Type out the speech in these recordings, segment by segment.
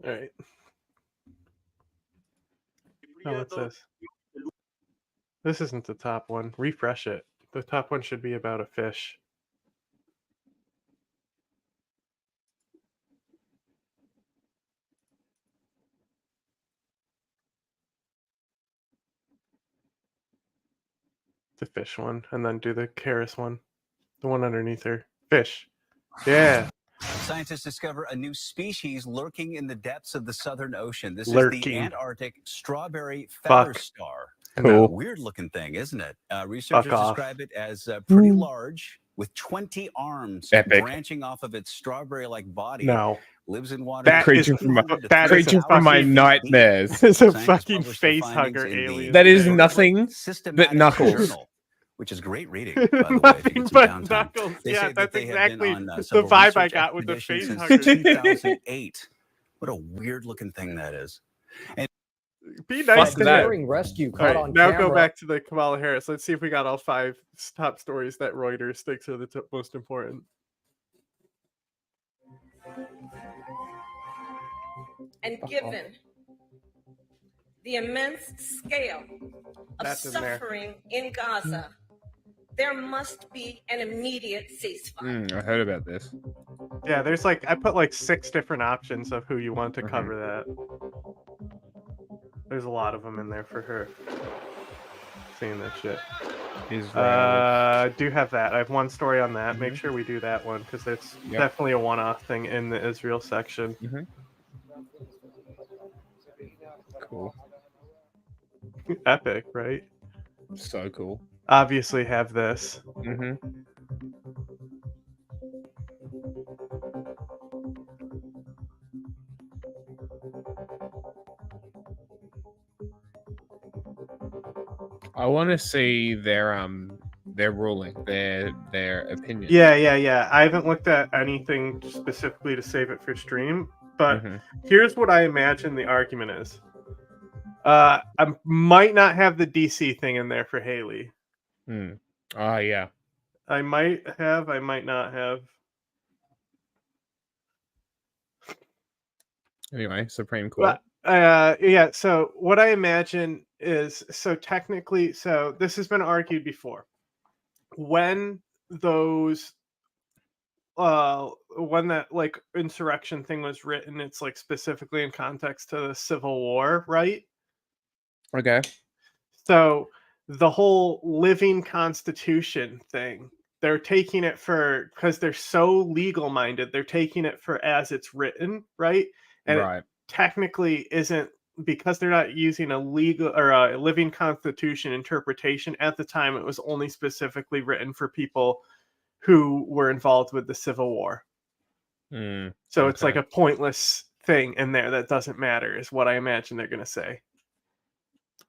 All right. Oh, what's this? This isn't the top one. Refresh it. The top one should be about a fish. The fish one, and then do the Karis one. The one underneath her. Fish. Yeah. Scientists discover a new species lurking in the depths of the Southern Ocean. This is Lurking. the Antarctic strawberry feather star. Cool. Weird looking thing, isn't it? Fuck Researchers off. describe it as pretty large, with 20 arms Epic. branching off of its strawberry-like body. No. Lives in water. That Creature is- from my, that is creature a from my fucking- nightmares. It's a Scientists fucking published their face findings hugger in the alien. That is Journal nothing Systematic but Knuckles. Journal, which is great reading, by the way, if you Nothing get some but downtime. Knuckles. They Yeah, say that that's they have exactly been on the several vibe I research got with the expeditions face since hugger. 2008. What a weird looking thing that is. Be nice Fuck to that. him. Daring rescue All caught right, on now camera. go back to the Kamala Harris. Let's see if we got all 5 top stories that Reuters thinks are the most important. And given the immense scale of That's in there. suffering in Gaza, there must be an immediate ceasefire. I heard about this. Yeah, there's like I put like 6 different options of who you want to Mhm. cover that. There's a lot of them in there for her. Seeing this shit. Israel. Do have that. I have one story on that. Make sure we do that one because it's Yep. definitely a one-off thing in the Israel section. Cool. Epic, right? So cool. Obviously have this. I want to see their ruling, their opinion. Yeah. I haven't looked at anything specifically to save it for stream, but here's what I imagine the argument is. I might not have the DC thing in there for Haley. Oh yeah. I might have, I might not have. Anyway, Supreme Court. Yeah, so what I imagine is, so technically, so this has been argued before. When those when that like insurrection thing was written, it's like specifically in context to the Civil War, right? Okay. So the whole living constitution thing, they're taking it for, because they're so legal minded, they're taking it for as it's written, right? And Right. it technically isn't, because they're not using a legal or a living constitution interpretation. At the time, it was only specifically written for people who were involved with the Civil War. So it's like a pointless thing in there that doesn't matter, is what I imagine they're going to say.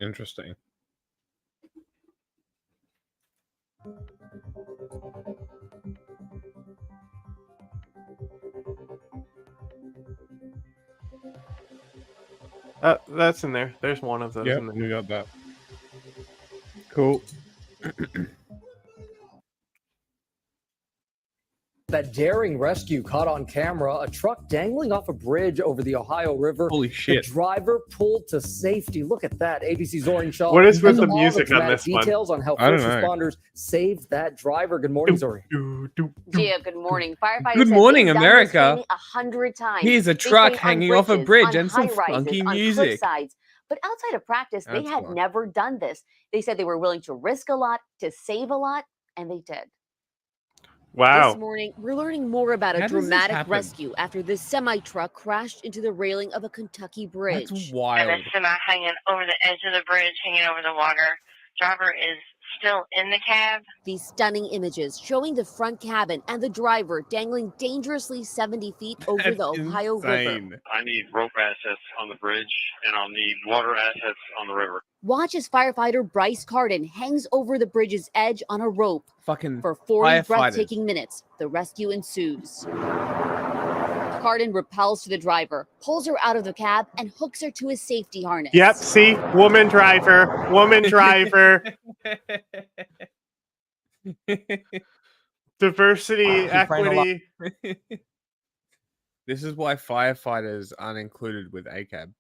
Interesting. That's in there. There's one of those Yeah, in there. we got that. Cool. That daring rescue caught on camera, a truck dangling off a bridge over the Ohio River. Holy shit. The driver pulled to safety. Look at that. ABC's Zoran Shaw. What is with has the all music on dramatic this one? details on how I don't first know. responders saved that driver. Good morning, Zoran. Yeah, good morning. Firefighters Good said morning, they've done this America. training 100 times. Here's a They truck train on hanging off a bridges, bridge on and some high-rises, funky on music. cliffsides. But outside of practice, they That's had fun. never done this. They said they were willing to risk a lot, to save a lot, and they did. Wow. This morning, we're learning more about How a does this dramatic happen? rescue after this semi-truck crashed into the railing of a Kentucky bridge. That's And wild. the semi hanging over the edge of the bridge, hanging over the water. Driver is still in the cab. These stunning images showing the front cabin and the driver dangling dangerously 70 feet over That's the Ohio River. insane. I need rope assets on the bridge, and I'll need water assets on the river. Watch as firefighter Bryce Carden hangs over the bridge's edge on a rope. Fucking For 40 firefighters. breathtaking minutes, the rescue ensues. Carden rappels to the driver, pulls her out of the cab, and hooks her to his safety harness. Yep, see? Woman driver. Woman driver. Diversity, Wow, you find a lot- equity. This is why firefighters aren't included with ACAB.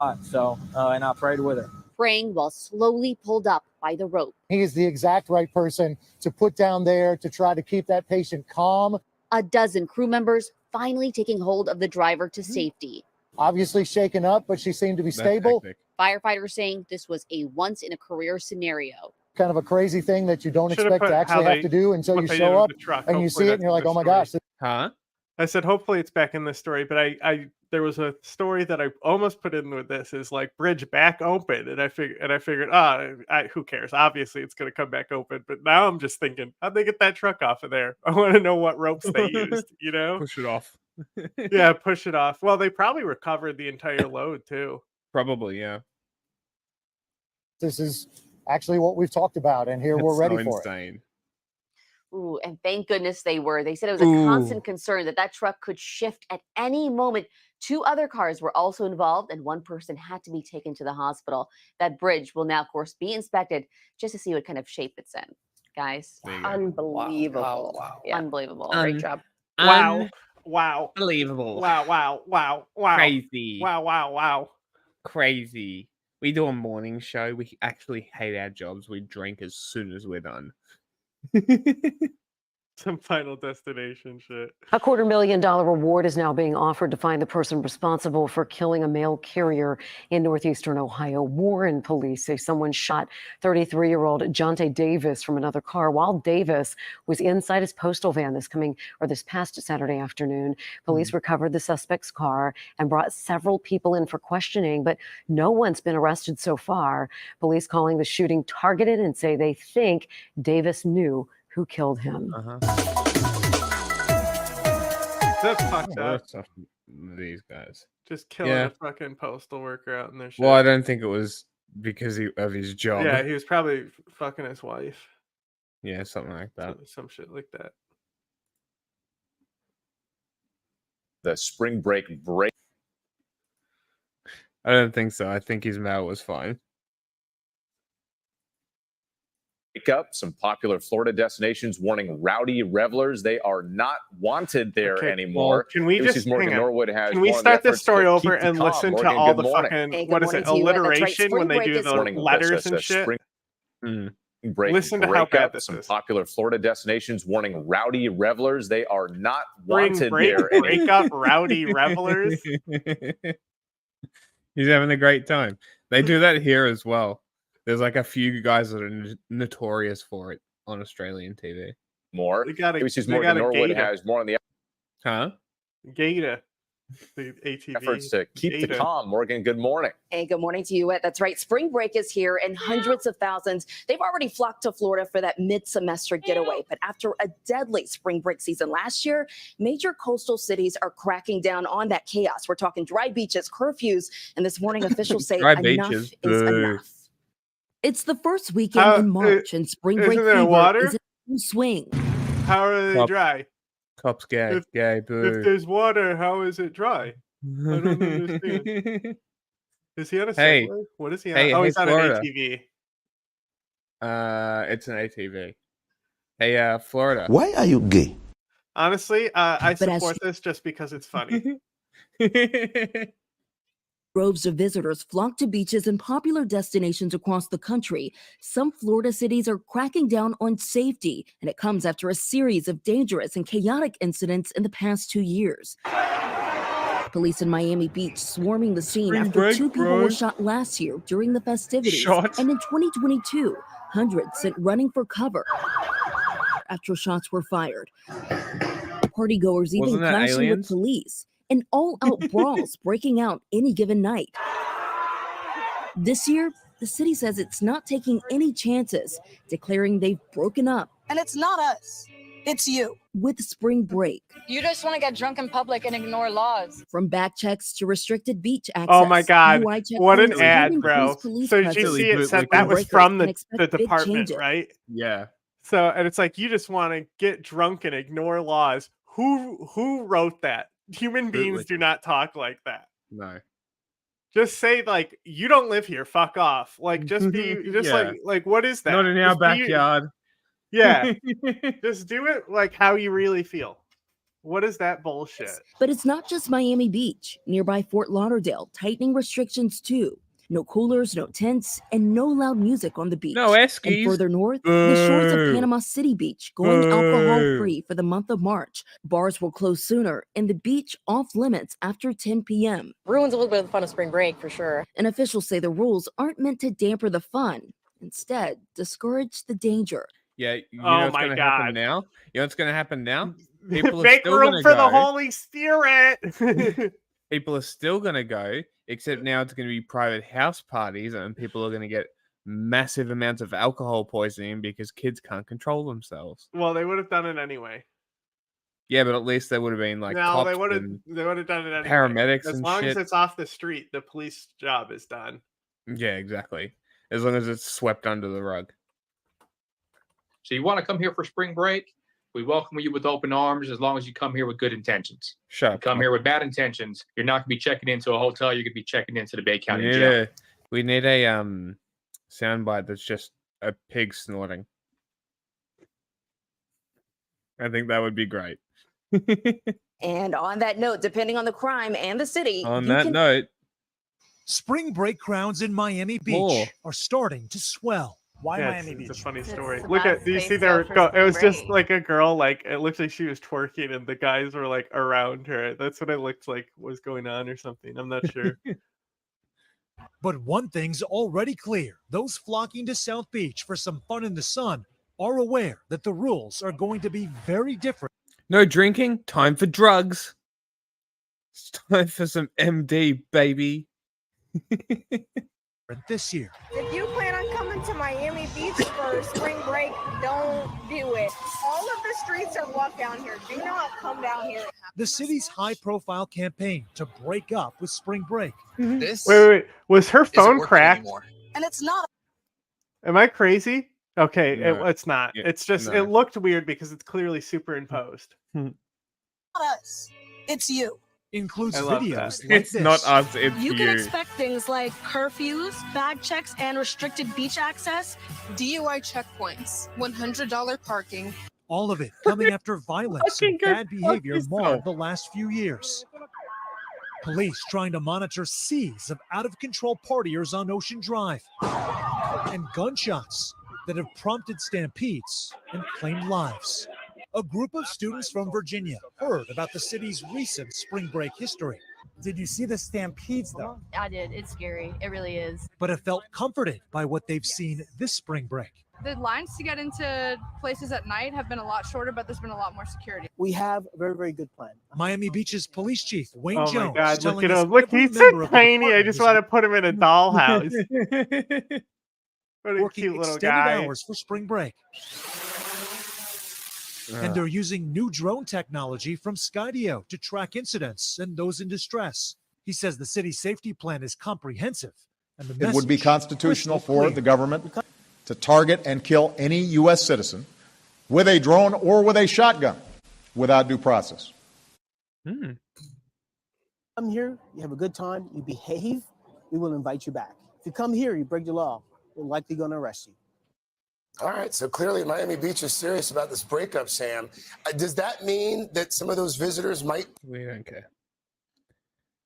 And I prayed with her. Praying while slowly pulled up by the rope. He is the exact right person to put down there to try to keep that patient calm. A dozen crew members finally taking hold of the driver to safety. Obviously shaken up, but she seemed to be stable. Hectic. Firefighters saying this was a once-in-a-career scenario. Kind of a crazy thing that you don't Should've expect put to actually how have to do until what you they show did up with the truck. and you Hopefully see it that's and you're like, the oh my story. gosh. Huh? I said, hopefully it's back in this story, but I there was a story that I almost put in with this is like bridge back open, and I figured, who cares? Obviously, it's going to come back open. But now I'm just thinking, how'd they get that truck off of there? I want to know what ropes they used. You know? Push it off. Yeah, push it off. Well, they probably recovered the entire load too. Probably, yeah. This is actually what we've talked about, and here That's we're ready so for it. insane. Ooh, and thank goodness they were. They said it was a constant concern that truck could shift at any moment. 2 other cars were also involved, and 1 person had to be taken to the hospital. That bridge will now, of course, be inspected just to see what kind of shape it's in. Guys, There you go. Unbelievable. Wow. Yeah. unbelievable. Great job. Wow. Wow. Unbelievable. Wow. Crazy. Wow. Crazy. We do a morning show. We actually hate our jobs. We drink as soon as we're done. Some Final Destination shit. A $250,000 reward is now being offered to find the person responsible for killing a mail carrier in northeastern Ohio. Warren police say someone shot 33-year-old Jonte Davis from another car while Davis was inside his postal van this past Saturday afternoon. Police recovered the suspect's car and brought several people in for questioning, but no one's been arrested so far. Police calling the shooting targeted and say they think Davis knew who killed him. That's fucked up. These guys. Just killing a fucking postal worker out in their shit. Well, I don't think it was because of his job. Yeah, he was probably fucking his wife. Yeah, something like that. Some shit like that. The spring break. I don't think so. I think his mail was fine. Up some popular Florida destinations warning rowdy revelers they are not wanted there anymore. Well, can we just Morgan Norwood has can we start this story over and calm. listen Morgan, to all the morning. fucking what is it, alliteration when they do the letters and shit? Listen to how bad this is. Popular Florida destinations warning rowdy revelers they are not wanted there. Break up rowdy revelers. He's having a great time. They do that here as well. There's like a few guys that are notorious for it on Australian TV. More. ABC's Morgan Norwood has more on the Gata. The ATV. Efforts to keep the calm. Morgan, good morning. Hey, good morning to you. That's right. Spring break is here and hundreds of thousands. They've already flocked to Florida for that mid-semester getaway. But after a deadly spring break season last year, major coastal cities are cracking down on that chaos. We're talking dry beaches, curfews, and this morning officials say enough is enough. It's the first weekend in March, and spring break fever is in full swing. How are they dry? Cops gay, boo. If there's water, how is it dry? I don't understand. Is he on a Segway? What is he on? He's on Florida. an ATV. It's an ATV. Hey, Florida. Why are you gay? Honestly, I support this just because it's funny. Droves of visitors flock to beaches and popular destinations across the country. Some Florida cities are cracking down on safety, and it comes after a series of dangerous and chaotic incidents in the past 2 years. Police in Miami Beach swarming the scene after 2 people were shot last year during the festivities. And in 2022, hundreds sent running for cover after shots were fired. Partygoers even clashing with police. And all-out brawls breaking out any given night. This year, the city says it's not taking any chances, declaring they've broken up. And it's not us, it's you. With spring break. You just want to get drunk in public and ignore laws. From back checks to restricted beach access. Oh my God, what an ad, bro. So did you see it said that was from the department, right? Yeah. So, and it's like, you just want to get drunk and ignore laws. Who wrote that? Human beings do not talk like that. No. Just say like, you don't live here. Fuck off. Like, just be just like what is that? Not in our backyard. Yeah. Just do it like how you really feel. What is that bullshit? But it's not just Miami Beach. Nearby Fort Lauderdale tightening restrictions too. No coolers, no tents, and no loud music on the beach. No And eskies. further north, the shores of Boo. Panama City Beach going alcohol-free for the month of March. Bars will close sooner, and the beach off limits after 10 p.m. Ruins a little bit of the fun of spring break for sure. And officials say the rules aren't meant to damper the fun. Instead, discourage the danger. Yeah, you Oh know what's my going to happen God. now? You know what's going to happen now? People are Make still room going to for the go. Holy Spirit. People are still going to go, except now it's going to be private house parties, and people are going to get massive amounts of alcohol poisoning because kids can't control themselves. Well, they would have done it anyway. Yeah, but at least there would have been like No, cops they would have. and They would have done it anyway. paramedics As and long shit. as it's off the street, the police job is done. Yeah, exactly. As long as it's swept under the rug. So you want to come here for spring break? We welcome you with open arms as long as you come here with good intentions. Shut You up. come here with bad intentions, you're not going to be checking into a hotel. You're going to be checking into the Bay County Jail. We need a soundbite that's just a pig snorting. I think that would be great. And on that note, depending on the crime and the city, On you that can note, Spring break crowds in Miami Beach More. are starting to swell. Why Yeah, Miami it's Beach? a funny story. the Look at, best do you see space there? out for It was spring just break. like a girl, like it looked like she was twerking, and the guys were like around her. That's what it looked like was going on, or something. I'm not sure. But one thing's already clear. Those flocking to South Beach for some fun in the sun are aware that the rules are going to be very different no drinking, time for drugs. It's time for some MD, baby. this year. If you plan on coming to Miami Beach for spring break, don't do it. All of the streets are locked down here. Do not come down here. The city's high-profile campaign to break up with spring break. This Wait. Was her isn't phone working cracked? anymore. And it's not Am I crazy? Okay, No. it's not. Yeah, It's just no. it looked weird because it's clearly superimposed. us. It's you. Includes I love videos that. like It's this. not us, it's You you. can expect things like curfews, bag checks, and restricted beach access. DUI checkpoints, $100 parking. All of it coming after violence and Fucking bad go fuck behavior marred yourself. the last few years. Police trying to monitor seas of out-of-control partiers on Ocean Drive. And gunshots that have prompted stampedes and claimed lives. A group of students from Virginia heard about the city's recent spring break history. Did you see the stampedes though? I did. It's scary. It really is. But have felt comforted by what they've seen this spring break. The lines to get into places at night have been a lot shorter, but there's been a lot more security. We have a very, very good plan. Miami Beach's police chief, Wayne Oh my Jones, god, look telling at us him. Look, every he's member so of the tiny. I department just is want to put him in a dollhouse. What a working cute little extended guy. hours for spring break. And they're using new drone technology from Skydio to track incidents and those in distress. He says the city's safety plan is comprehensive. And the It would be message constitutional crystal for clear. the government to target and kill any U.S. citizen with a drone or with a shotgun without due process. Come here, you have a good time, you behave, we will invite you back. If you come here, you break the law, we're likely going to arrest you. All right, so clearly Miami Beach is serious about this breakup, Sam. Does that mean that some of those visitors might? We don't care.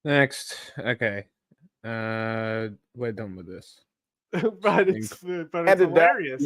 Next. Okay. We're done with this. but it's Handed down hilarious.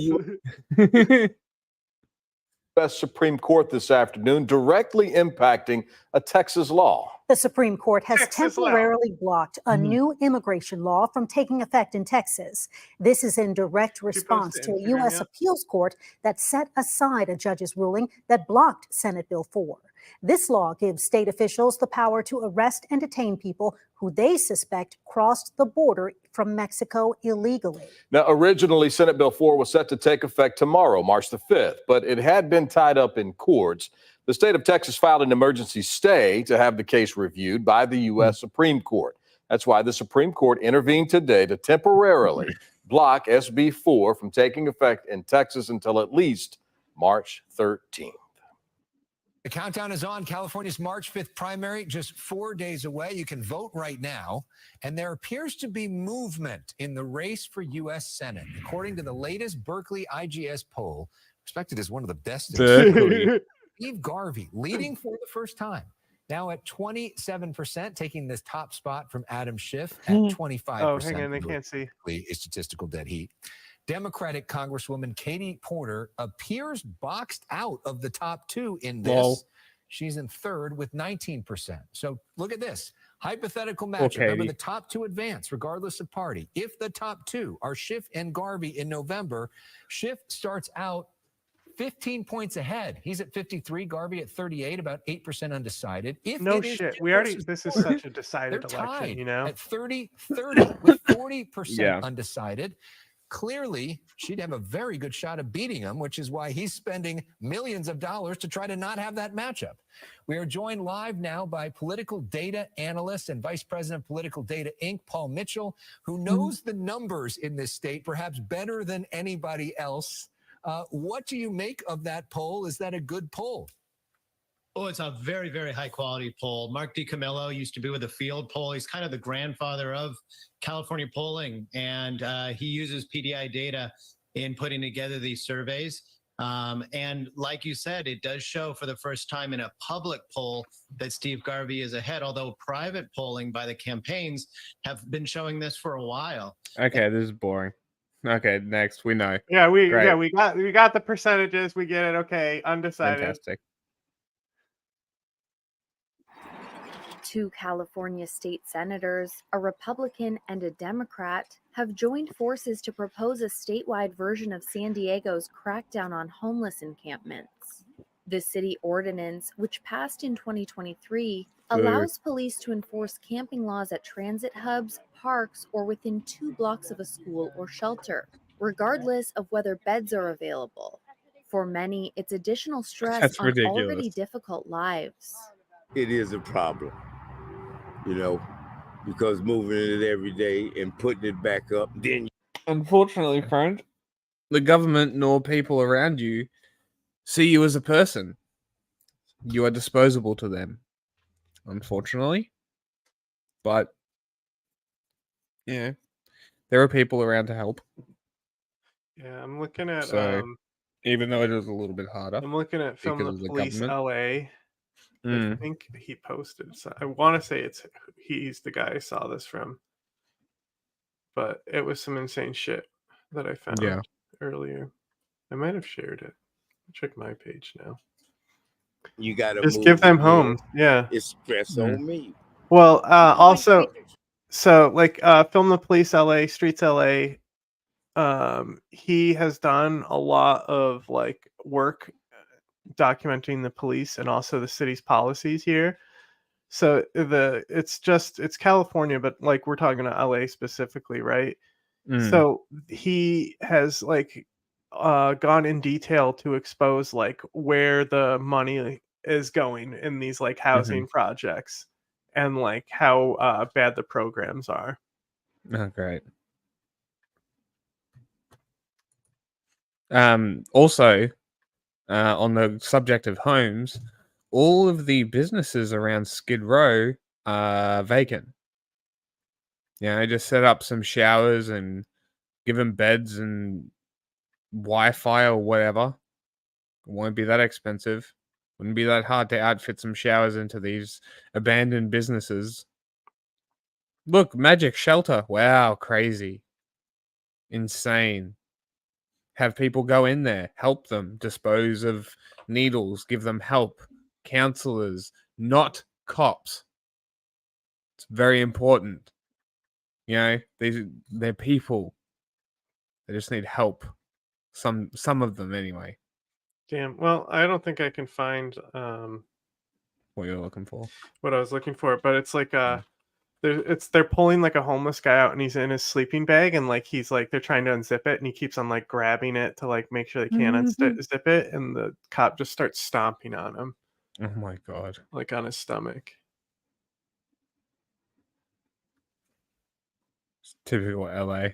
U.S. Supreme Court this afternoon, directly impacting a Texas law. The Supreme Court has Texas law. temporarily blocked a new immigration law from taking effect in Texas. This is in direct response to a Instagram U.S. yet? appeals court that set aside a judge's ruling that blocked Senate Bill 4. This law gives state officials the power to arrest and detain people who they suspect crossed the border from Mexico illegally. Now, originally, Senate Bill 4 was set to take effect tomorrow, March the 5th, but it had been tied up in courts. The state of Texas filed an emergency stay to have the case reviewed by the U.S. Supreme Court. That's why the Supreme Court intervened today to temporarily block SB 4 from taking effect in Texas until at least March 13th. The countdown is on. California's March 5th primary, just 4 days away. You can vote right now. And there appears to be movement in the race for U.S. Senate. According to the latest Berkeley IGS poll, expected as one of the best. Berkeley. Steve Garvey leading for the first time. Now at 27%, taking this top spot from Adam Schiff at 25%. Oh, hang on, they can't see. A statistical dead heat. Democratic Congresswoman Katie Porter appears boxed out of the top two in this. Lol. She's in third with 19%. So look at this. Hypothetical matchup. Okay. Remember, the top two advance regardless of party. If the top two are Schiff and Garvey in November, Schiff starts out 15 points ahead. He's at 53, Garvey at 38, about 8% undecided. If No it is shit. two We already, versus this is four, such a decided they're election, tied you know? at 30 with 40% Yeah. undecided. Clearly, she'd have a very good shot of beating him, which is why he's spending millions of dollars to try to not have that matchup. We are joined live now by political data analyst and vice president of Political Data Inc., Paul Mitchell, who knows the numbers in this state perhaps better than anybody else. What do you make of that poll? Is that a good poll? Oh, it's a very, very high quality poll. Mark DiCamillo used to be with the Field poll. He's kind of the grandfather of California polling, and he uses PDI data in putting together these surveys. And like you said, it does show for the first time in a public poll that Steve Garvey is ahead, although private polling by the campaigns have been showing this for a while. Okay, this is boring. Okay, next. We know. Yeah, we Great. got the percentages. We get it. Okay, undecided. Fantastic. Two California state senators, a Republican and a Democrat, have joined forces to propose a statewide version of San Diego's crackdown on homeless encampments. The city ordinance, which passed in 2023, allows police to enforce camping laws at transit hubs, parks, or within 2 blocks of a school or shelter, regardless of whether beds are available. For many, it's additional stress That's on ridiculous. already difficult lives. It is a problem, you know, because moving it every day and putting it back up, then Unfortunately, friend, the government nor people around you see you as a person. You are disposable to them, unfortunately. But, yeah, there are people around to help. Yeah, I'm looking at So, even though it is a little bit harder. I'm looking at Film because the of the Police government. LA. I Mm. think he posted. So I want to say he's the guy I saw this from. But it was some insane shit that I found Yeah. earlier. I might have shared it. Check my page now. you got to Just give them homes. Yeah. It's stress Mm. on me. Well, also, so like Film the Police LA, Streets LA, he has done a lot of like work documenting the police and also the city's policies here. So it's California, but like we're talking to LA specifically, right? Mm. So he has like gone in detail to expose like where the money is going in these like housing projects and like how bad the programs are. Oh, great. Also, on the subject of homes, all of the businesses around Skid Row are vacant. Yeah, I just set up some showers and give them beds and Wi-Fi or whatever. It won't be that expensive. Wouldn't be that hard to outfit some showers into these abandoned businesses. Look, Magic Shelter. Wow, crazy. Insane. Have people go in there, help them, dispose of needles, give them help. Counselors, not cops. It's very important. You know, they're people. They just need help. Some of them anyway. Damn. Well, I don't think I can find What you're looking for. what I was looking for, but it's like they're pulling like a homeless guy out and he's in his sleeping bag and like he's like they're trying to unzip it and he keeps on like grabbing it to like make sure they can't unzip it and the cop just starts stomping on him Oh my god. like on his stomach. Typical LA.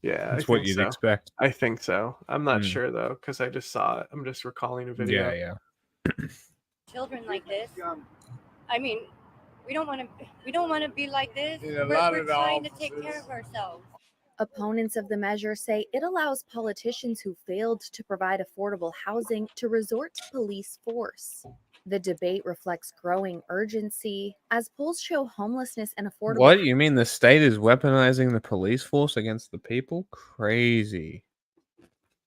Yeah, That's I what think you'd so. expect. I think so. I'm not Mm. sure though because I just saw it. I'm just recalling a video. Yeah. Children like this. I mean, we don't want to be like this. And a We're lot of the trying to take officers- care of ourselves. Opponents of the measure say it allows politicians who failed to provide affordable housing to resort to police force. The debate reflects growing urgency as polls show homelessness and affordable What? You mean the state is weaponizing the police force against the people? Crazy.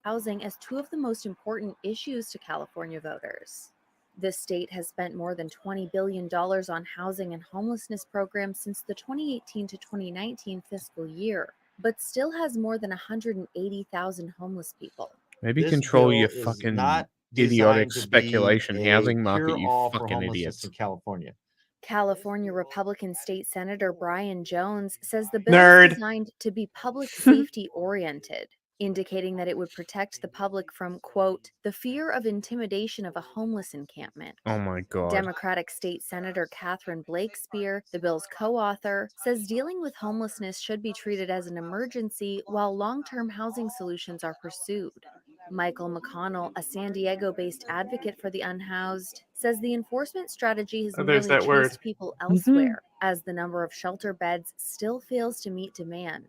housing as two of the most important issues to California voters. The state has spent more than $20 billion on housing and homelessness programs since the 2018 to 2019 fiscal year, but still has more than 180,000 homeless people. Maybe This control your bill is fucking not idiotic designed to be speculation a housing market, you cure-all for fucking homelessness idiots. in California. California Republican State Senator Brian Jones says the bill Nerd. is designed to be public safety oriented, indicating that it would protect the public from, quote, the fear of intimidation of a homeless encampment. Oh my god. Democratic State Senator Catherine Blakespear, the bill's co-author, says dealing with homelessness should be treated as an emergency while long-term housing solutions are pursued. Michael McConnell, a San Diego-based advocate for the unhoused, says the enforcement strategy has There's merely that word. chased people elsewhere, as the number of shelter beds still fails to meet demand.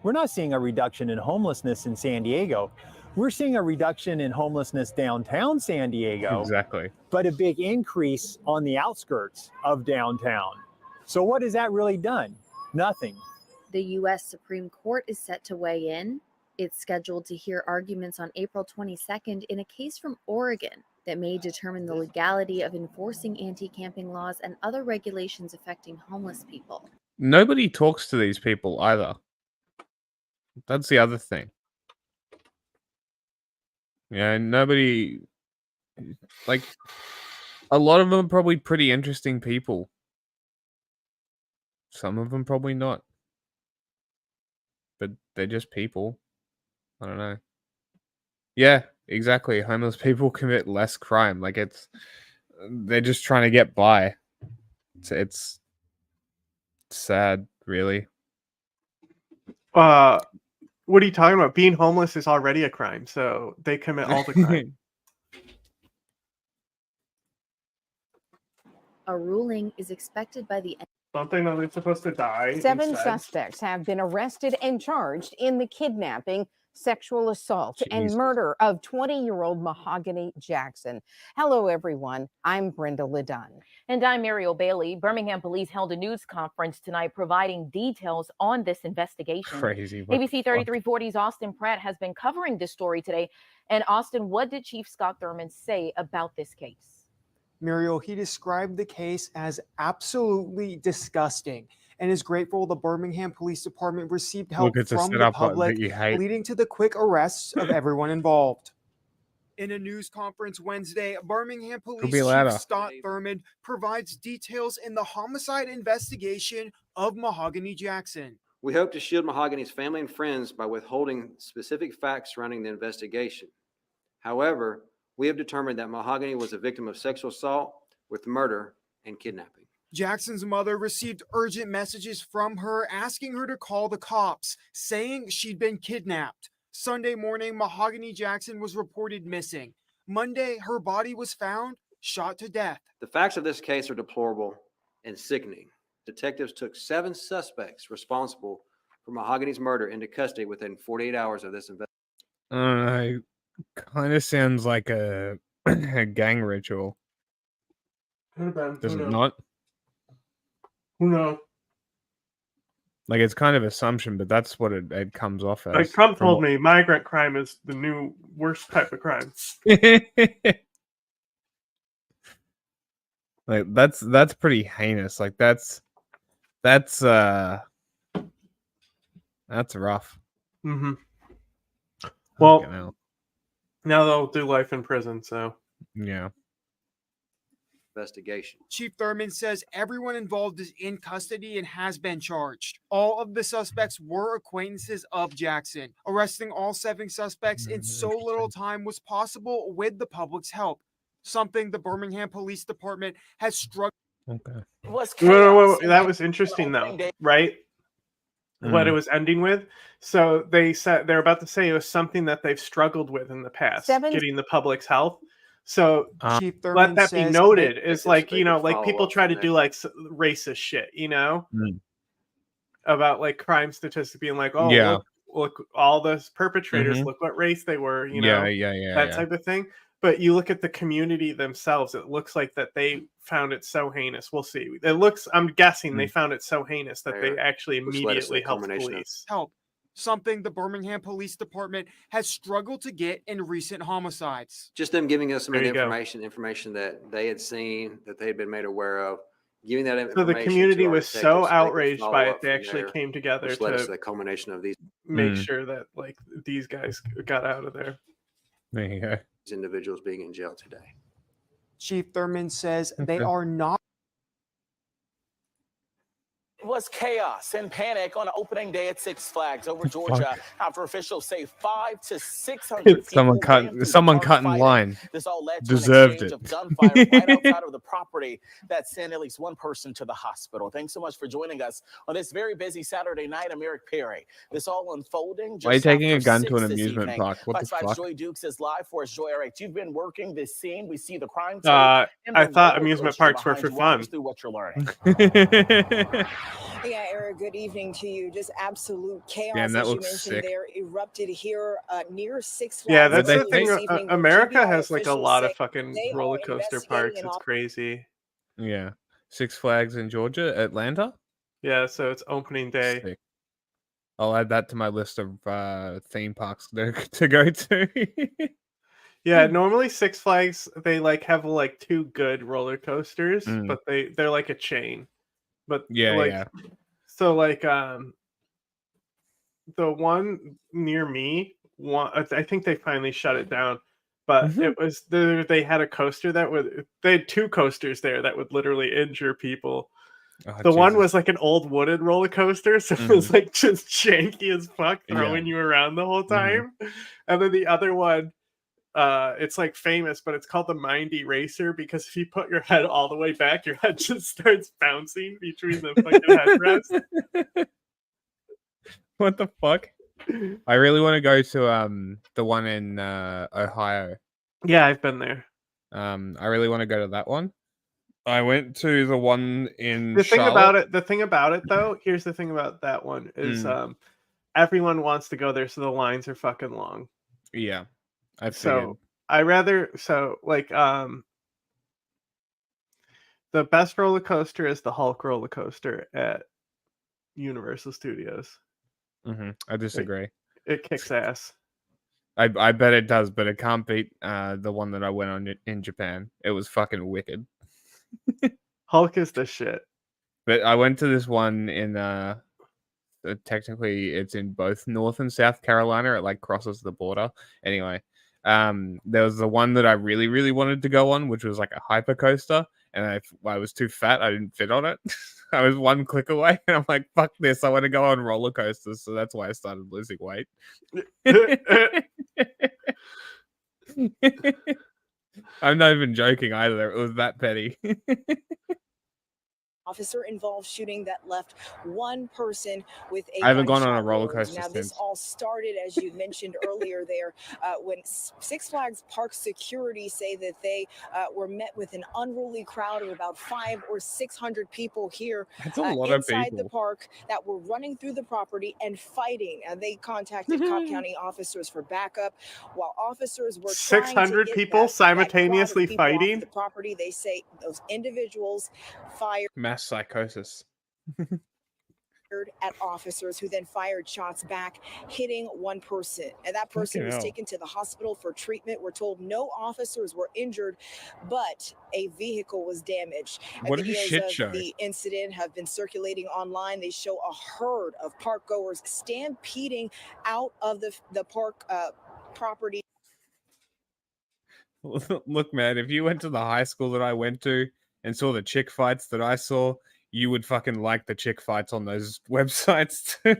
We're not seeing a reduction in homelessness in San Diego. We're seeing a reduction in homelessness downtown San Diego, Exactly. but a big increase on the outskirts of downtown. So what has that really done? Nothing. The U.S. Supreme Court is set to weigh in. It's scheduled to hear arguments on April 22nd in a case from Oregon that may determine the legality of enforcing anti-camping laws and other regulations affecting homeless people. Nobody talks to these people either. That's the other thing. Yeah, nobody, like, a lot of them are probably pretty interesting people. Some of them probably not. But they're just people. I don't know. Yeah, exactly. Homeless people commit less crime. Like, they're just trying to get by. It's sad, really. What are you talking about? Being homeless is already a crime, so they commit all the crime. A ruling is expected by the end. Something that they're supposed to die. 7 instead. suspects have been arrested and charged in the kidnapping, sexual assault, and Jesus. murder of 20-year-old Mahogany Jackson. Hello, everyone. I'm Brenda Ledun. And I'm Muriel Bailey. Birmingham police held a news conference tonight providing details on this investigation. Crazy. What ABC the fuck? 3340's Austin Pratt has been covering this story today. And Austin, what did Chief Scott Thurman say about this case? Muriel, he described the case as absolutely disgusting and is grateful the Birmingham Police Department received help Look, it's a from the setup public, that you hate. leading to the quick arrests of everyone involved. In a news conference Wednesday, Birmingham Police be louder. Chief Scott Thurman provides details in the homicide investigation of Mahogany Jackson. We hope to shield Mahogany's family and friends by withholding specific facts surrounding the investigation. However, we have determined that Mahogany was a victim of sexual assault with murder and kidnapping. Jackson's mother received urgent messages from her asking her to call the cops, saying she'd been kidnapped. Sunday morning, Mahogany Jackson was reported missing. Monday, her body was found, shot to death. The facts of this case are deplorable and sickening. Detectives took 7 suspects responsible for Mahogany's murder into custody within 48 hours of this investigation. I don't know. Kind of sounds like a gang ritual. Does it not? Who knows? Like, it's kind of assumption, but that's what it comes off as. Like Trump told me, migrant crime is the new worst type of crime. Like, that's pretty heinous. Like, that's rough. Mm-hmm. Well, Fucking hell. now they'll do life in prison, so. Yeah. Investigation. Chief Thurman says everyone involved is in custody and has been charged. All of the suspects were acquaintances of Jackson. Arresting all 7 suspects in so little time was possible with the public's help, something the Birmingham Police Department has struggled. Okay. Wait, that was interesting, though, right? What it was ending with. So they said they're about to say it was something that they've struggled with in the past, getting the public's health. So Chief let Thurman that be says noted. they- Is like, you know, like people try to do like racist shit, you know, about like crime statistics being like, oh, Yeah. look, look, all the perpetrators, Mhm. look what race they were, you Yeah, know, yeah. that type of thing. But you look at the community themselves, it looks like that they found it so heinous. We'll see. It looks, I'm guessing they found it so heinous that they actually which led us to the immediately helped culmination of- police. Help. Something the Birmingham Police Department has struggled to get in recent homicides. Just them giving us some of There the you go. information that they had seen, that they had been made aware of, giving that So information the community to our was so detectives so they could outraged follow by it, up they from actually there, came together which led us to to the culmination of these make sure that like these guys got out of there. There you go. individuals being in jail today. Chief Thurman says they Okay. are not. It was chaos and panic on opening day at Six Flags over Georgia after officials say 500 to 600 people Someone ran through cut the park in fighting. line. This all led to Deserved an it. exchange of gunfire right outside of the property that sent at least one person to the hospital. Thanks so much for joining us on this very busy Saturday night. I'm Eric Perry. This all unfolding just Why are you taking a after gun 6 to an this amusement evening. park? What the Fox 5's fuck? Joy Dukes is live for us. Joy, all right, you've been working this scene. We see the crime tape I and the thought roller amusement coaster parks were behind for you. Walk fun. us through what you're learning. Yeah, Eric, good evening to you. Just absolute chaos, Damn, that as you looks mentioned sick. there, erupted here near Six Flags. Yeah, that's earlier the thing. this evening, where America GBI has like a officials lot say of fucking they roller are coaster investigating parks. an It's crazy. Yeah. Six Flags in Georgia, Atlanta. Yeah, so it's opening day. Sick. I'll add that to my list of theme parks to go to. Yeah, normally Six Flags they like have like two good roller coasters, but they're like a chain. But Yeah. so like the one near me, I think they finally shut it down. But it was they had a coaster they had two coasters there that would literally injure people. Oh, The one Jesus. was like an old wooden roller coaster, so it was like just janky as fuck, throwing you around the whole time. And then the other one, it's like famous, but it's called the Mind Eraser because if you put your head all the way back, your head just starts bouncing between the fucking headrests. What the fuck? I really want to go to the one in Ohio. Yeah, I've been there. I really want to go to that one. I went to the one in The thing Charlotte. about it though, here's the thing about that one is everyone wants to go there, so the lines are fucking long. Yeah. I figured. So the best roller coaster is the Hulk roller coaster at Universal Studios. I disagree. It kicks ass. I bet it does, but it can't beat the one that I went on in Japan. It was fucking wicked. Hulk is the shit. But I went to this one in technically it's in both North and South Carolina. It like crosses the border. Anyway, there was the one that I really, really wanted to go on, which was like a hyper coaster, and I was too fat. I didn't fit on it. I was one click away, and I'm like, fuck this. I want to go on roller coasters. So that's why I started losing weight. I'm not even joking either. It was that petty. Officer-involved shooting that left one person with a I haven't gone on a gunshot roller wound. coaster Now, this since. all started, as you mentioned earlier there, when Six Flags Park security say that they were met with an unruly crowd of about 500 or 600 people here That's a lot of inside the people. park that were running through the property and fighting. They contacted Cobb County officers for backup. While officers were trying to 600 get people that simultaneously crowd of people off fighting? the property, they say those individuals fired Mass psychosis. at officers who then fired shots back, hitting one person. And that person Fucking was hell. taken to the hospital for treatment. We're told no officers were injured, but a vehicle was damaged. And What a videos shit of show. the incident have been circulating online. They show a herd of park goers stampeding out of the park property. Look, man, if you went to the high school that I went to and saw the chick fights that I saw, you would fucking like the chick fights on those websites too.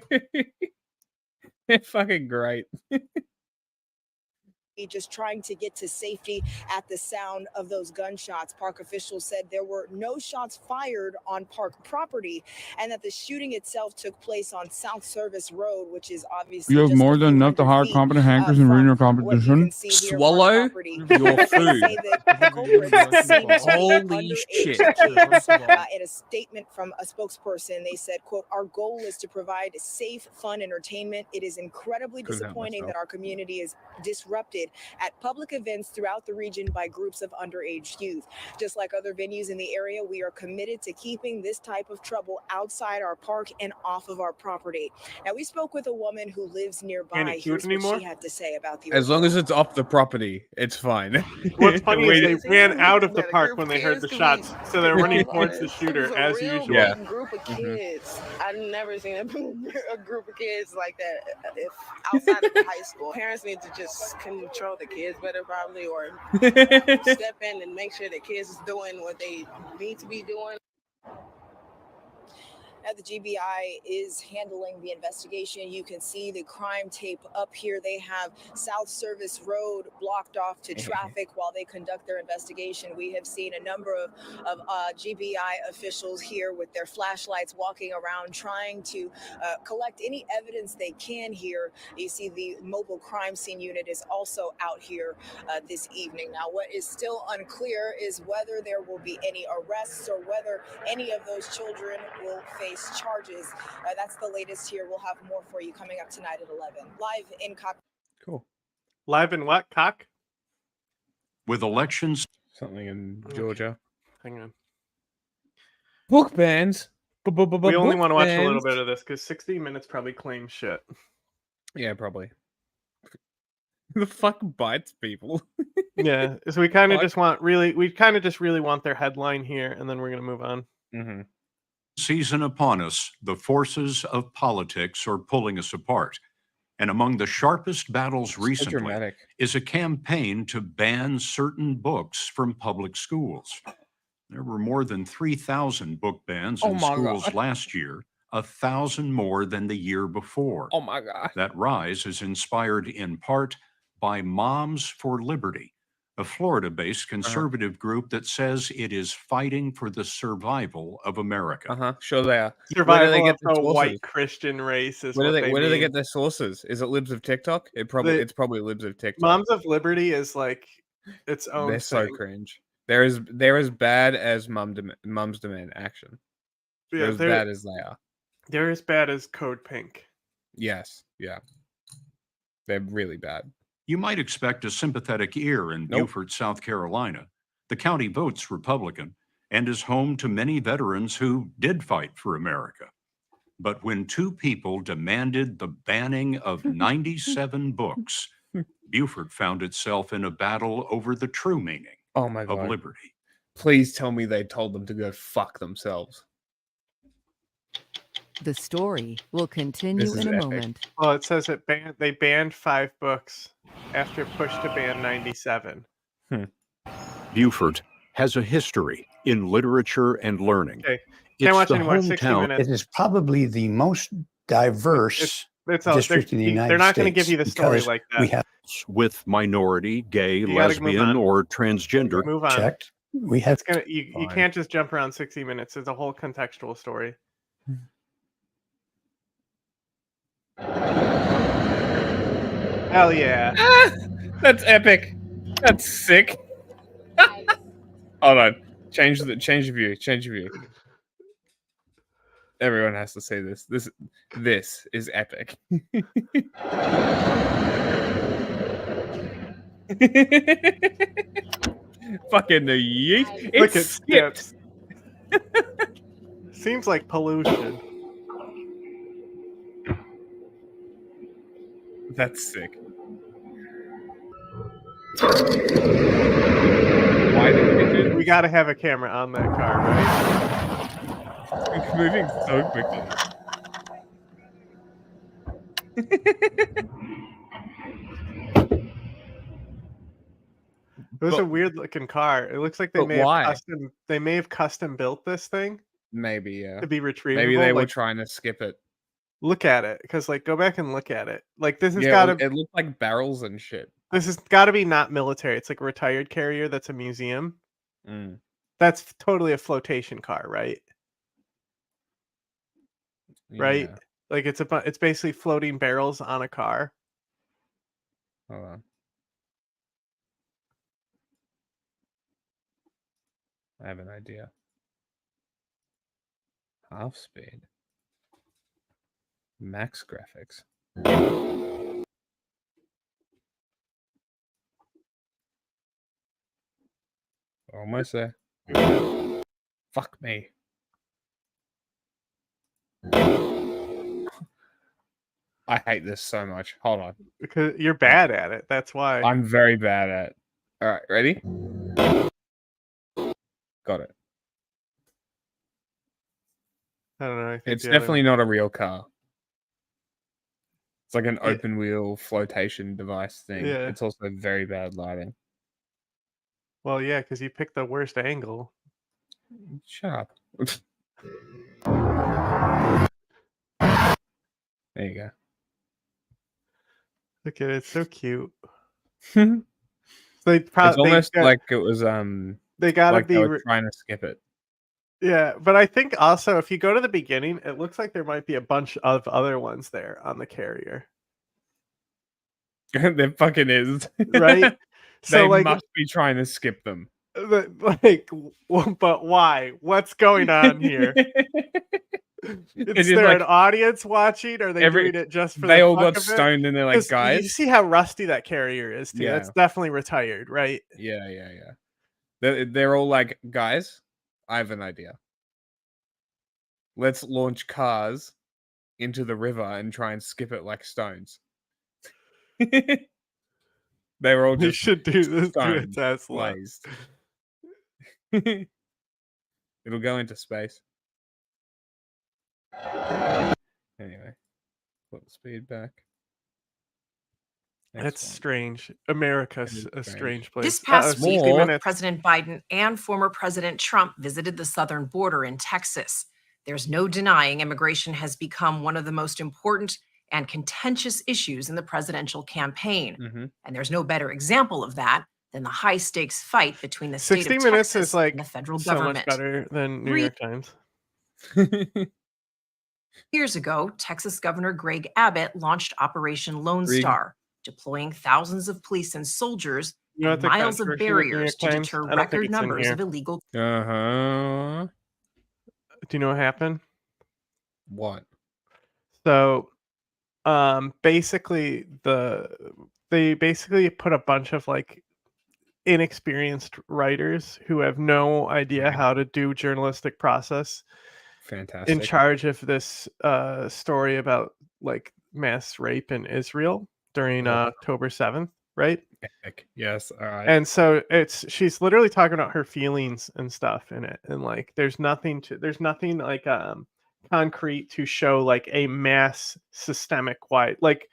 They're fucking great. just trying to get to safety at the sound of those gunshots. Park officials said there were no shots fired on park property and that the shooting itself took place on South Service Road, which is obviously You have just more a than few enough to hundred hire feet, competent hackers and ruin your competition. Swallow your They food. say that the culprits seem to be Holy underage shit. kids. In a statement from a spokesperson, they said, quote, "Our goal is to provide safe, fun entertainment. It is incredibly Couldn't help disappointing myself. that our community is disrupted at public events throughout the region by groups of underage youth. Just like other venues in the area, we are committed to keeping this type of trouble outside our park and off of our property." Now, we spoke with a woman who lives nearby. Can't it cute Here's what anymore? she had to say about the As long as it's off the property, it's fine. What's funny is Wait- they ran out of the park when they heard the shots, so they're running towards the It shooter was a as real usual. Yeah. big group of kids. I've never seen a group of kids like that if outside of the high school. Parents need to just control the kids better, probably, or step in and make sure the kids is doing what they need to be doing. Now, the GBI is handling the investigation. You can see the crime tape up here. They have South Service Road blocked off to traffic while they conduct their investigation. We have seen a number of GBI officials here with their flashlights walking around trying to collect any evidence they can here. You see the mobile crime scene unit is also out here this evening. Now, what is still unclear is whether there will be any arrests or whether any of those children will face charges. That's the latest here. We'll have more for you coming up tonight at 11. Live in Cool. Live in what? Cock? With elections. Something in Georgia. Hang on. Book bans. We only want to watch a little bit of this because 60 Minutes probably claims shit. Yeah, probably. The fuck bites people. Yeah, so we kind of just want really want their headline here, and then we're gonna move on. Mm-hmm. Season upon us, the forces of politics are pulling us apart. And among the sharpest battles recently dramatic. is a campaign to ban certain books from public schools. There were more than 3,000 book bans Oh in my schools God. last year, 1,000 more than the year before. Oh my God. That rise is inspired in part by Moms for Liberty, a Florida-based conservative group that says it is fighting for the survival of America. Sure they are. Survival Where do they get of their the sources? white Christian race is Where what do they mean. get their sources? Is it libs of TikTok? It's probably libs of TikTok. Moms of Liberty is like its own They're so thing. cringe. They're as bad as Mums Demand Action. Yeah, They're as bad as they are. They're as bad as Code Pink. Yes. Yeah. They're really bad. You might expect a sympathetic ear in Beaufort, South Carolina. The county votes Republican and is home to many veterans who did fight for America. But when two people demanded the banning of 97 books, Beaufort found itself in a battle over the true meaning Oh my God. of liberty. Please tell me they told them to go fuck themselves. The story will continue in a moment. Well, it says they banned 5 books after push to ban 97. Beaufort has a history in literature and learning. Okay. Can't watch the anymore. 60 hometown- Minutes. It is probably the most diverse It's district in the United States. They're not going to give you the story because like that. We have with minority, gay, You gotta move lesbian, on. or transgender. Move on. checked. We have You Fine. can't just jump around 60 Minutes. There's a whole contextual story. Hell yeah. That's epic. That's sick. Hold on. Change the view. Everyone has to say this. This is epic. Fucking yeet. Look It at skipped. skips. Seems like pollution. That's sick. Why did they do We got to have a camera on that car, right? It's moving so quickly. It was a weird looking car. It looks like they But may why? have custom built this thing Maybe, yeah. to be retrievable. Maybe they were like, trying to skip it. look at it, because like go back and look at it. Like this has Yeah, got to. it looked like barrels and shit. This has got to be not military. It's like a retired carrier that's a museum. Mm. That's totally a flotation car, right? Right? Yeah. Like it's basically floating barrels on a car. Hold on. I have an idea. Half speed. Max graphics. Almost there. Fuck me. I hate this so much. Hold on. Because you're bad at it. That's why. I'm very bad at it. All right, ready? Got it. I don't know. I think It's the other- definitely not a real car. It's like an open wheel flotation device thing. Yeah. It's also very bad lighting. Well, yeah, because you picked the worst angle. Shut up. There you go. Look at it. It's so cute. It's It's almost like it was they gotta like be they were trying to skip it. Yeah, but I think also if you go to the beginning, it looks like there might be a bunch of other ones there on the carrier. There fucking is. Right? They So, like- must be trying to skip them. Like, but why? What's going on here? Is just there like an audience watching? Or are they doing it just for they the all fuck got of it? stoned and they're like, 'Cause guys. you see how rusty that carrier is too. Yeah. That's definitely retired, right? Yeah. They're all like, guys, I have an idea. Let's launch cars into the river and try and skip it like stones. They were all We just should do this to a stoned, Tesla. glazed. It'll go into space. Anyway, put the speed back. That's strange. America's a strange place. This past week, 60 minutes. President Biden and former President Trump visited the southern border in Texas. There's no denying immigration has become one of the most important and contentious issues in the presidential campaign. And there's no better example of that than the high stakes fight between the state 60 of minutes Texas is like and the federal so government. much better than New 3 York Times. years ago, Texas Governor Greg Abbott launched Operation Lone Greg. Star, deploying thousands of police and soldiers You know and what the miles of controversy with New barriers York to Times? deter I don't think record it's in numbers here. of illegal. Uh-huh. Do you know what happened? What? So, basically they basically put a bunch of like inexperienced writers who have no idea how to do journalistic process Fantastic. in charge of this story about like mass rape in Israel during October 7th, right? Epic. Yes. All right. And so she's literally talking about her feelings and stuff in it, and like there's nothing like concrete to show like a mass systemic wide like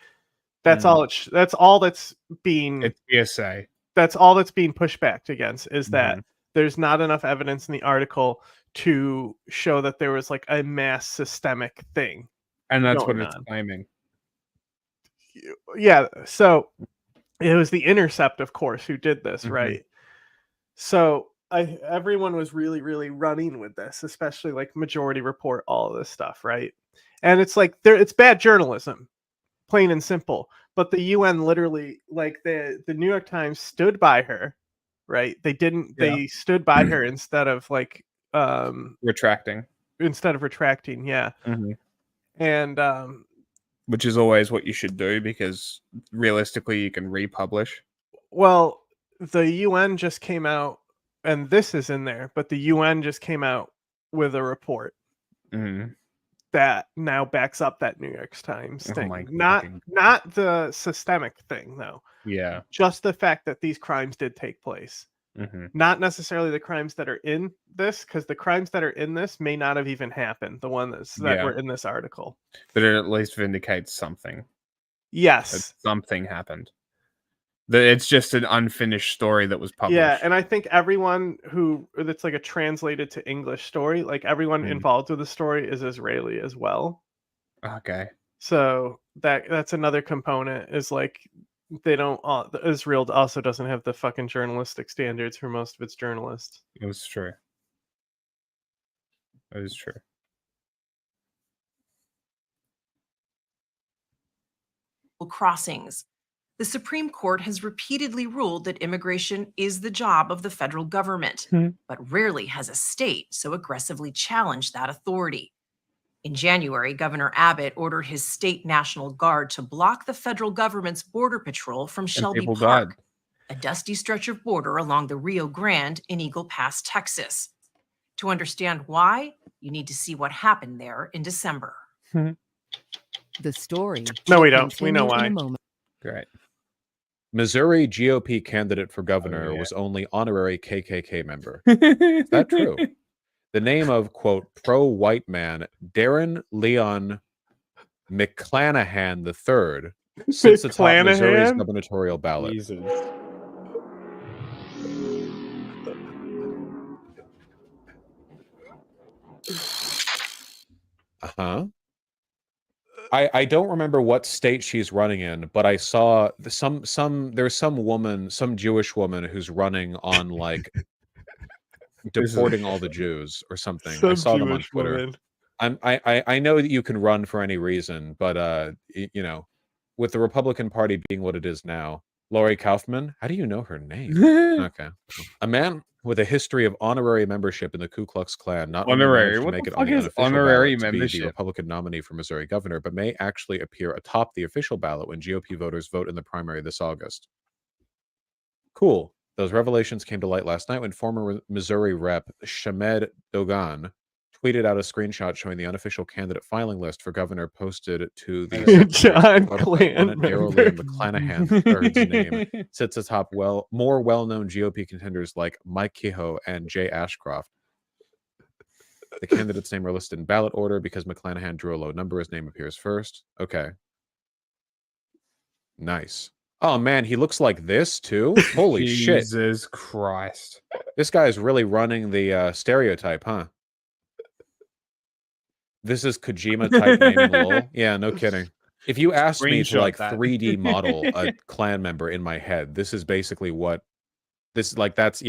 that's all that's being It's hearsay. That's all that's being pushed back against is that there's not enough evidence in the article to show that there was like a mass systemic thing. And that's what going it's on. claiming. Yeah, so it was The Intercept, of course, who did this, right? So everyone was really, really running with this, especially like Majority Report, all of this stuff, right? And it's like it's bad journalism, plain and simple. But the UN literally, like the New York Times stood by her, right? They didn't. Yeah. They stood by her instead of like Retracting. Instead of retracting, yeah. And Which is always what you should do because realistically you can republish. well, the UN just came out, and this is in there, but the UN just came out with a report that now backs up that New York Times thing. my Not the systemic thing, though. Yeah. Just the fact that these crimes did take place. Not necessarily the crimes that are in this, because the crimes that are in this may not have even happened. The ones that were in this article. But it at least vindicates something. Yes. That something happened. That it's just an unfinished story that was published. Yeah, and I think everyone that's like a translated to English story, like everyone involved with the story is Israeli as well. Okay. So that's another component is like they don't. Israel also doesn't have the fucking journalistic standards for most of its journalists. It was true. That is true. Crossings. The Supreme Court has repeatedly ruled that immigration is the job of the federal government, but rarely has a state so aggressively challenged that authority. In January, Governor Abbott ordered his state National Guard to block the federal government's border patrol from Shelby Park, a dusty stretch of border along the Rio Grande in Eagle Pass, Texas. To understand why, you need to see what happened there in December. The story. No, we don't. We know why. Great. Missouri GOP candidate for governor was only honorary KKK member. Is that true? The name of, quote, pro-white man Darren Leon McClanahan III sits atop Missouri's gubernatorial ballot. Jesus. Uh-huh. I don't remember what state she's running in, but I saw there's some woman, some Jewish woman who's running on like deporting all the Jews or something. I saw them on Twitter. I know that you can run for any reason, but you know, with the Republican Party being what it is now, Lori Kaufman, how do you know her name? Okay. A man with a history of honorary membership in the Ku Klux Klan, not only managed to make it on the unofficial ballot to be the Republican nominee for Missouri governor, but may actually appear atop the official ballot when GOP voters vote in the primary this August. Cool. Those revelations came to light last night when former Missouri Rep. Shamed Dogan tweeted out a screenshot showing the unofficial candidate filing list for governor posted to the John Clan Darrell McClanahan III's name sits atop more well-known GOP contenders like Mike Kehoe and Jay Ashcroft. The candidates' name are listed in ballot order because McClanahan drew a low number. His name appears first. Okay. Nice. Oh man, he looks like this too? Holy shit. Jesus Christ. This guy's really running the stereotype, huh? This is Kojima type naming lol. Yeah, no kidding. If you asked me to like 3D model a clan member in my head, this is basically what this like. That's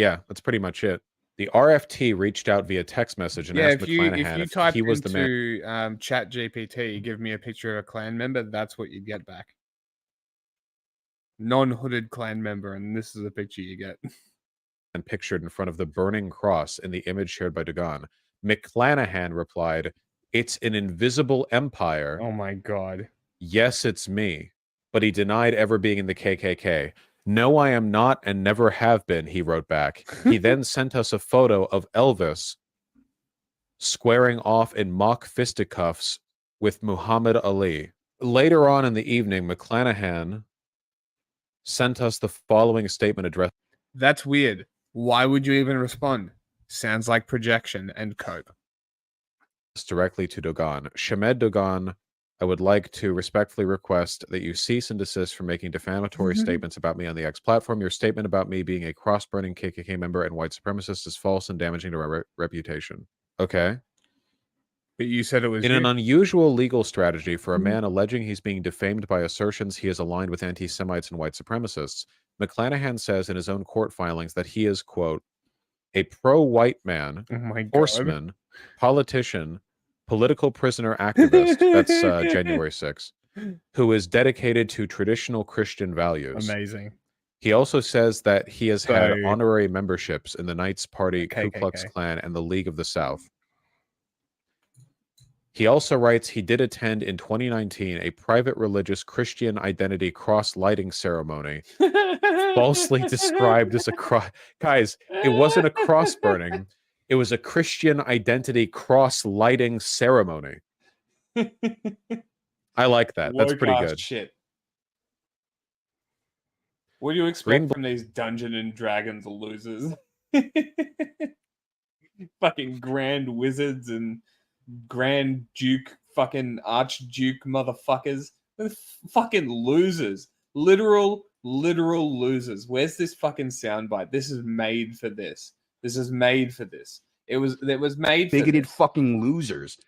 pretty much it. The RFT reached out via text message and asked McClanahan if he was the man. If you type into Chat GPT, give me a picture of a clan member, that's what you get back. Non-hooded clan member, and this is a picture you get. And pictured in front of the burning cross in the image shared by Dagon. McClanahan replied, "It's an invisible empire." Oh my God. Yes, it's me. But he denied ever being in the KKK. No, I am not and never have been, he wrote back. He then sent us a photo of Elvis squaring off in mock fisticuffs with Muhammad Ali. Later on in the evening, McClanahan sent us the following statement addressed. That's weird. Why would you even respond? Sounds like projection and cope. Directly to Dogan. Shamed Dogan, I would like to respectfully request that you cease and desist from making defamatory statements about me on the X platform. Your statement about me being a cross-burning KKK member and white supremacist is false and damaging to my reputation. Okay. But you said it was in an unusual legal strategy for a man alleging he's being defamed by assertions he is aligned with anti-Semites and white supremacists. McClanahan says in his own court filings that he is, quote, a pro-white man, horseman, politician, political prisoner activist, that's January 6th, who is dedicated to traditional Christian values. Amazing. He also says that he has had honorary memberships in the Knights Party, Ku Klux Klan, and the League of the South. He also writes he did attend in 2019 a private religious Christian identity cross-lighting ceremony, falsely described as a cross. Guys, it wasn't a cross burning. It was a Christian identity cross-lighting ceremony. I like that. That's pretty good. Shit. What do you expect from these Dungeons and Dragons losers? Fucking grand wizards and Grand Duke, fucking Archduke motherfuckers. They're fucking losers. Literal losers. Where's this fucking soundbite? This is made for this. This is made for this. It was made for bigoted this. Fucking losers.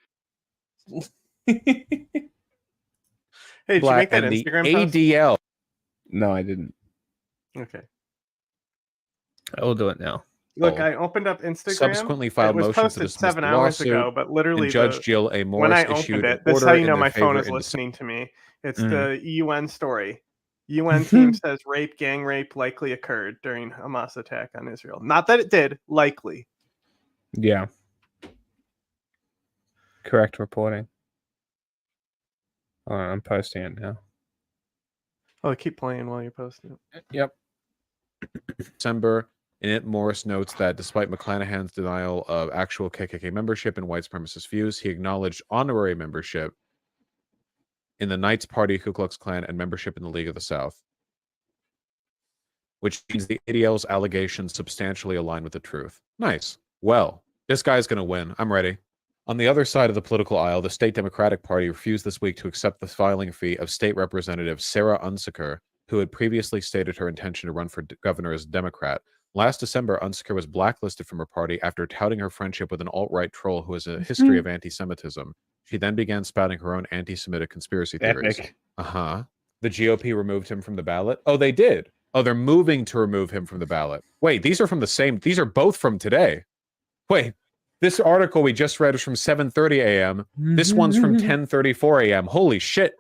Hey, did you make that Instagram post? ADL. No, I didn't. Okay. I will do it now. Look, I opened up Instagram. Subsequently It filed was motion to posted dismiss 7 the hours lawsuit, ago, but literally and Judge Jill A. when Morris I issued opened an it, this is how order you in know their my phone favor is in listening to me. It's Mhm. the UN story. UN team says gang rape likely occurred during Hamas attack on Israel. Not that it did, likely. Yeah. Correct reporting. All right, I'm posting it now. Oh, keep playing while you're posting it. Yep. December, in it, Morris notes that despite McClanahan's denial of actual KKK membership and white supremacist views, he acknowledged honorary membership in the Knights Party, Ku Klux Klan, and membership in the League of the South, which means the ADL's allegations substantially align with the truth. Nice. Well, this guy's going to win. I'm ready. On the other side of the political aisle, the state Democratic Party refused this week to accept the filing fee of State Representative Sarah Unsecker, who had previously stated her intention to run for governor as a Democrat. Last December, Unsecker was blacklisted from her party after touting her friendship with an alt-right troll who has a history of anti-Semitism. She then began spouting her own anti-Semitic conspiracy theories. Epic. The GOP removed him from the ballot? Oh, they did. Oh, they're moving to remove him from the ballot. Wait, these are from the same... These are both from today. Wait, this article we just read is from 7:30 a.m. This one's from 10:34 a.m. Holy shit.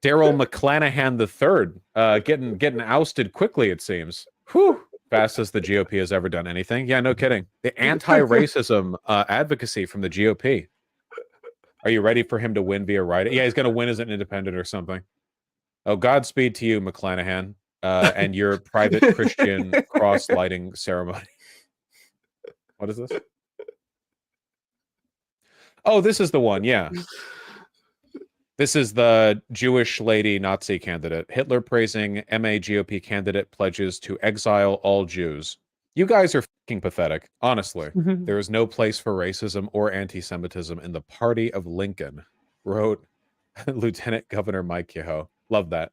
Daryl McClanahan III getting ousted quickly, it seems. Whew. Fastest the GOP has ever done anything. Yeah, no kidding. The anti-racism advocacy from the GOP. Are you ready for him to win via write-in? Yeah, he's going to win as an independent or something. Oh, Godspeed to you, McClanahan, and your private Christian cross-lighting ceremony. What is this? Oh, this is the one, yeah. This is the Jewish lady Nazi candidate. Hitler praising MA GOP candidate pledges to exile all Jews. You guys are fucking pathetic, honestly. There is no place for racism or anti-Semitism in the party of Lincoln, wrote Lieutenant Governor Mike Kehoe. Love that.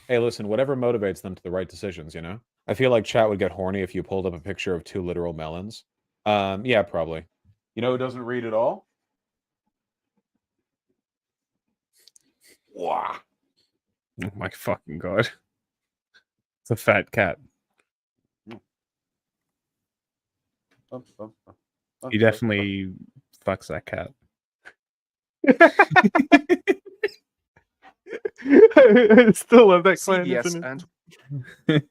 Hey, listen, whatever motivates them to the right decisions, you know? I feel like chat would get horny if you pulled up a picture of 2 literal melons. Yeah, probably. You know who doesn't read at all? Wow. Oh my fucking god. It's a fat cat. He definitely fucks that cat. I still love that clan. CBS and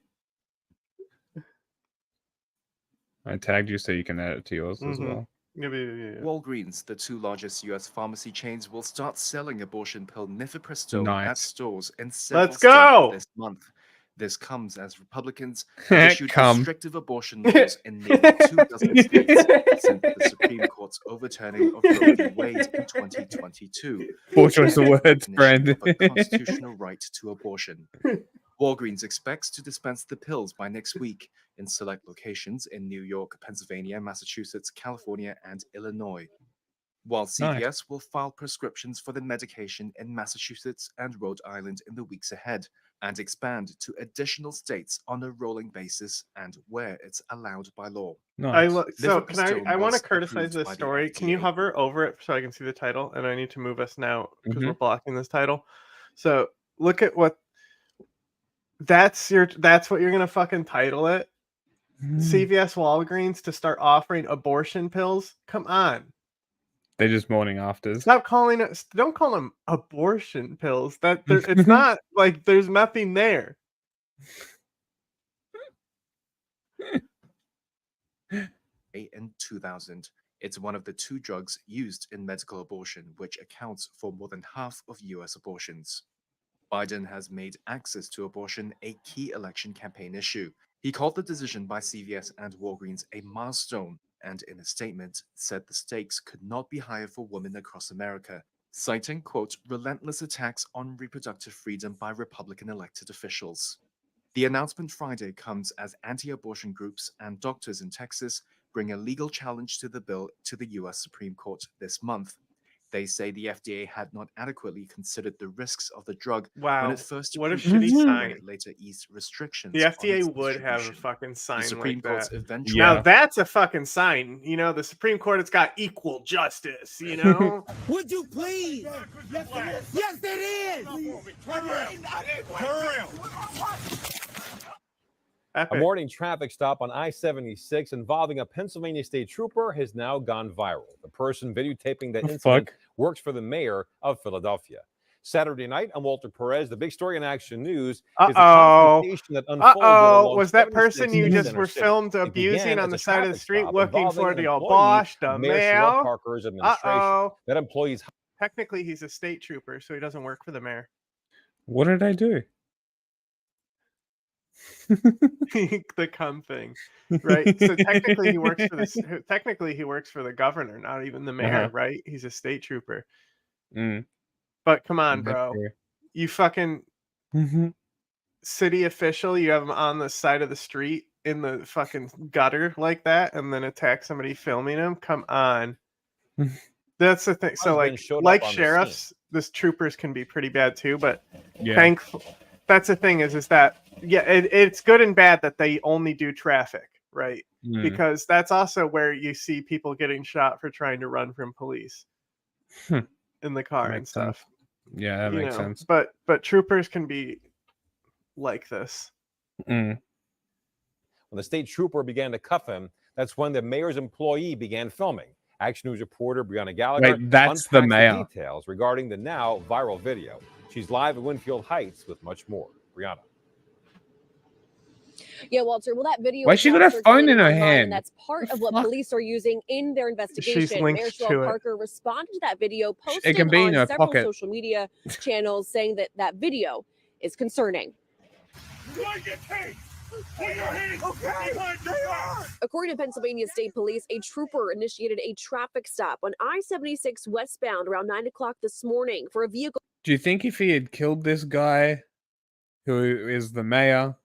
I tagged you so you can add it to yours as well. Yeah. Walgreens, the 2 largest U.S. pharmacy chains, will start selling abortion pill mifepristone at Nice. stores in several Let's go! states this month. This comes as Republicans have issued Come. restrictive abortion laws in nearly 24 states since the Supreme Court's overturning of Roe v. Wade in 2022. Poor choice of words, Recognition Brandon. of a constitutional right to abortion. Walgreens expects to dispense the pills by next week in select locations in New York, Pennsylvania, Massachusetts, California, and Illinois, while CVS will file prescriptions for the medication in Massachusetts and Rhode Island in the weeks ahead and expand to additional states on a rolling basis and where it's allowed by law. So can I want to was criticize approved this by the story. Can you FDA. hover over it so I can see the title? And I need to move us now because Mhm. we're blocking this title. So look at what that's what you're gonna fucking title it. CVS Walgreens to start offering abortion pills. Come on. They're just morning afters. Stop calling it. Don't call them abortion pills. It's not like there's nothing there. In 2000, it's one of the 2 drugs used in medical abortion, which accounts for more than half of U.S. abortions. Biden has made access to abortion a key election campaign issue. He called the decision by CVS and Walgreens a milestone, and in a statement said the stakes could not be higher for women across America, citing, quote, relentless attacks on reproductive freedom by Republican elected officials. The announcement Friday comes as anti-abortion groups and doctors in Texas bring a legal challenge to the bill to the U.S. Supreme Court this month. They say the FDA had not adequately considered the risks of the drug when Wow. it first What a approved it, shitty and sign. it later eased restrictions The on FDA its would have a distribution. fucking sign Supreme like Court's that. eventual Now that's a fucking sign. You know, the Supreme Court has got equal justice, you know? Would you please? Yes, it is. Turn around. Epic. A morning traffic stop on I-76 involving a Pennsylvania state trooper has now gone viral. The person videotaping the incident works for the mayor of Philadelphia. Saturday night, I'm Walter Perez. The big story in Action News is the confrontation that unfolded along Was that 76 person you in just Center were City. filmed It abusing began on as the a side of the traffic street stop looking involving for an the employee Bosch, the of Mayor Sherrod mail? Parker's administration. That employee's Technically, he's a state trooper, so he doesn't work for the mayor. What did I do? The cum thing, right? So technically, he works for the governor, not even the mayor, right? He's a state trooper. But come on, bro, you fucking city official, you have him on the side of the street in the fucking gutter like that, and then attack somebody filming him. Come on. That's the thing. So Husband like showed up on the sheriffs, this troopers can be pretty bad too. But Yeah. that's the thing is that it's good and bad that they only do traffic, right? Because that's also where you see people getting shot for trying to run from police in the car and Makes stuff. sense. Yeah, that You makes know, sense. But troopers can be like this. When the state trooper began to cuff him, that's when the mayor's employee began filming. Action News reporter Brianna Gallagher Wait, that's the unpacks mayor. details regarding the now viral video. She's live at Winfield Heights with much more. Brianna. Yeah, Walter. Well, that video. Why is she now got her phone in circulating her online, hand? and that's part of what police are using in their investigation. linked Mayor to Sherrod it. Parker responded to that video, It posted can be in on her several pocket. social media channels, saying that that video is concerning. According to Pennsylvania State Police, a trooper initiated a traffic stop on I-76 westbound around 9 o'clock this morning for a vehicle. Do you think if he had killed this guy, who is the mayor,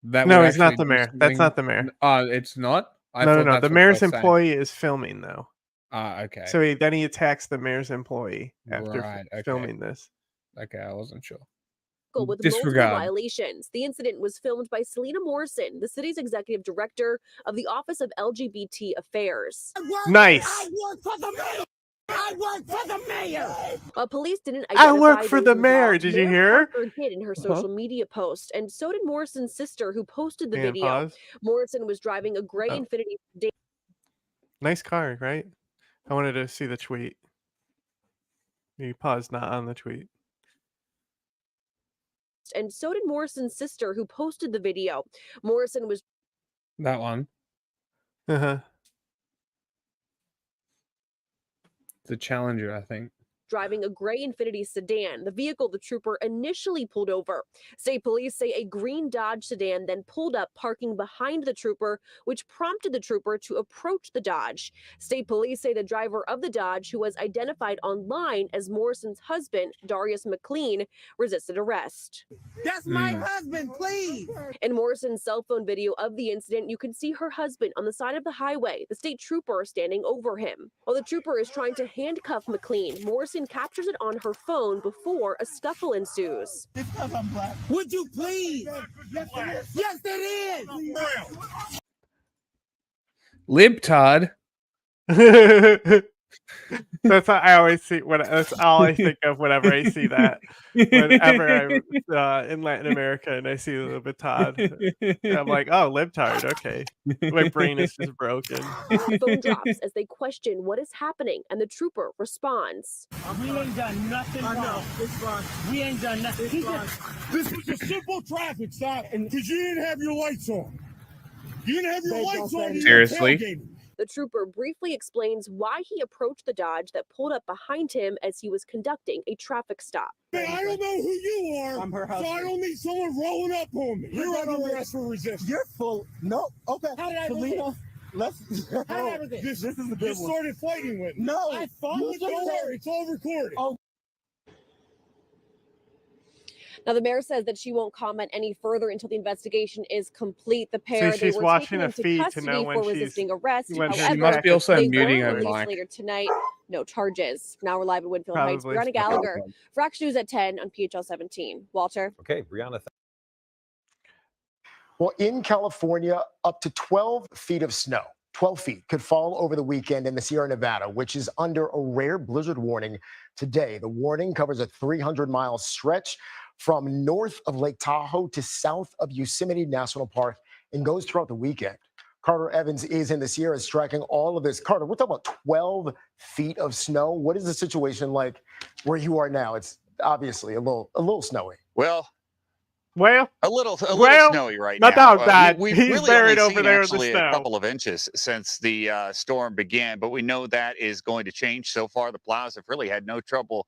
that No, would he's not actually the do mayor. That's something? not the mayor. It's not. I No. thought that's The what mayor's they're saying. employee is filming though. Okay. So then he attacks the mayor's employee after Right, okay. filming this. Okay, I wasn't sure. With multiple Disregard. violations. The incident was filmed by Selena Morrison, the city's executive director of the Office of LGBT Affairs. Nice. I work for the mayor. Police didn't I work identify for those the mayor. involved. Did you Mayor hear? Parker did in her social media post, and so did Morrison's sister, who posted the Hang on, video. pause. Morrison was driving a gray Oh. Infiniti sedan. Nice car, right? I wanted to see the tweet. You paused not on the tweet. And so did Morrison's sister, who posted the video. Morrison was That one. Uh-huh. The Challenger, I think. driving a gray Infiniti sedan, the vehicle the trooper initially pulled over. State police say a green Dodge sedan then pulled up, parking behind the trooper, which prompted the trooper to approach the Dodge. State police say the driver of the Dodge, who was identified online as Morrison's husband, Darius McLean, resisted arrest. That's my husband, please. In Morrison's cell phone video of the incident, you can see her husband on the side of the highway, the state trooper standing over him. While the trooper is trying to handcuff McLean, Morrison captures it on her phone before a scuffle ensues. Because I'm black. Would you please? Yes, it is. Libtard. That's what I always see. That's all I think of whenever I see that. Whenever I'm in Latin America and I see the libtard, I'm like, oh, libtard. Okay, my brain is just broken. The phone drops as they question what is happening, and the trooper responds. We ain't done nothing wrong. It's fine. We ain't done nothing. This was a simple traffic stop because you didn't have your lights on. You didn't have your lights on. Seriously? The trooper briefly explains why he approached the Dodge that pulled up behind him as he was conducting a traffic stop. Man, I don't know who you are. I'm her husband. So I don't need someone rolling up on me. You're under arrest for resistance. You're full. No. Okay. How did I resist? Let's. How did I resist? This is the good one. You started fighting with me. No. I fought with you. Don't worry. It's all recorded. Oh. Now, the mayor says that she won't comment any further until the investigation is complete. The pair, So they she's were watching taken a into feed to custody know when for she's- resisting arrest. when She However, must be also they muting were her released mic. later tonight no charges. Now we're live in Winfield Heights. Probably Brianna Gallagher, Frax News at 10 on PHL 17. Walter. Okay, Brianna. Well, in California, up to 12 feet of snow, 12 feet could fall over the weekend in the Sierra Nevada, which is under a rare blizzard warning today. The warning covers a 300-mile stretch from north of Lake Tahoe to south of Yosemite National Park and goes throughout the weekend. Carter Evans is in the Sierras tracking all of this. Carter, we're talking about 12 feet of snow. What is the situation like where you are now? It's obviously a little snowy. Well, a little snowy right my now. dog died. We've He's really buried only over seen there in the actually snow. a couple of inches since the storm began, but we know that is going to change. So far, the plows have really had no trouble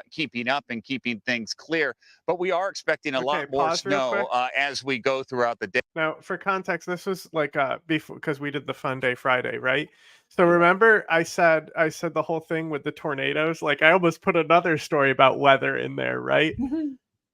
keeping up and keeping things clear. But we are expecting a lot more pause real snow quick. as we go throughout the day. Now, for context, this was like before, because we did the Fun Day Friday, right? So remember, I said the whole thing with the tornadoes. Like I almost put another story about weather in there, right?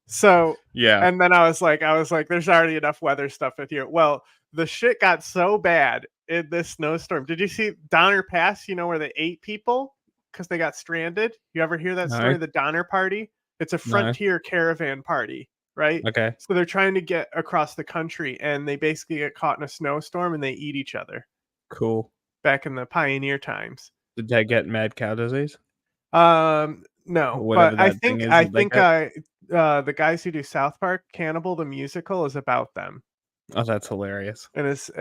So yeah, and then I was like, there's already enough weather stuff in here. Well, the shit got so bad in this snowstorm. Did you see Donner Pass? You know where they 8 people because they got stranded. You ever hear that story? No. The Donner Party. It's a frontier caravan party, right? Okay. So they're trying to get across the country, and they basically get caught in a snowstorm, and they eat each other. Cool. Back in the pioneer times. Did they get mad cow disease? No, Whatever but I that thing think is I that they think get. the guys who do South Park Cannibal the musical is about them. Oh, that's hilarious. And it's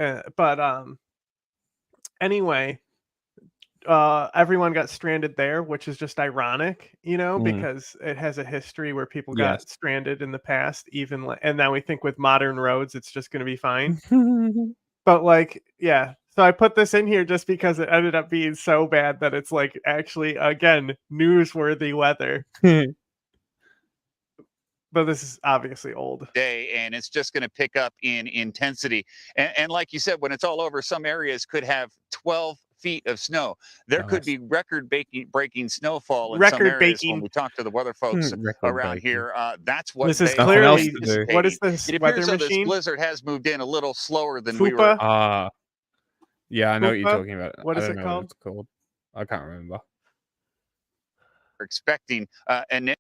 anyway, everyone got stranded there, which is just ironic, you know, because it has a history where people got stranded in the past, and now we think with modern roads it's just going to be fine. But like, yeah. So I put this in here just because it ended up being so bad that it's like actually again newsworthy weather. But this is obviously old. Day, and it's just going to pick up in intensity. And like you said, when it's all over, some areas could have 12 feet of snow. There could be record-breaking snowfall in some areas. When we talk to the weather folks around here, that's what this is they clearly. anticipating. What is this It weather appears that this machine? blizzard has moved in a little slower than we were. Yeah, I know what you're Fupa? talking about. What I is don't it know what called? it's called. I can't remember. Expecting and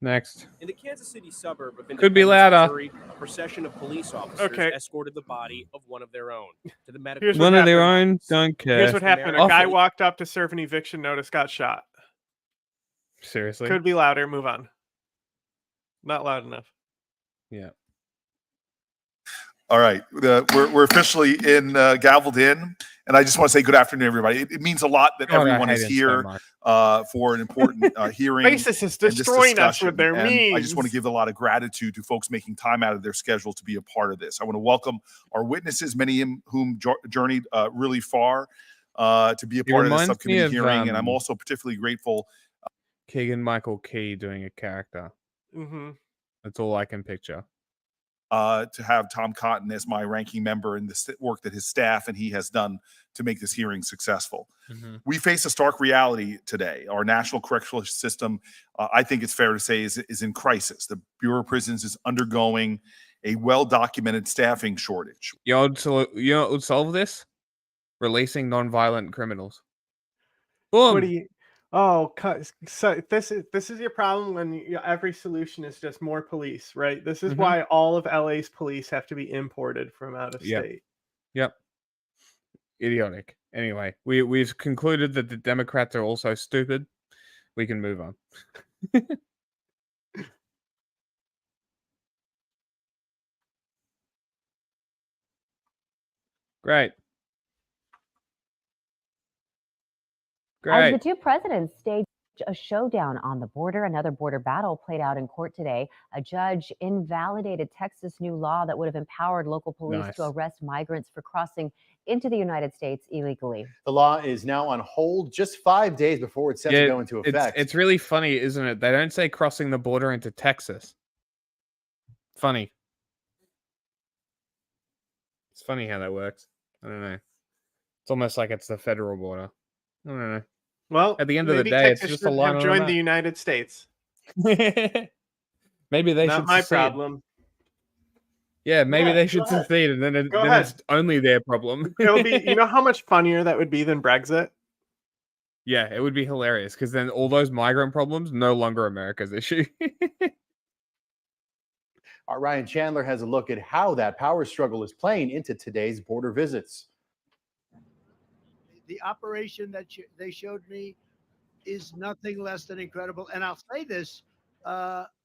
Next. In the Kansas City suburb of Could be Independence, louder. Missouri, a procession of police officers escorted the body of one of their own to the medical. Here's what One of their happened. own. Don't care. Here's what happened. A guy walked up to serve an eviction notice, got shot. Seriously? Could be louder. Move on. Not loud enough. Yeah. All right, we're officially gavelled in, and I just want to say good afternoon, everybody. It means a lot that everyone is here for an important hearing. Basis is destroying us with their memes. I just want to give a lot of gratitude to folks making time out of their schedule to be a part of this. I want to welcome our witnesses, many of whom journeyed really far to be a part of this subcommittee hearing, and I'm also particularly grateful. Keegan-Michael Key doing a character. Mm-hmm. That's all I can picture. To have Tom Cotton as my ranking member and the work that his staff and he has done to make this hearing successful. We face a stark reality today. Our national correctional system, I think it's fair to say, is in crisis. The Bureau of Prisons is undergoing a well-documented staffing shortage. You know what would solve this? Releasing non-violent criminals. Boom. What do you? Oh, so this is your problem when every solution is just more police, right? This is why all of LA's police have to be imported from out of state. Yep. Idiotic. Anyway, we've concluded that the Democrats are also stupid. We can move on. Great. As the two presidents staged a showdown on the border, another border battle played out in court today. A judge invalidated Texas' new law that would have empowered local police to arrest migrants for crossing into the United States illegally. The law is now on hold just 5 days before it's set to go into effect. It's really funny, isn't it? They don't say crossing the border into Texas. Funny. It's funny how that works. I don't know. It's almost like it's the federal border. I don't know. Well, at the end of the day, Texas it's just a should line have on joined the the United States. Maybe they Not should my secede. problem. Yeah, maybe Yeah, they should go ahead. secede, and then Go ahead. it's only their problem. It'll be. You know how much funnier that would be than Brexit? Yeah, it would be hilarious because then all those migrant problems no longer America's issue. Our Ryan Chandler has a look at how that power struggle is playing into today's border visits. The operation that they showed me is nothing less than incredible. And I'll say this,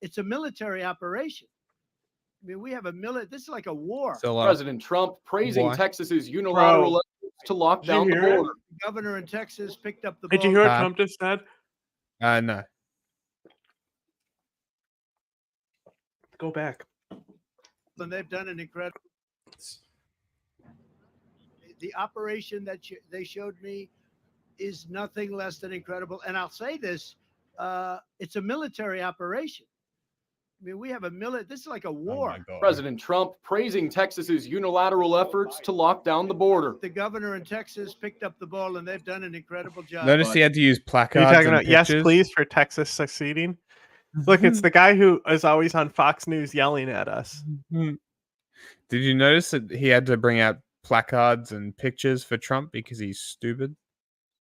it's a military operation. I mean, we have this is like a war. President Trump praising Texas's unilateral efforts to lock down the border. The governor in Texas picked up the Did you hear what Trump just said? No. Go back. And they've done an incredible. The operation that they showed me is nothing less than incredible. And I'll say this, it's a military operation. I mean, we have this is like a war. President Trump praising Texas's unilateral efforts to lock down the border. The governor in Texas picked up the ball, and they've done an incredible job. Notice he had to use placards. Are you talking and about yes, pictures? please for Texas succeeding? Look, it's the guy who is always on Fox News yelling at us. Did you notice that he had to bring out placards and pictures for Trump because he's stupid?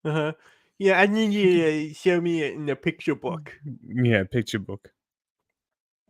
Uh-huh. Yeah, I need you to show me it in the picture book. Yeah, picture book.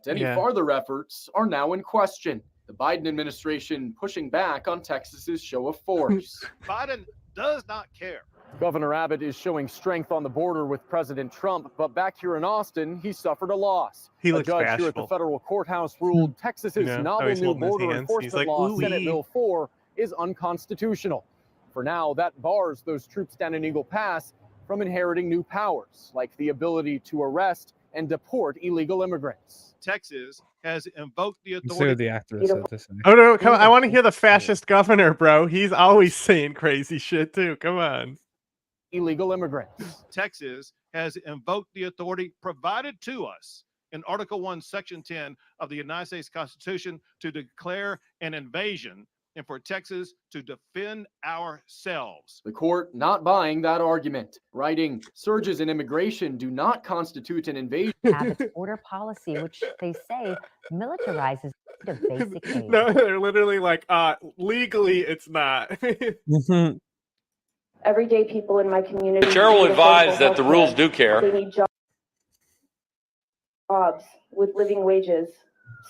Any farther efforts are now in question. The Biden administration pushing back on Texas's show of force. Biden does not care. Governor Abbott is showing strength on the border with President Trump, but back here in Austin, he suffered a loss. He a looks judge here at the bashful. federal courthouse ruled Texas's novel he's new holding his border hands. He's enforcement like, law, "Ooh-wee." Senate Bill 4, is unconstitutional. For now, that bars those troops down in Eagle Pass from inheriting new powers, like the ability to arrest and deport illegal immigrants. Texas has invoked the Let's see what the actor said this. Oh no, come on. I want to hear the fascist governor, bro. He's always saying crazy shit too. Come on. Illegal immigrants. Texas has invoked the authority provided to us in Article 1, Section 10 of the United States Constitution to declare an invasion and for Texas to defend ourselves. The court not buying that argument, writing, surges in immigration do not constitute an invasion. Abbott's border policy, which they say militarizes the basic aid. No, they're literally like, legally it's not. Everyday people in my community. The chair will advise that the rules do care. They need jobs with living wages,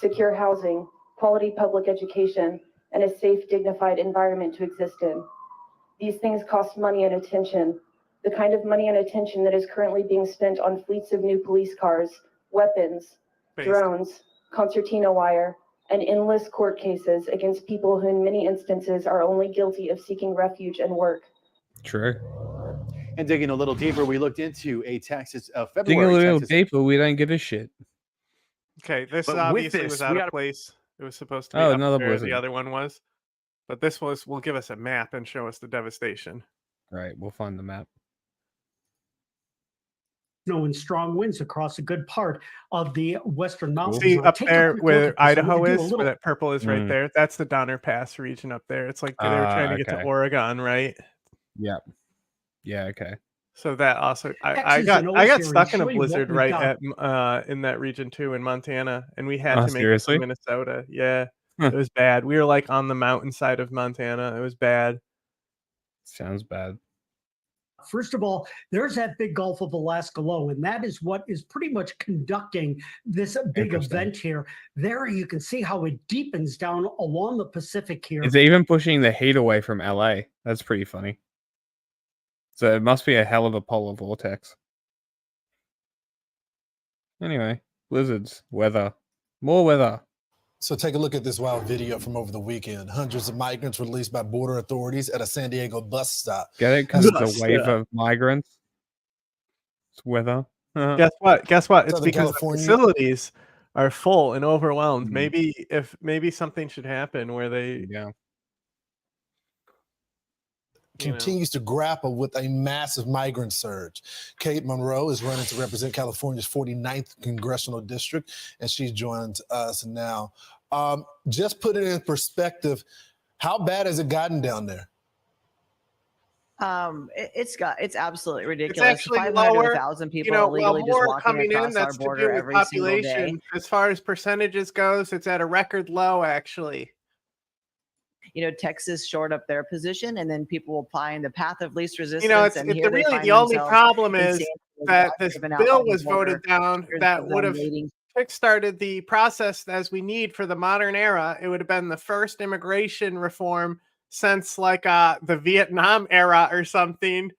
secure housing, quality public education, and a safe, dignified environment to exist in. These things cost money and attention, the kind of money and attention that is currently being spent on fleets of new police cars, weapons, drones, concertina wire, and endless court cases against people who in many instances are only guilty of seeking refuge and work. True. And digging a little deeper, we looked into a February. Digging a little deeper, we don't give a shit. Okay, this But with obviously this, was we out gotta- of place. It was supposed to be Oh, up another where blizzard. the other one was. But this will give us a map and show us the devastation. Right, we'll find the map. Snow and strong winds across a good part of the western mountains. See I'll up take a there quick look where at this. I'm Idaho gonna do a is, little- where that purple is right Mm. there. That's the Donner Pass region up there. It's like they were trying to get to Okay. Oregon, right? Yeah. Yeah, okay. So that also, I Texas got and I got Ocean stuck in a showing what blizzard we've right got. at in that region too in Montana, and we had Oh, to make it seriously? to Minnesota. Yeah, Huh. it was bad. We were like on the mountainside of Montana. It was bad. Sounds bad. First of all, there's that big Gulf of Alaska low, and that is what is pretty much conducting this big Interesting. event here. There you can see how it deepens down along the Pacific here. It's even pushing the heat away from LA. That's pretty funny. So it must be a hell of a polar vortex. Anyway, blizzards, weather, more weather. So take a look at this wild video from over the weekend. Hundreds of migrants released by border authorities at a San Diego bus stop. Get it? Because it's a wave of migrants. It's weather. Guess what? Guess what? It's Southern because California. the facilities are full and overwhelmed. Mhm. Maybe something should happen where they Continues to grapple with a massive migrant surge. Kate Monroe is running to represent California's 49th congressional district, and she joins us now. Just put it in perspective, how bad has it gotten down there? It's absolutely ridiculous. actually 500 to lower, 1,000 people well, illegally just more walking coming across in. our That's to border do with every single day. population. As far as percentages goes, it's at a record low, actually. Texas shored up their position, and then people will find the path of least resistance. It's really the only problem is that this bill was voted down that would have kickstarted the process as we need for the modern era. It would have been the first immigration reform since like the Vietnam era or something.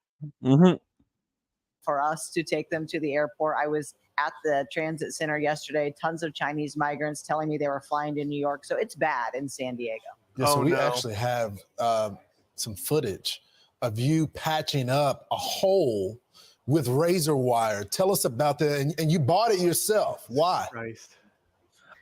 For us to take them to the airport. I was at the transit center yesterday, tons of Chinese migrants telling me they were flying to New York. So it's bad in San Diego. Yeah, so we actually have some footage of you patching up a hole with razor wire. Tell us about that. And you bought it yourself. Why? Christ.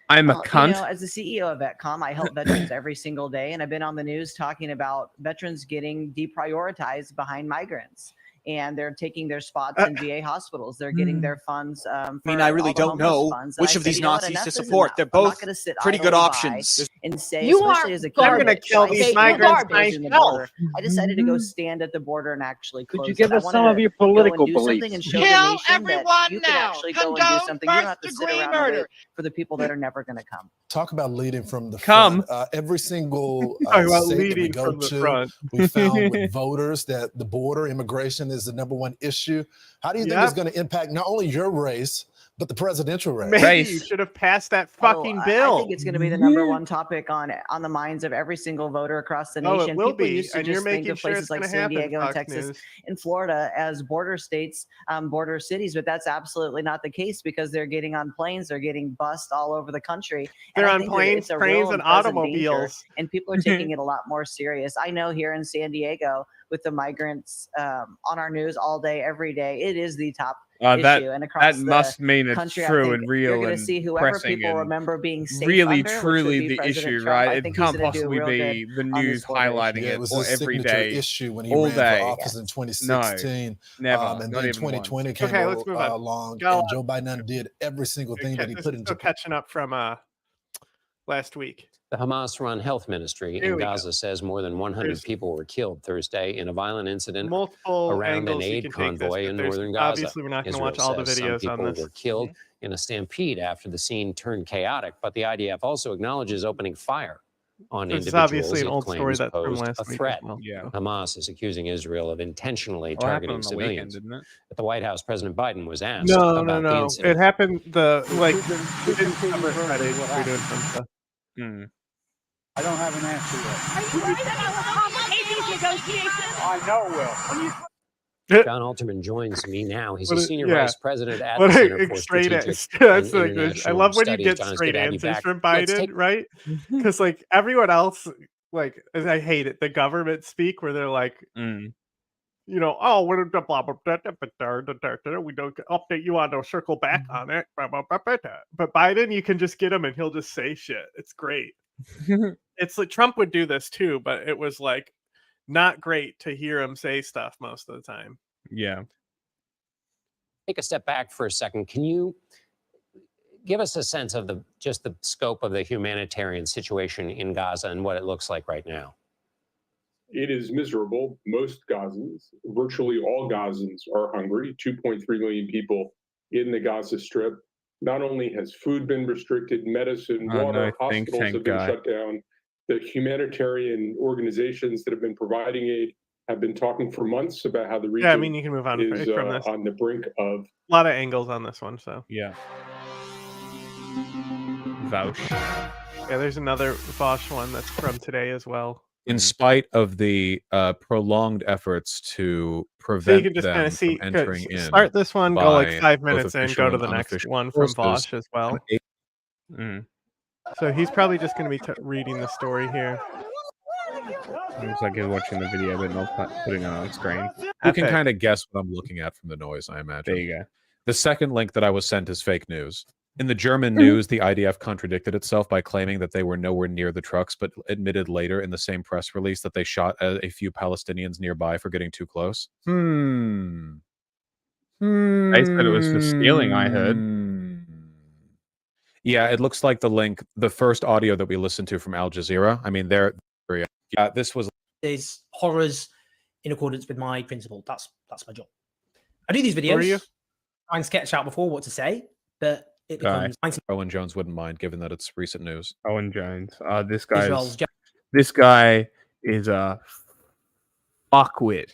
I'm a cunt. As the CEO of VetCom, I help veterans every single day. And I've been on the news talking about veterans getting deprioritized behind migrants. And they're taking their spots in VA hospitals. They're getting their funds. I mean, I really don't know which of these Nazis to support. They're both pretty good options. And say, You especially are as a garbage. kid, I'm going to kill these migrants myself. I decided to go stand at the border and actually close. Could you give us some of your political beliefs? Kill everyone now. Condone first degree murder for the people that are never going to come. Talk about leading from the front. Every single state that we go to, we found with voters that the border immigration is the #1 issue. How do you think it's going to impact not only your race, but the presidential race? Maybe you should have passed that fucking bill. I think it's going to be the #1 topic on the minds of every single voter across the nation. It will People be, used to and just you're think making of sure places it's like going to San happen, Diego and Fox Texas News. and Florida as border states, border cities, but that's absolutely not the case because they're getting on planes, they're getting bussed all over the country. They're I on think that planes, it's a trains, real and unpleasant automobiles. danger, and people are taking it a lot more serious. I know here in San Diego with the migrants on our news all day, every day, it is the top issue. And across that must mean it's country, true and real. You're going to see whoever pressing people and remember being safe really, under, truly the President issue, Trump. right? I It think can't he's gonna do possibly real be good the on news this border highlighting issue. it It was his every signature day, issue when he all ran day. for office in 2016. Never, and not then even 2020 once. came Okay, let's move on. along, Go and on. Joe Biden undid every single thing that he This put is into still catching up from last week. The Hamas-run health ministry Here in we Gaza says more than 100 There's people were killed Thursday in a violent incident multiple around an angles you aid can take this, convoy but in there's northern Gaza. obviously we're not going to watch all the Israel says videos some on people this. were killed in a stampede after the scene turned chaotic, but the IDF also acknowledges opening fire on This is individuals obviously an it old story claims that's from posed last a week as threat. well. Yeah. Hamas is accusing Israel of intentionally Well, it happened targeting on the weekend, civilians. didn't it? At the White House, President Biden was asked No. about the incident. It happened we didn't cover it Friday. We're doing some stuff. I don't have an answer yet. Are you worried that will complicate these negotiations? I know it will. John Alterman joins me now. He's What a a- senior yeah. vice president at What the a Center for straight Strategic answer. and That's like this. I International love when you Studies. get John, it's straight good to have you answers back. from Let's Biden, take- right? Because like everyone else, like I hate it. The government speak where they're like, oh, we're blah blah blah blah. We don't update you on to circle back on it. But Biden, you can just get him and he'll just say shit. It's great. It's like Trump would do this too, but it was like not great to hear him say stuff most of the time. Yeah. Take a step back for a second. Can you give us a sense of the scope of the humanitarian situation in Gaza and what it looks like right now? It is miserable. Most Gazans, virtually all Gazans, are hungry. 2.3 million people in the Gaza Strip. Not only has food been restricted, medicine, water, hospitals have been shut down. The humanitarian organizations that have been providing aid have been talking for months about how the region Yeah, I mean, you can move on is from this. on the brink of. A lot of angles on this one, so. Yeah. Vouch. Yeah, there's another Vosh one that's from today as well. In spite of the prolonged efforts to So prevent you can just kind them of see, from entering in, start this one, go like by 5 both minutes in, official go to and the next unofficial one from sources. Vosh as well. So he's probably just going to be reading the story here. Looks like he's watching the video, but not putting it on screen. You can kind of guess what I'm looking at from the noise, I imagine. There you go. The second link that I was sent is fake news. In the German news, the IDF contradicted itself by claiming that they were nowhere near the trucks, but admitted later in the same press release that they shot a few Palestinians nearby for getting too close. They said it was for stealing, I heard. Yeah, it looks like the first audio that we listened to from Al Jazeera. I mean, this was. There's horrors in accordance with my principle. That's my job. I do these Who are you? videos. Try and sketch out before what to say, but it becomes Owen Jones wouldn't mind, given that it's recent news. Owen Jones. This guy Israel's This guy is a fuckwit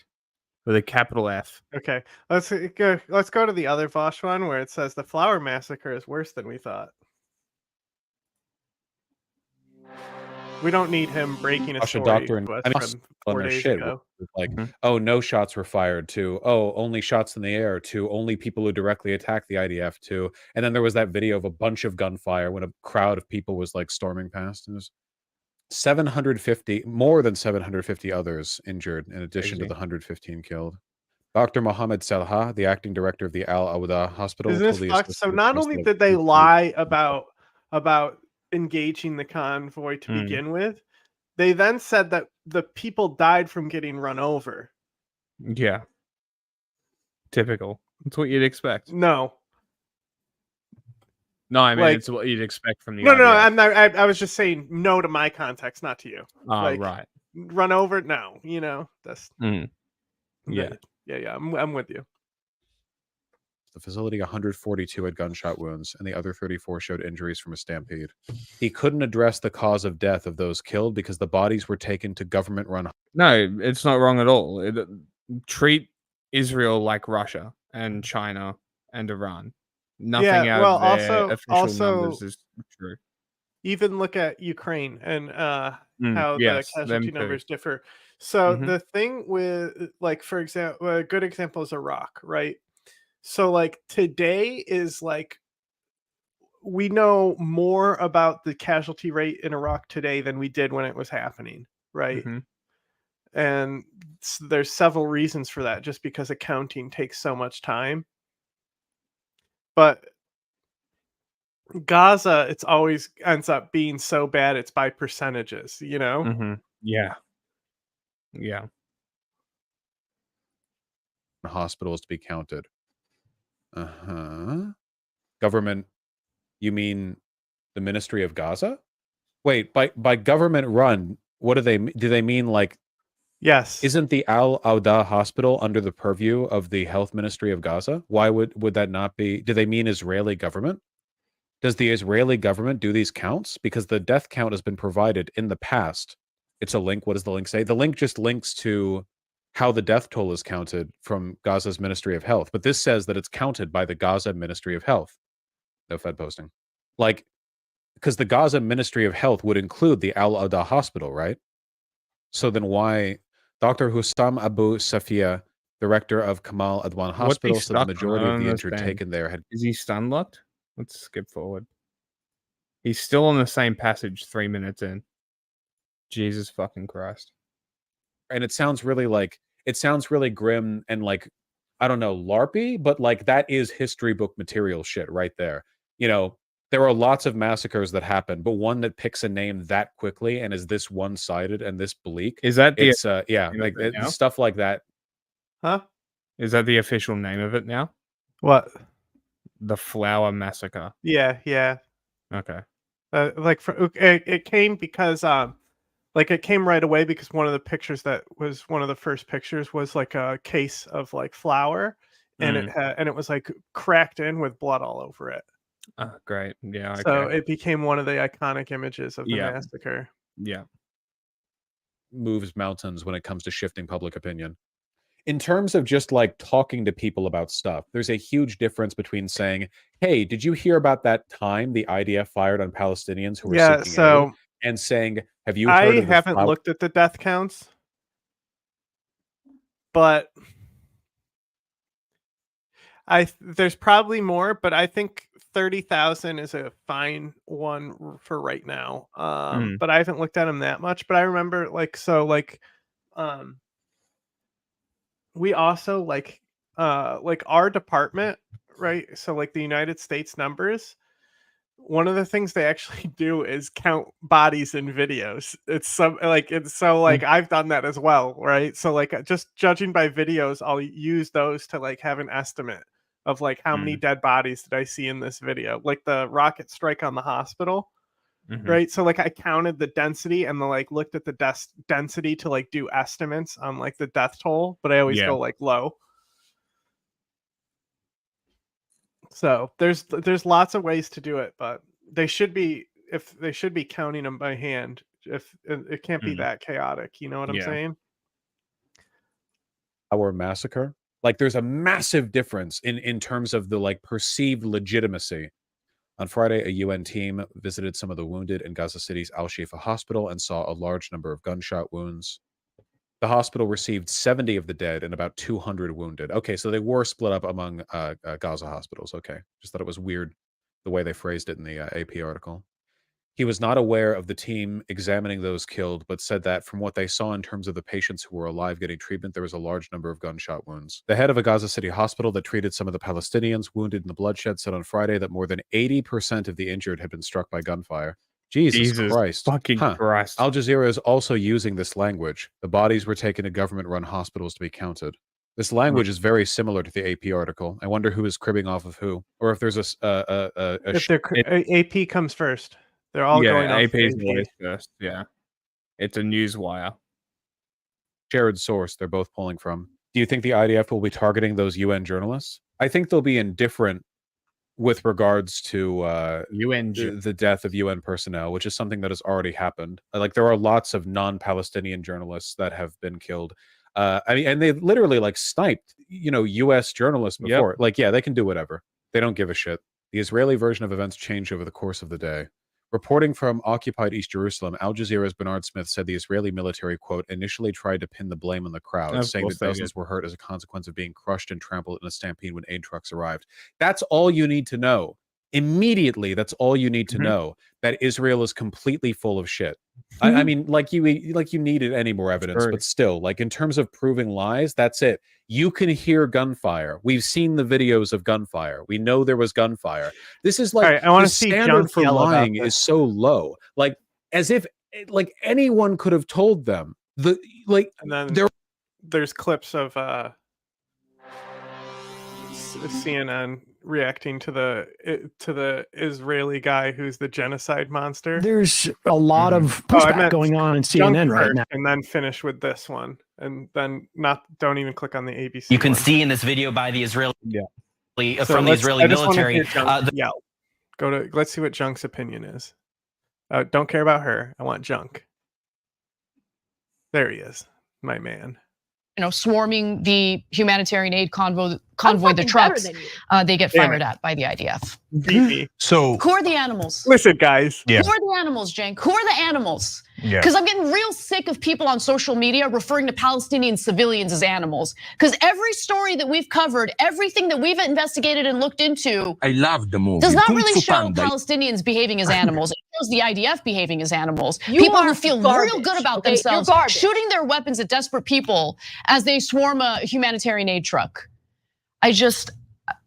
with a capital F. Okay, let's go to the other Vosh one where it says the flower massacre is worse than we thought. We don't need him breaking a story doctor to us and from 4 days shit. ago. Like, oh, no shots were fired. To, oh, only shots in the air. To, only people who directly attacked the IDF. To, and then there was that video of a bunch of gunfire when a crowd of people was like storming past. It was 750, more than 750 others injured, in addition to the 115 killed. Dr. Mohammed Salha, the acting director of the Al Awda Hospital, Isn't this told the fucked? So Associated not Press only that did they lie about engaging the convoy to begin with, they then said that the people died from getting run over. Yeah. Typical. That's what you'd expect. No. No, I mean, Like- it's what you'd expect from the No, IDF. I'm not. I was just saying no to my context, not to you. Oh, right. Run over? No. You know, that's Yeah. yeah. I'm with you. the facility, 142 had gunshot wounds, and the other 34 showed injuries from a stampede. He couldn't address the cause of death of those killed because the bodies were taken to government-run. No, it's not wrong at all. Treat Israel like Russia and China and Iran. Nothing out of their official numbers is true. Even look at Ukraine and how yes, the them casualty too. numbers differ. So Mhm. the thing with, like, for example, a good example is Iraq, right? So like today is like we know more about the casualty rate in Iraq today than we did when it was happening, right? Mhm. And there's several reasons for that, just because accounting takes so much time. But Gaza, it's always ends up being so bad it's by percentages, you know? Mhm. Yeah. Yeah. Hospitals to be counted. Government, you mean the Ministry of Gaza? Wait, by government run, what do they mean, like, yes, isn't the Al Awda hospital under the purview of the health ministry of Gaza? Why would that not be? Do they mean Israeli government? Does the Israeli government do these counts? Because the death count has been provided in the past. It's a link. What does the link say? The link just links to how the death toll is counted from Gaza's Ministry of Health. But this says that it's counted by the Gaza Ministry of Health. No Fed posting. Like, because the Gaza Ministry of Health would include the Al Awda hospital, right? So then why Dr. Hussam Abu Safia, director of Kamal Adwan Hospital, said the majority of the injured taken there had... Is he stun locked? Let's skip forward. He's still on the same passage 3 minutes in. Jesus fucking Christ. And it sounds really grim and, like, I don't know, LARPy, but like that is history book material shit right there. You know, there are lots of massacres that happen, but one that picks a name that quickly and is this one-sided and this bleak. Is that the it's like stuff like that. Huh? Is that the official name of it now? What? The Flower Massacre. Yeah. Okay. It came because it came right away because one of the pictures that was one of the first pictures was like a case of like flour, and it was like cracked in with blood all over it. Oh, great. Yeah. Okay. So it became one of the iconic images of the massacre. Yeah. Moves mountains when it comes to shifting public opinion. In terms of just like talking to people about stuff, there's a huge difference between saying, hey, did you hear about that time the IDF fired on Palestinians who were seeking aid? And saying, have you heard of I haven't looked at the death counts, but there's probably more, but I think 30,000 is a fine one for right now. But I haven't looked at them that much, but I remember we also like our department, right? So like the United States numbers, one of the things they actually do is count bodies in videos. I've done that as well, right? So like just judging by videos, I'll use those to like have an estimate of like how many dead bodies did I see in this video, like the rocket strike on the hospital. Right, so like I counted the density and looked at the density to like do estimates on like the death toll, but I always go like low. So there's lots of ways to do it, but they should be counting them by hand if it can't be that chaotic. You know what I'm saying? Our massacre. Like, there's a massive difference in terms of the like perceived legitimacy. On Friday, a UN team visited some of the wounded in Gaza City's Al-Shifa hospital and saw a large number of gunshot wounds. The hospital received 70 of the dead and about 200 wounded. Okay, so they were split up among Gaza hospitals. Okay, just thought it was weird the way they phrased it in the AP article. He was not aware of the team examining those killed, but said that from what they saw in terms of the patients who were alive getting treatment, there was a large number of gunshot wounds. The head of a Gaza City hospital that treated some of the Palestinians wounded in the bloodshed said on Friday that more than 80% of the injured had been struck by gunfire. Jesus Christ. Fucking Christ. Al Jazeera is also using this language. The bodies were taken to government-run hospitals to be counted. This language is very similar to the AP article. I wonder who is cribbing off of who, or if there's AP comes first. They're all going off AP's AP. always first. Yeah, it's a news wire. Shared source they're both pulling from. Do you think the IDF will be targeting those UN journalists? I think they'll be indifferent with regards to the death of UN personnel, which is something that has already happened. Like, there are lots of non-Palestinian journalists that have been killed. I mean, and they literally like sniped, US journalists before. Like, yeah, they can do whatever. They don't give a shit. The Israeli version of events changed over the course of the day. Reporting from occupied East Jerusalem, Al Jazeera's Bernard Smith said the Israeli military, quote, initially tried to pin the blame on the crowd, saying that dozens were hurt as a consequence of being crushed and trampled in a stampede when aid trucks arrived. That's all you need to know. Immediately, that's all you need to know, that Israel is completely full of shit. I mean, like you needed any more evidence, but still, like, in terms of proving lies, that's it. You can hear gunfire. We've seen the videos of gunfire. We know there was gunfire. This is like, right, I want the to see standard for lying is so low. Like, as if like anyone could have told them. And then there's clips of CNN reacting to the Israeli guy who's the genocide monster. There's a lot of pushback going on in CNN right now. And then finish with this one, and then don't even click on the ABC. You can see in this video by the Israeli from the Israeli military. Let's see what Junk's opinion is. Don't care about her. I want Junk. There he is, my man. Swarming the humanitarian aid convoy the trucks, they get fired at by the IDF. So who are the animals? Listen, guys. Who are the animals, Cenk? Who are the animals? Because I'm getting real sick of people on social media referring to Palestinian civilians as animals. Because every story that we've covered, everything that we've investigated and looked into, I love the movie. does not really show Palestinians behaving as animals. It shows the IDF behaving as animals. People who feel real good about themselves, shooting their weapons at desperate people as they swarm a humanitarian aid truck.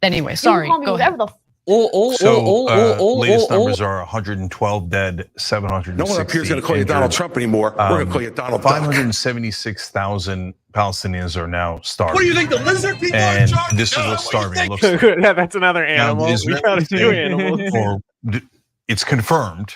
Anyway, sorry. Go ahead. Latest numbers are 112 dead, 760. No one up here is going to call you Donald Trump anymore. We're going to call you Donald Duck. 576,000 Palestinians are now starving. What do you think the lizard people are in charge? This is what starving looks like. Yeah, that's another animal. We got two animals. It's confirmed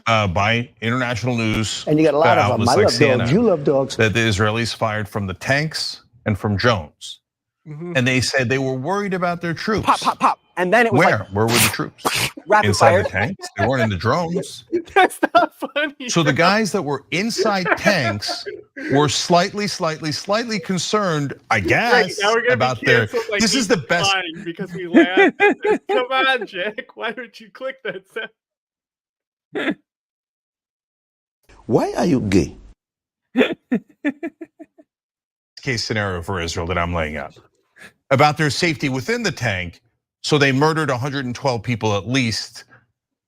by international news. And you got a lot of them. I like love CNN, dogs. You love dogs. That the Israelis fired from the tanks and from drones. And they said they were worried about their troops. Pop, pop, pop. And then it was Where were the troops? Rapid Inside fire. the tanks? They weren't in the drones. That's not funny. So the guys that were inside tanks were slightly concerned, I guess, about their. Like, this is the best. Because we laughed. Come on, Jack. Why would you click that? Why are you gay? Case scenario for Israel that I'm laying out about their safety within the tank. So they murdered 112 people at least.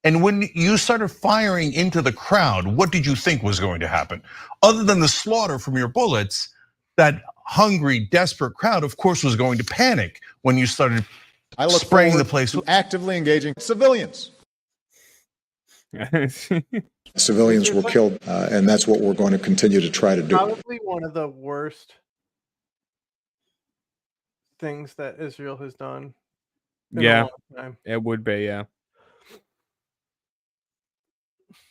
And when you started firing into the crowd, what did you think was going to happen? Other than the slaughter from your bullets, that hungry, desperate crowd, of course, was going to panic when you started spraying the place. Actively engaging civilians. Civilians were killed, and that's what we're going to continue to try to do. Probably one of the worst things that Israel has done. Yeah, it would be, yeah.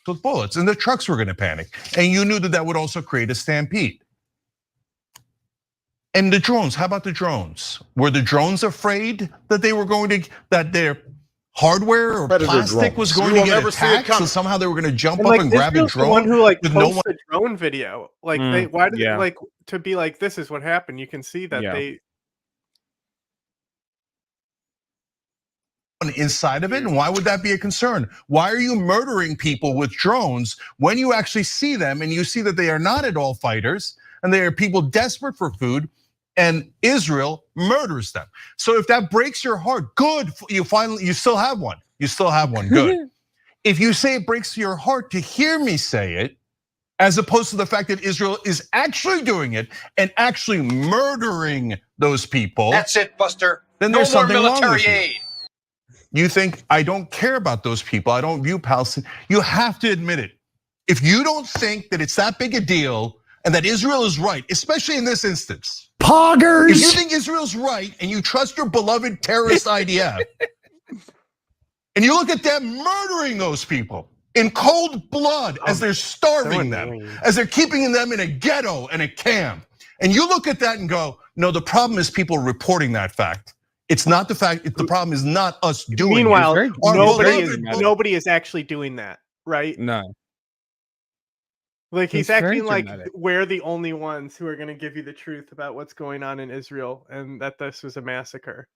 With bullets, and the trucks were going to panic, and you knew that would also create a stampede. And the drones, how about the drones? Were the drones afraid that they were going to, that their hardware or plastic was going to get attacked, so somehow they were going to jump up and grab a Israel's drone. the one who like with posts no one. the drone video. Like why did like to be like this is what happened? You can see that they inside of it, and why would that be a concern? Why are you murdering people with drones when you actually see them and you see that they are not at all fighters and they are people desperate for food, and Israel murders them? So if that breaks your heart, good, you still have one. You still have one, good. If you say it breaks your heart to hear me say it, as opposed to the fact that Israel is actually doing it and actually murdering those people. That's it, Buster. Then No there's more something wrong with military you. aid. You think I don't care about those people, I don't view Palestine. You have to admit it. If you don't think that it's that big a deal and that Israel is right, especially in this instance. Poggers! If you think Israel's right and you trust your beloved terrorist IDF, and you look at them murdering those people in cold blood as they're starving them, as they're keeping them in a ghetto and a camp, and you look at that and go, no, the problem is people reporting that fact. It's not the fact, the problem is not us doing it. Meanwhile, nobody is actually doing that, right? No. Like he's It's very acting like dramatic. we're the only ones who are going to give you the truth about what's going on in Israel and that this was a massacre.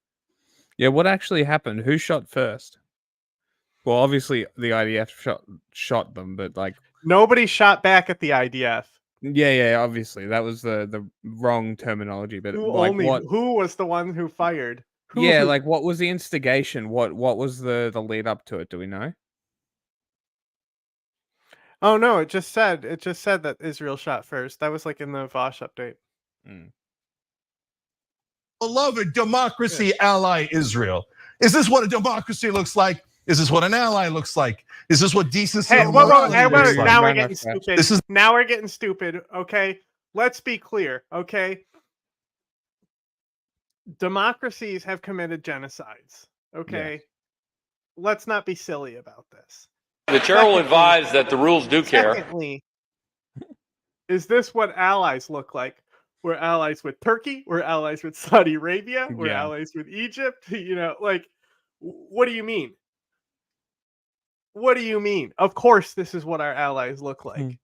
Yeah, what actually happened? Who shot first? Well, obviously the IDF shot them, but like nobody shot back at the IDF. Yeah, obviously that was the wrong terminology. But Who was the one who fired? Like what was the instigation? What was the lead up to it? Do we know? Oh no, it just said that Israel shot first. That was like in the Vosh update. Beloved democracy ally Israel. Is this what a democracy looks like? Is this what an ally looks like? Is this what decency and morality looks like? Now we're getting stupid. Now we're getting stupid, okay? Let's be clear, okay? Democracies have committed genocides, okay? Yeah. Let's not be silly about this. The chair will advise that the rules do care. Secondly, is this what allies look like? We're allies with Turkey. We're allies with Saudi Arabia. We're allies with Egypt. You know, like, what do you mean? What do you mean? Of course, this is what our allies look like.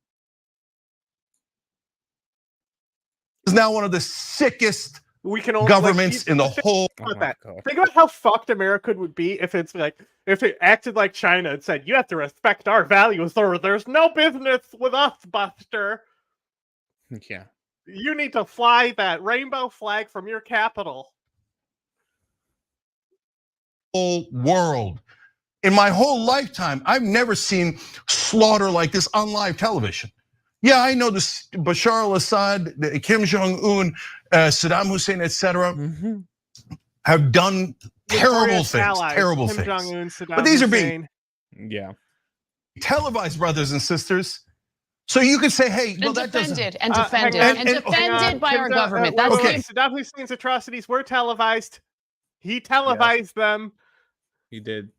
Is now one of the sickest governments in the whole. Think about how fucked America would be if it's like if it acted like China and said, "You have to respect our values, or there's no business with us, Buster." Yeah. You need to fly that rainbow flag from your capital. Whole world. In my whole lifetime, I've never seen slaughter like this on live television. Yeah, I know this Bashar al-Assad, Kim Jong-un, Saddam Hussein, etc., have done terrible things, terrible Kim things. Jong-un, Saddam But these are Hussein. being televised, brothers and sisters. So you could say, hey, well, that doesn't. And defended by our government. That's okay. Saddam Hussein's atrocities were televised. He televised them. He did.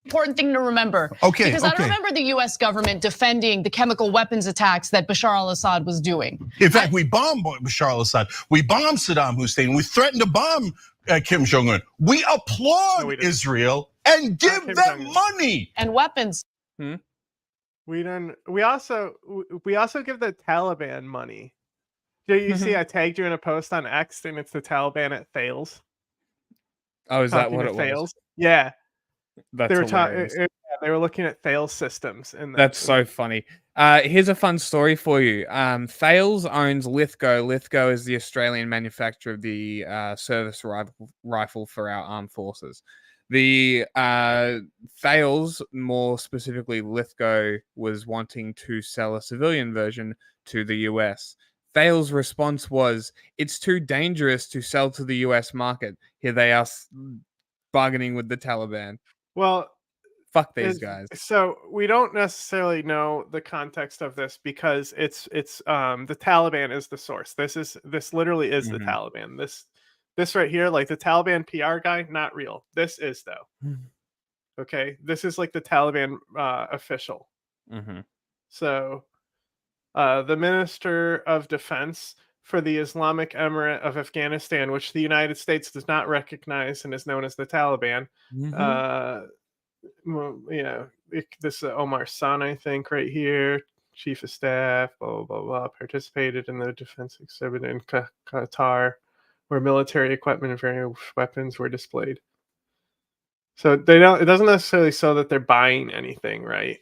Important thing to remember. Okay. Because I don't remember the US government defending the chemical weapons attacks that Bashar al-Assad was doing. In fact, we bombed Bashar al-Assad. We bombed Saddam Hussein. We threatened to bomb Kim Jong-un. We applaud Israel and give them money. And weapons. We also give the Taliban money. Do you see I tagged you in a post on X and it's the Taliban at Thales? Oh, is that what it was? Yeah. That's they were looking at Thales systems, and that's so funny. Here's a fun story for you. Thales owns Lithgow. Lithgow is the Australian manufacturer of the service rifle for our armed forces. The Thales, more specifically Lithgow, was wanting to sell a civilian version to the US. Thales' response was, "It's too dangerous to sell to the US market." Here they are bargaining with the Taliban. Well, fuck these guys. So we don't necessarily know the context of this because it's the Taliban is the source. This literally is the Taliban. This right here, like the Taliban PR guy, not real. This is though. Okay, this is like the Taliban official. So the Minister of Defense for the Islamic Emirate of Afghanistan, which the United States does not recognize and is known as the Taliban. This is Omar's son, I think, right here. Chief of staff, blah, blah, blah, participated in the defense exhibit in Qatar, where military equipment and various weapons were displayed. So it doesn't necessarily show that they're buying anything, right?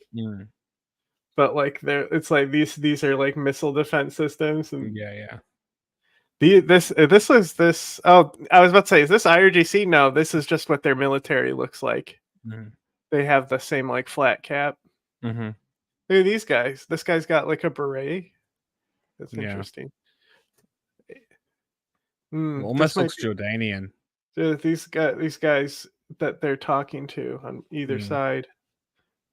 But like it's like these are like missile defense systems. And this oh, I was about to say, is this IRGC? No, this is just what their military looks like. They have the same like flat cap. Look at these guys. This guy's got like a beret. That's interesting. Almost looks Jordanian. These guys that they're talking to on either side.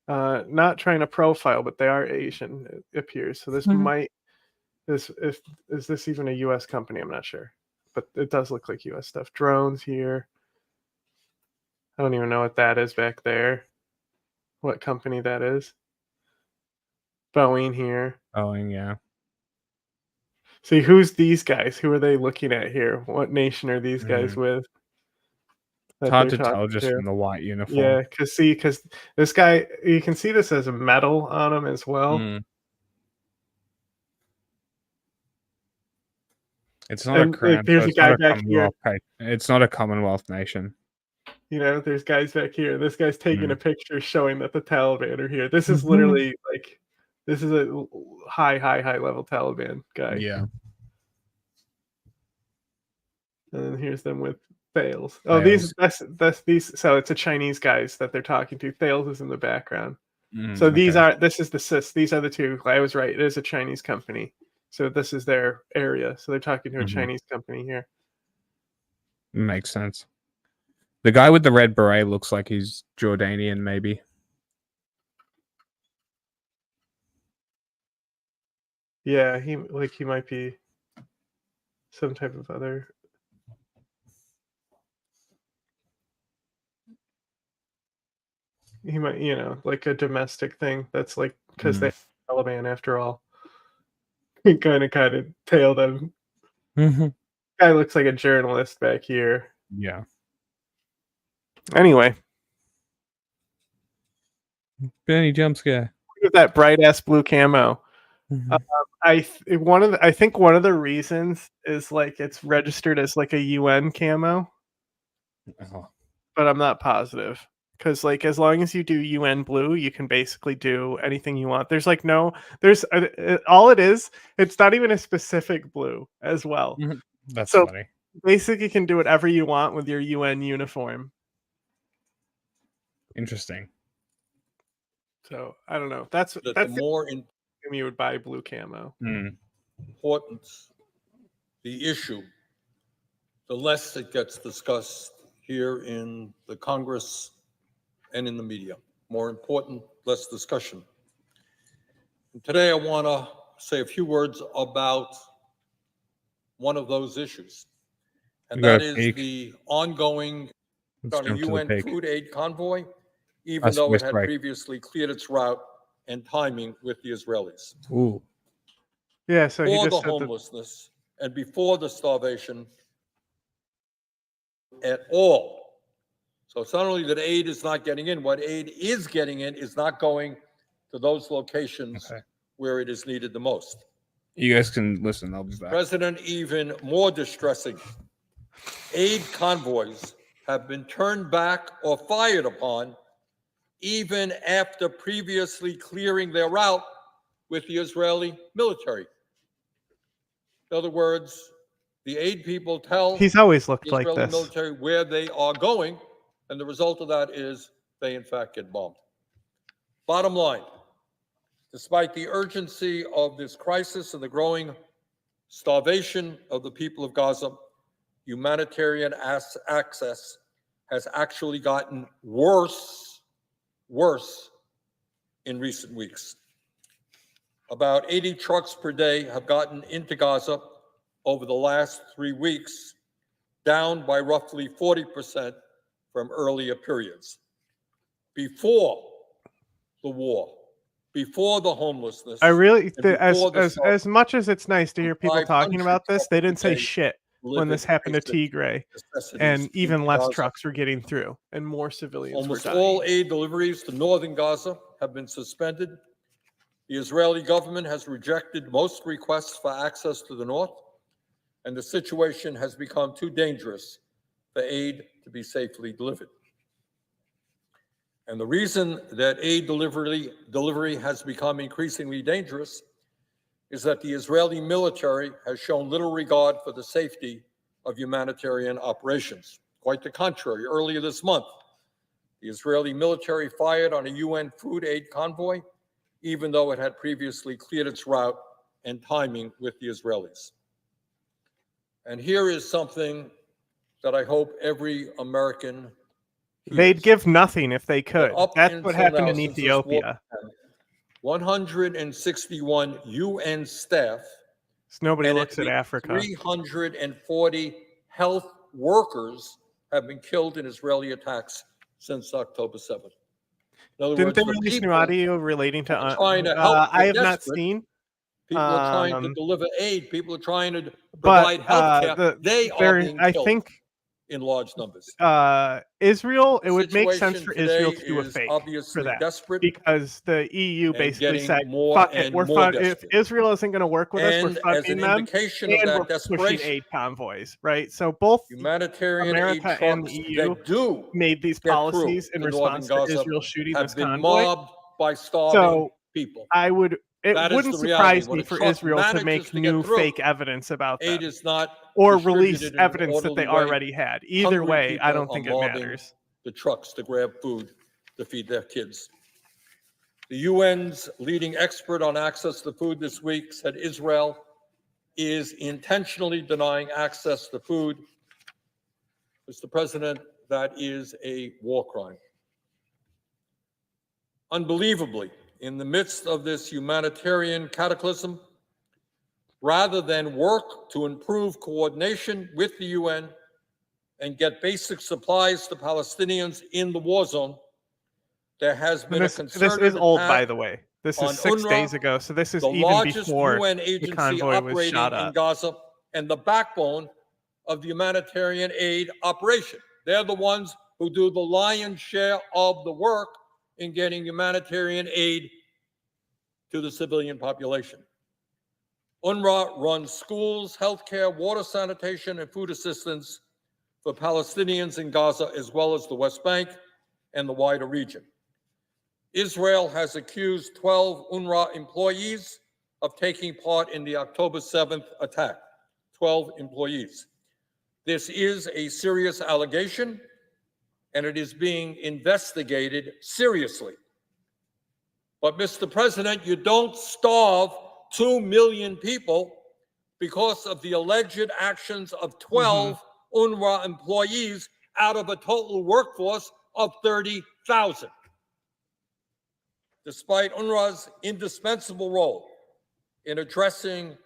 Not trying to profile, but they are Asian, it appears. So this might is this even a US company? I'm not sure. But it does look like US stuff. Drones here. I don't even know what that is back there. What company that is. Boeing here. Boeing, yeah. See, who's these guys? Who are they looking at here? What nation are these guys with? It's hard to tell just from the white uniform. Yeah, because this guy, you can see this as a medal on him as well. It's not a crown. There's a guy back here. It's not a Commonwealth nation. You know, there's guys back here. This guy's taking a picture showing that the Taliban are here. This is literally like, this is a high level Taliban guy. Yeah. And then here's them with Thales. Oh, these. So it's a Chinese guys that they're talking to. Thales is in the background. So this is the CIS. These are the two. I was right. It is a Chinese company. So this is their area. So they're talking to a Chinese company here. Makes sense. The guy with the red beret looks like he's Jordanian, maybe. Yeah, he might be some type of other. He might, like a domestic thing. That's like because they're Taliban after all. He kind of tailed them. Guy looks like a journalist back here. Yeah. Anyway, Benny jump scare. Look at that bright ass blue camo. I think one of the reasons is like it's registered as like a UN camo, but I'm not positive. Because like as long as you do UN blue, you can basically do anything you want. There's like all it is. It's not even a specific blue as well. That's so funny. Basically, you can do whatever you want with your UN uniform. Interesting. So I don't know. That's more you would buy blue camo. Important the issue, the less it gets discussed here in the Congress and in the media. More important, less discussion. And today I want to say a few words about one of those issues, and that is the ongoing UN food aid convoy, even though it had previously cleared its route and timing with the Israelis. Ooh. Yeah, so before the homelessness and before the starvation at all. So it's not only that aid is not getting in, what aid is getting in is not going to those locations where it is needed the most. You guys can listen. I'll be back. President, even more distressing, aid convoys have been turned back or fired upon even after previously clearing their route with the Israeli military. In other words, the aid people tell he's always looked the like Israeli this. military where they are going, and the result of that is they in fact get bombed. Bottom line, despite the urgency of this crisis and the growing starvation of the people of Gaza, humanitarian access has actually gotten worse in recent weeks. About 80 trucks per day have gotten into Gaza over the last 3 weeks, down by roughly 40% from earlier periods. Before the war, before the homelessness. I really, and before the as much as it's nice to hear people talking about this, they didn't say day shit when this happened to Tigray, and even less trucks were getting through, and more civilians Almost were dying. all aid deliveries to northern Gaza have been suspended. The Israeli government has rejected most requests for access to the north, and the situation has become too dangerous for aid to be safely delivered. And the reason that aid delivery has become increasingly dangerous is that the Israeli military has shown little regard for the safety of humanitarian operations. Quite the contrary, earlier this month, the Israeli military fired on a UN food aid convoy, even though it had previously cleared its route and timing with the Israelis. And here is something that I hope every American hears. They'd give nothing if they could. Up That's what until happened now, in since this war Ethiopia. began, 161 UN staff Nobody and looks at least Africa. 340 health workers have been killed in Israeli attacks since October 7th. In other Didn't words, they the release new people audio relating to? are trying to help. I have They're not desperate. seen. People are trying to deliver aid. People are trying to But provide health care. They are being I killed think in large numbers. Israel. The It would make sense situation for today Israel to do a is fake obviously for that, desperate because the EU and basically getting said, more "Fuck it, and we're more if desperate. Israel isn't going to work with us, And we're as funding an them, indication of and that we're pushing desperation, aid convoys." Right. So both humanitarian America aid and trucks the EU that do made these get policies through in to northern response to Gaza Israel shooting have this been convoy. mobbed by starving So people. it That is wouldn't the reality. surprise When me a for truck Israel to manages make to get new through, fake evidence about aid them, is not or distributed release in an evidence that they orderly way. already had. Either Hungry way, I people don't think are it mobbing matters. the trucks to grab food to feed their kids. The UN's leading expert on access to food this week said Israel is intentionally denying access to food. Mr. President, that is a war crime. Unbelievably, in the midst of this humanitarian cataclysm, rather than work to improve coordination with the UN and get basic supplies to Palestinians in the war zone, there has been a concerted This is old, by attack the way. This on is 6 UNRWA, days ago, so this is the even largest before UN the agency convoy was operating shot in up. Gaza and the backbone of the humanitarian aid operation. They're the ones who do the lion's share of the work in getting humanitarian aid to the civilian population. UNRWA runs schools, healthcare, water sanitation, and food assistance for Palestinians in Gaza, as well as the West Bank and the wider region. Israel has accused 12 UNRWA employees of taking part in the October 7th attack. 12 employees. This is a serious allegation, and it is being investigated seriously. But, Mr. President, you don't starve 2 million people because of the alleged actions of 12 UNRWA employees out of a total workforce of 30,000. Despite UNRWA's indispensable role in addressing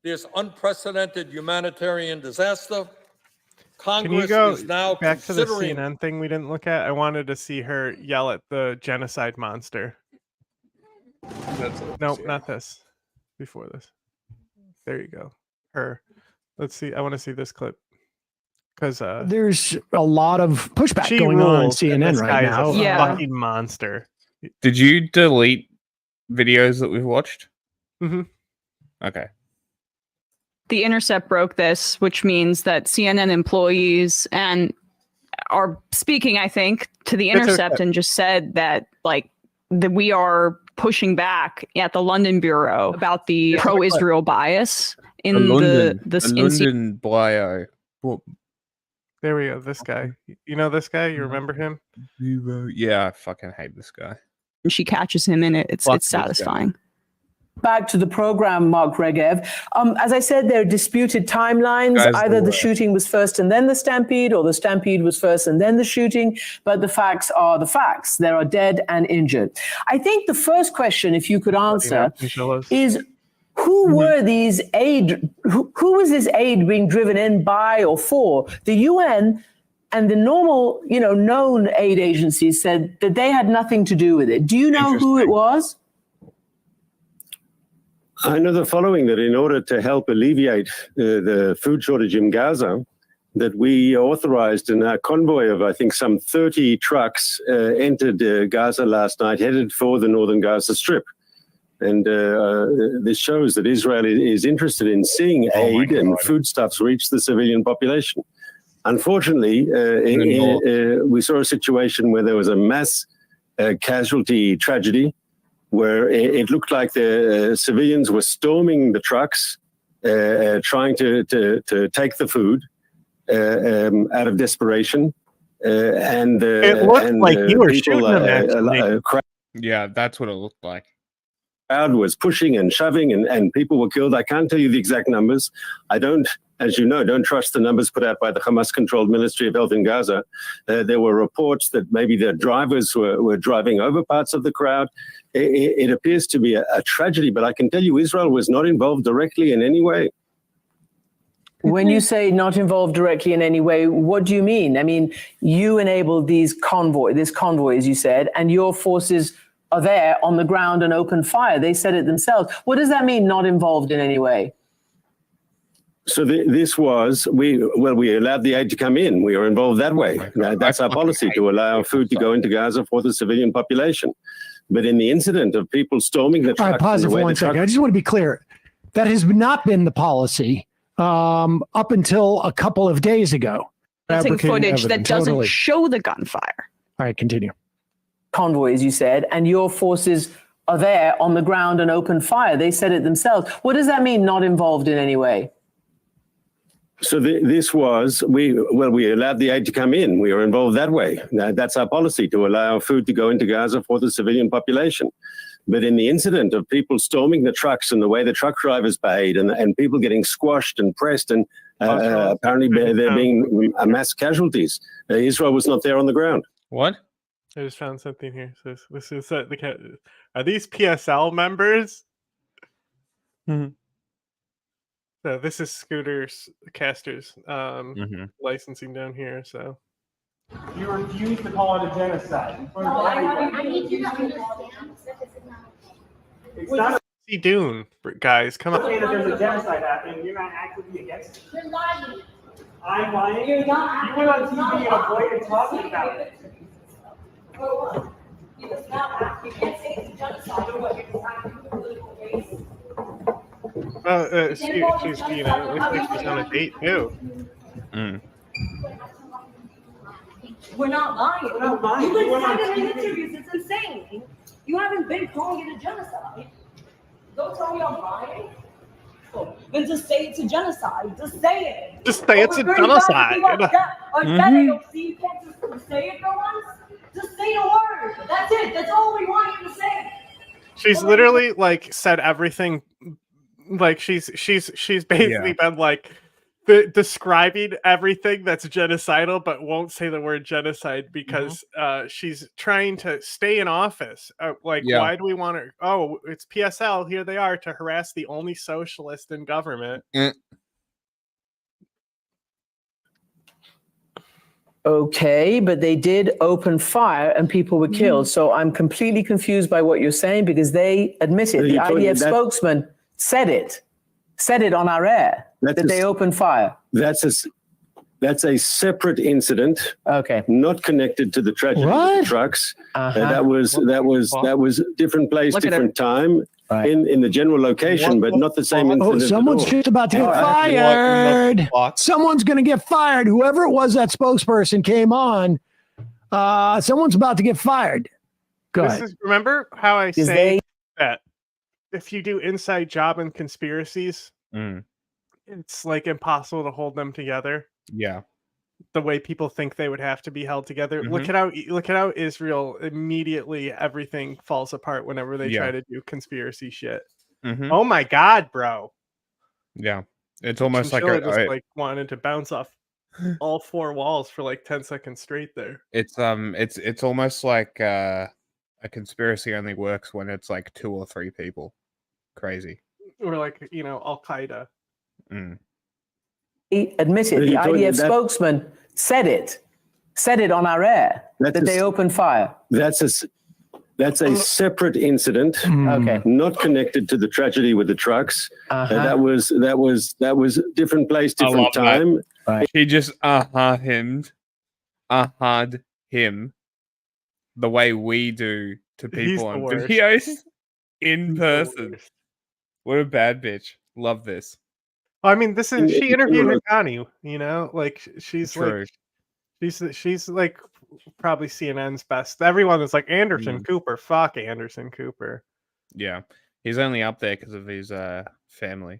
this unprecedented humanitarian disaster, Can you Congress go is now back to the considering CNN thing we didn't look at? I wanted to see her yell at the genocide monster. Nope, not this. Before this. There you go. Her. Let's see. I want to see this clip. Because there's a lot of pushback she going on rules, and CNN this right guy now. is a fucking monster. Did you delete videos that we've watched? Mm-hmm. Okay. The Intercept broke this, which means that CNN employees are speaking, I think, to the Intercept and just said that that we are pushing back at the London bureau about the pro-Israel bias in the London bio. There we go. This guy. You know this guy? You remember him? Yeah, I fucking hate this guy. And she catches him in it. It's satisfying. Back to the program, Mark Regev. As I said, there are disputed timelines. Either the shooting was first and then the stampede, or the stampede was first and then the shooting. But the facts are the facts. There are dead and injured. I think the first question, if you could answer, is who were these aid? Who was this aid being driven in by or for? The UN and the normal, known aid agencies said that they had nothing to do with it. Do you know who it was? I know the following, that in order to help alleviate the food shortage in Gaza, that we authorized in our convoy of, I think, some 30 trucks entered Gaza last night, headed for the northern Gaza Strip. And this shows that Israel is interested in seeing aid and foodstuffs reach the civilian population. Unfortunately, we saw a situation where there was a mass casualty tragedy, where it looked like the civilians were storming the trucks, trying to take the food out of desperation. And it looked like you were shooting them, yeah, that's what it looked like. Crowd was pushing and shoving, and people were killed. I can't tell you the exact numbers. I don't, as you know, don't trust the numbers put out by the Hamas-controlled Ministry of Health in Gaza. There were reports that maybe their drivers were driving over parts of the crowd. It appears to be a tragedy, but I can tell you Israel was not involved directly in any way. When you say not involved directly in any way, what do you mean? I mean, you enabled this convoy, as you said, and your forces are there on the ground and open fire. They said it themselves. What does that mean, not involved in any way? So this was, we allowed the aid to come in. We were involved that way. That's our policy, to allow food to go into Gaza for the civilian population. But in the incident of people storming the trucks... All right, pause it for 1 second. I just want to be clear. That has not been the policy up until a couple of days ago. Footage that doesn't show the gunfire. All right, continue. Convoy, as you said, and your forces are there on the ground and open fire. They said it themselves. What does that mean, not involved in any way? So this was, we allowed the aid to come in. We were involved that way. That's our policy, to allow food to go into Gaza for the civilian population. But in the incident of people storming the trucks and the way the truck drivers behaved, and people getting squashed and pressed, and apparently there being mass casualties, Israel was not there on the ground. What? I just found something here. So this is are these PSL members? So this is Scooters Casters licensing down here. So You refuse to call it a genocide. I need you to understand. It's not a Dune, guys. Come on. Okay, that there's a genocide happening. You're not actively against it. You're lying. I'm lying. You're not. You went on TV and avoided talking about it. You can't say it's a genocide or what you're deciding political race. She's looks like she's on a date too. We're not lying. We're not lying. You've been saying in interviews, it's insane. You haven't been calling it a genocide. Don't tell me I'm lying. Then just say it's a genocide. Just say it. Just say it's a genocide. You can't just say it for once. Just say the word. That's it. That's all we want you to say. She's literally like said everything. Like she's basically been like describing everything that's genocidal, but won't say the word genocide because she's trying to stay in office. Why do we want to? Oh, it's PSL. Here they are to harass the only socialist in government. Okay, but they did open fire and people were killed. So I'm completely confused by what you're saying because they admitted, the IDF spokesman said it on our air, that they opened fire. That's a separate incident. Okay. Not connected to the tragedy of the trucks. That was different place, different time. Right. In the general location, but not the same incident. Oh, someone's just about to get fired. Someone's going to get fired. Whoever it was, that spokesperson came on. Someone's about to get fired. Go ahead. Remember how I say that if you do inside job and conspiracies, it's like impossible to hold them together. Yeah. The way people think they would have to be held together. Look at how Israel immediately everything falls apart whenever they try to do conspiracy shit. Oh my god, bro. Yeah. It's almost Chinchilla like wanted to bounce off all four walls for like 10 seconds straight there. It's almost like a conspiracy only works when it's like 2 or 3 people. Crazy. Or like, Al Qaeda. He admitted, the IDF spokesman said it on our air, that they opened fire. That's That's a separate incident, not connected to the tragedy with the trucks. That was different place, different time. Right. He just him the way we do to people on videos in person. What a bad bitch. Love this. I mean, she interviewed Ghani, you know, like she's True. like she's like probably CNN's best. Everyone is like Anderson Cooper. Fuck Anderson Cooper. Yeah, he's only up there because of his family.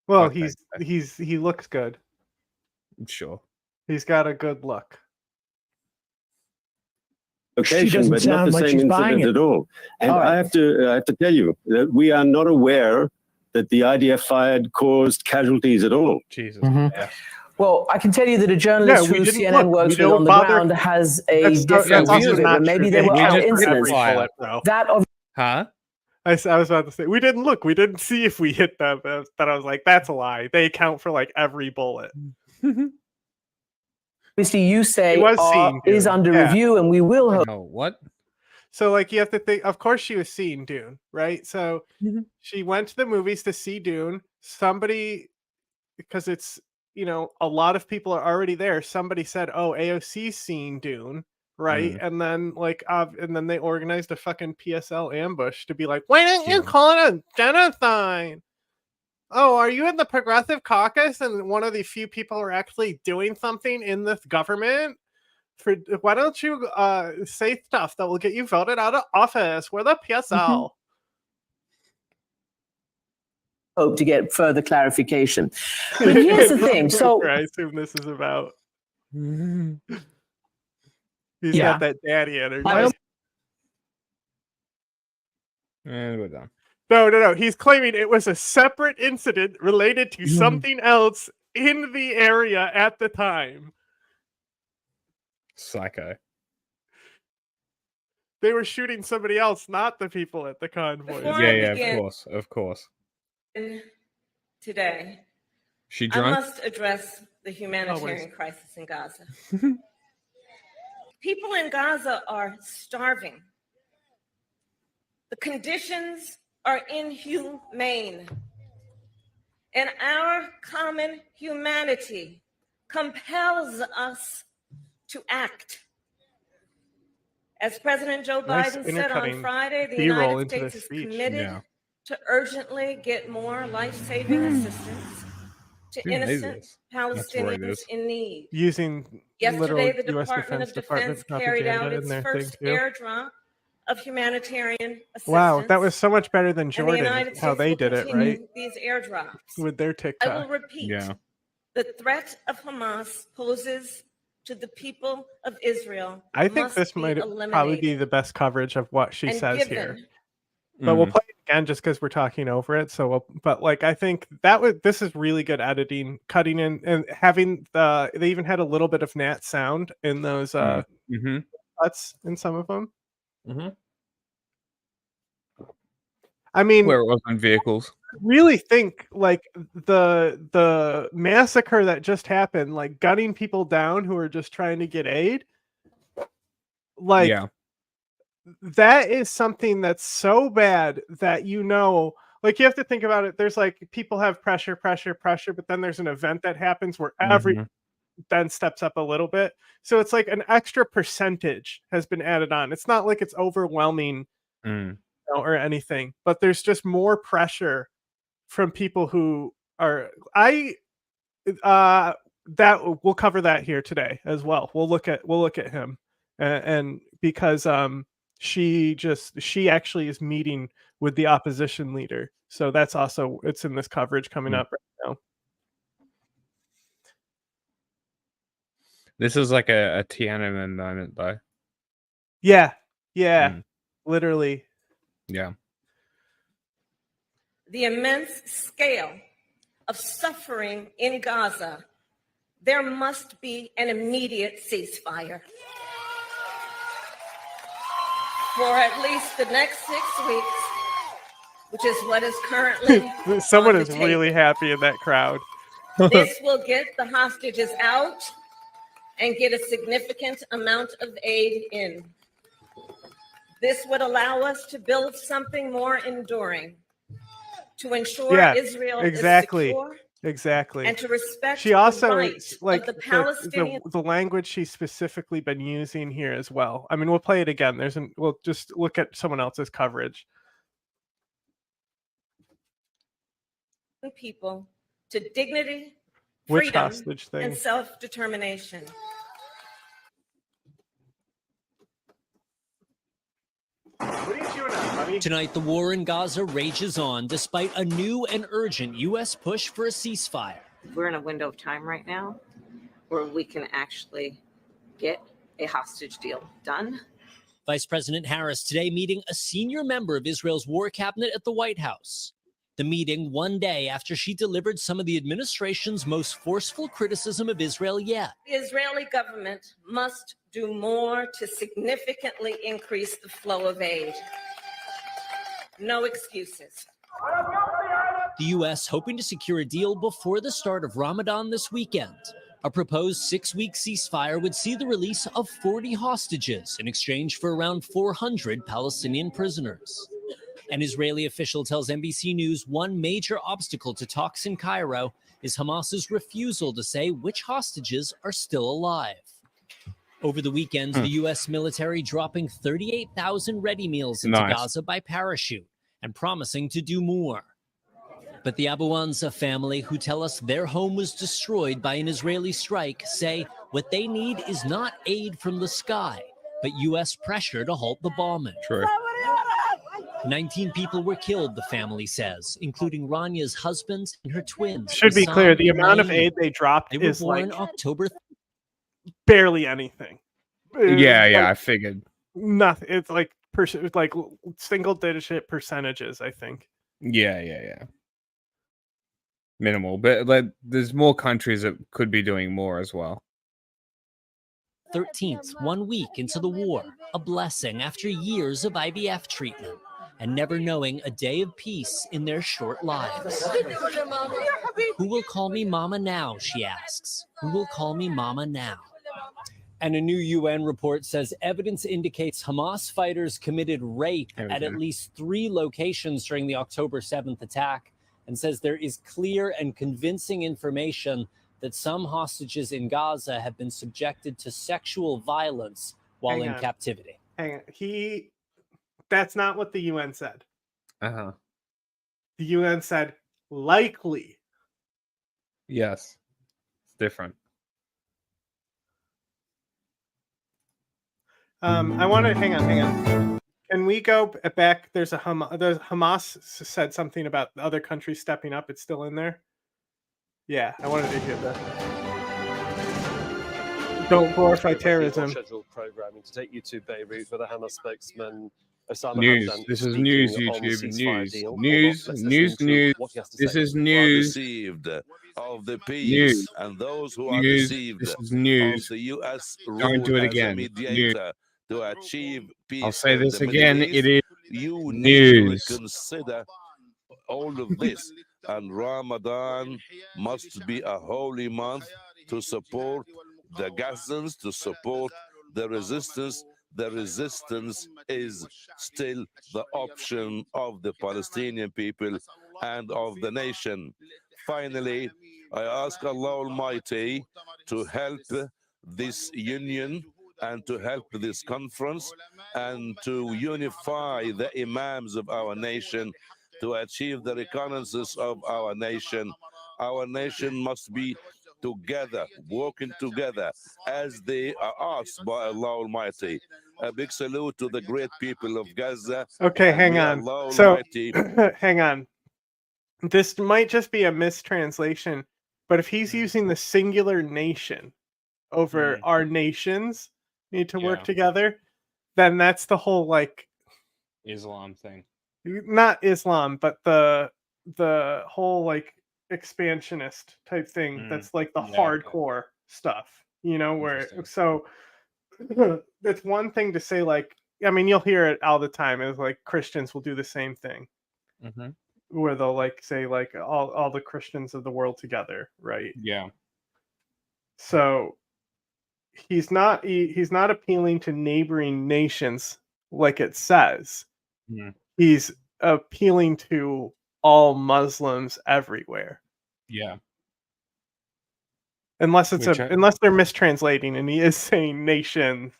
Well, he looks good. Sure, he's got a good look. Occasion, but not the same incident at all. And I have to tell you that we are not aware that the IDF fired caused casualties at all. Jesus. Yeah. Well, I can tell you that a journalist who CNN works with on the ground has a different view of it, but maybe there were other incidents. Huh? I was about to say, we didn't look. We didn't see if we hit them. But I was like, that's a lie. They account for like every bullet. Obviously, you say is under review, and we will hope. What? So, like, you have to think. Of course, she was seeing Dune, right? So, she went to the movies to see Dune. Somebody, because it's a lot of people are already there. Somebody said, "Oh, AOC's seeing Dune." Right, and then and then they organized a fucking PSL ambush to be like, "Why don't you call it a genocide? Oh, are you in the Progressive Caucus and one of the few people who are actually doing something in this government? Why don't you say stuff that will get you voted out of office? We're the PSL." Hope to get further clarification. But here's the thing. So I assume this is about. He's got that daddy energy. And we're done. No. He's claiming it was a separate incident related to something else in the area at the time. Psycho. They were shooting somebody else, not the people at the convoy. Of course. Today, she drunk? I must address the humanitarian crisis in Gaza. People in Gaza are starving. The conditions are inhumane. And our common humanity compels us to act. As President Joe Biden said on Friday, the United States is committed to urgently get more life-saving assistance to innocent Palestinians in need. Using yesterday, the US Department of Defense carried out its first airdrop of humanitarian assistance. Wow, that was so much better than Jordan, how they did it, right? These airdrops with their TikTok. I will repeat: the threat of Hamas poses to the people of Israel. I think this might probably be the best coverage of what she says here. But we'll play it again just because we're talking over it. So, I think this is really good editing, cutting in and having they even had a little bit of Nat sound in those cuts in some of them. I mean, where it was on vehicles. Really think like the massacre that just happened, like gunning people down who are just trying to get aid. That is something that's so bad that you have to think about it. There's like people have pressure, but then there's an event that happens where every then steps up a little bit. So it's like an extra percentage has been added on. It's not like it's overwhelming or anything, but there's just more pressure from people who are that we'll cover that here today as well. We'll look at him and because she actually is meeting with the opposition leader. So that's also, it's in this coverage coming up right now. This is like a Tiananmen moment though. Yeah. Literally. Yeah. The immense scale of suffering in Gaza, there must be an immediate ceasefire. For at least the next 6 weeks, which is what is currently someone is really happy in that crowd. This will get the hostages out and get a significant amount of aid in. This would allow us to build something more enduring, to ensure Israel is secure, exactly, and to respect she also the rights like of the Palestinian. the language she's specifically been using here as well. I mean, we'll play it again. We'll just look at someone else's coverage. People to dignity, Which freedom, hostage thing? and self-determination. Tonight, the war in Gaza rages on despite a new and urgent U.S. push for a ceasefire. We're in a window of time right now where we can actually get a hostage deal done. Vice President Harris today meeting a senior member of Israel's war cabinet at the White House. The meeting one day after she delivered some of the administration's most forceful criticism of Israel yet. The Israeli government must do more to significantly increase the flow of aid. No excuses. The U.S. hoping to secure a deal before the start of Ramadan this weekend. A proposed 6-week ceasefire would see the release of 40 hostages in exchange for around 400 Palestinian prisoners. An Israeli official tells NBC News one major obstacle to talks in Cairo is Hamas's refusal to say which hostages are still alive. Over the weekend, the U.S. military dropping 38,000 ready meals into Gaza by parachute and promising to do more. But the Abu Anza family, who tell us their home was destroyed by an Israeli strike, say what they need is not aid from the sky, but U.S. pressure to halt the bombing. True. 19 people were killed, the family says, including Ranya's husband and her twins. Should be clear, the Hassan amount of and Naeem. aid they dropped They were is born like October. barely anything. Yeah, I figured. Nothing. It's like like single-digit percentages, I think. Yeah. Minimal, but like, there's more countries that could be doing more as well. 13th, 1 week into the war, a blessing after years of IVF treatment and never knowing a day of peace in their short lives. Who will call me mama now, she asks. Who will call me mama now? And a new UN report says evidence indicates Hamas fighters committed rape at least 3 locations during the October 7th attack, and says there is clear and convincing information that some hostages in Gaza have been subjected to sexual violence while in captivity. Hang on. That's not what the UN said. Uh-huh. The UN said likely. Yes. It's different. I want to hang on. Can we go back? There's Hamas said something about the other countries stepping up. It's still in there. Yeah, I wanted to hear that. Don't glorify terrorism. Scheduled programming to take you to Beirut, where the Hamas spokesman Osama News. Hamdan This is speaking news. on the YouTube. ceasefire deal. News. News. What he has to This say. is news. Received of the peace News. and those who are News. deceived This is news. of the U.S. Don't do it role as a again. mediator to achieve peace. I'll say in this the Middle again. East. It is You need news. to reconsider all of this, and Ramadan must be a holy month to support the Gazans, to support the resistance. The resistance is still the option of the Palestinian people and of the nation. Finally, I ask Allah Almighty to help this union and to help this conference and to unify the imams of our nation to achieve the reconnaissance of our nation. Our nation must be together, working together as they are asked by Allah Almighty. A big salute to the great people of Gaza. Okay, and hang may on. Allah So, Almighty hang on. This might just be a mistranslation, but if he's using the singular nation over our nations need to work together, then that's the whole like Islam thing. Not Islam, but the whole like expansionist type thing. That's like the hardcore stuff, you know, where so that's one thing to say, like, I mean, you'll hear it all the time, is like Christians will do the same thing. Mm-hmm. Where they'll like say like all the Christians of the world together, right? Yeah. So he's not appealing to neighboring nations like it says. Mhm. He's appealing to all Muslims everywhere. Yeah. Unless it's Which unless they're mistranslating and he is saying nation.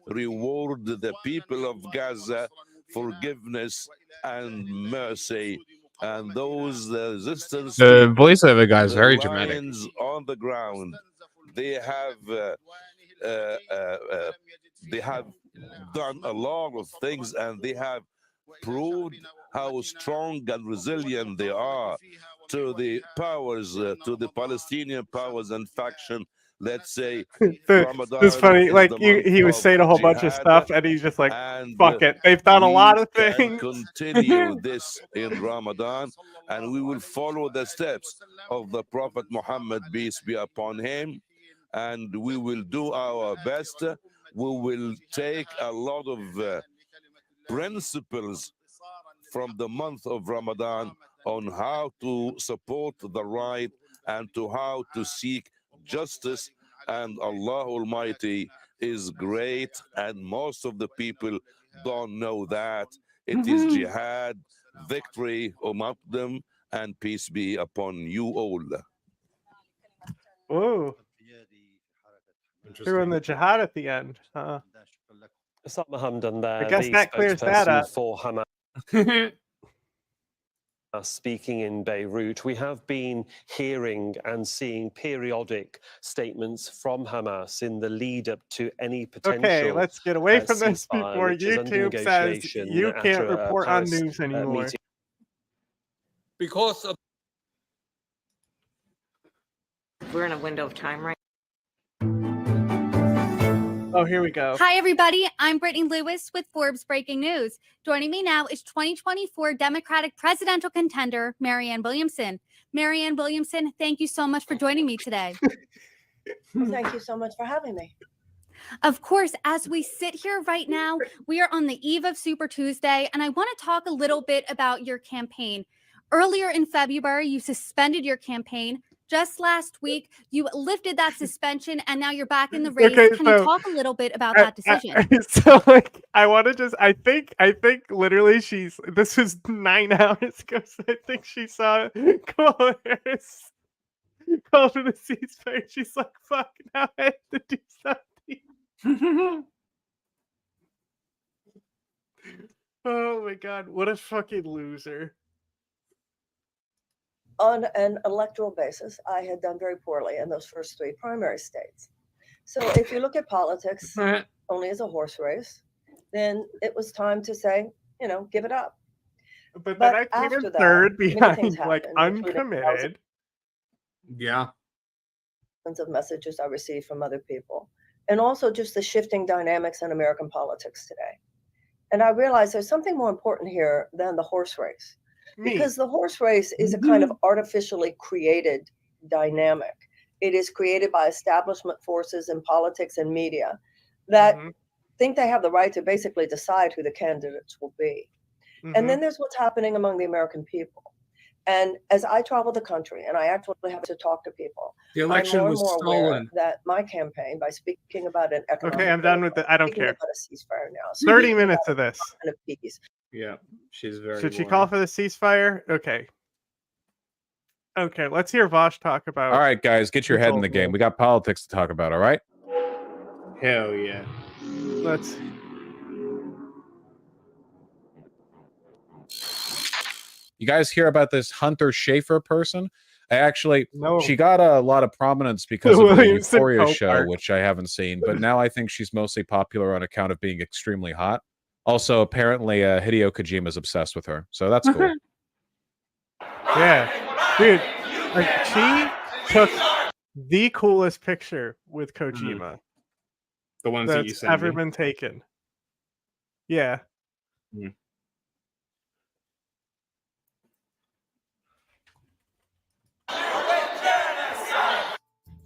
Reward the people of Gaza forgiveness and mercy, and those resistance. The voiceover guy is very dramatic. Lions on the ground. They have done a lot of things, and they have proved how strong and resilient they are to the powers, to the Palestinian powers and faction. Let's say It's funny, like he was saying a whole bunch of stuff, and he's just like, "Fuck it." They've done a lot of can things. continue this in Ramadan, and we will follow the steps of the Prophet Muhammad, peace be upon him, and we will do our best. We will take a lot of principles from the month of Ramadan on how to support the right and to how to seek justice. And Allah Almighty is great, and most of the people don't know that. It is jihad, victory among them, and peace be upon you all. Whoa. Threw in the jihad at the end, huh? Osama Hamdan there, I guess the that clears that spokesperson up. for Hamas. Speaking in Beirut, we have been hearing and seeing periodic statements from Hamas in the lead up to any potential. Okay, let's get away from this ceasefire, before which is under YouTube says negotiation you can't after a report on Paris, news anymore. meeting. Because of We're in a window of time right Oh, here we go. Hi, everybody. I'm Brittany Lewis with Forbes Breaking News. Joining me now is 2024 Democratic presidential contender, Marianne Williamson. Marianne Williamson, thank you so much for joining me today. Well, thank you so much for having me. Of course, as we sit here right now, we are on the eve of Super Tuesday, and I want to talk a little bit about your campaign. Earlier in February, you suspended your campaign. Just last week, you lifted that suspension, and now you're back in the race. Okay, Can you talk a little bit about that decision? So, like, I want to just, I think literally this was 9 hours ago, so I think she saw Kamala Harris call for the ceasefire. She's like, fuck, now I have to do something. Oh my God, what a fucking loser. On an electoral basis, I had done very poorly in those first 3 primary states. So if you look at politics only as a horse race, then it was time to say, give it up. But then I came in third behind, like, uncommitted. Yeah. Of messages I received from other people, and also just the shifting dynamics in American politics today. And I realized there's something more important here than the horse race. Because the horse race is a kind of artificially created dynamic. It is created by establishment forces in politics and media that think they have the right to basically decide who the candidates will be. And then there's what's happening among the American people. And as I travel the country and I actually have to talk to people, the election I'm more was and more aware stolen. that my campaign, by speaking about an economic, Okay, I'm done with it. I don't care. about a ceasefire now. 30 minutes of this. Kind of peace. Yeah, she's very. Should she call for the ceasefire? Okay. Okay, let's hear Vosh talk about. All right, guys, get your head in the game. We got politics to talk about, all right? Hell yeah. Let's. You guys hear about this Hunter Schafer person? No. She got a lot of prominence because of the Williamson Euphoria Copart. show, which I haven't seen, but now I think she's mostly popular on account of being extremely hot. Also, apparently, Hideo Kojima is obsessed with her, so that's cool. Yeah, dude, like, she took the coolest picture with Kojima. The ones that you that's sent ever me. been taken. Yeah.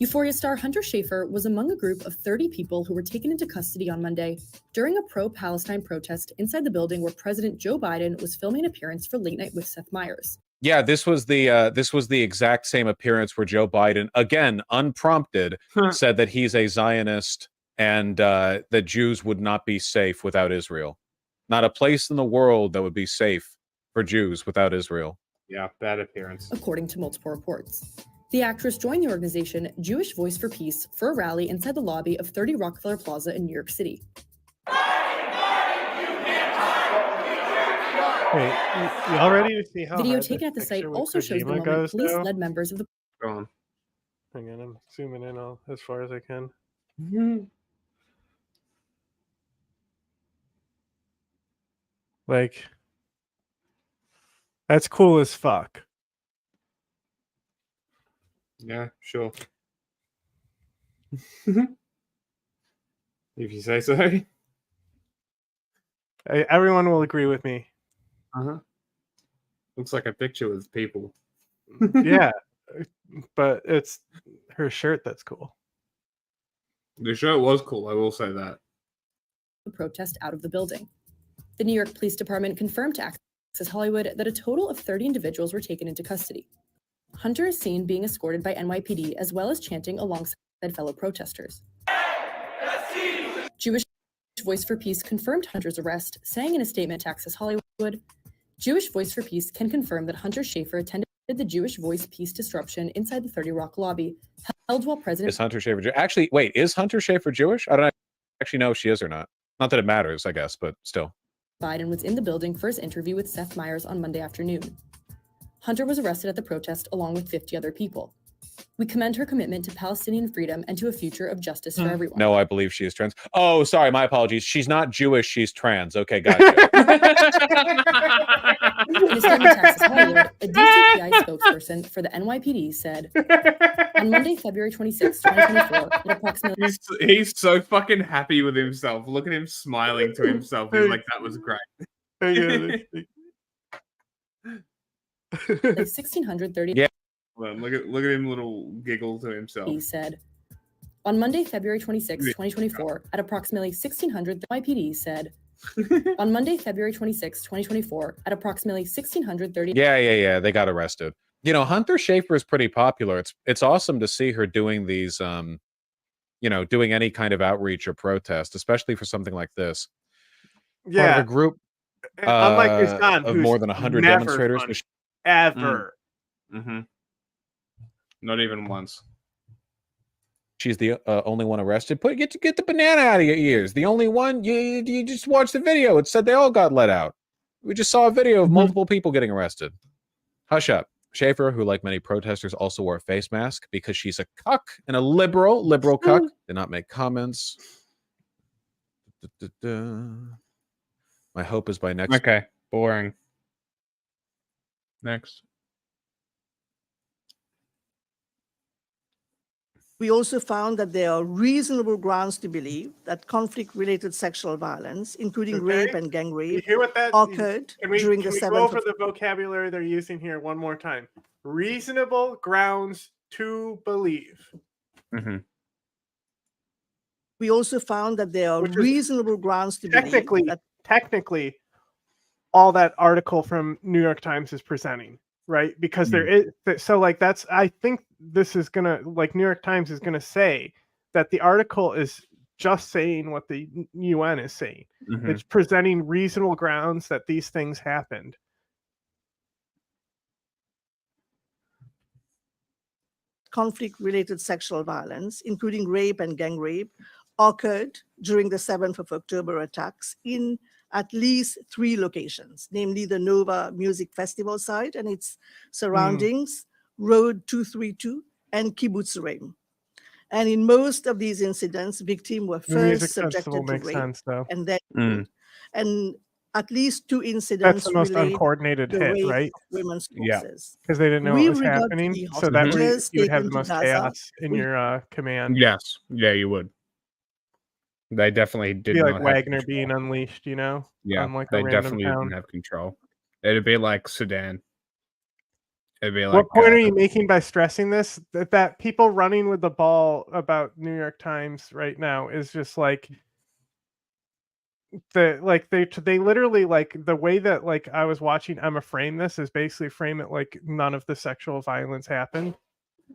Euphoria star Hunter Schafer was among a group of 30 people who were taken into custody on Monday during a pro-Palestine protest inside the building where President Joe Biden was filming an appearance for Late Night with Seth Meyers. Yeah, this was the exact same appearance where Joe Biden, again unprompted, said that he's a Zionist and that Jews would not be safe without Israel. Not a place in the world that would be safe for Jews without Israel. Yeah, bad appearance. According to multiple reports. The actress joined the organization Jewish Voice for Peace for a rally inside the lobby of 30 Rockefeller Plaza in New York City. Wait, y'all ready to see how Video hard taken this at the site picture with also shows the Kojima moment goes, police though? led members of the Go on. Hang on, I'm zooming in all as far as I can. Like, that's cool as fuck. Yeah, sure. If you say so. Everyone will agree with me. Looks like a picture with people. Yeah, but it's her shirt that's cool. The shirt was cool, I will say that. protest out of the building. The New York Police Department confirmed to Access Hollywood that a total of 30 individuals were taken into custody. Hunter is seen being escorted by NYPD as well as chanting alongside fellow protesters. Jewish Voice for Peace confirmed Hunter's arrest, saying in a statement to Access Hollywood, Jewish Voice for Peace can confirm that Hunter Schafer attended the Jewish Voice Peace disruption inside the 30 Rock lobby, held while President... Is Hunter Schafer Jewish? Actually, wait, is Hunter Schafer Jewish? I don't actually know if she is or not. Not that it matters, I guess, but still. Biden was in the building for his interview with Seth Meyers on Monday afternoon. Hunter was arrested at the protest along with 50 other people. We commend her commitment to Palestinian freedom and to a future of justice for everyone. No, I believe she is trans. Oh, sorry, my apologies. She's not Jewish, she's trans. Okay, gotcha. In a statement to Access Hollywood, a DCPI spokesperson for the NYPD said, on Monday, February 26, 2024, at approximately... He's so fucking happy with himself. Look at him smiling to himself. He's like, that was great. like 1630. Yeah. Well, look at him little giggle to himself. He said, on Monday, February 26, 2024, at approximately 1600, the NYPD said, on Monday, February 26, 2024, at approximately 1630. Yeah. They got arrested. You know, Hunter Schafer is pretty popular. It's awesome to see her doing these, doing any kind of outreach or protest, especially for something like this. Yeah. Part of a group unlike his son, of more than 100 never demonstrators. fun, ever. Not even once. She's the only one arrested. Get the banana out of your ears. The only one. You just watched the video. It said they all got let out. We just saw a video of multiple people getting arrested. Hush up. Schafer, who like many protesters also wore a face mask because she's a cuck and a liberal cuck, did not make comments. My hope is by next. Okay, boring. Next. We also found that there are reasonable grounds to believe that conflict-related sexual violence, including rape and gang rape, occurred during the 7th Go over the vocabulary they're using here one more time. Reasonable grounds to believe. We also found that there are reasonable grounds to technically, believe that technically, all that article from New York Times is presenting, right? Because there is, so like that's, I think this is gonna, like New York Times is gonna say that the article is just saying what the UN is saying. It's presenting reasonable grounds that these things happened. conflict-related sexual violence, including rape and gang rape, occurred during the 7th of October attacks in at least 3 locations, namely the Nova Music Festival site and its surroundings, Road 232 and Kibbutz Reim. And in most of these incidents, victims were first subjected to rape and then and at least 2 incidents. That's the most uncoordinated hit, right? Women's because they didn't know what was happening, so that you would have the most chaos in your command. Yes, yeah, you would. They definitely did be not like have Wagner control. being unleashed, you know? Yeah, on like they a random definitely town. didn't have control. It'd be like Sudan. It'd be like. What point are you making by stressing this? That people running with the ball about New York Times right now is just like they literally, like, the way that, like, I was watching Emma frame this is basically frame it like none of the sexual violence happened.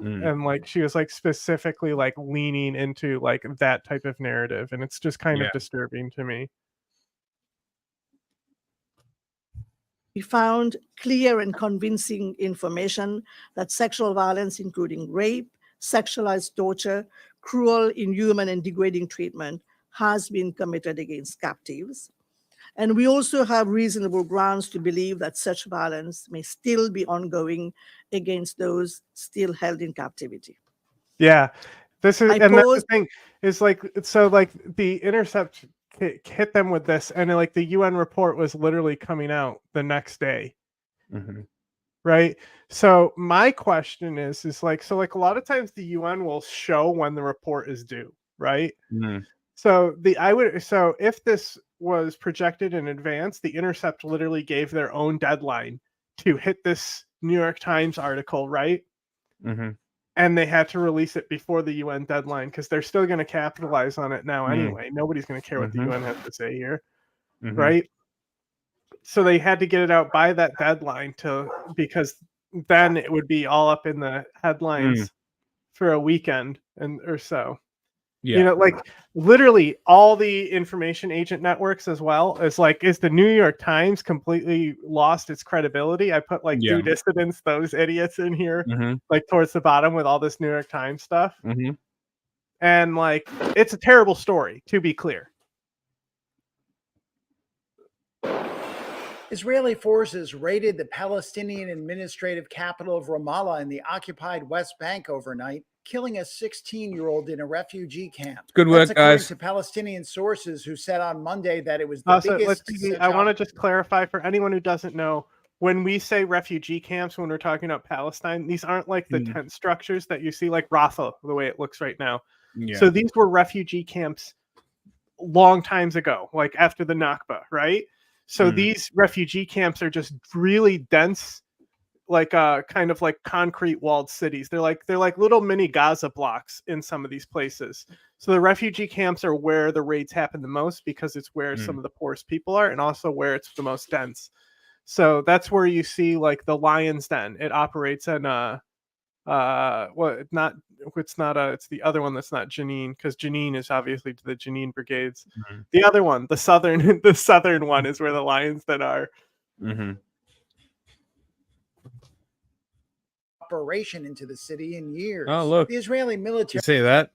And like she was like specifically like leaning into like that type of narrative, and it's just kind of disturbing to me. We found clear and convincing information that sexual violence, including rape, sexualized torture, cruel, inhuman, and degrading treatment, has been committed against captives. And we also have reasonable grounds to believe that such violence may still be ongoing against those still held in captivity. Yeah, this is, and that's the thing is, like, so like the Intercept hit them with this, and like the UN report was literally coming out the next day. Right. So my question is like, so like a lot of times the UN will show when the report is due, right? So so if this was projected in advance, the Intercept literally gave their own deadline to hit this New York Times article, right? And they had to release it before the UN deadline because they're still going to capitalize on it now anyway. Nobody's going to care what the UN has to say here, right? So they had to get it out by that deadline because then it would be all up in the headlines for a weekend or so. You know, like literally all the information agent networks as well is the New York Times completely lost its credibility. I put like due dissidents, those idiots in here, like towards the bottom with all this New York Times stuff. And like, it's a terrible story, to be clear. Israeli forces raided the Palestinian administrative capital of Ramallah in the occupied West Bank overnight, killing a 16-year-old in a refugee camp. Good work, That's guys. according to Palestinian sources who said on Monday that it was the biggest. I want to just clarify for anyone who doesn't know, when we say refugee camps, when we're talking about Palestine, these aren't like the tent structures that you see like Rafah, the way it looks right now. So these were refugee camps long times ago, like after the Nakba, right? So these refugee camps are just really dense, like kind of like concrete walled cities. They're like little mini Gaza blocks in some of these places. So the refugee camps are where the raids happen the most because it's where some of the poorest people are and also where it's the most dense. So that's where you see like the Lion's Den. It operates in it's the other one that's not Jenin, because Jenin is obviously to the Jenin brigades. The other one, the southern one, is where the Lions Den are. Operation into the city in years. Oh, look. The Israeli military. You see that?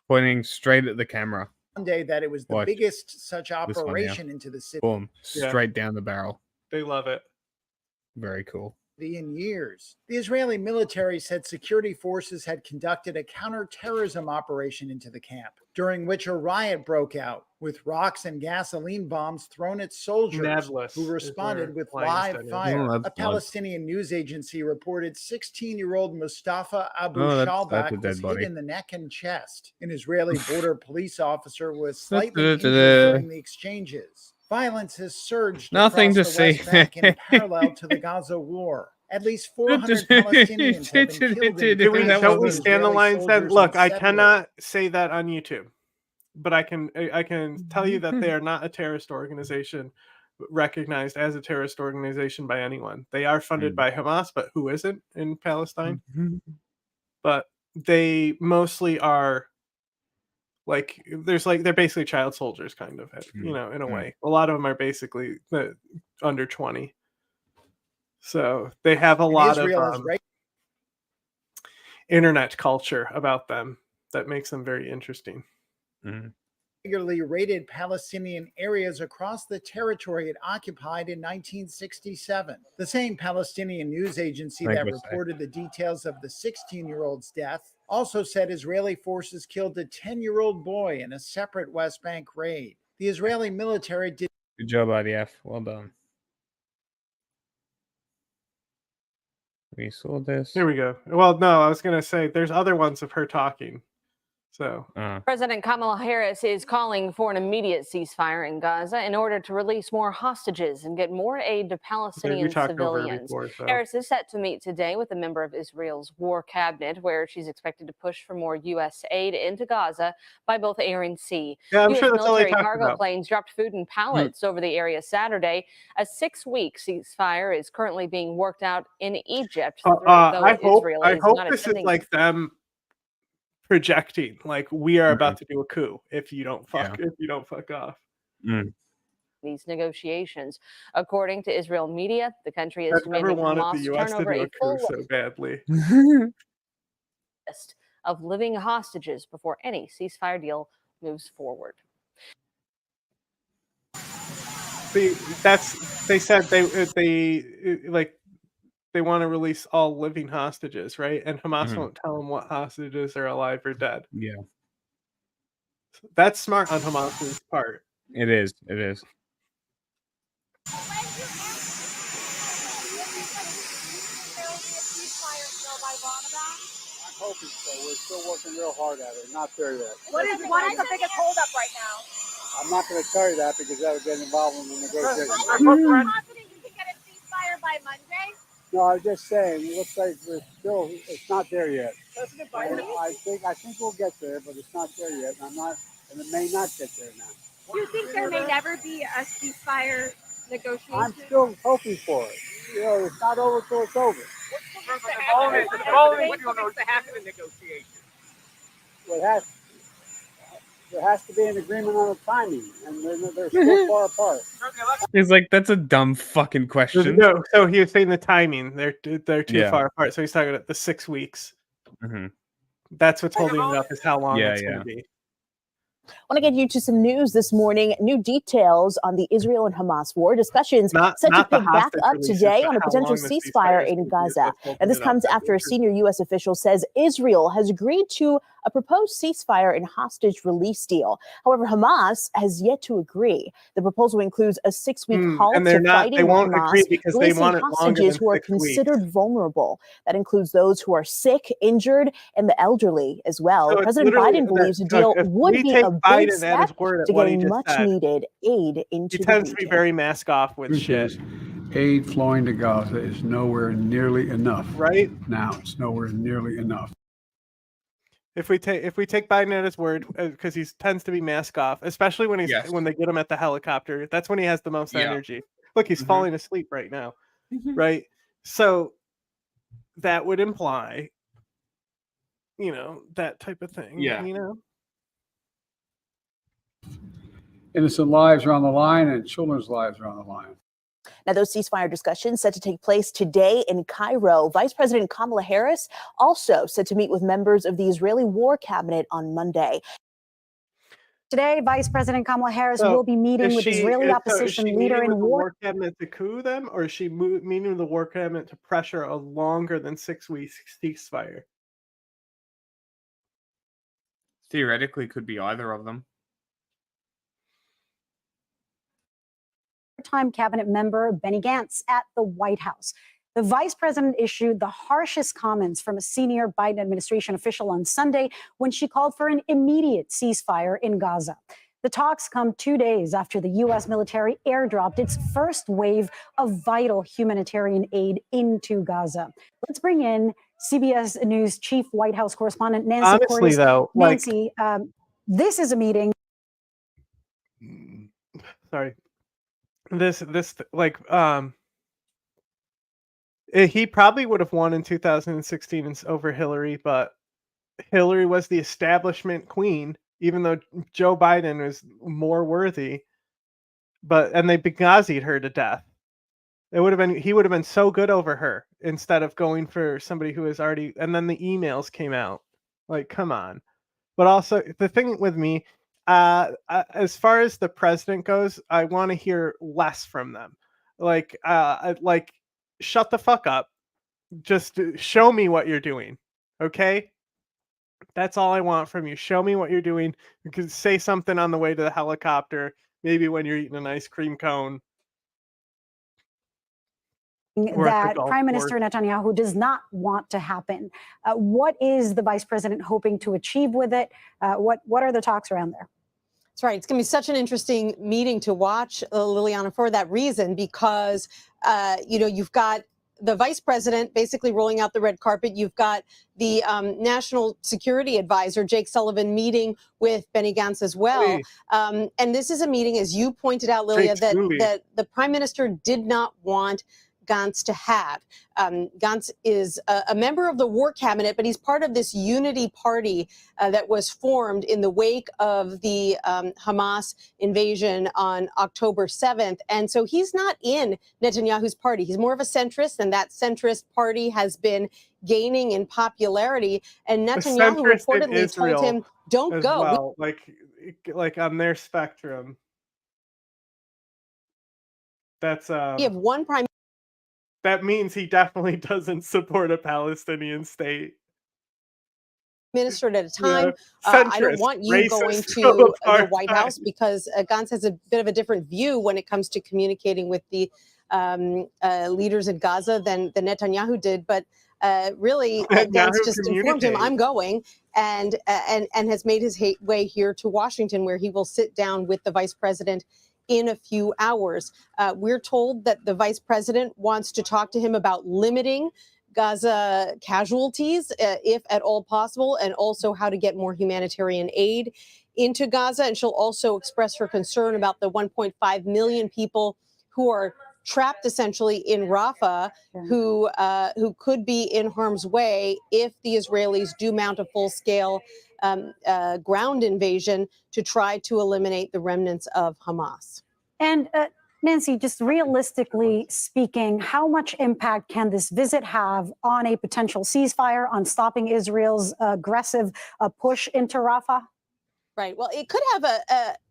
Pointing straight at the camera. Monday that it was the Watch. biggest such This one, yeah. operation into the city. Boom. Straight down the barrel. They love it. Very cool. In years. The Israeli military said security forces had conducted a counterterrorism operation into the camp, during which a riot broke out, with rocks and gasoline bombs thrown at soldiers Nablus who responded with Lion's live Den is. fire. Oh, that's A Palestinian news agency reported 16-year-old Mustafa Abu that's a Shalbak dead was hit body. in the neck and chest. An Israeli border police officer was slightly injured Da-da-da-da. during the exchanges. Violence has surged Nothing across to the see. West Bank in parallel to the Gaza war. At least 400 Palestinians have been killed in Don't we stand the Lions Den? Look, I February. cannot say that on YouTube, but I can tell you that they are not a terrorist organization recognized as a terrorist organization by anyone. They are funded by Hamas, but who isn't in Palestine? But they mostly are like they're basically child soldiers, kind of, in a way. A lot of them are basically under 20. So they have a lot of internet culture about them that makes them very interesting. Regularly raided Palestinian areas across the territory it occupied in 1967. The same Palestinian news agency that reported the details of the 16-year-old's death also said Israeli forces killed a 10-year-old boy in a separate West Bank raid. The Israeli military did. Good job, IDF. Well done. We saw this. Here we go. Well, no, I was going to say there's other ones of her talking. So President Kamala Harris is calling for an immediate ceasefire in Gaza in order to release more hostages and get more aid to Palestinian civilians. Harris is set to meet today with a member of Israel's war cabinet, where she's expected to push for more U.S. aid into Gaza by both air and sea. Yeah, I'm U.S. sure that's all they military talked cargo about. planes dropped food and pallets over the area Saturday. A 6-week ceasefire is currently being worked out in Egypt, though Israel I is hope not this is attending. like them projecting, like we are about to do a coup if you don't fuck off. These negotiations. According to Israel media, the country is I've never demanding wanted Hamas the U.S. turn to over do a a coup full so badly. list of living hostages before any ceasefire deal moves forward. They said they want to release all living hostages, right? And Hamas won't tell them what hostages are alive or dead. Yeah, that's smart on Hamas's part. It is. It is. I'm hoping so. We're still working real hard at it. Not there yet. What is the biggest holdup right now? I'm not going to tell you that because that would get involved in the negotiations. Are you confident you can get a ceasefire by Monday? No, I was just saying. It looks like we're still. It's not there yet. President Biden? I think we'll get there, but it's not there yet. And it may not get there now. Do you think there may never be a ceasefire negotiation? I'm still hoping for it. You know, it's not over till it's over. What needs to happen in negotiation? Well, there has to be an agreement on the timing, and they're still far apart. He's like, that's a dumb fucking question. No, so he was saying the timing. They're too Yeah. far apart. So he's talking about the 6 weeks. Mhm. That's what's holding it up, is how long it's going to be. I want to get you to some news this morning. New details on the Israel and Hamas war. Discussions set to not the pick back hostage up releases, today but on a how potential long the ceasefire ceasefire is in gonna be, Gaza. that's Now, holding this it up. comes after a senior U.S. official says Israel has agreed to a proposed ceasefire and hostage release deal. However, Hamas has yet to agree. The proposal includes a 6-week halt and to they're not. fighting They won't with Hamas, agree because they releasing want it longer hostages than who are 6 weeks. considered vulnerable. That includes those who are sick, injured, and the elderly as well. So it's President literally Biden believes a that- deal if would we be take a big Biden at step his word to at what he getting just much said, needed aid into He the tends to region. be very mask off with shit. Aid flowing to Gaza is nowhere nearly enough. Right now, it's nowhere nearly enough. If we take Biden at his word, because he tends to be mask off, especially when when they get him at the helicopter, that's when he has the most energy. Look, he's falling asleep right now, right? So that would imply, that type of thing. Innocent lives are on the line and children's lives are on the line. Now, those ceasefire discussions set to take place today in Cairo. Vice President Kamala Harris also set to meet with members of the Israeli war cabinet on Monday. Today, Vice President Kamala Harris will be meeting with Israeli opposition leader in war cabinet to coup them, or is she meeting with the war cabinet to pressure a longer than 6 weeks ceasefire? Theoretically, could be either of them. time cabinet member Benny Gantz at the White House. The vice president issued the harshest comments from a senior Biden administration official on Sunday when she called for an immediate ceasefire in Gaza. The talks come 2 days after the U.S. military airdropped its first wave of vital humanitarian aid into Gaza. Let's bring in CBS News chief White House correspondent Nancy Honestly, Cordes. though, Nancy, this is a meeting. Sorry. He probably would have won in 2016 over Hillary, but Hillary was the establishment queen, even though Joe Biden was more worthy. And they Benghazi'd her to death. He would have been so good over her instead of going for somebody who was already. And then the emails came out. Like, come on. But also, the thing with me, as far as the president goes, I want to hear less from them. Shut the fuck up. Just show me what you're doing. Okay? That's all I want from you. Show me what you're doing. You can say something on the way to the helicopter, maybe when you're eating an ice cream cone. that Prime Minister Netanyahu does not want to happen. What is the vice president hoping to achieve with it? What are the talks around there? That's right. It's going to be such an interesting meeting to watch, Liliana, for that reason, because, you've got the vice president basically rolling out the red carpet. You've got the national security advisor, Jake Sullivan, meeting with Benny Gantz as well. And this is a meeting, as you pointed out, Lilia, that the prime minister did not want Gantz to have. Gantz is a member of the war cabinet, but he's part of this unity party that was formed in the wake of the Hamas invasion on October 7th. And so he's not in Netanyahu's party. He's more of a centrist, and that centrist party has been gaining in popularity. And Netanyahu reportedly told him, don't go. Well. Like on their spectrum. That's we have one prime. That means he definitely doesn't support a Palestinian state. Minister at a time. Yeah. I don't want you going to the White House because Gantz has a bit of a different view when it comes to communicating with the leaders in Gaza than Netanyahu did. But really, Gantz just informed him, I'm going, and has made his way here to Washington, where he will sit down with the vice president in a few hours. We're told that the vice president wants to talk to him about limiting Gaza casualties, if at all possible, and also how to get more humanitarian aid into Gaza. And she'll also express her concern about the 1.5 million people who are trapped essentially in Rafah, who could be in harm's way if the Israelis do mount a full-scale ground invasion to try to eliminate the remnants of Hamas. And Nancy, just realistically speaking, how much impact can this visit have on a potential ceasefire, on stopping Israel's aggressive push into Rafah? Right. Well, it could have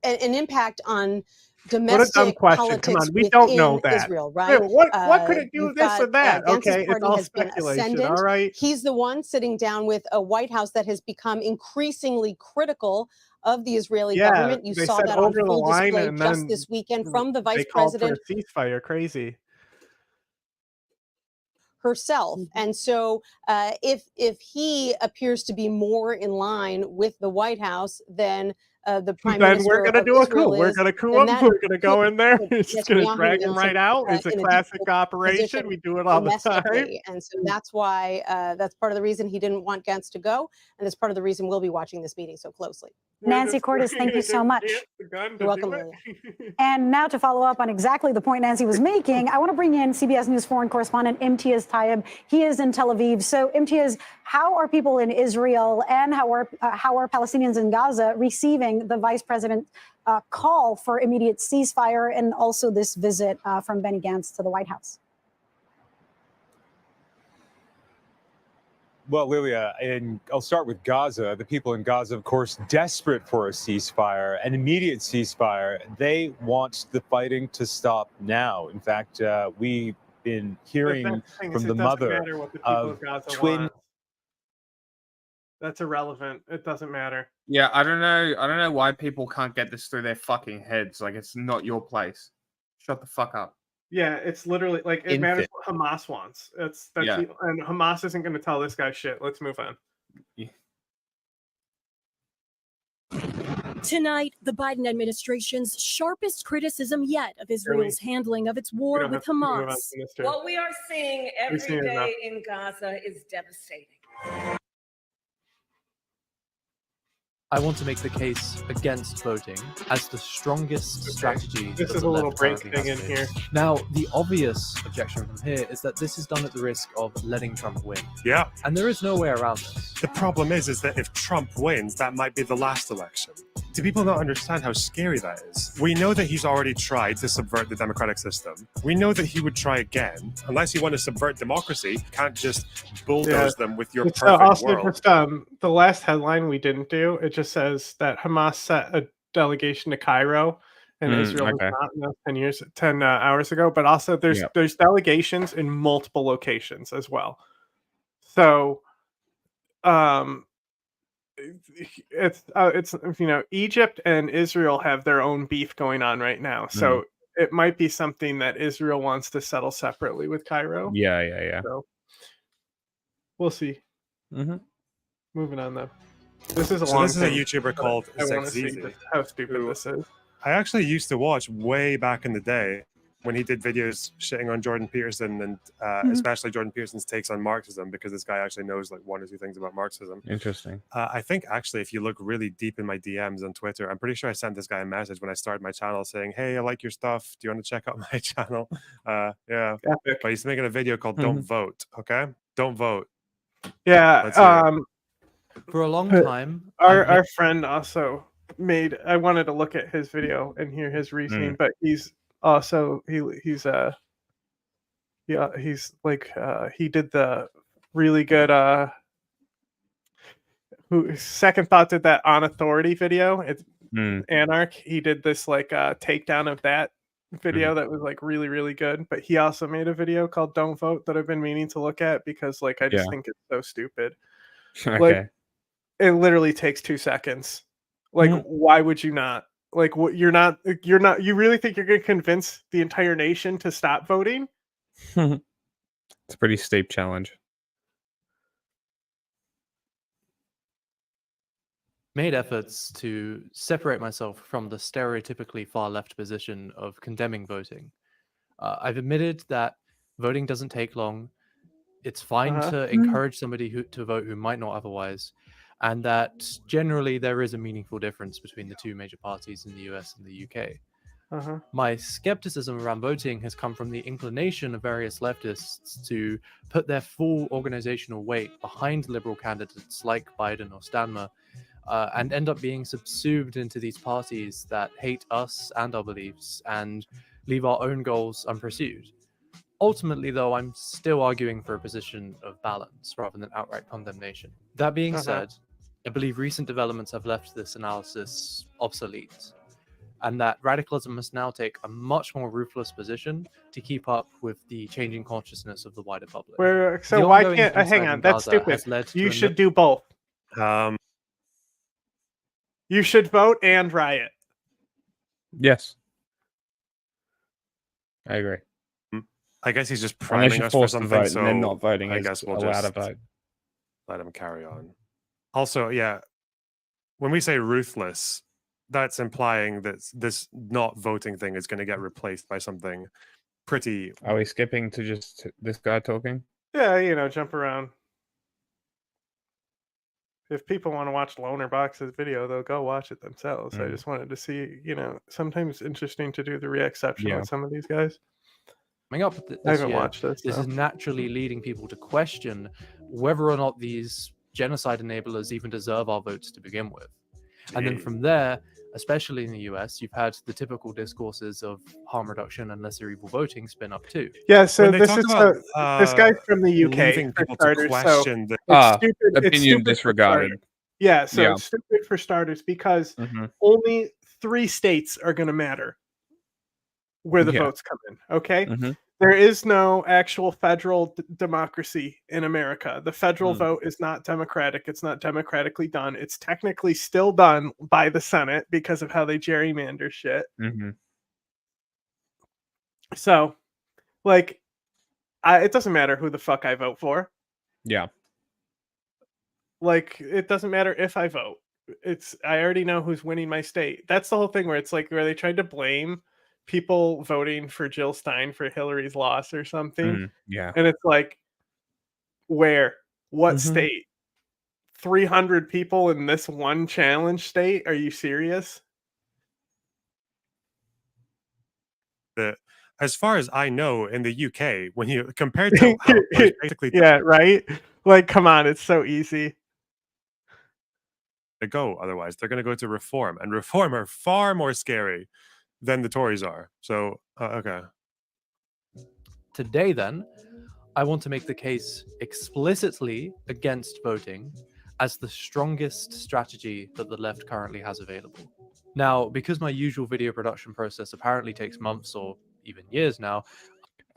an impact on domestic politics. Come on, we don't know that. Israel, right? Wait, what could it do this or that? Okay, it's all speculation. All right. He's the one sitting down with a White House that has become increasingly critical of the Israeli government. You saw that on full display just this weekend from the vice president. For a ceasefire, crazy. Herself. And so if he appears to be more in line with the White House, then the prime minister. Then we're going to do a coup. We're going to coup him. We're going to go in there. It's just going to drag him right out. It's a classic operation. We do it all the time. And so that's why, that's part of the reason he didn't want Gantz to go. And that's part of the reason we'll be watching this meeting so closely. Nancy Cordes, thank you so much. You're welcome, Lilia. And now to follow up on exactly the point Nancy was making, I want to bring in CBS News foreign correspondent Imtiaz Tayeb. He is in Tel Aviv. So Imtiaz, how are people in Israel and how are Palestinians in Gaza receiving the vice president's call for immediate ceasefire and also this visit from Benny Gantz to the White House? Well, Lilia, I'll start with Gaza. The people in Gaza, of course, desperate for a ceasefire, an immediate ceasefire. They want the fighting to stop now. In fact, we've been hearing from the mother of twin. That's irrelevant. It doesn't matter. Yeah, I don't know why people can't get this through their fucking heads. Like, it's not your place. Shut the fuck up. Yeah, it's literally like it matters what Hamas wants. And Hamas isn't going to tell this guy shit. Let's move on. Yeah. Tonight, the Biden administration's sharpest criticism yet of Israel's handling of its war with Hamas. What we are seeing every day in Gaza is devastating. I want to make the case against voting as the strongest strategy. This is a little break thing in here. Now, the obvious objection from here is that this is done at the risk of letting Trump win. Yeah. And there is no way around this. The problem is that if Trump wins, that might be the last election. Do people not understand how scary that is? We know that he's already tried to subvert the democratic system. We know that he would try again. Unless you want to subvert democracy, you can't just bulldoze them with your perfect also world. Just, the last headline we didn't do, it just says that Hamas sent a delegation to Cairo and Israel was not 10 hours ago. But also there's delegations in multiple locations as well. So it's Egypt and Israel have their own beef going on right now. So it might be something that Israel wants to settle separately with Cairo. Yeah. So we'll see. Mm-hmm. Moving on though. This is a So long this is a thing, YouTuber but called I want to see Zeezy, just how stupid who this is. I actually used to watch way back in the day when he did videos shitting on Jordan Peterson and especially Jordan Peterson's takes on Marxism, because this guy actually knows like one or two things about Marxism. Interesting. I think actually if you look really deep in my DMs on Twitter, I'm pretty sure I sent this guy a message when I started my channel saying, hey, I like your stuff. Do you want to check out my channel? Yeah. Epic. But he's making a video called Don't Vote, okay? Don't vote. Yeah. For a long time, our friend also made. I wanted to look at his video and hear his reasoning, but he's also he's like he did the really good Second Thought did that On Authority video. It's Anarch. He did this like takedown of that video that was like really, really good. But he also made a video called Don't Vote that I've been meaning to look at because like I just think it's so stupid. Okay. Like it literally takes 2 seconds. Like why would you not? Like what you're not you really think you're gonna convince the entire nation to stop voting? It's a pretty steep challenge. Made efforts to separate myself from the stereotypically far left position of condemning voting. I've admitted that voting doesn't take long. It's fine to encourage somebody to vote who might not otherwise, and that generally there is a meaningful difference between the two major parties in the US and the UK. My skepticism around voting has come from the inclination of various leftists to put their full organizational weight behind liberal candidates like Biden or Stanmer, and end up being subsumed into these parties that hate us and our beliefs and leave our own goals unpursued. Ultimately, though, I'm still arguing for a position of balance rather than outright condemnation. That being said, I believe recent developments have left this analysis obsolete, and that radicalism must now take a much more ruthless position to keep up with the changing consciousness of the wider public. So why can't hang on? That's stupid. You should do both. You should vote and riot. Yes, I agree. I guess he's just priming us for something. Vote, so and then not voting. I guess we'll allowed just to vote. Let him carry on. Also, yeah, when we say ruthless, that's implying that this not voting thing is going to get replaced by something pretty. Are we skipping to just this guy talking? Yeah, jump around. If people want to watch Loner Box's video, they'll go watch it themselves. I just wanted to see, sometimes interesting to do the re-exception with some of these guys. Coming up I haven't watched this. This is naturally leading people to question whether or not these genocide enablers even deserve our votes to begin with. And then from there, especially in the US, you've had the typical discourses of harm reduction and lesser evil voting spin up too. Yeah, so this is this guy's from the UK for starters. So it's stupid. Opinion disregarded. Yeah, so it's stupid for starters because only 3 states are going to matter where the votes come in. Okay. There is no actual federal democracy in America. The federal vote is not democratic. It's not democratically done. It's technically still done by the Senate because of how they gerrymander shit. So, like, it doesn't matter who the fuck I vote for. Yeah. Like, it doesn't matter if I vote. I already know who's winning my state. That's the whole thing where it's like where they tried to blame people voting for Jill Stein for Hillary's loss or something. Yeah. And it's like, where? What state? 300 people in this one challenge state? Are you serious? As far as I know, in the UK, when you compared to how basically yeah, right? Like, come on, it's so easy to go. Otherwise, they're going to go to reform, and reform are far more scary than the Tories are. So, okay. Today, then, I want to make the case explicitly against voting as the strongest strategy that the left currently has available. Now, because my usual video production process apparently takes months or even years now,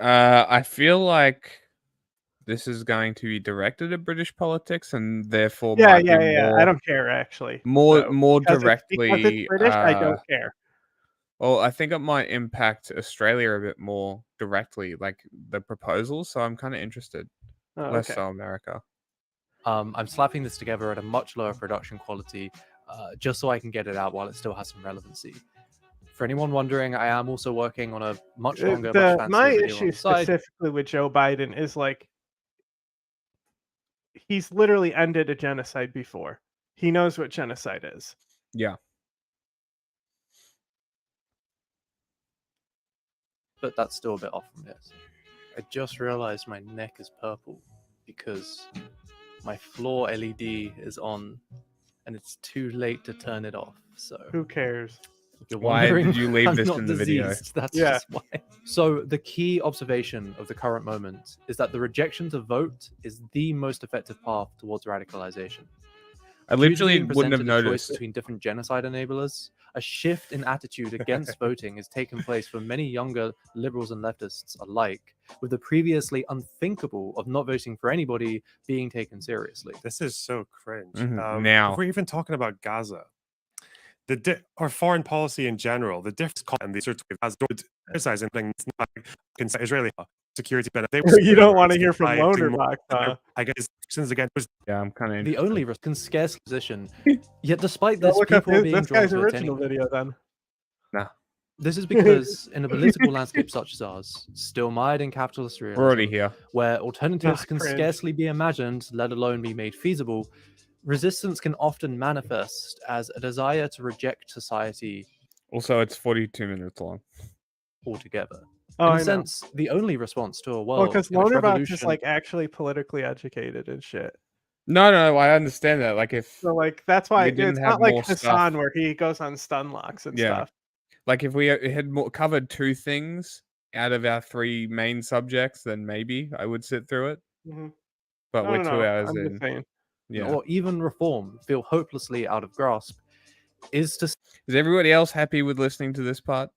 I feel like this is going to be directed at British politics, and therefore, yeah. More, I don't care actually. More because directly. Because it's British, I don't care. Well, I think it might impact Australia a bit more directly, like the proposals. So I'm kind of interested. Less so America. I'm slapping this together at a much lower production quality, just so I can get it out while it still has some relevancy. For anyone wondering, I am also working on a much longer, much fancier my video issue on the side. specifically with Joe Biden is like he's literally ended a genocide before. He knows what genocide is. Yeah. But that's still a bit off from this. I just realized my neck is purple because my floor LED is on and it's too late to turn it off. So who cares? If you're Why wondering, did you leave I'm this not in the video? diseased, that's just why. So the key observation of the current moment is that the rejection to vote is the most effective path towards radicalization. I Due to literally being wouldn't have presented a choice noticed. between different genocide enablers, a shift in attitude against voting has taken place for many younger liberals and leftists alike, with the previously unthinkable of not voting for anybody being taken seriously. This is so cringe. Now, if we're even talking about Gaza, our foreign policy in general, the difference and the sort of criticizing things like Israeli security benefit. You don't want to hear from Loner Box, huh? I guess since again, yeah, I'm kind of the only risk can scarcely position. Yet, despite this, look up people are being this drawn guy's to it original anyway. video then. Nah. This is because in a political landscape such as ours, still mired in capitalist realism, we're already here, where alternatives can cringe. scarcely be imagined, let alone be made feasible, resistance can often manifest as a desire to reject society. Also, it's 42 minutes long. Altogether. Oh, in a sense, the only response to a world. Well, because in which Loner Box revolution... is like actually politically educated and shit. No, I understand that. Like if So like that's why we didn't it's have not like more Hassan stuff. where he goes on stun locks and Yeah. stuff. Like if we had covered 2 things out of our 3 main subjects, then maybe I would sit through it. Mhm. But No, we're no, 2 no, hours I'm in. just saying. Yeah. Or even reform feel hopelessly out of grasp is to... Is everybody else happy with listening to this part?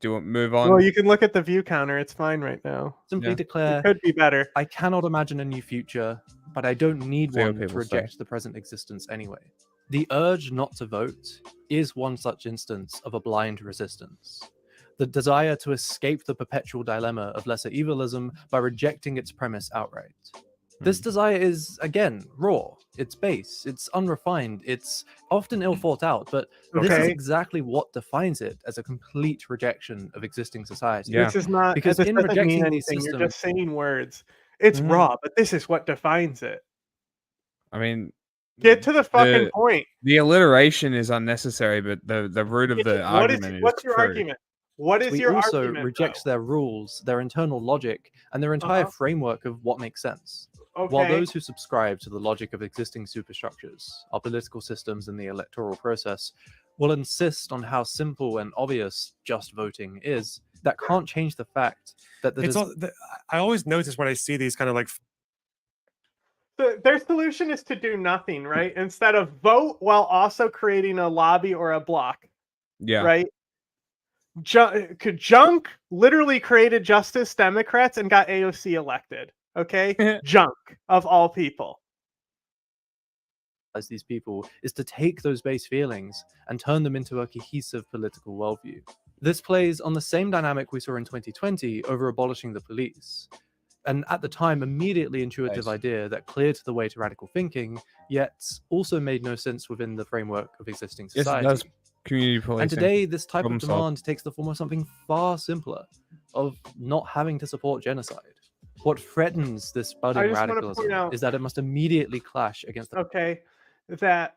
Do it move on? Well, you can look at the view counter. It's fine right now. Simply Yeah. declare, It could be better. I cannot imagine a new future, but I don't need See what one to people reject say. the present existence anyway. The urge not to vote is one such instance of a blind resistance. The desire to escape the perpetual dilemma of lesser evilism by rejecting its premise outright. This desire is, again, raw, it's base, it's unrefined, it's often ill thought out, but this is exactly what defines it as a complete rejection of existing society. Yeah. This is not Because this in doesn't rejecting mean these anything. You're systems, just saying words. It's raw, but this is what defines it. I mean, Get to the fucking point. The alliteration is unnecessary, but the root of the argument is what's your true. argument? What is we your also argument? reject their rules, their internal logic, and their entire framework of what makes sense. While Okay. those who subscribe to the logic of existing superstructures, our political systems and the electoral process, will insist on how simple and obvious just voting is, that can't change the fact that I always notice when I see these kind of like Their solution is to do nothing, right? Instead of vote while also creating a lobby or a block. Yeah. Right? Junk literally created Justice Democrats and got AOC elected. Okay? Junk, of all people. as these people is to take those base feelings and turn them into a cohesive political worldview. This plays on the same dynamic we saw in 2020 over abolishing the police. And at the time, immediately intuitive idea that cleared the way to radical thinking, yet also made no sense within the framework of existing society. Yes, it does. Community policing. And today, this type of Problem solved. demand takes the form of something far simpler, of not having to support genocide. What threatens this budding radicalism is that it must immediately clash against the... That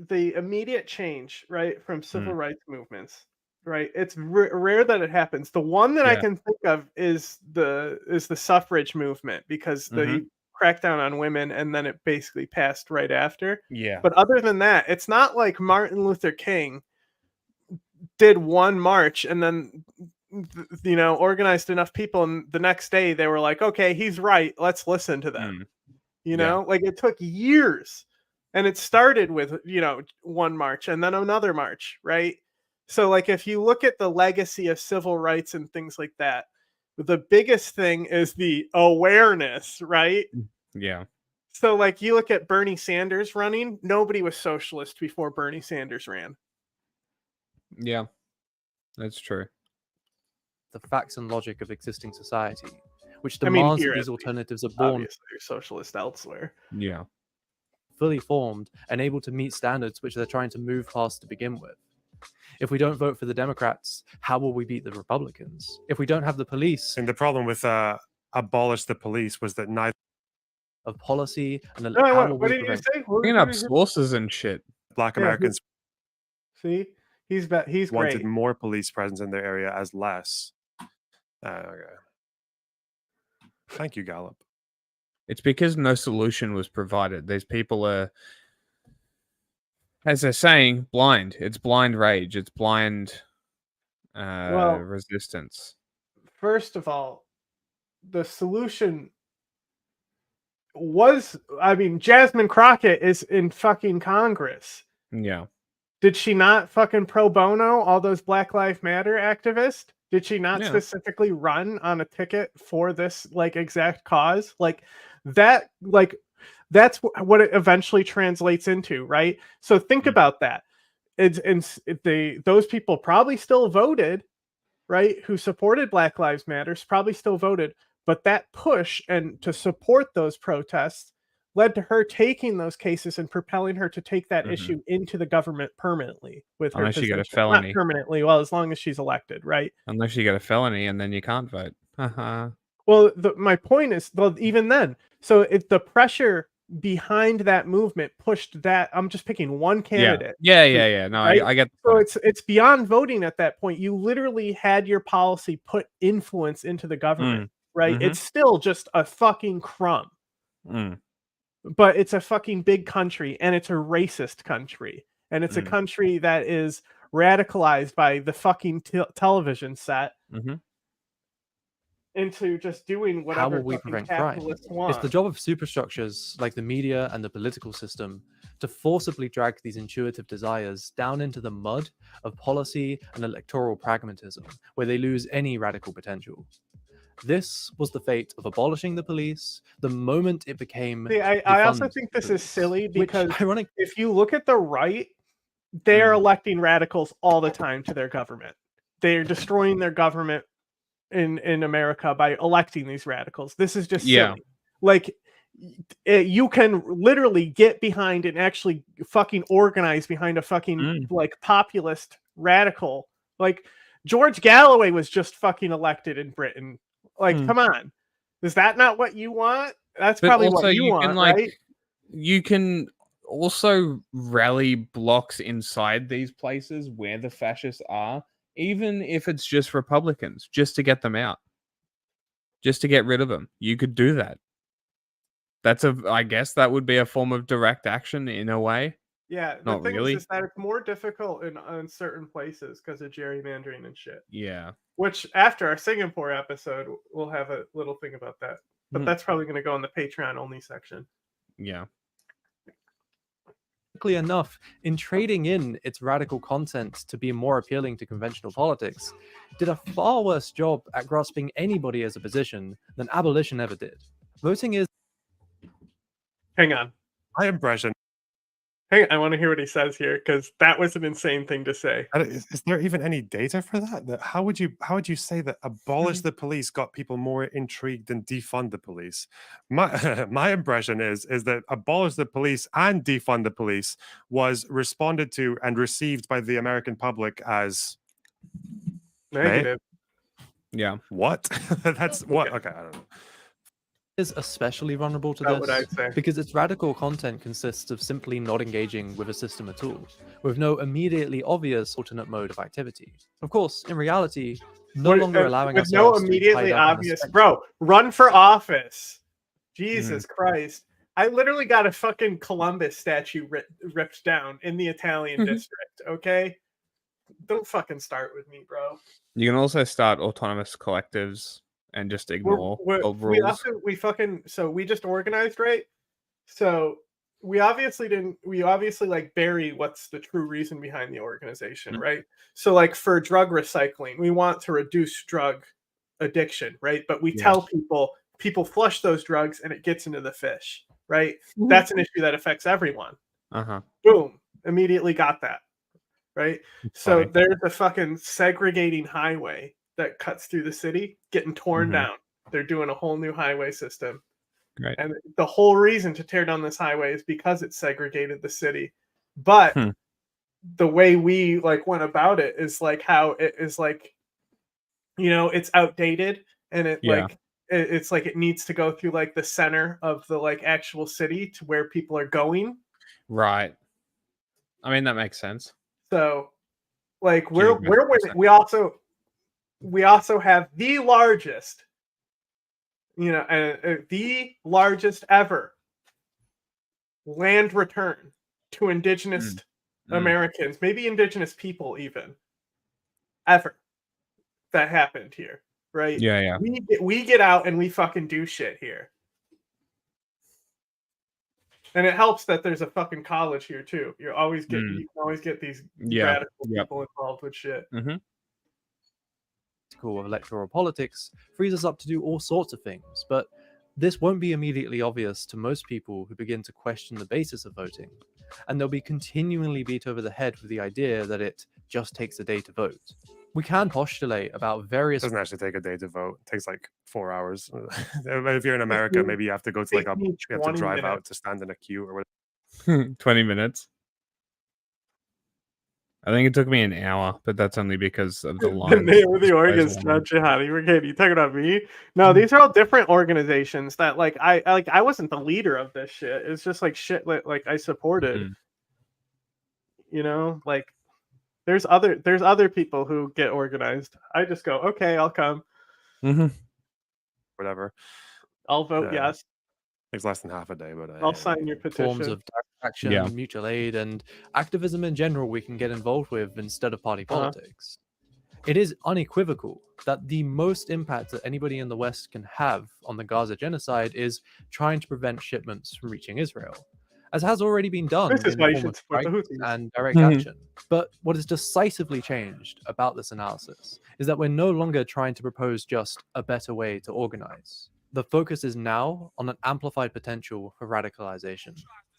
the immediate change, right, from civil rights movements, right? It's rare that it happens. The one that I can think of is the suffrage movement, because the crackdown on women, and then it basically passed right after. Yeah. But other than that, it's not like Martin Luther King did one march and then organized enough people, and the next day they were like, okay, he's right, let's listen to them. Like it took years, and it started with one march and then another march, right? So like if you look at the legacy of civil rights and things like that, the biggest thing is the awareness, right? Yeah. So, like, you look at Bernie Sanders running, nobody was socialist before Bernie Sanders ran. Yeah, that's true. The facts and logic of existing society, which demands that these alternatives are born. Obviously, you're socialist elsewhere. Yeah. Fully formed and able to meet standards which they're trying to move past to begin with. If we don't vote for the Democrats, how will we beat the Republicans? If we don't have the police... And the problem with abolish the police was that neither of policy and what did you say? Bringing up sources and shit. Black Americans see he's wanted great. more police presence in their area as less. Okay. Thank you, Gallup. It's because no solution was provided. These people are, as they're saying, blind. It's blind rage. It's blind resistance. First of all, the solution was, Jasmine Crockett is in fucking Congress. Yeah. Did she not fucking pro bono all those Black Lives Matter activists? Did she not specifically run on a ticket for this exact cause? That's what it eventually translates into, right? So think about that. Those people probably still voted, right? Who supported Black Lives Matter probably still voted, but that push and to support those protests led to her taking those cases and propelling her to take that issue into the government permanently with her. Unless you get a Not felony. permanently, well, as long as she's elected, right? Unless you get a felony and then you can't vote. Well, my point is, even then, so the pressure behind that movement pushed that. I'm just picking one candidate. Yeah. No, right? I get the point. So it's beyond voting at that point. You literally had your policy put influence into the government, right? Mm-hmm. It's still just a fucking crumb. But it's a fucking big country, and it's a racist country, and it's a country that is radicalized by the fucking television set into just doing whatever. How will we prevent crime? It's the job of superstructures like the media and the political system to forcibly drag these intuitive desires down into the mud of policy and electoral pragmatism, where they lose any radical potential. This was the fate of abolishing the police the moment it became. See, I also think this is silly because if you look at the right, they are electing radicals all the time to their government. They are destroying their government in America by electing these radicals. This is just silly. You can literally get behind and actually fucking organize behind a fucking populist radical. George Galloway was just fucking elected in Britain. Come on. Is that not what you want? That's probably what you want, right? You can also rally blocks inside these places where the fascists are, even if it's just Republicans, just to get them out. Just to get rid of them. You could do that. I guess that would be a form of direct action in a way. Yeah, the thing is that it's more difficult in certain places because of gerrymandering and shit. Yeah. Which, after our Singapore episode, we'll have a little thing about that. But that's probably going to go in the Patreon only section. Yeah. Enough, in trading in its radical content to be more appealing to conventional politics, did a far worse job at grasping anybody as a position than abolition ever did. Voting is... Hang on. My impression. Hey, I want to hear what he says here because that was an insane thing to say. Is there even any data for that? How would you say that abolish the police got people more intrigued than defund the police? My impression is that abolish the police and defund the police was responded to and received by the American public as negative. Yeah. What? That's what? Okay, I don't know. Is especially vulnerable to this because its radical content consists of simply not engaging with a system at all, with no immediately obvious alternate mode of activity. Of course, in reality, no longer allowing us no immediately obvious. Bro, run for office. Jesus Christ. I literally got a fucking Columbus statue ripped down in the Italian district, okay? Don't fucking start with me, bro. You can also start autonomous collectives and just ignore old rules. We just organized, right? So we obviously bury what's the true reason behind the organization, right? So for drug recycling, we want to reduce drug addiction, right? But we tell people flush those drugs and it gets into the fish, right? That's an issue that affects everyone. Boom, immediately got that, right? So there's a fucking segregating highway that cuts through the city, getting torn down. They're doing a whole new highway system. Right. And the whole reason to tear down this highway is because it segregated the city. But the way we like went about it is like how it is like, you know, it's outdated and it like it's like it needs to go through like the center of the like actual city to where people are going. Right. I mean, that makes sense. So like we're winning. We also have the largest, you know, the largest ever land return to indigenous Americans, maybe indigenous people even, ever. That happened here, right? Yeah. We get out and we fucking do shit here. And it helps that there's a fucking college here too. You can always get these radical people involved with shit. Of electoral politics frees us up to do all sorts of things, but this won't be immediately obvious to most people who begin to question the basis of voting, and they'll be continually beat over the head with the idea that it just takes a day to vote. We can postulate about various... It doesn't actually take a day to vote. It takes like 4 hours. If you're in America, maybe you have to go to like you have to drive out to stand in a queue or whatever. 20 minutes. I think it took me an hour, but that's only because of the line. The name of the org is not Jihadi Brigade. You talking about me? No, these are all different organizations that like I wasn't the leader of this shit. It's just like shit like I supported. You know, like there's other people who get organized. I just go, okay, I'll come. Whatever. I'll vote yes. Takes less than half a day, but I'll sign your petition. Forms of direct action, mutual aid, and activism in general we can get involved with instead of party politics. It is unequivocal that the most impact that anybody in the West can have on the Gaza genocide is trying to prevent shipments from reaching Israel, as has already been done in the form of strikes and direct action. But what has decisively changed about this analysis is that we're no longer trying to propose just a better way to organize. The focus is now on an amplified potential for radicalization.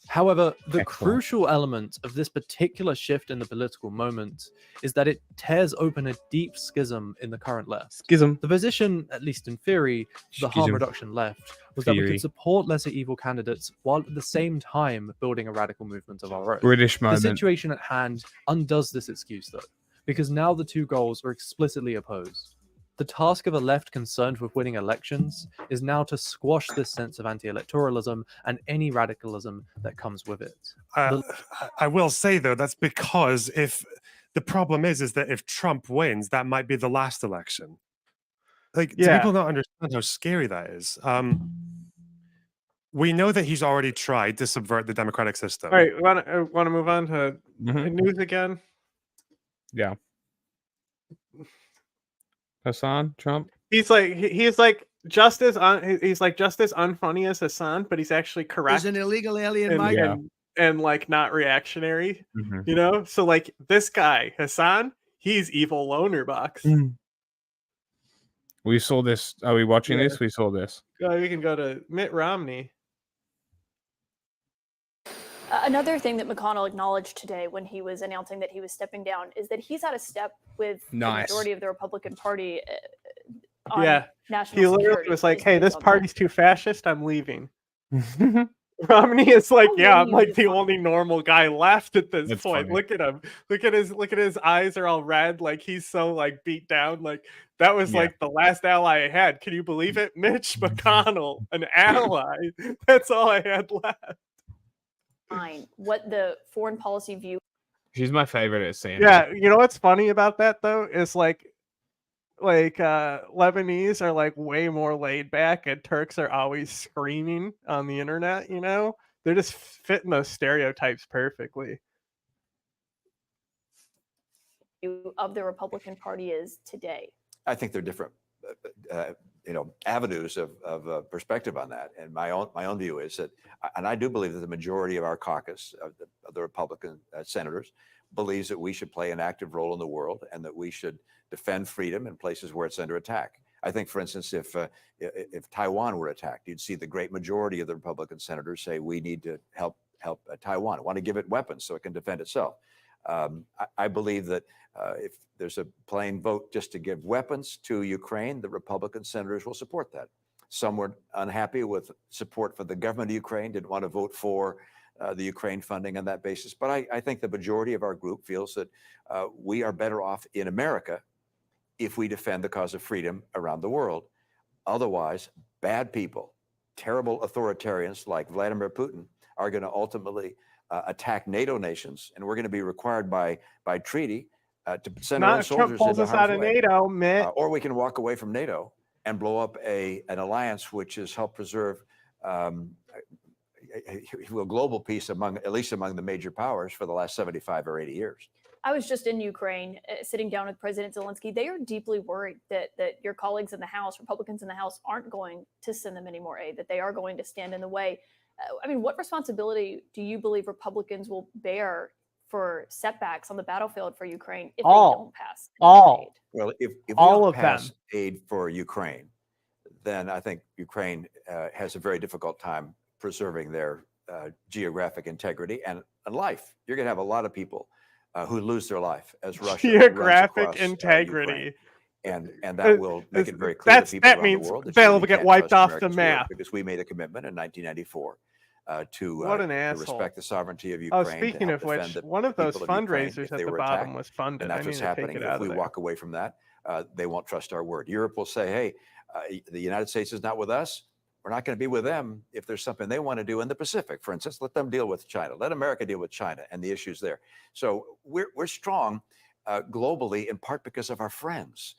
However, the crucial element of this particular shift in the political moment is that it tears open a deep schism in the current left. The position, at least in theory, the harm reduction left was that we could support lesser evil candidates while at the same time building a radical movement of our own. British moment. The situation at hand undoes this excuse, though, because now the two goals are explicitly opposed. The task of a left concerned with winning elections is now to squash this sense of anti-electoralism and any radicalism that comes with it. I will say, though, that's because if the problem is that if Trump wins, that might be the last election. Like, do people not understand how scary that is? We know that he's already tried to subvert the democratic system. All right, want to move on to news again? Yeah. Hassan, Trump. He's like just as unfunny as Hassan, but he's actually correct. He's an illegal alien migrant and like not reactionary. You know, so like this guy Hassan, he's evil loner box. We saw this. Are we watching this? We saw this. We can go to Mitt Romney. Another thing that McConnell acknowledged today when he was announcing that he was stepping down is that he's out of step with the majority of the Republican Party. National he literally was like, "Hey, this party's too fascist. I'm leaving." Romney is like, "Yeah, I'm like the only normal guy left at this point." Funny. Look at him. Look at his eyes are all red. Like he's so like beat down. Like that was like the last ally I had. Can you believe it? Mitch McConnell, an ally. That's all I had left. What the foreign policy view. She's my favorite at saying. Yeah, you know what's funny about that though is like Lebanese are like way more laid back, and Turks are always screaming on the internet. You know, they're just fitting those stereotypes perfectly. Of the Republican Party is today. I think they're different. Avenues of perspective on that. And my own view is that, and I do believe that the majority of our caucus of the Republican senators believes that we should play an active role in the world and that we should defend freedom in places where it's under attack. I think, for instance, if Taiwan were attacked, you'd see the great majority of the Republican senators say we need to help Taiwan. Want to give it weapons so it can defend itself. I believe that if there's a plain vote just to give weapons to Ukraine, the Republican senators will support that. Some were unhappy with support for the government of Ukraine, didn't want to vote for the Ukraine funding on that basis. But I think the majority of our group feels that we are better off in America if we defend the cause of freedom around the world. Otherwise, bad people, terrible authoritarians like Vladimir Putin are going to ultimately attack NATO nations, and we're going to be required by treaty to send our own soldiers pulls into us out harm's of way. NATO, Mitt. Or we can walk away from NATO and blow up an alliance which has helped preserve a global peace at least among the major powers for the last 75 or 80 years. I was just in Ukraine, sitting down with President Zelensky. They are deeply worried that your colleagues in the House, Republicans in the House, aren't going to send them any more aid, that they are going to stand in the way. I mean, what responsibility do you believe Republicans will bear for setbacks on the battlefield for Ukraine if they don't pass aid? Well, if we all don't of pass them. aid for Ukraine, then I think Ukraine has a very difficult time preserving their geographic integrity and life. You're going to have a lot of people who lose their life as Russia Geographic runs across, integrity. and that will make it very clear to people that around means the world that they'll you get can't wiped trust off the Americans' word, map. because we made a commitment in 1994 to What an to asshole. respect the sovereignty of Oh, Ukraine. speaking to of help defend which, the one of those people of Ukraine fundraisers if at they the were bottom attacked. was funded. And I that's need what's to take happening. it If out we of walk away from that, they won't trust our word. Europe will say, hey, the United States is not with us. We're not going to be with them if there's something they want to do in the Pacific. For instance, let them deal with China. Let America deal with China and the issues there. So we're strong globally, in part because of our friends.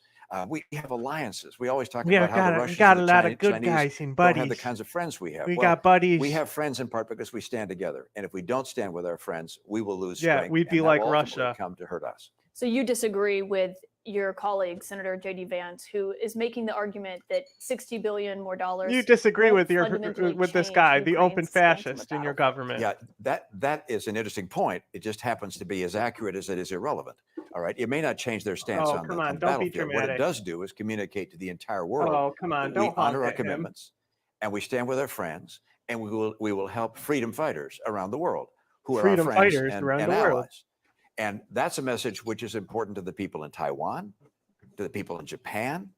We have alliances. We always talk about how the Russians got a and lot the of good Chinese guys and don't have the buddies. kinds of friends we have. We Well, got buddies. we have friends in part because we stand together. And if we don't stand with our friends, we will lose Yeah, strength. we'd be and that like will ultimately Russia. come to hurt us. So you disagree with your colleague, Senator J.D. Vance, who is making the argument that $60 billion more dollars. You disagree won't with fundamentally this guy, the open Ukraine's stance on the fascist in your battlefield. government. Yeah, that is an interesting point. It just happens to be as accurate as it is irrelevant. All right, it may not change their stance Oh, on come the on, don't be battlefield. What it dramatic. does do is communicate to the entire world. Oh, come on, that we don't honk honor our at him. commitments, and we stand with our friends, and we will help freedom fighters around the world who are Freedom our friends fighters and, around and the allies. world. And that's a message which is important to the people in Taiwan, to the people in Japan,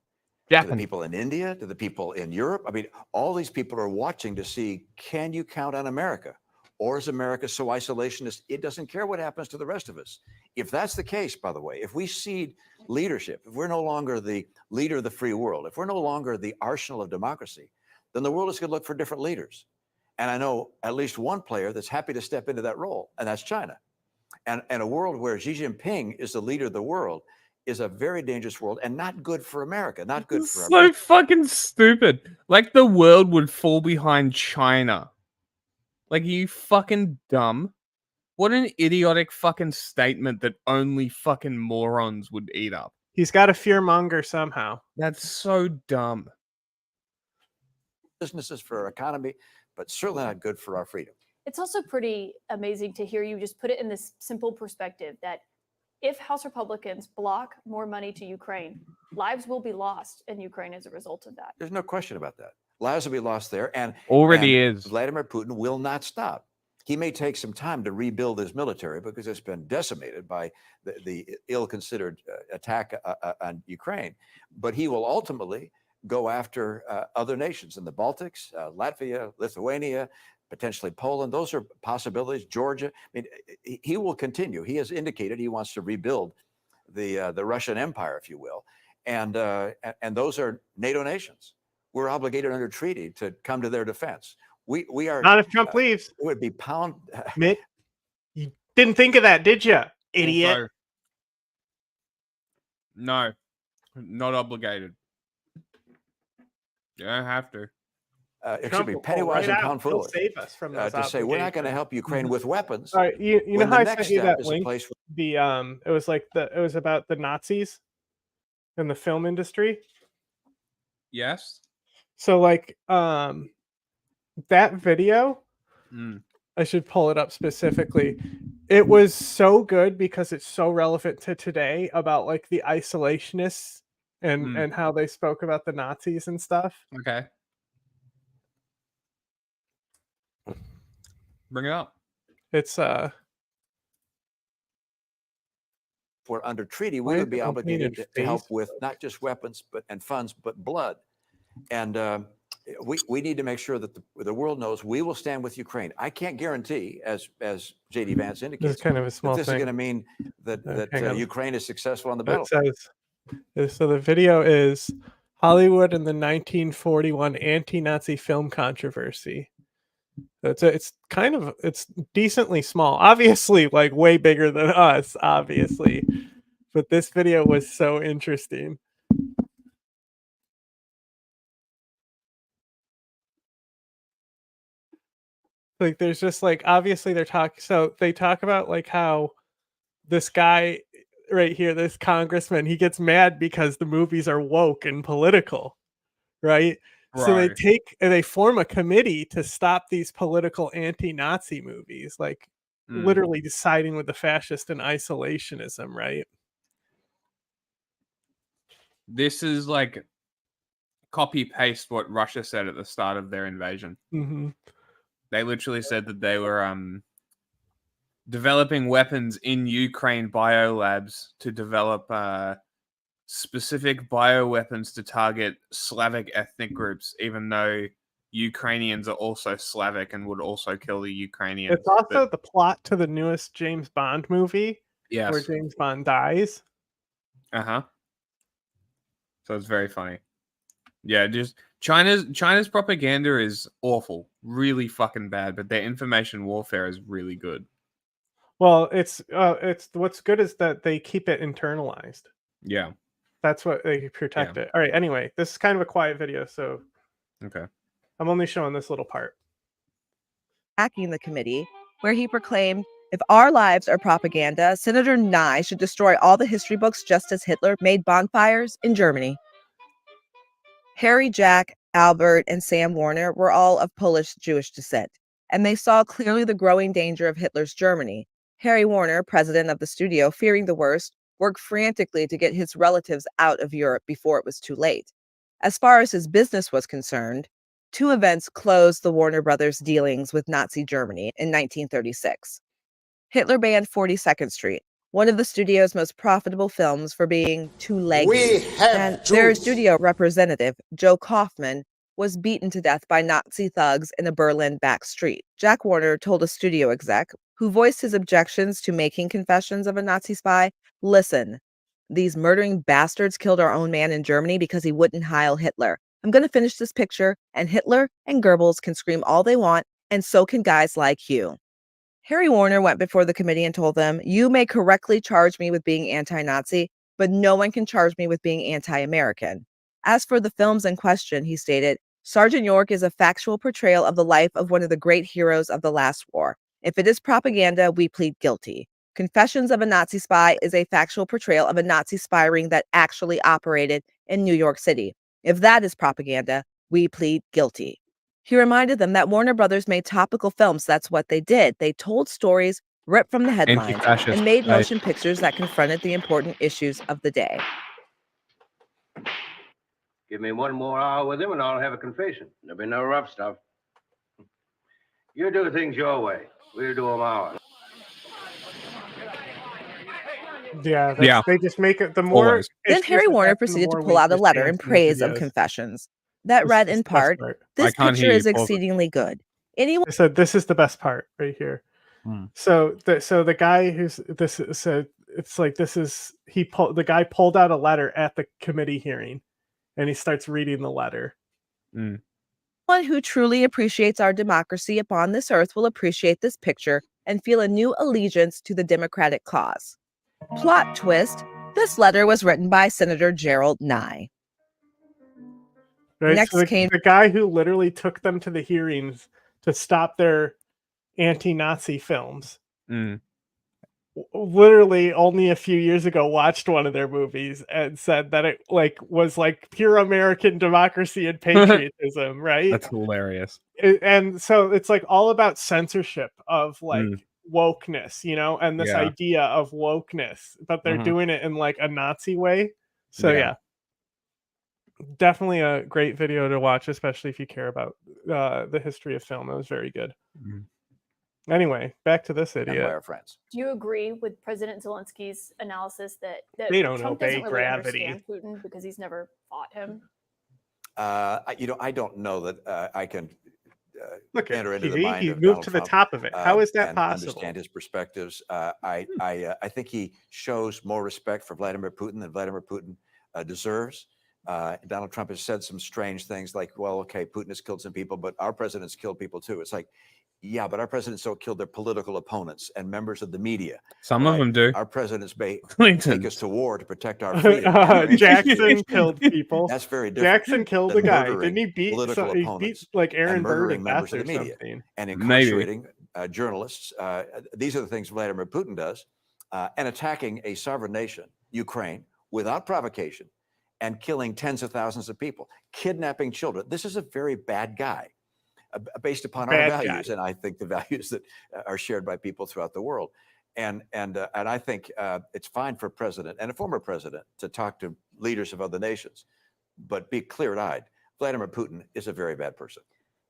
to the people in India, to the people in Europe. I mean, all these people are watching to see, can you count on America? Or is America so isolationist, it doesn't care what happens to the rest of us? If that's the case, by the way, if we cede leadership, if we're no longer the leader of the free world, if we're no longer the arsenal of democracy, then the world is going to look for different leaders. And I know at least one player that's happy to step into that role, and that's China. And a world where Xi Jinping is the leader of the world is a very dangerous world and not good for America, not good for our So fucking stupid. Like the world would fall behind China. Like, are you fucking dumb? What an idiotic fucking statement that only fucking morons would eat up. He's got to fearmonger somehow. That's so dumb. businesses, for our economy, but certainly not good for our freedom. It's also pretty amazing to hear you just put it in this simple perspective that if House Republicans block more money to Ukraine, lives will be lost in Ukraine as a result of that. There's no question about that. Lives will be lost there. And already is. Vladimir Putin will not stop. He may take some time to rebuild his military because it's been decimated by the ill-considered attack on Ukraine. But he will ultimately go after other nations in the Baltics, Latvia, Lithuania, potentially Poland. Those are possibilities. Georgia. I mean, he will continue. He has indicated he wants to rebuild the Russian Empire, if you will, and those are NATO nations. We're obligated under treaty to come to their defense. We are not if Trump leaves. It would be pound. Mitt, you didn't think of that, did you, idiot? Also, no, not obligated. You don't have to. It should be penny wise and pound foolish. Save us from those to say we're not going to help Ukraine with weapons. All right, you know how I next sent you step that is a link? place It was like it was about the Nazis in the film industry. Yes. So like that video, Mm. I should pull it up specifically. It was so good because it's so relevant to today about like the isolationists and how they spoke about the Nazis and stuff. Okay. Bring it up. It's For under treaty, we would be obligated to help with not just weapons and funds, but blood. And we need to make sure that the world knows we will stand with Ukraine. I can't guarantee, as J.D. Vance indicates, kind of a small that this thing. is going to mean that Ukraine is successful on the It battlefield. says, so the video is Hollywood and the 1941 anti-Nazi film controversy. It's decently small, obviously, like way bigger than us, obviously, but this video was so interesting. Like, there's just like, obviously they talk about like how this guy right here, this congressman, he gets mad because the movies are woke and political, right? So they form a committee to stop these political anti-Nazi movies, like literally deciding with the fascist and isolationism, right? This is like copy paste what Russia said at the start of their invasion. They literally said that they were developing weapons in Ukraine biolabs to develop specific bioweapons to target Slavic ethnic groups, even though Ukrainians are also Slavic and would also kill the Ukrainians. It's also the plot to the newest James Bond movie, where James Bond dies. So it's very funny. Yeah, just China's propaganda is awful, really fucking bad, but their information warfare is really good. Well, it's what's good is that they keep it internalized. Yeah. That's what they protect it. All right. Anyway, this is kind of a quiet video, so I'm only showing this little part. Attacking the committee, where he proclaimed, "If our lives are propaganda, Senator Nye should destroy all the history books just as Hitler made bonfires in Germany." Harry, Jack, Albert, and Sam Warner were all of Polish Jewish descent, and they saw clearly the growing danger of Hitler's Germany. Harry Warner, president of the studio, fearing the worst, worked frantically to get his relatives out of Europe before it was too late. As far as his business was concerned, 2 events closed the Warner Brothers' dealings with Nazi Germany in 1936. Hitler banned 42nd Street, one of the studio's most profitable films, for being too leggy. And their studio representative, Joe Kaufman, was beaten to death by Nazi thugs in a Berlin back street. Jack Warner told a studio exec, who voiced his objections to making confessions of a Nazi spy, "Listen, these murdering bastards killed our own man in Germany because he wouldn't heil Hitler. I'm going to finish this picture, and Hitler and Goebbels can scream all they want, and so can guys like you." Harry Warner went before the committee and told them, "You may correctly charge me with being anti-Nazi, but no one can charge me with being anti-American." As for the films in question, he stated, "Sergeant York is a factual portrayal of the life of one of the great heroes of the last war. If it is propaganda, we plead guilty. Confessions of a Nazi Spy is a factual portrayal of a Nazi spy ring that actually operated in New York City. If that is propaganda, we plead guilty." He reminded them that Warner Brothers made topical films. That's what they did. They told stories ripped from the headlines and made motion pictures that confronted the important issues of the day. Give me 1 more hour with him and I'll have a confession. There'll be no rough stuff. You do things your way. We'll do them ours. Yeah, they just make it the more. Then Harry Warner proceeded to pull out a letter in praise of Confessions that read in part, "This picture is exceedingly good. Anyone..." So this is the best part right here. So the guy who's this said it's like this is the guy pulled out a letter at the committee hearing, and he starts reading the letter. "One who truly appreciates our democracy upon this earth will appreciate this picture and feel a new allegiance to the democratic cause." Plot twist: this letter was written by Senator Gerald Nye. Right? Next so came the guy who literally took them to the hearings to stop their anti-Nazi films. Literally only a few years ago watched one of their movies and said that it was pure American democracy and patriotism, right? That's hilarious. And so it's like all about censorship of wokeness, and this idea of wokeness, but they're doing it in like a Nazi way. So yeah. Definitely a great video to watch, especially if you care about the history of film. It was very good. Anyway, back to this idiot. And by our friends. Do you agree with President Zelensky's analysis that They don't Trump obey doesn't really gravity. understand Putin because he's never fought him? I don't know that I can Look at enter into the TV. mind He of moved Donald to the Trump, top of it. How is that and possible? understand his perspectives. I think he shows more respect for Vladimir Putin than Vladimir Putin deserves. Donald Trump has said some strange things like, well, okay, Putin has killed some people, but our president's killed people too. It's like, yeah, but our presidents don't kill their political opponents and members of the media. Some of them do. Our presidents take us to war to protect our freedom. Jackson killed people. That's very different. Jackson killed a than guy. murdering Didn't he beat political he opponents beat like Aaron and Burr to murdering members death of or the media something? and incarcerating journalists? These are the things Vladimir Putin does, and attacking a sovereign nation, Ukraine, without provocation, and killing tens of thousands of people, kidnapping children. This is a very bad guy. Based upon our values, and I think the values that are shared by people throughout the world, and I think it's fine for a president and a former president to talk to leaders of other nations, but be clear-eyed. Vladimir Putin is a very bad person.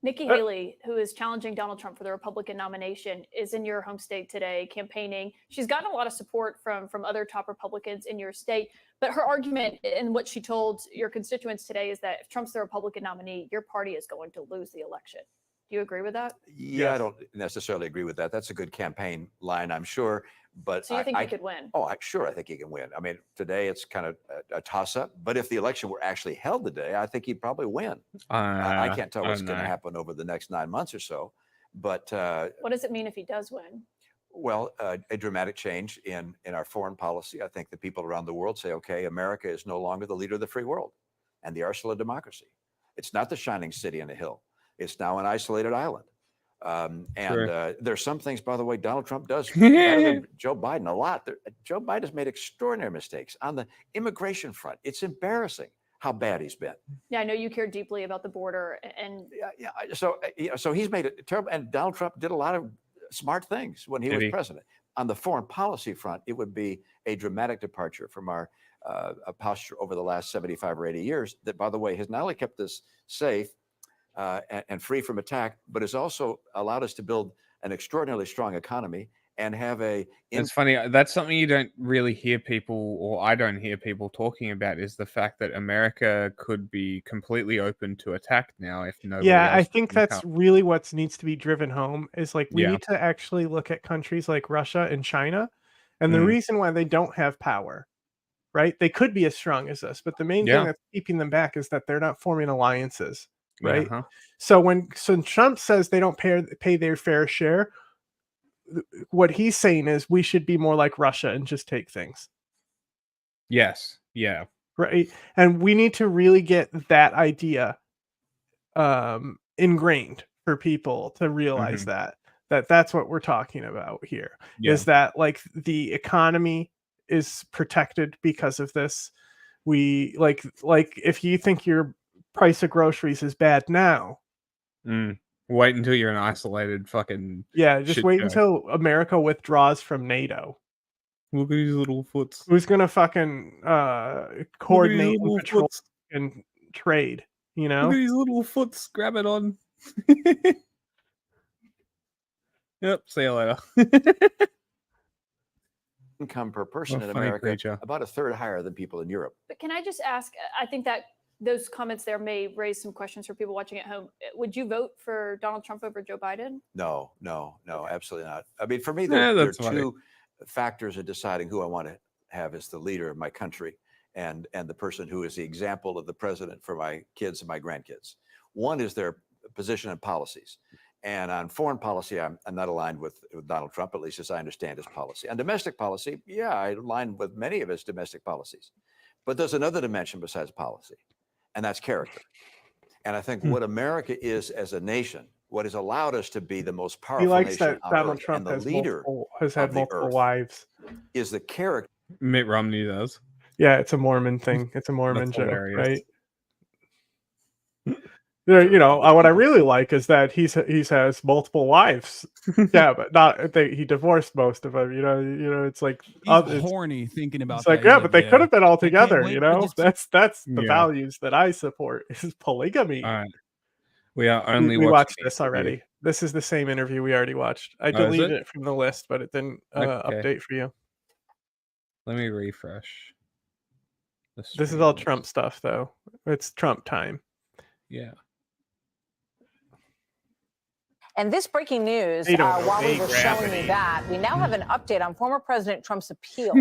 Nikki Haley, who is challenging Donald Trump for the Republican nomination, is in your home state today campaigning. She's gotten a lot of support from other top Republicans in your state, but her argument and what she told your constituents today is that if Trump's the Republican nominee, your party is going to lose the election. Do you agree with that? Yeah, I don't necessarily agree with that. That's a good campaign line, I'm sure. But so you think he could win? Oh, sure, I think he can win. I mean, today it's kind of a toss-up. But if the election were actually held today, I think he'd probably win. I can't tell what's going to happen over the next 9 months or so. But what does it mean if he does win? Well, a dramatic change in our foreign policy. I think the people around the world say, okay, America is no longer the leader of the free world and the arsenal of democracy. It's not the shining city on a hill. It's now an isolated island. There's some things, by the way, Donald Trump does better than Joe Biden a lot. Joe Biden has made extraordinary mistakes on the immigration front. It's embarrassing how bad he's been. Yeah, I know you care deeply about the border, and so he's made it terrible. And Donald Trump did a lot of smart things when he was president. On the foreign policy front, it would be a dramatic departure from our posture over the last 75 or 80 years. That, by the way, has not only kept us safe and free from attack, but has also allowed us to build an extraordinarily strong economy and have a... It's funny. That's something you don't really hear people, or I don't hear people talking about, is the fact that America could be completely open to attack now if nobody else I think that's come. really what needs to be driven home is like we need to actually look at countries like Russia and China, and the reason why they don't have power, right? They could be as strong as us, but the main thing that's keeping them back is that they're not forming alliances. Right. So when Trump says they don't pay their fair share, what he's saying is we should be more like Russia and just take things. Yes. Yeah. Right. And we need to really get that idea ingrained for people to realize that's what we're talking about here. Is that like the economy is protected because of this. We like if you think your price of groceries is bad now, wait until you're an isolated fucking just wait until America withdraws from NATO. Look at these little foots. Who's gonna fucking coordinate and patrol and trade, you know? Look at these little foots, grab it on. Yep, see you later. Income per person in America about a third higher than people in Europe. But can I just ask, I think that those comments there may raise some questions for people watching at home. Would you vote for Donald Trump over Joe Biden? No, absolutely not. I mean, for me, there are two factors in deciding who I want to have as the leader of my country and the person who is the example of the president for my kids and my grandkids. One is their position and policies. And on foreign policy, I'm not aligned with Donald Trump, at least as I understand his policy. On domestic policy, I align with many of his domestic policies. But there's another dimension besides policy, and that's character. And I think what America is as a nation, what has allowed us to be the most powerful nation that Donald Trump and the leader has had multiple wives, is the character. Mitt Romney does. Yeah, it's a Mormon thing. It's a Mormon joke, right? What I really like is that he has multiple wives. Yeah, but not he divorced most of them. It's like He's horny thinking about it's like that. but they could have been all I can't together. wait for this That's the values that I support is polygamy. All right. We are only we watching watched the this interview. already. This is the same interview we already watched. I Oh, is deleted it? it from the list, but it didn't Okay. update for you. Let me refresh. This is all Trump stuff, though. It's Trump time. Yeah. And this breaking news, They don't know while we were showing gravity. you that, we now have an update on former President Trump's appeal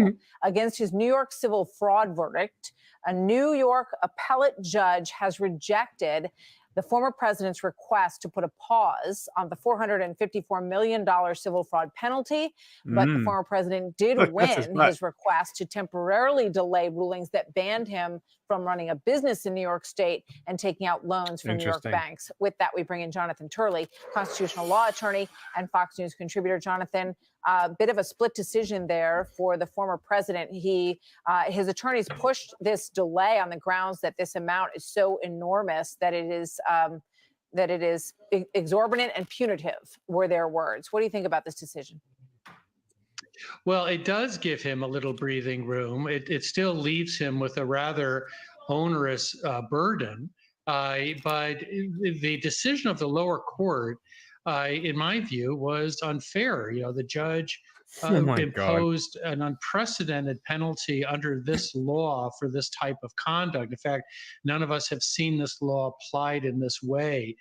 against his New York civil fraud verdict. A New York appellate judge has rejected the former president's request to put a pause on the $454 million civil fraud penalty. But the former president did win his request to temporarily delay rulings that banned him from running a business in New York State and taking out loans from New York banks. With that, we bring in Jonathan Turley, constitutional law attorney and Fox News contributor. Jonathan, a bit of a split decision there for the former president. His attorneys pushed this delay on the grounds that this amount is so enormous that it is exorbitant and punitive, were their words. What do you think about this decision? Well, it does give him a little breathing room. It still leaves him with a rather onerous burden. But the decision of the lower court, in my view, was unfair. The judge imposed an unprecedented penalty under this law for this type of conduct. In fact, none of us have seen this law applied in this way.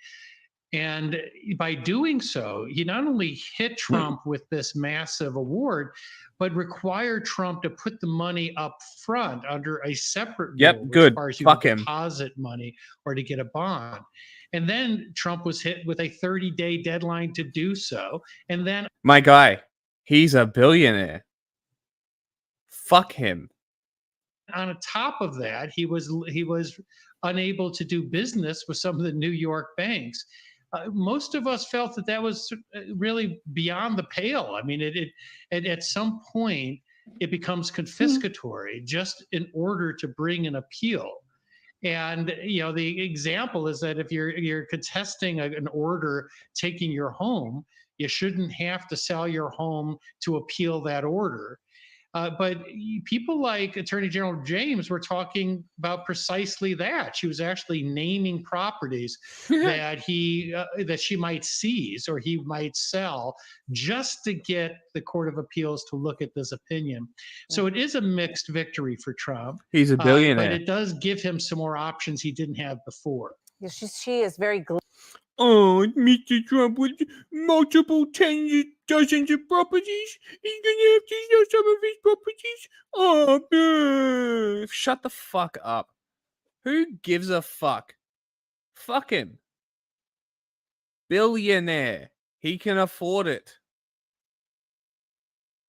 And by doing so, he not only hit Trump with this massive award, but required Trump to put the money up front under a separate rule as far as you can deposit money or to get a bond. And then Trump was hit with a 30-day deadline to do so. And then my guy, he's a billionaire. Fuck him. On top of that, he was unable to do business with some of the New York banks. Most of us felt that was really beyond the pale. I mean, at some point, it becomes confiscatory just in order to bring an appeal. And the example is that if you're contesting an order taking your home, you shouldn't have to sell your home to appeal that order. But people like Attorney General James were talking about precisely that. She was actually naming properties that she might seize or he might sell just to get the Court of Appeals to look at this opinion. So it is a mixed victory for Trump. He's a billionaire. But it does give him some more options he didn't have before. Yes, she is very Oh, Mr. Trump with multiple dozens of properties. He's gonna have to sell some of his properties. Oh, shut the fuck up. Who gives a fuck? Fuck him. Billionaire. He can afford it.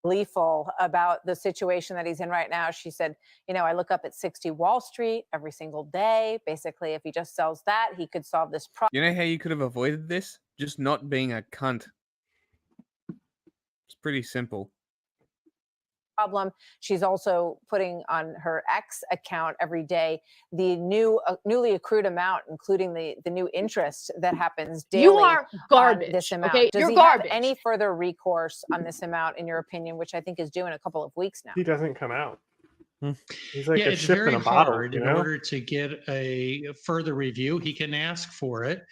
gleeful about the situation that he's in right now. She said, I look up at 60 Wall Street every single day. Basically, if he just sells that, he could solve this problem. You know how you could have avoided this? Just not being a cunt. It's pretty simple. She's also putting on her X account every day the newly accrued amount, including the new interest that happens daily. You are garbage. This amount. Okay, Does you're he garbage. have any further recourse on this amount, in your opinion, which I think is due in a couple of weeks now? He doesn't come out. He's like a it's ship very in a bottle. hard in order to get a further review. He can ask for it.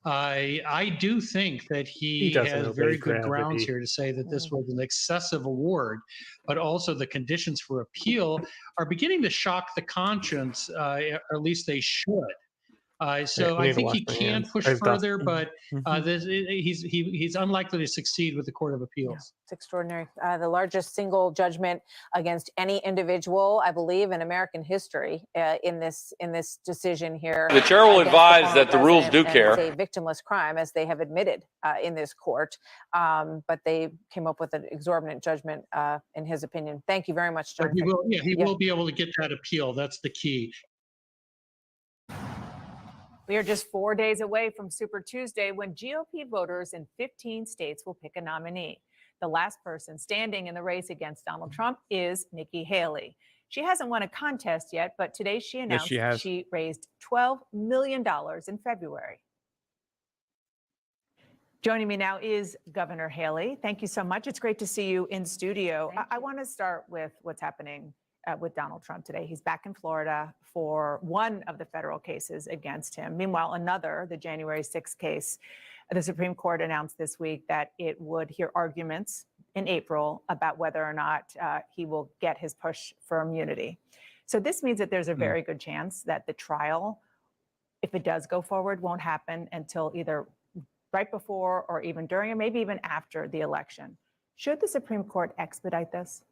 I do think that he has very good grounds here to say that this was an excessive award, but also the conditions for appeal are beginning to shock the conscience, or at least they should. So I think he can push further, but he's unlikely to succeed with the Court of Appeals. Yeah, it's extraordinary. The largest single judgment against any individual, I believe, in American history in this decision here. The chair will advise that the rules do care. It's a victimless crime, as they have admitted in this court, but they came up with an exorbitant judgment, in his opinion. Thank you very much, Jonathan. He will be able to get that appeal. That's the key. We are just 4 days away from Super Tuesday, when GOP voters in 15 states will pick a nominee. The last person standing in the race against Donald Trump is Nikki Haley. She hasn't won a contest yet, but today she announced she raised $12 million in February. Joining me now is Governor Haley. Thank you so much. It's great to see you in studio. I want to start with what's happening with Donald Trump today. He's back in Florida for one of the federal cases against him. Meanwhile, another, the January 6th case, the Supreme Court announced this week that it would hear arguments in April about whether or not he will get his push for immunity. So this means that there's a very good chance that the trial, if it does go forward, won't happen until either right before or even during or maybe even after the election. Should the Supreme Court expedite this?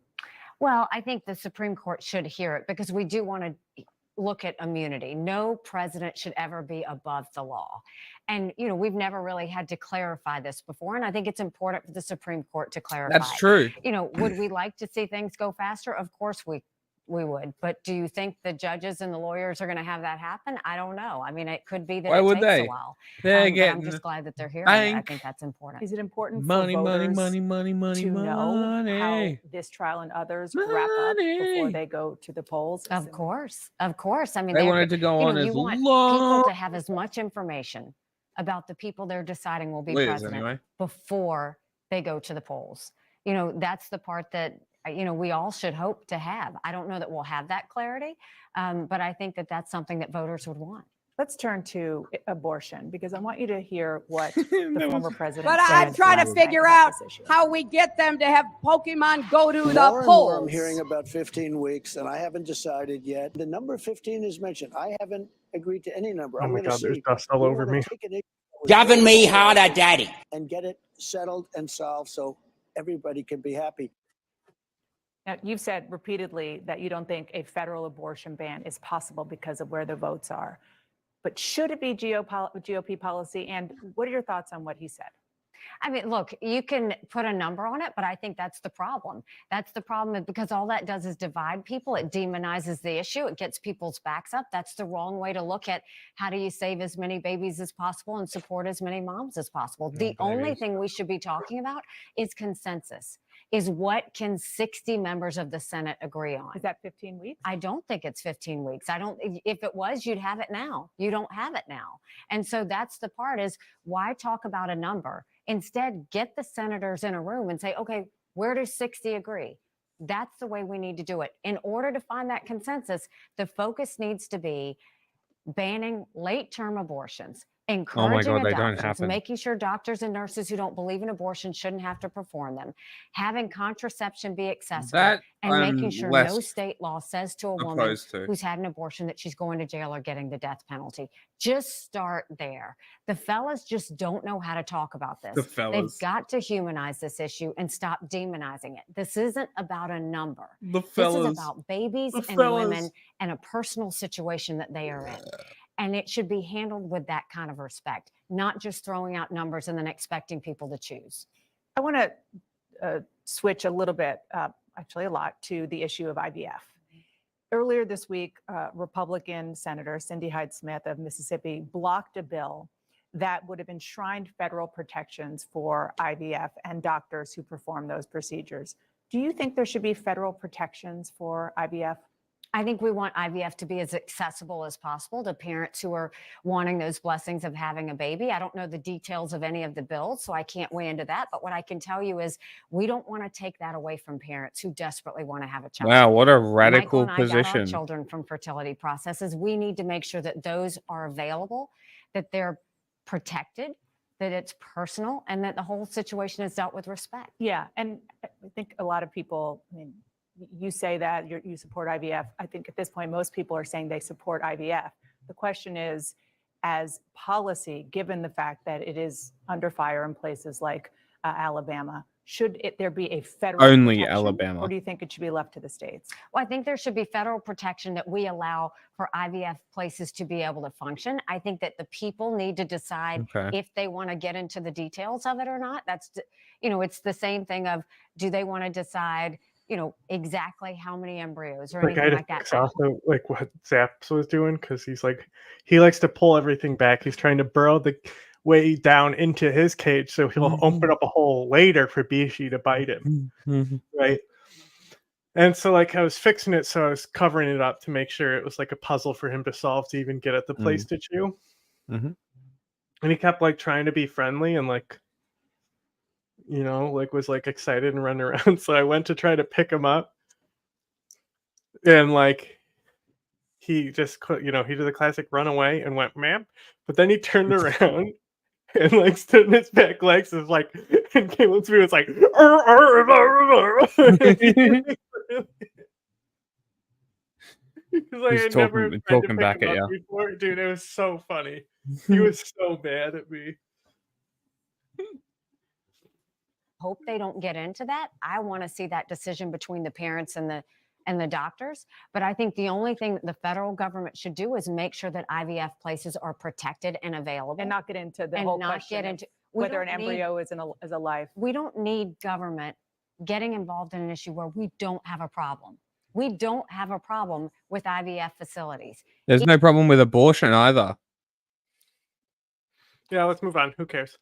Well, I think the Supreme Court should hear it because we do want to look at immunity. No president should ever be above the law. And, you know, we've never really had to clarify this before. And I think it's important for the Supreme Court to clarify. That's true. You know, would we like to see things go faster? Of course we would. But do you think the judges and the lawyers are going to have that happen? I don't know. I mean, it could be that Why it would takes they? a while. They're But getting I'm just glad that they're here. bank. I think that's important. Is it important Money, for money, voters money, money, money, to know how money. this trial and others wrap up before they go to the polls? Of course. Of course. I mean, They they're- wanted to go you on know, as you want long. people to have as much information about the people they're deciding will be Liz, president anyway. before they go to the polls. You know, that's the part that, you know, we all should hope to have. I don't know that we'll have that clarity, but I think that that's something that voters would want. Let's turn to abortion because I want you to hear what the former president But said I'm trying to last night figure about out this issue. how we get them to have Pokemon go to the More and more I'm polls. hearing about 15 weeks, and I haven't decided yet. The number 15 is mentioned. I haven't agreed to any number. Oh I'm my gonna God, there's see. dust all We over wanna me. take an issue that was Govern very me simple harder, Daddy. and get it settled and solved so everybody can be happy. Now, you've said repeatedly that you don't think a federal abortion ban is possible because of where the votes are. But should it be GOP policy? And what are your thoughts on what he said? I mean, look, you can put a number on it, but I think that's the problem. That's the problem because all that does is divide people. It demonizes the issue. It gets people's backs up. That's the wrong way to look at how do you save as many babies as possible and support as many moms as possible. The only thing we should be talking about is consensus. Is what can 60 members of the Senate agree on? Is that 15 weeks? I don't think it's 15 weeks. If it was, you'd have it now. You don't have it now. And so that's the part is why talk about a number? Instead, get the senators in a room and say, okay, where do 60 agree? That's the way we need to do it. In order to find that consensus, the focus needs to be banning late-term abortions, encouraging God, they don't adoptions, happen. making sure doctors and nurses who don't believe in abortion shouldn't have to perform them, having contraception be accessible, That and I'm making sure less no state law says to a woman opposed to. who's had an abortion that she's going to jail or getting the death penalty. Just start there. The fellas just don't know how to talk about this. The fellas. They've got to humanize this issue and stop demonizing it. This isn't about a number. The This fellas. is about babies The and fellas. women and a personal situation that they are in. And it should be handled with that kind of respect, not just throwing out numbers and then expecting people to choose. I want to switch a little bit, actually a lot, to the issue of IVF. Earlier this week, Republican Senator Cindy Hyde-Smith of Mississippi blocked a bill that would have enshrined federal protections for IVF and doctors who perform those procedures. Do you think there should be federal protections for IVF? I think we want IVF to be as accessible as possible to parents who are wanting those blessings of having a baby. I don't know the details of any of the bills, so I can't weigh into that. But what I can tell you is we don't want to take that away from parents who desperately want to have a child. Wow, what a radical Michael and I got our position. children from fertility processes. We need to make sure that those are available, that they're protected, that it's personal, and that the whole situation is dealt with respect. Yeah, and I think a lot of people, I mean, you say that you support IVF. I think at this point, most people are saying they support IVF. The question is, as policy, given the fact that it is under fire in places like Alabama, should there be a federal Only protection, Alabama. or do you think it should be left to the states? Well, I think there should be federal protection that we allow for IVF places to be able to function. I think that the people need to decide Okay. if they want to get into the details of it or not. That's, you know, it's the same thing of, do they want to decide, you know, exactly how many embryos or Like anything I like that? it's also like what Zaps was doing because he's like he likes to pull everything back. He's trying to burrow the way down into his cage so he'll open up a hole later for Bishi to bite him. Right. And so like I was fixing it, so I was covering it up to make sure it was like a puzzle for him to solve to even get at the place to chew. Mm-hmm. And he kept like trying to be friendly and like you know, like was like excited and running around. So I went to try to pick him up, and like he just, you know, he did the classic run away and went, "Ma'am," but then he turned around and like stood in his back legs, and like, and came up to me, was like, because like He's I never tried to talking pick back him at up you. before, dude. It was so funny. He was so mad at me. Hope they don't get into that. I want to see that decision between the parents and the doctors. But I think the only thing that the federal government should do is make sure that IVF places are protected and available, And not get into the and whole not question get of into whether an embryo is alive. We don't need government getting involved in an issue where we don't have a problem. We don't have a problem with IVF facilities. There's no problem with abortion either. Yeah, let's move on. Who cares?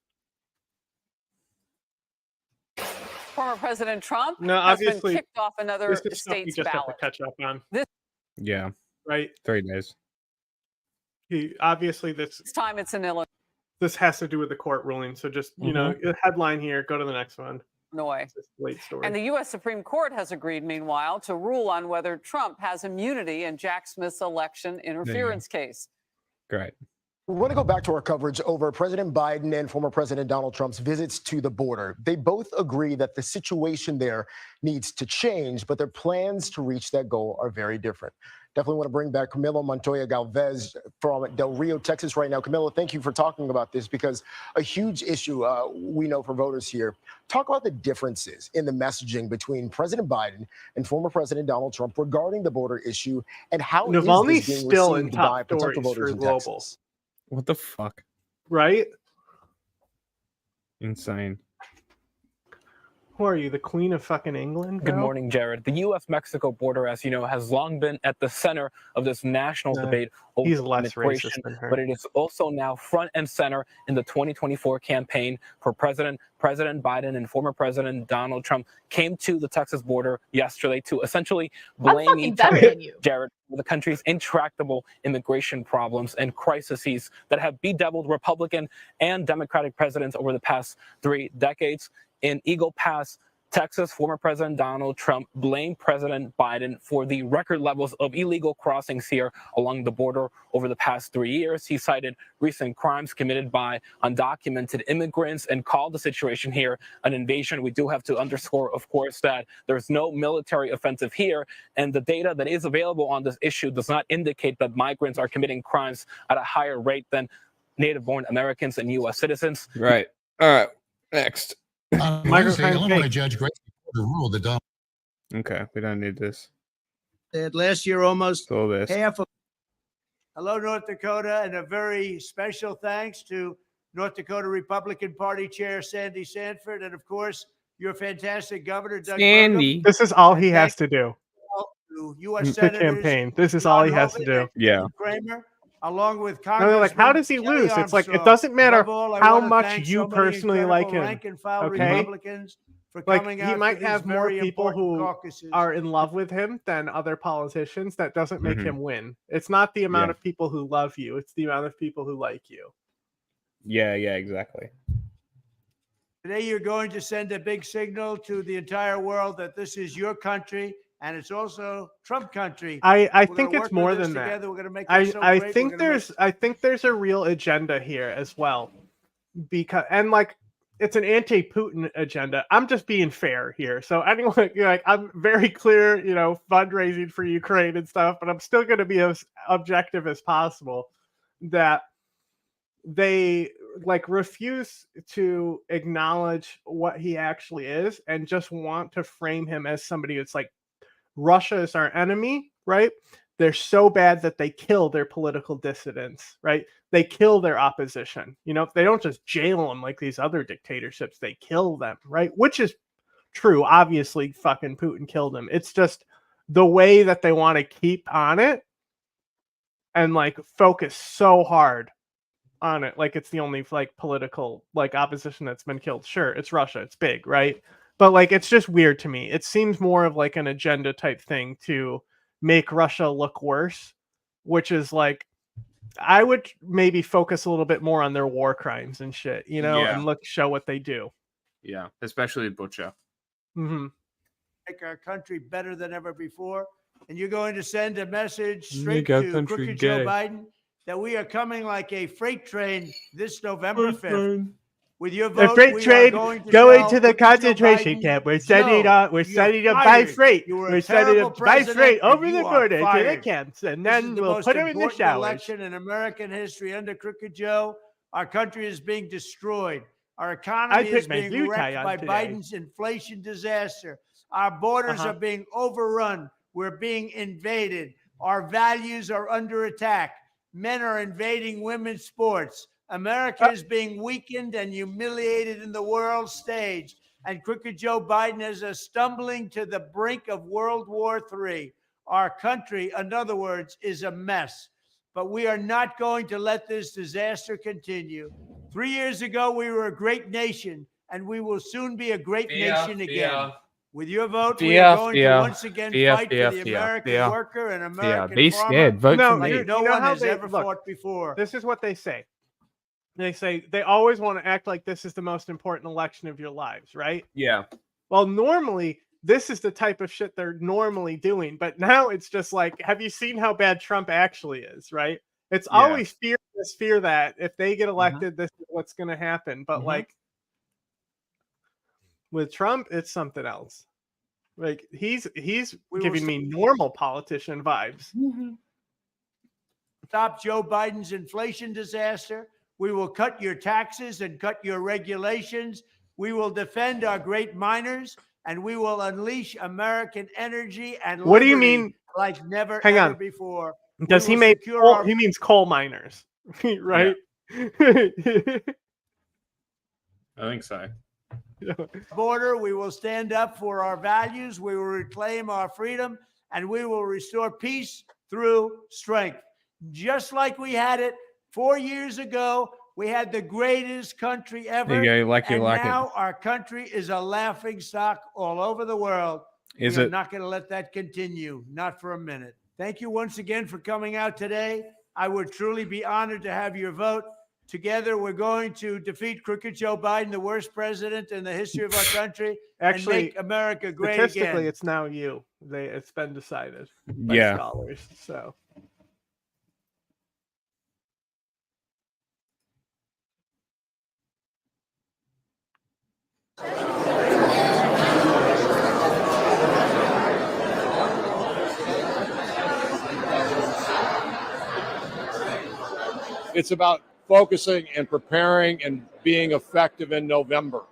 Former President Trump No, has been obviously, kicked off another this is stuff we state's just have to ballot. catch up on. Yeah. Right? 3 days. He obviously This time it's in this has to do with the court ruling. So just, you know, the headline here, go to the next one. Illinois. Late story. And the U.S. Supreme Court has agreed, meanwhile, to rule on whether Trump has immunity in Jack Smith's election interference case. Great. We want to go back to our coverage over President Biden and former President Donald Trump's visits to the border. They both agree that the situation there needs to change, but their plans to reach that goal are very different. Definitely want to bring back Camilo Montoya Galvez from Del Rio, Texas right now. Camilo, thank you for talking about this because a huge issue we know for voters here. Talk about the differences in the messaging between President Biden and former President Donald Trump regarding the border issue and how Navalny's is this being still in received top by potential stories voters for in global. Texas. What the fuck? Right? Insane. Who are you, the Queen of fucking England? Good now? morning, Jared. The U.S.-Mexico border, as you know, has long been at the center of this national debate over he's less immigration, racist than her. but it is also now front and center in the 2024 campaign for President Biden and former President Donald Trump came to the Texas border yesterday to essentially blame each other, Jared, for the country's intractable immigration problems and crises that have bedeviled Republican and Democratic presidents over the past 3 decades. In Eagle Pass, Texas, former President Donald Trump blamed President Biden for the record levels of illegal crossings here along the border over the past 3 years. He cited recent crimes committed by undocumented immigrants and called the situation here an invasion. We do have to underscore, of course, that there's no military offensive here, and the data that is available on this issue does not indicate that migrants are committing crimes at a higher rate than native-born Americans and U.S. citizens. Right. All right. Next. Wednesday, Illinois Judge Grace ruled that Donald. Okay, we don't need this. Last year, almost all this. half of. Hello, North Dakota, and a very special thanks to North Dakota Republican Party Chair Sandy Sanford, and of course, your fantastic governor, Doug Sandy. Burgum. This is all he has to do. To U.S. The Senators, campaign. This is all he John has to Hoeven do. and Yeah. Kramer, along with No, they're like, how does he lose? It's like, it doesn't matter how much you personally like him. Okay? Republicans for Like, coming he out might to these have more very people important who caucuses. are in love with him than other politicians. That doesn't make Mhm. him win. It's not the amount Yeah. of people who love you. It's the amount of people who like you. Yeah, exactly. Today, you're going to send a big signal to the entire world that this is your country and it's also Trump country. I We're think gonna it's work more on this than that. together. We're going to make this so I great. We're think gonna make there's a real agenda here as well, because like it's an anti-Putin agenda. I'm just being fair here. So anyone, like, I'm very clear, you know, fundraising for Ukraine and stuff, but I'm still going to be as objective as possible. That they like refuse to acknowledge what he actually is and just want to frame him as somebody that's like, Russia is our enemy, right? They're so bad that they kill their political dissidents, right? They kill their opposition. You know, they don't just jail them like these other dictatorships. They kill them, right? Which is true. Obviously, fucking Putin killed him. It's just the way that they want to keep on it and like focus so hard on it. Like it's the only like political like opposition that's been killed. Sure, it's Russia. It's big, right? But like, it's just weird to me. It seems more of like an agenda type thing to make Russia look worse, which is like, I would maybe focus a little bit more on their war crimes and shit, you know, Yeah. and show what they do. Yeah, especially Butcher. Mm-hmm. Make our country better than ever before. And you're going to send a message straight Make our to country crooked Joe gay. Biden that we are coming like a freight train this November 5th. With your The vote, freight we are train going to going tell to the crooked Joe concentration Biden, camp. We're sending "Joe, we're you're sending them by fired. freight. You were We're a sending terrible them by president, freight and over the you are border to the fired." camps, and This is then the we'll most put them in the important showers. election in American history. Under crooked Joe, our country is being destroyed. Our I economy is put my being blue tie wrecked on by today. Biden's inflation disaster. Our borders are being overrun. We're being invaded. Our values are under attack. Men are invading women's sports. America is being weakened and humiliated in the world stage. And crooked Joe Biden is stumbling to the brink of World War III. Our country, in other words, is a mess. But we are not going to let this disaster continue. 3 years ago, we were a great nation, and we will soon be a great nation again. With your vote, we are going to once again fight for the American worker and American Be farmer scared. Vote for like me. no you know one how has they- ever look, fought before. This is what they say. They say they always want to act like this is the most important election of your lives, right? Yeah. Well, normally this is the type of shit they're normally doing, but now it's just like, have you seen how bad Trump actually is, right? It's Yeah. always fear that if they get elected, this is what's going to happen. But like with Trump, it's something else. Like he's giving me normal politician vibes. Stop Joe Biden's inflation disaster. We will cut your taxes and cut your regulations. We will defend our great miners, and we will unleash American energy and What do you liberty mean? like never Hang ever on. before. Does We he will mean secure our he means coal miners, right? I think so. border. We will stand up for our values. We will reclaim our freedom, and we will restore peace through strength. Just like we had it 4 years ago, we had the greatest country ever. There you go, like you and like it. now our country is a laughing stock all over the world. Is we are it? not going to let that continue, not for a minute. Thank you once again for coming out today. I would truly be honored to have your vote. Together, we're going to defeat crooked Joe Biden, the worst president in the history of our country, Actually, and make America great statistically, again. it's now you. It's been decided by Yeah. scholars. So It's about focusing and preparing and being effective in November.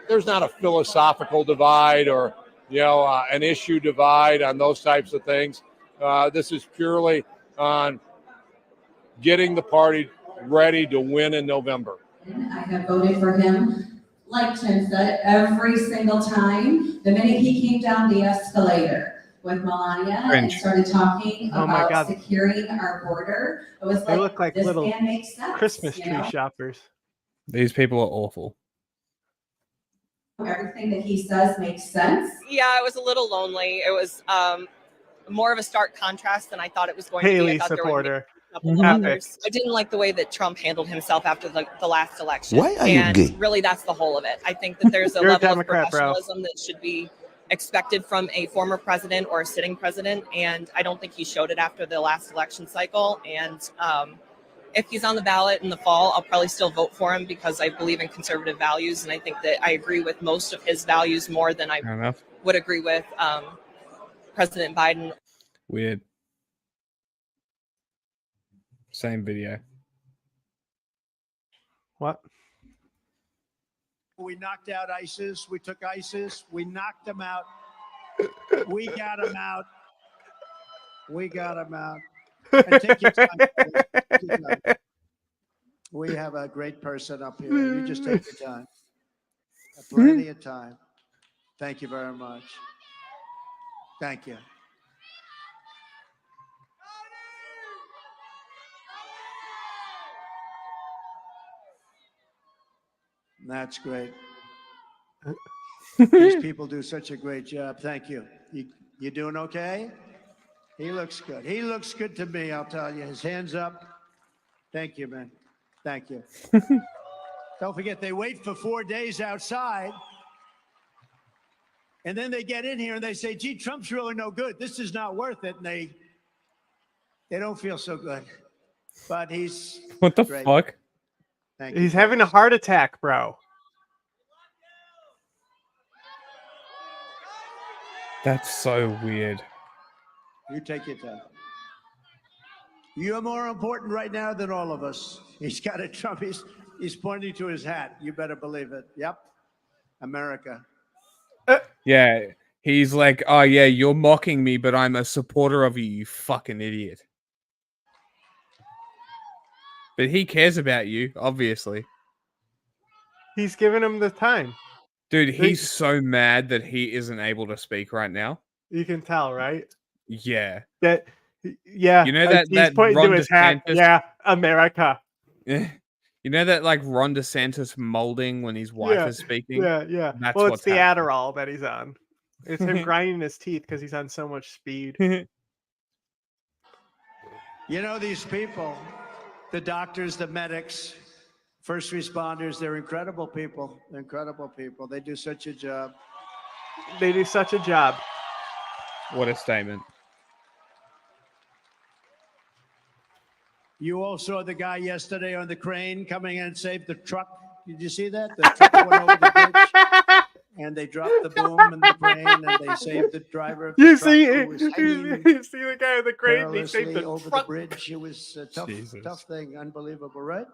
There's not a philosophical divide or, an issue divide on those types of things. This is purely on getting the party ready to win in November. I have voted for him, like Tim said, every single time. The minute he came down the escalator with Melania and started talking Oh my about God. securing our border, it was they look like this little man makes sense. Christmas you tree know? shoppers. These people are awful. Everything that he says makes sense. Yeah, it was a little lonely. It was more of a stark contrast than I thought it was going to be. Haley I thought there would be supporter. a couple Epic. others. I didn't like the way that Trump handled himself after the last election. Why are you and gay? really, that's the whole of it. I think that there's a You're a level Democrat, of bro. professionalism that should be expected from a former president or a sitting president, and I don't think he showed it after the last election cycle. And if he's on the ballot in the fall, I'll probably still vote for him because I believe in conservative values, and I think that I agree with most of his values more than I Fair enough. would agree with President Biden. Weird. Same video. What? We knocked out ISIS. We took ISIS. We knocked them out. We got them out. We got them out. And take your time. Take your time. We have a great person up here. You just take your time. Plenty of time. Thank you very much. Thank you. That's great. These people do such a great job. Thank you. You doing okay? He looks good. He looks good to me, I'll tell you. His hands up. Thank you, man. Thank you. Don't forget, they wait for 4 days outside. And then they get in here and they say, gee, Trump's really no good. This is not worth it. And they don't feel so good. But he's What the great. fuck? Thank you. He's having a heart attack, bro. That's so weird. You take your time. You're more important right now than all of us. He's got a Trump. He's pointing to his hat. You better believe it. Yep. America. Yeah, he's like, oh yeah, you're mocking me, but I'm a supporter of you, you fucking idiot. But he cares about you, obviously. He's giving him the time. Dude, he's so mad that he isn't able to speak right now. You can tell, right? Yeah. Yeah. You know that he's pointing Ron to his hat. DeSantis- Yeah, America. You know that like Ron DeSantis molding when his wife is speaking? Yeah. That's Well, it's what's the happening. Adderall that he's on. It's him grinding his teeth because he's on so much speed. You know, these people, the doctors, the medics, first responders, they're incredible people. They're incredible people. They do such a job. They do such a job. What a statement. You all saw the guy yesterday on the crane coming in and saved the truck. Did you see that? The truck went over the bridge, and they dropped the boom in the crane, and they saved the driver of the truck who was hanging you see the guy on the crane? They saved perilously the over truck. the bridge. It was a tough, Jesus. tough thing. Unbelievable, right?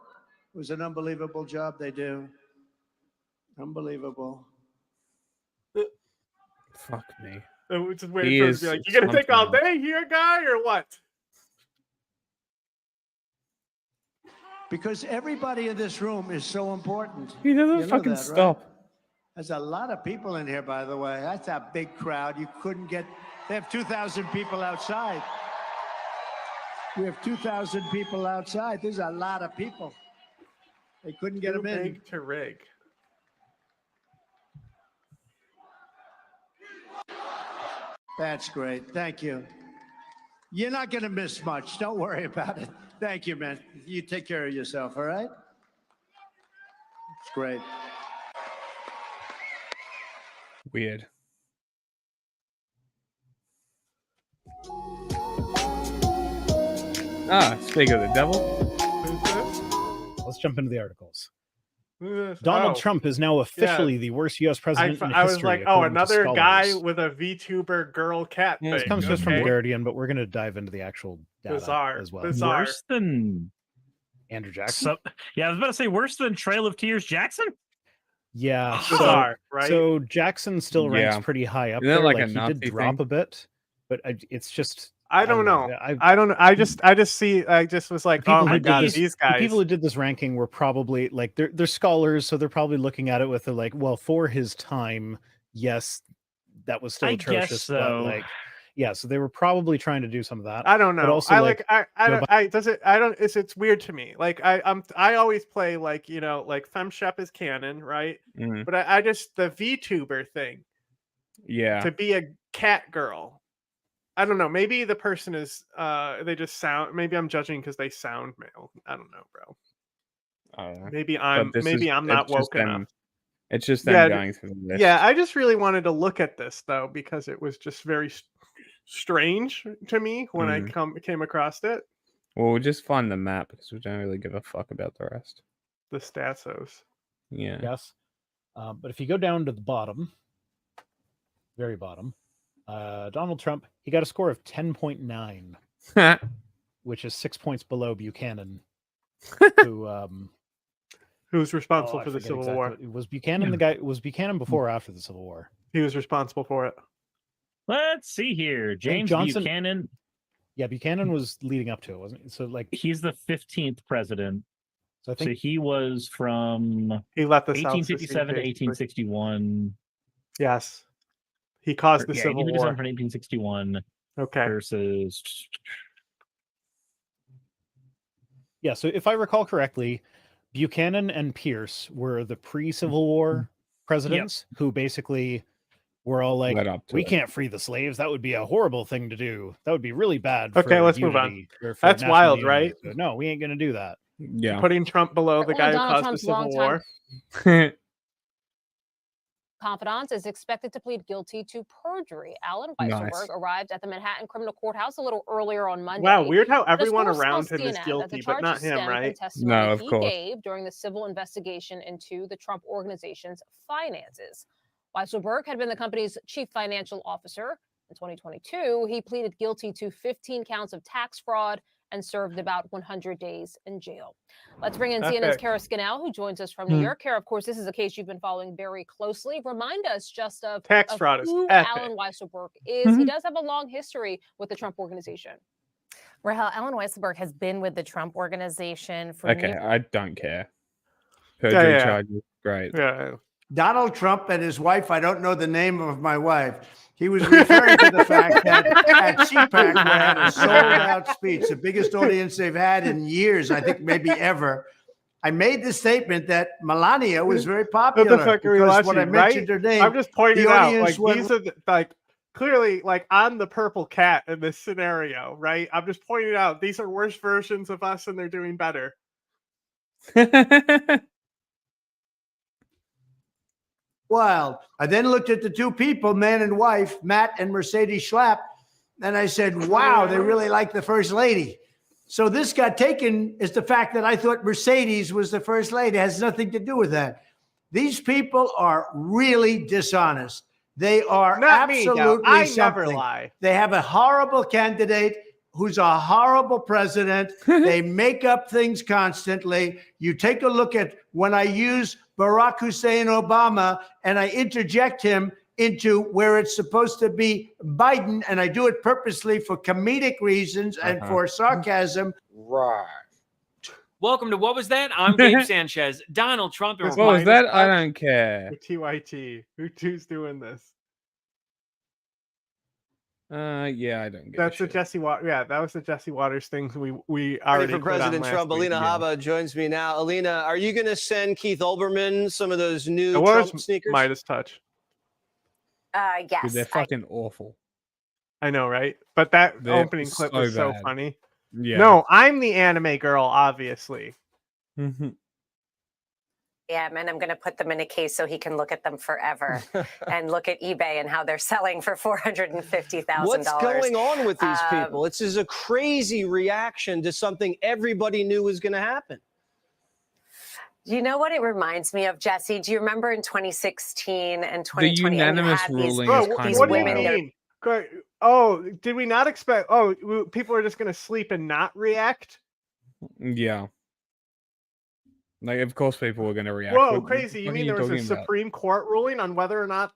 It was an unbelievable job they do. Unbelievable. Fuck me. Which is He waiting for him to be is like, you gonna take all something day here, guy, or what? Because everybody in this room is so important. He doesn't You know fucking that, right? stop. There's a lot of people in here, by the way. That's a big crowd. You couldn't get. They have 2,000 people outside. We have 2,000 people outside. There's a lot of people. They couldn't get them in. Big to rig. That's great. Thank you. You're not going to miss much. Don't worry about it. Thank you, man. You take care of yourself, all right? It's great. Weird. Speak of the devil. Let's jump into the articles. Donald Donald Trump is now officially the worst U.S. president in I was history. like, oh, according to another guy scholars. with a VTuber girl cat This thing. comes just from okay? The Guardian, but we're going to dive into the actual data Bizarre. as well. Bizarre. Worse than Andrew Jackson. Yeah, I was about to say worse than Trail of Tears Jackson. Yeah, Bizarre, right? So Jackson still ranks Yeah. pretty high up Isn't that there. like a he Nazi did drop thing? a bit, but it's just I don't know. I I don't know. I just see. I just was like, oh my god, these The guys. people who did this ranking were probably like they're scholars, so they're probably looking at it with a like, well, for his time, yes, that was still I guess atrocious. so. But like, yeah, so they were probably trying to do some of that. I don't But know. also, I like, I you know, don't. I does it. I don't. It's weird to me. Like I always play like like FemShep is canon, right? Mhm. But I just the VTuber thing Yeah. to be a cat girl. I don't know. Maybe the person is they just sound. Maybe I'm judging because they sound male. I don't know, bro. I don't know. Maybe But I'm this maybe is- I'm not it's just woke them- enough. It's just them Yeah, going through the list. Yeah, I just really wanted to look at this though because it was just very strange to me when I came across it. Well, we'll just find the map because we don't really give a fuck about the rest. The Statsos. Yeah. Yes. But if you go down to the bottom, very bottom, Donald Trump, he got a score of 10.9, which is 6 points below Buchanan, who Who's responsible I for the forget Civil exactly War? what- was Buchanan the guy? Was Buchanan before or after the Civil War? He was responsible for it. Let's see here. James Johnson- Buchanan. Yeah, Buchanan was leading up to it, wasn't he? So like He's the 15th president. So I think he was from He left the South 1857 to 16, 1861. Yes. He caused the Yeah, Civil 1857 War. from 1861 Okay. versus yeah. So if I recall correctly, Buchanan and Pierce were the pre-Civil War presidents who basically were all like, Led up to "We it. can't free the slaves. That would be a horrible thing to do. That would be really bad." Okay, for let's move on. unity or for That's national wild, unity." right? So, no, we ain't gonna do that. Yeah. Putting Trump below the Well, guy who Donald caused Trump's the Civil longtime- War. confidants, is expected to plead guilty to perjury. Alan Weisselberg Nice. arrived at the Manhattan Criminal Courthouse a little earlier on Monday. Wow, weird how But a everyone source around tells him is CNN that the guilty, but not charges him, stem from right? testimony No, of he course. gave during the civil investigation into the Trump Organization's finances. Weisselberg had been the company's chief financial officer. In 2022, he pleaded guilty to 15 counts of tax fraud and served about 100 days in jail. Let's bring in CNN's Epic. Kara Scannell, who joins us from New York. Kara, of course, this is a case you've been following very closely. Remind us just of Tax fraud is who epic. Alan Weisselberg is. He does have a long history with the Trump Organization. Rahel, Alan Weisselberg has been with the Trump Organization for Okay, I don't care. Yeah, Perjury yeah. charges, great. Yeah. Donald Trump and his wife, I don't know the name of my wife. He was referring to the fact that at CPAC, where I had a sold-out speech, the biggest audience they've had in years, I think maybe ever, I made the statement that Melania was very popular. What the fuck are we because when I watching, mentioned right? her name, I'm just pointing the out, audience like, went, these are like clearly like I'm the purple cat in this scenario, right? I'm just pointing out these are worse versions of us, and they're doing better. wild. I then looked at the two people, man and wife, Matt and Mercedes Schlapp, and I said, wow, they really like the first lady. So this got taken as the fact that I thought Mercedes was the first lady. It has nothing to do with that. These people are really dishonest. They are Not me, though. absolutely I something. never lie. They have a horrible candidate who's a horrible president. They make up things constantly. You take a look at when I use Barack Hussein Obama and I interject him into where it's supposed to be Biden, and I do it purposely for comedic reasons and for sarcasm. Right. Welcome to What Was That? I'm Gabe Sanchez. Donald Trump. What was that? I don't care. TYT. Who's doing this? Yeah, I don't get That's the Jesse Waters. Yeah, that was the Jesse Waters thing we already For put on President last Trump, week, Alina yeah. Habba joins me now. Alina, are you going to send Keith Olbermann some of those new It was Trump sneakers? Midas touch. Yes. Dude, they're fucking awful. I know, right? But that They're opening clip so was so bad. funny. Yeah. No, I'm the anime girl, obviously. Yeah, and I'm going to put them in a case so he can look at them forever and look at eBay and how they're selling for $450,000. What's going on with these people? It's just a crazy reaction to something everybody knew was going to happen. You know what it reminds me of, Jesse? Do you remember in 2016 and 2020? The unanimous and you had ruling these, is Bro, kind these what of do you women. wild. mean? Oh, did we not expect? Oh, people are just going to sleep and not react? Yeah. Like, of course people were going to react. Whoa, What crazy. You are mean there was a talking about? Supreme Court ruling on whether or not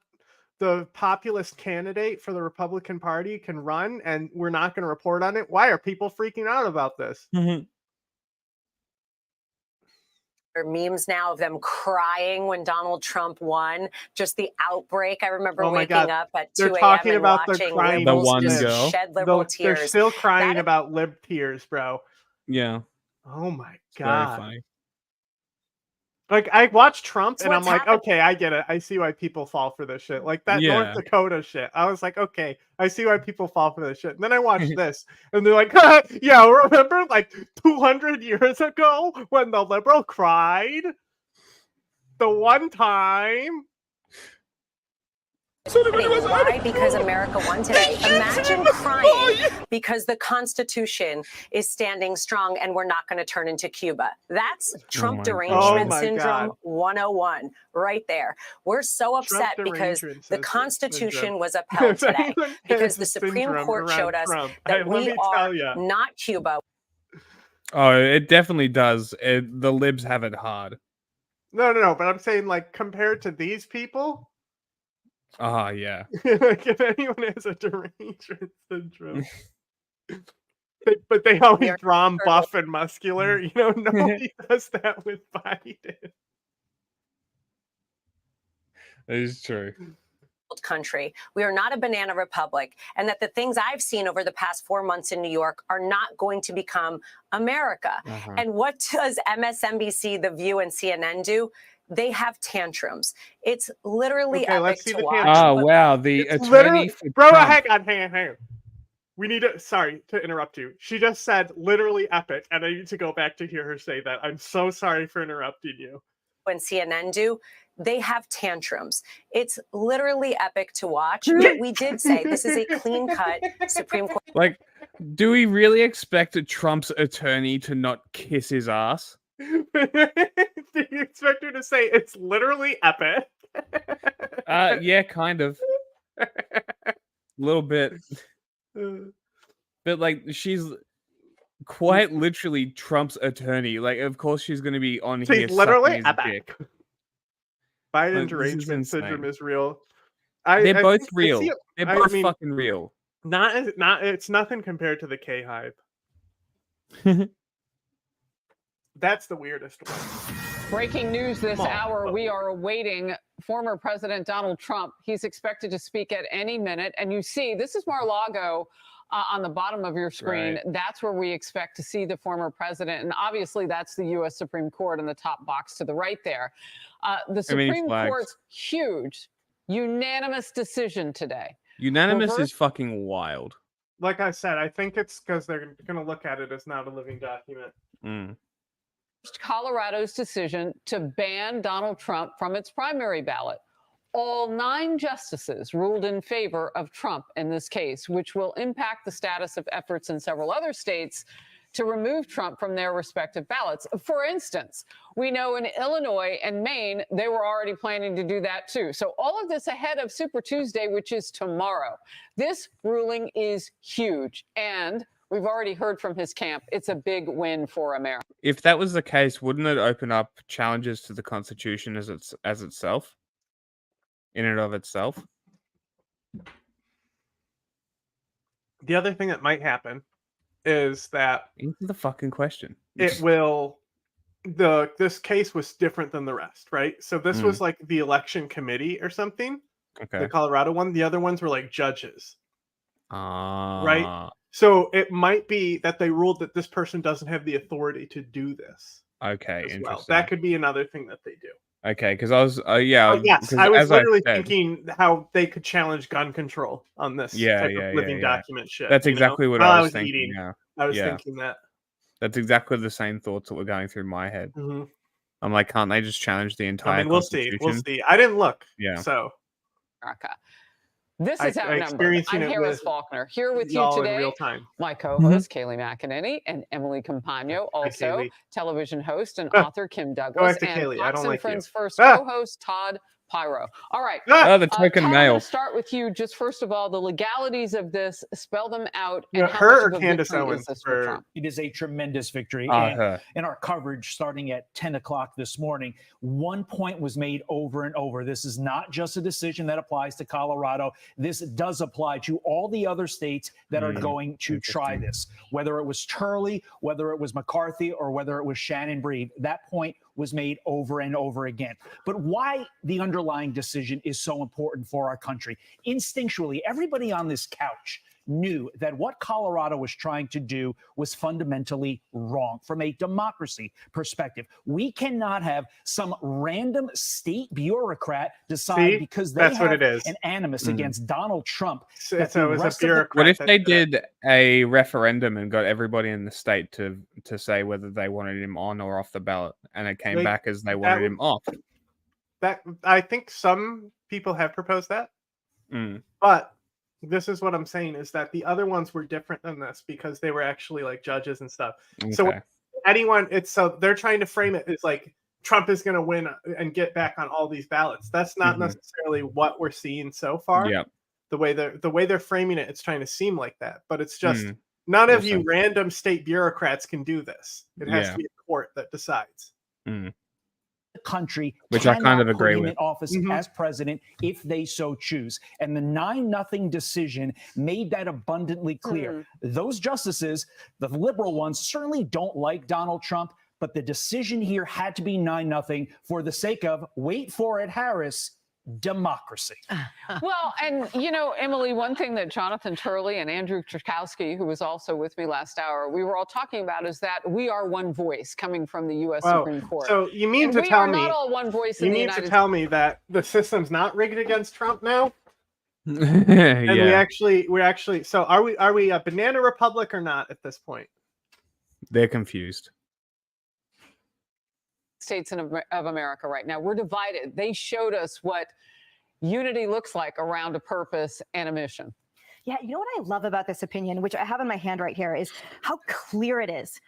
the populist candidate for the Republican Party can run, and we're not going to report on it? Why are people freaking out about this? There are memes now of them crying when Donald Trump won. Just the outbreak. I remember Oh my waking God. up at 2 They're a.m. talking and about the watching crying. The liberals one just girl. shed liberal They're tears. still crying That- about lib tears, bro. Yeah. Oh my It's very God. funny. Like, I watch Trump It's and I'm what's like, happened. okay, I get it. I see why people fall for this shit. Like that Yeah. North Dakota shit. I was like, okay, I see why people fall for this shit. And then I watched this and they're like, yeah, remember like 200 years ago when the liberal cried? The one time. Why? Because America won today. Imagine crying because the Constitution is standing strong and we're not going to turn into Cuba. That's Trump my derangement God. Oh my syndrome God. 101 right there. We're so upset because derangement the syndrome. Constitution was upheld If today anyone because has the a Supreme syndrome Court around showed us Trump, that let we me are tell ya. not Cuba. Oh, it definitely does. The libs have it hard. No, but I'm saying like compared to these people, Ah, yeah. like if anyone has a derangement syndrome. But they always draw 'em buff and muscular. You know, nobody does that with Biden. That is true. Country. We are not a banana republic, and that the things I've seen over the past 4 months in New York are not going to become America. And what does MSNBC, The View, and CNN do? They have tantrums. It's literally Okay, epic let's see to the watch. Oh, wow. The It's attorney literally, for bro, Trump. hang on. We need to, sorry to interrupt you. She just said literally epic, and I need to go back to hear her say that. I'm so sorry for interrupting you. when CNN do, they have tantrums. It's literally epic to watch. But we did say this is a clean-cut Supreme Court. Like, do we really expect Trump's attorney to not kiss his ass? Do you expect her to say it's literally epic? Yeah, kind of. A little bit. But like, she's quite literally Trump's attorney. Like, of course she's going to be on here. She's literally sucking his epic. dick. Biden Like, this is derangement syndrome insane. is real. They're I both think- real. see, They're I both mean, fucking real. It's nothing compared to the K hype. That's the weirdest one. Breaking news this Come on. hour. We are awaiting former President Donald Trump. He's expected to speak at any minute. And you see, this is Mar-a-Lago on the bottom of your screen. Right. That's where we expect to see the former president. And obviously, that's the U.S. Supreme Court in the top box to the right there. The Supreme Court's huge, unanimous decision today. Unanimous is fucking wild. Like I said, I think it's because they're going to look at it as not a living document. Colorado's decision to ban Donald Trump from its primary ballot. All 9 justices ruled in favor of Trump in this case, which will impact the status of efforts in several other states to remove Trump from their respective ballots. For instance, we know in Illinois and Maine, they were already planning to do that too. So all of this ahead of Super Tuesday, which is tomorrow. This ruling is huge. And we've already heard from his camp. It's a big win for America. If that was the case, wouldn't it open up challenges to the Constitution as itself? In and of itself? The other thing that might happen is that Answer the fucking question. it will this case was different than the rest, right? So this was like the election committee or something. Okay. The Colorado one. The other ones were like judges. Right? Ah. So it might be that they ruled that this person doesn't have the authority to do this. Okay, as interesting. well. That could be another thing that they do. Okay, because I was yeah. But yes, 'cause I was as literally said- thinking how they could challenge gun control on this type of living document shit. That's you know? exactly what While I was thinking. eating, Yeah. I was Yeah. thinking that. That's exactly the same thoughts that were going through my head. Mhm. I'm like, can't they just challenge the entire I mean, we'll see. Constitution? We'll see. I didn't look. Yeah. So America. This I- is I outnumbered. experiencing I'm it Harris with Faulkner here with you y'all in today. real time. My co-host Kaylee McEnany and Emily Compagno, also Kaylee. television host and Ah, author Kim go Douglas, back to and Kaylee. I Fox don't and like you. Friends first Ah! co-host Todd Pyro. All right. Oh, the token Todd, I'm male. gonna start with you. Just first of all, the legalities of this. Spell them out. And Yeah, how her much or of a Candace victory Owens is this for- Trump? It is a tremendous victory. her. In our coverage starting at 10 o'clock this morning, one point was made over and over. This is not just a decision that applies to Colorado. This does apply to all the other states that are going to try this. Whether it was Turley, whether it was McCarthy, or whether it was Shannon Breed, that point was made over and over again. But why the underlying decision is so important for our country? Instinctually, everybody on this couch knew that what Colorado was trying to do was fundamentally wrong from a democracy perspective. We cannot have some random state bureaucrat decide See? because they That's have what it is. an animus Mm. against Donald Trump. So that so the it was a rest of the- bureaucrat. What if that they did it. did a referendum and got everybody in the state to say whether they wanted him on or off the ballot, and it came Like, back as they that wanted would- him off? That I think some people have proposed that, Mm. but this is what I'm saying is that the other ones were different than this because they were actually like judges and stuff. So Okay. anyone, it's so they're trying to frame it as like Trump is going to win and get back on all these ballots. That's not Mhm. necessarily what we're seeing so far. Yep. The way they're framing it, it's trying to seem like that, but it's just Mm. none of We'll you see. random state bureaucrats can do this. It has Yeah. to be a court that decides. Mm. The country Which I cannot kind of put agree him with. in office as president if they so choose. And the 9-0 decision made that abundantly clear. Those justices, the liberal ones, certainly don't like Donald Trump, but the decision here had to be 9-0 for the sake of, wait for it, Harris, democracy. Well, and you know, Emily, one thing that Jonathan Turley and Andrew Trzaskowski, who was also with me last hour, we were all talking about is that we are one voice coming from the U.S. Wow. Supreme Court. So you mean And to we tell are me not all one voice you in the mean United to tell me that the system's not rigged against Trump now? And Yeah. we're actually so are we a banana republic or not at this point? They're confused. States of America right now. We're divided. They showed us what unity looks like around a purpose and a mission. Yeah, you know what I love about this opinion, which I have in my hand right here, is how clear it is.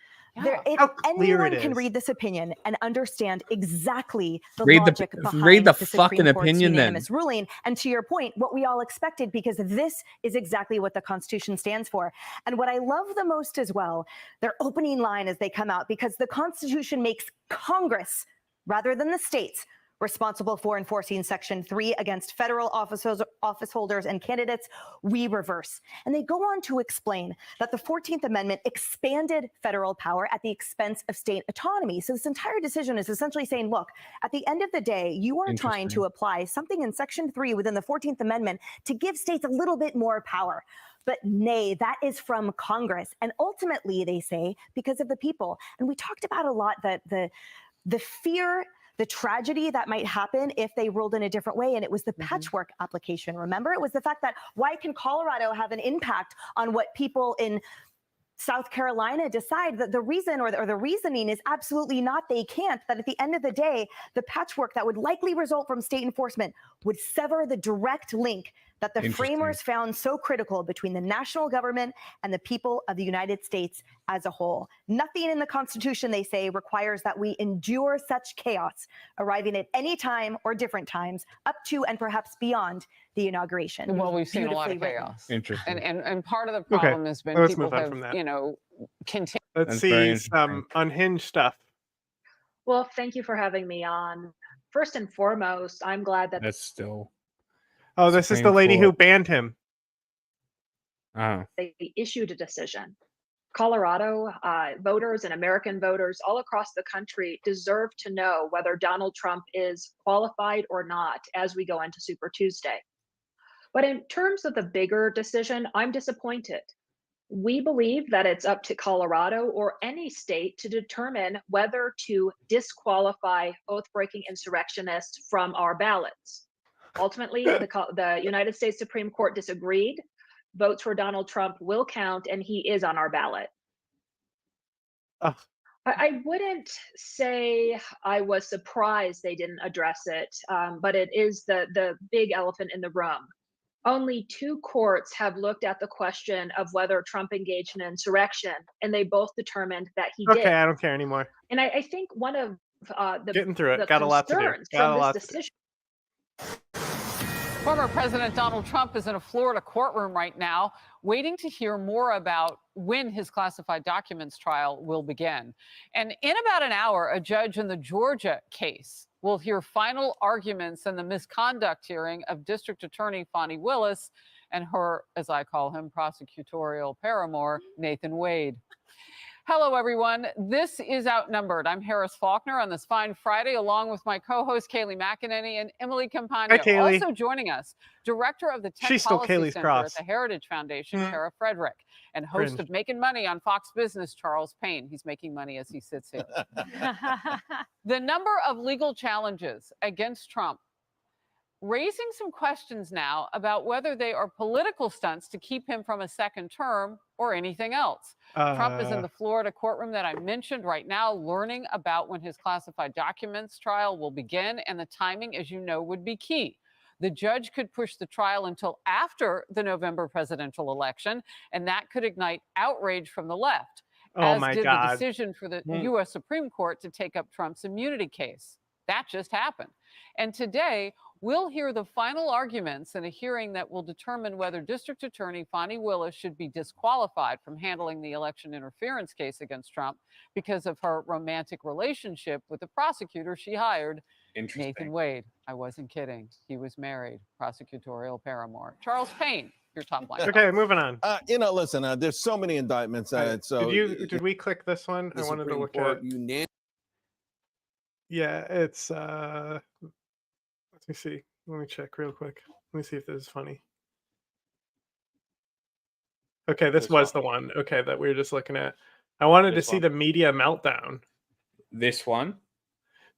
Anyone can read this opinion and understand exactly the logic behind the fucking Supreme Court's opinion then. unanimous ruling. And to your point, what we all expected, because this is exactly what the Constitution stands for. And what I love the most as well, their opening line as they come out, because the Constitution makes Congress, rather than the states, responsible for enforcing Section 3 against federal office holders and candidates. We reverse. And they go on to explain that the 14th Amendment expanded federal power at the expense of state autonomy. So this entire decision is essentially saying, look, at the end of the day, you are trying to apply something in Section 3 within the 14th Amendment to give states a little bit more power. But nay, that is from Congress. And ultimately, they say, because of the people. And we talked about a lot that the fear, the tragedy that might happen if they ruled in a different way. And it was the patchwork application. Remember, it was the fact that why can Colorado have an impact on what people in South Carolina decide? That the reason or the reasoning is absolutely not they can't, that at the end of the day, the patchwork that would likely result from state enforcement would sever the direct link that the framers found so critical between the national government and the people of the United States as a whole. Nothing in the Constitution, they say, requires that we endure such chaos, arriving at any time or different times, up to and perhaps beyond the inauguration. Well, we've seen a lot of chaos. Interesting. And part of the problem has been let's people move on have, from that. you know, continued. Let's see some unhinged stuff. Well, thank you for having me on. First and foremost, I'm glad that That's still. Oh, this is the lady who banned him. Oh. they issued a decision. Colorado voters and American voters all across the country deserve to know whether Donald Trump is qualified or not as we go into Super Tuesday. But in terms of the bigger decision, I'm disappointed. We believe that it's up to Colorado or any state to determine whether to disqualify oath-breaking insurrectionists from our ballots. Ultimately, the United States Supreme Court disagreed. Votes for Donald Trump will count, and he is on our ballot. I wouldn't say I was surprised they didn't address it, but it is the big elephant in the room. Only 2 courts have looked at the question of whether Trump engaged in insurrection, and they both determined that he did. Okay, I don't care anymore. And I think one of the Getting through it. the Got a lot to do. concerns Got a from lot this to do. decision. Former President Donald Trump is in a Florida courtroom right now, waiting to hear more about when his classified documents trial will begin. And in about an hour, a judge in the Georgia case will hear final arguments in the misconduct hearing of District Attorney Fani Willis and her, as I call him, prosecutorial paramour, Nathan Wade. Hello, everyone. This is Outnumbered. I'm Harris Faulkner on this fine Friday, along with my co-host Kayleigh McEnany and Emily Campagna. Hi, Kayleigh. Also joining us, director of the Tech She's still Policy Kayleigh's Center cross. at the Heritage Foundation, Tara Frederick, and host of Making Money on Fox Business, Charles Payne. He's making money as he sits here. The number of legal challenges against Trump raising some questions now about whether they are political stunts to keep him from a second term or anything else. Trump is in the Florida courtroom that I mentioned right now, learning about when his classified documents trial will begin, and the timing, as you know, would be key. The judge could push the trial until after the November presidential election, and that could ignite outrage from the left, as did the decision for the U.S. Supreme Court to take up Trump's immunity case. That just happened. And today, we'll hear the final arguments in a hearing that will determine whether District Attorney Fani Willis should be disqualified from handling the election interference case against Trump because of her romantic relationship with the prosecutor she hired, Nathan Wade. I wasn't kidding. He was married, prosecutorial paramour. Charles Payne, your top line. Okay, moving on. You know, listen, there's so many indictments. So did we click this one? I wanted to look at. Yeah, it's let me see. Let me check real quick. Let me see if this is funny. Okay, this was the one. Okay, that we were just looking at. I wanted to see the media meltdown. This one?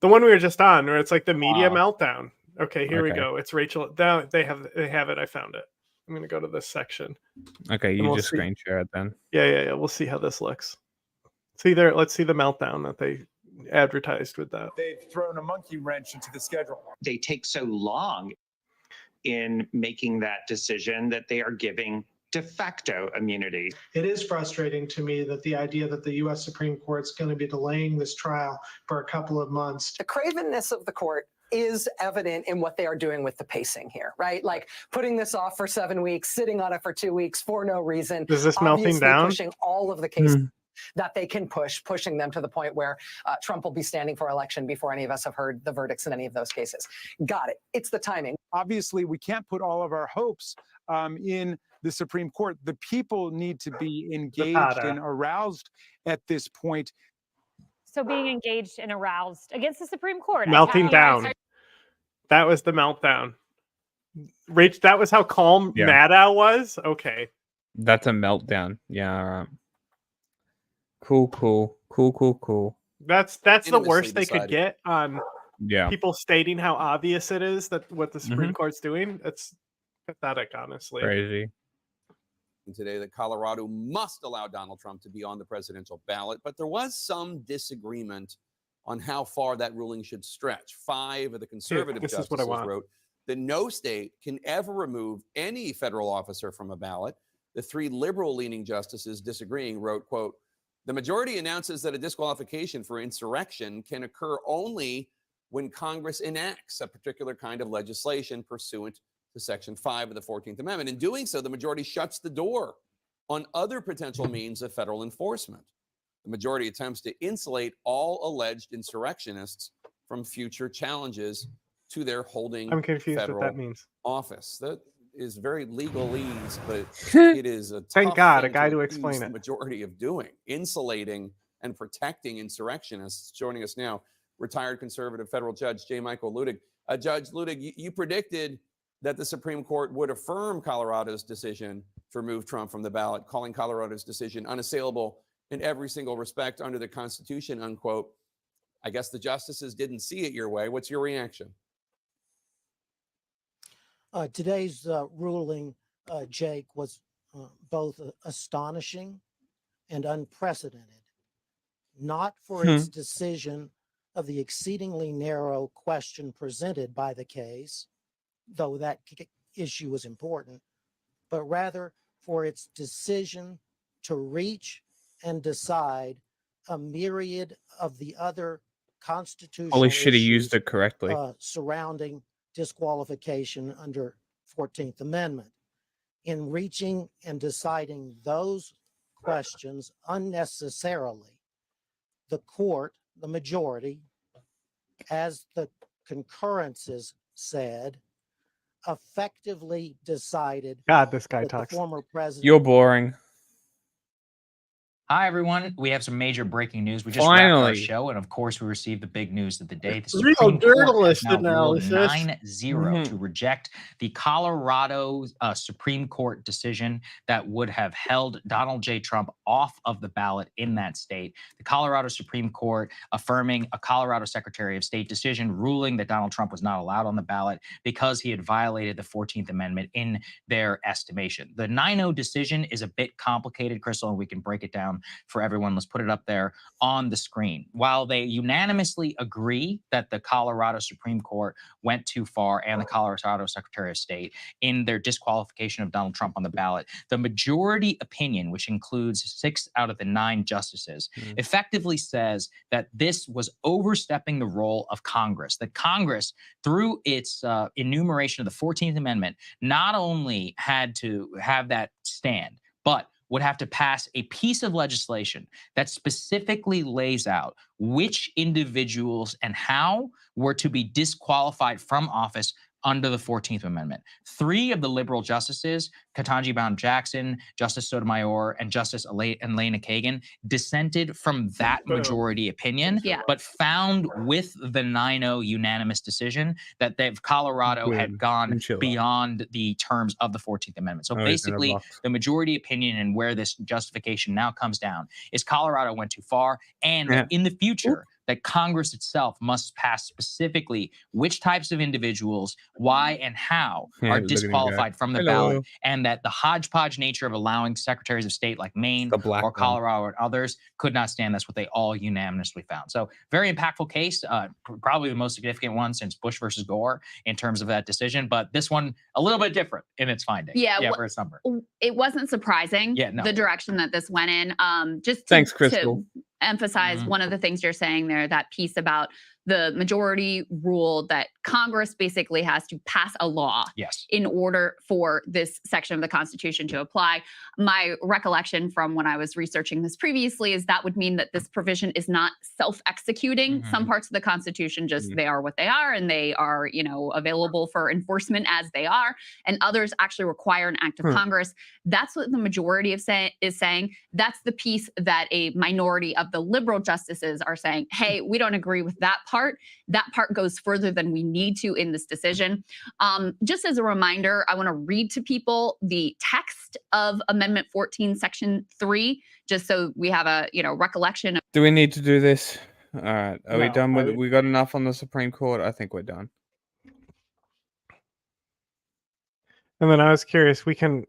The one we were just on, where it's like the media meltdown. Okay, here we go. It's Rachel. Now they have it. I found it. I'm gonna go to this section. Okay, you just screen share it then. Yeah. We'll see how this looks. See there. Let's see the meltdown that they advertised with that. They've thrown a monkey wrench into the schedule. They take so long in making that decision that they are giving de facto immunity. It is frustrating to me that the idea that the U.S. Supreme Court's going to be delaying this trial for a couple of months. The cravenness of the court is evident in what they are doing with the pacing here, right? Like putting this off for 7 weeks, sitting on it for 2 weeks for no reason. Is this melting obviously down? Pushing all of the cases that they can pushing them to the point where Trump will be standing for election before any of us have heard the verdicts in any of those cases. Got it. It's the timing. Obviously, we can't put all of our hopes in the Supreme Court. The people need to be engaged and aroused at this point. So being engaged and aroused against the Supreme Court. Melting down. That was the meltdown. Rach, that was how calm Maddow was? Okay. That's a meltdown. Yeah, all right. Cool. That's the Intimately worst they could decided. get on Yeah. people stating how obvious it is that what the Supreme Mhm. Court's doing. It's pathetic, honestly. Crazy. Today that Colorado must allow Donald Trump to be on the presidential ballot, but there was some disagreement on how far that ruling should stretch. 5 of the conservative this is justices what I want. wrote that no state can ever remove any federal officer from a ballot. The 3 liberal-leaning justices disagreeing wrote, quote, "The majority announces that a disqualification for insurrection can occur only when Congress enacts a particular kind of legislation pursuant to Section 5 of the 14th Amendment. In doing so, the majority shuts the door on other potential means of federal enforcement. The majority attempts to insulate all alleged insurrectionists from future challenges to their holding I'm confused federal what that means. office." That is very legalese, but it is a Thank tough God, a thing guy to accuse explain the it. majority of doing, insulating and protecting insurrectionists. Joining us now, retired conservative federal judge J. Michael Ludig. Judge Ludig, you predicted that the Supreme Court would affirm Colorado's decision to remove Trump from the ballot, calling Colorado's decision unassailable in every single respect under the Constitution, unquote. I guess the justices didn't see it your way. What's your reaction? Today's ruling, Jake, was both astonishing and unprecedented, not for its decision of the exceedingly narrow question presented by the case, though that issue was important, but rather for its decision to reach and decide a myriad of the other constitutional Holy shit, he issues, used it correctly. surrounding disqualification under 14th Amendment. In reaching and deciding those questions unnecessarily, the court, the majority, as the concurrences said, effectively decided God, this guy that talks. the former president You're boring. Hi, everyone. We have some major breaking news. We just wrapped our Finally. show, and of course, we received the big news of the day. The Real Supreme Court has journalist now ruled analysis. 9-0 to reject the Colorado Supreme Court decision that would have held Donald J. Trump off of the ballot in that state. The Colorado Supreme Court affirming a Colorado Secretary of State decision ruling that Donald Trump was not allowed on the ballot because he had violated the 14th Amendment in their estimation. The 9-0 decision is a bit complicated, Crystal, and we can break it down for everyone. Let's put it up there on the screen. While they unanimously agree that the Colorado Supreme Court went too far and the Colorado Secretary of State in their disqualification of Donald Trump on the ballot, the majority opinion, which includes 6 out of the 9 justices, effectively says that this was overstepping the role of Congress, that Congress, through its enumeration of the 14th Amendment, not only had to have that stand, but would have to pass a piece of legislation that specifically lays out which individuals and how were to be disqualified from office under the 14th Amendment. 3 of the liberal justices, Ketanji Brown Jackson, Justice Sotomayor, and Justice Elena Kagan, dissented from that majority opinion, but found with the 9-0 unanimous decision that Colorado had gone beyond the terms of the 14th Amendment. So basically, the majority opinion and where this justification now comes down is Colorado went too far, and in the future, that Congress itself must pass specifically which types of individuals, why and how are disqualified from the ballot, and that the hodgepodge nature of allowing secretaries of state like Maine or Colorado or others could not stand. That's what they all unanimously found. So very impactful case, probably the most significant one since Bush versus Gore in terms of that decision, but this one a little bit different in its finding. For its number. It wasn't surprising the direction that this went in. Just Thanks, Crystal. To emphasize one of the things you're saying there, that piece about the majority ruled that Congress basically has to pass a law in order for this section of the Constitution to apply. My recollection from when I was researching this previously is that would mean that this provision is not self-executing. Some parts of the Constitution just they are what they are, and they are, you know, available for enforcement as they are, and others actually require an act of Congress. That's what the majority is saying. That's the piece that a minority of the liberal justices are saying, hey, we don't agree with that part. That part goes further than we need to in this decision. Just as a reminder, I want to read to people the text of Amendment 14, Section 3, just so we have a recollection. Do we need to do this? All right. Are we done with it? We got enough on the Supreme Court? I think we're done. And then I was curious, we can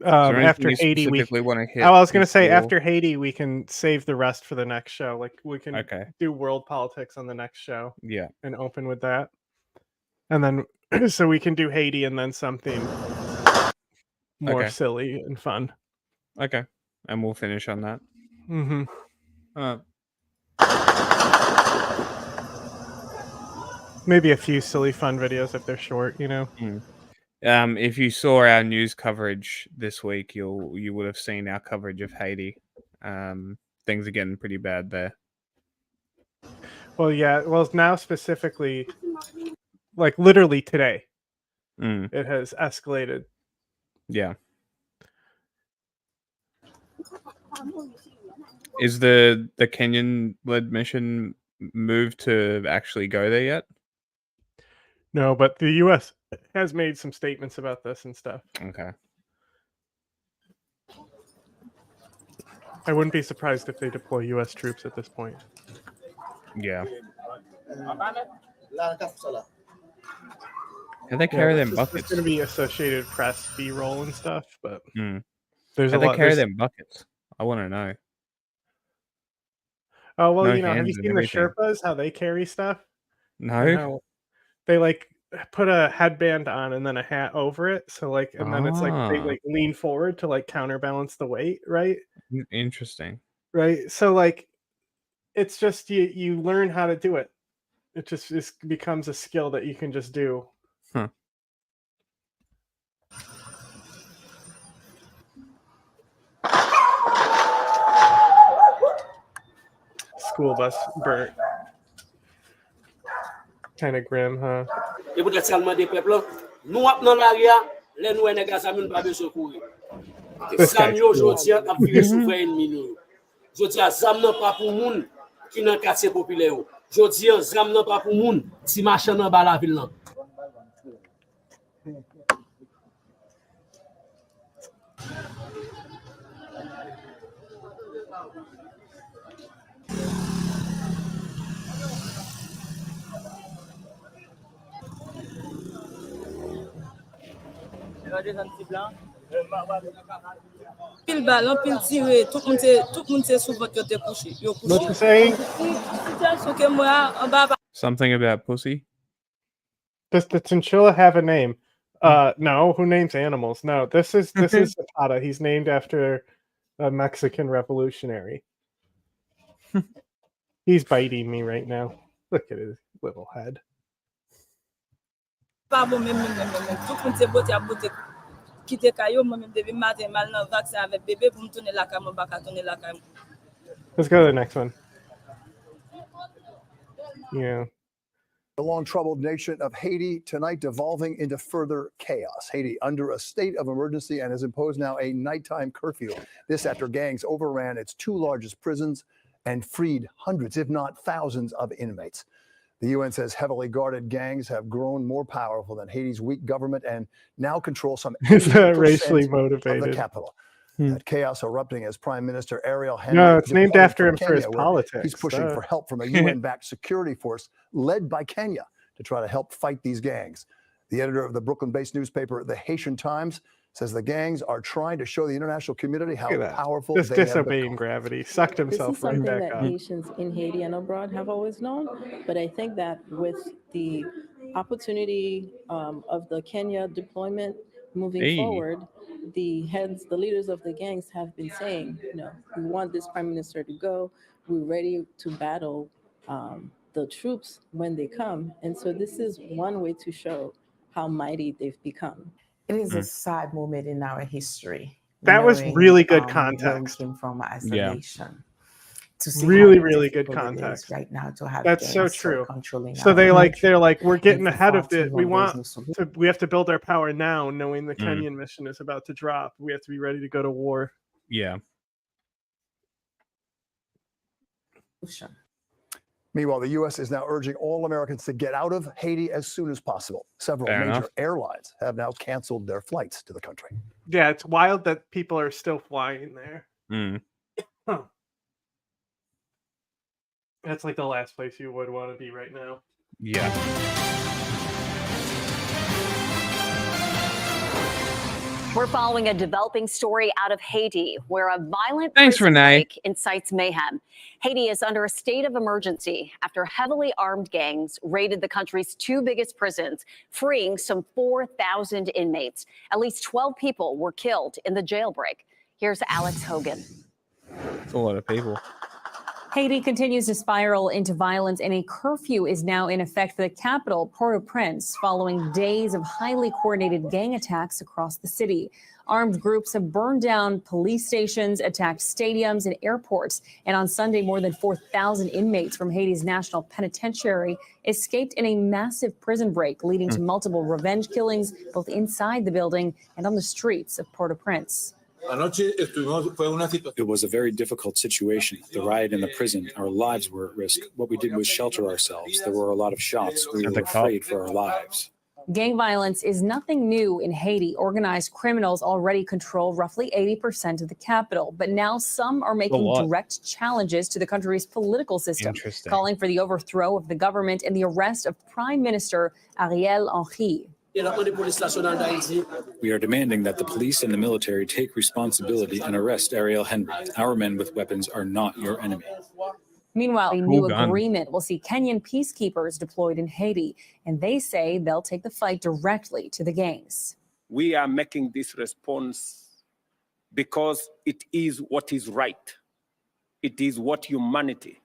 after Haiti, I was going to say after Haiti, we can save the rest for the next show. Like we can do world politics on the next show. Yeah. And open with that. And then, so we can do Haiti and then something more silly and fun. Okay. And we'll finish on that. Mm-hmm. Maybe a few silly fun videos if they're short, you know. If you saw our news coverage this week, you would have seen our coverage of Haiti. Things are getting pretty bad there. Well, yeah. Well, now specifically, like literally today, it has escalated. Yeah. Is the Kenyan-led mission moved to actually go there yet? No, but the U.S. has made some statements about this and stuff. Okay. I wouldn't be surprised if they deploy U.S. troops at this point. Yeah. How they carry them buckets? It's going to be Associated Press B-roll and stuff, but there's how they carry them buckets. I want to know. Oh well, you know, have you seen the Sherpas? How they carry stuff? No. They like put a headband on and then a hat over it, so like, and then it's like they like lean forward to like counterbalance the weight, right? Interesting. Right. So like, it's just you learn how to do it. It just becomes a skill that you can just do. Huh. School bus burnt. Kind of grim, huh? Et pour tellement des peuples, nous dans l'arrière, les nous les gars ça nous pas besoin courir. Ça mieux aujourd'hui a viré sous frère ennemi nous. Jodi a zam nan pas pour moun qui dans quartier populaire. Jodi a zam nan pas pour moun ti machin dans bas la ville là. Pile ballon, pile tiré, tout le monde c'est sous votre côté couché. What you saying? Something about pussy? Does the chinchilla have a name? No. Who names animals? No. This is Zapata. He's named after a Mexican revolutionary. He's biting me right now. Look at his little head. Pas bon même tout le monde c'est beauté à beauté. Quitter caillou moi même depuis matin mal dans vaccin avec bébé pour me tourner la cam pas ka tourner la cam. Let's go to the next one. Yeah. The long troubled nation of Haiti tonight devolving into further chaos. Haiti under a state of emergency and has imposed now a nighttime curfew. This after gangs overran its two largest prisons and freed hundreds, if not thousands, of inmates. The UN says heavily guarded gangs have grown more powerful than Haiti's weak government and now control some 80% racially motivated of the capital. That chaos erupting as Prime Minister Ariel Henry. No, it's named departed after for him for his Kenya, where politics. He's pushing for help from a UN-backed security force led by Kenya to try to help fight these gangs. The editor of the Brooklyn-based newspaper, The Haitian Times, says the gangs are trying to show the international community how Look at that. powerful Just they have disobeying become. gravity. Sucked This himself is right something back that up. Haitians in Haiti and abroad have always known, but I think that with the opportunity of the Kenya deployment moving Hey. forward, the leaders of the gangs have been saying, we want this prime minister to go. We're ready to battle the troops when they come. And so this is one way to show how mighty they've become. It is a sad moment in our history. That was knowing, really good where we context. came from as a nation. To see Really, how really good difficult it is context. right now to have That's so gangs true. controlling So our they're country. like, we're getting And for ahead far of too it. We long, there's want no solution. we have to build our power now, knowing the Kenyan mission is about to drop. We have to be ready to go to war. Yeah. Meanwhile, the U.S. is now urging all Americans to get out of Haiti as soon as possible. Several Fair major enough. airlines have now canceled their flights to the country. Yeah, it's wild that people are still flying there. Huh. That's like the last place you would want to be right now. Yeah. We're following a developing story out of Haiti where a violent Thanks, prison Renee. break incites mayhem. Haiti is under a state of emergency after heavily armed gangs raided the country's two biggest prisons, freeing some 4,000 inmates. At least 12 people were killed in the jailbreak. Here's Alex Hogan. It's a lot of people. Haiti continues to spiral into violence, and a curfew is now in effect for the capital, Port-au-Prince, following days of highly coordinated gang attacks across the city. Armed groups have burned down police stations, attacked stadiums and airports, and on Sunday, more than 4,000 inmates from Haiti's National Penitentiary escaped in a massive prison break, leading to multiple revenge killings, both inside the building and on the streets of Port-au-Prince. It was a very difficult situation. The riot in the prison, our lives were at risk. What we did was shelter ourselves. There were a lot of shots. We were afraid for our lives. Gang violence is nothing new in Haiti. Organized criminals already control roughly 80% of the capital, but now some are making direct challenges to the country's political system, Interesting. calling for the overthrow of the government and the arrest of Prime Minister Ariel Henry. We are demanding that the police and the military take responsibility and arrest Ariel Henry. Our men with weapons are not your enemy. Meanwhile, a new gun. agreement will see Kenyan peacekeepers deployed in Haiti, and they say they'll take the fight directly to the gangs. We are making this response because it is what is right. It is what humanity,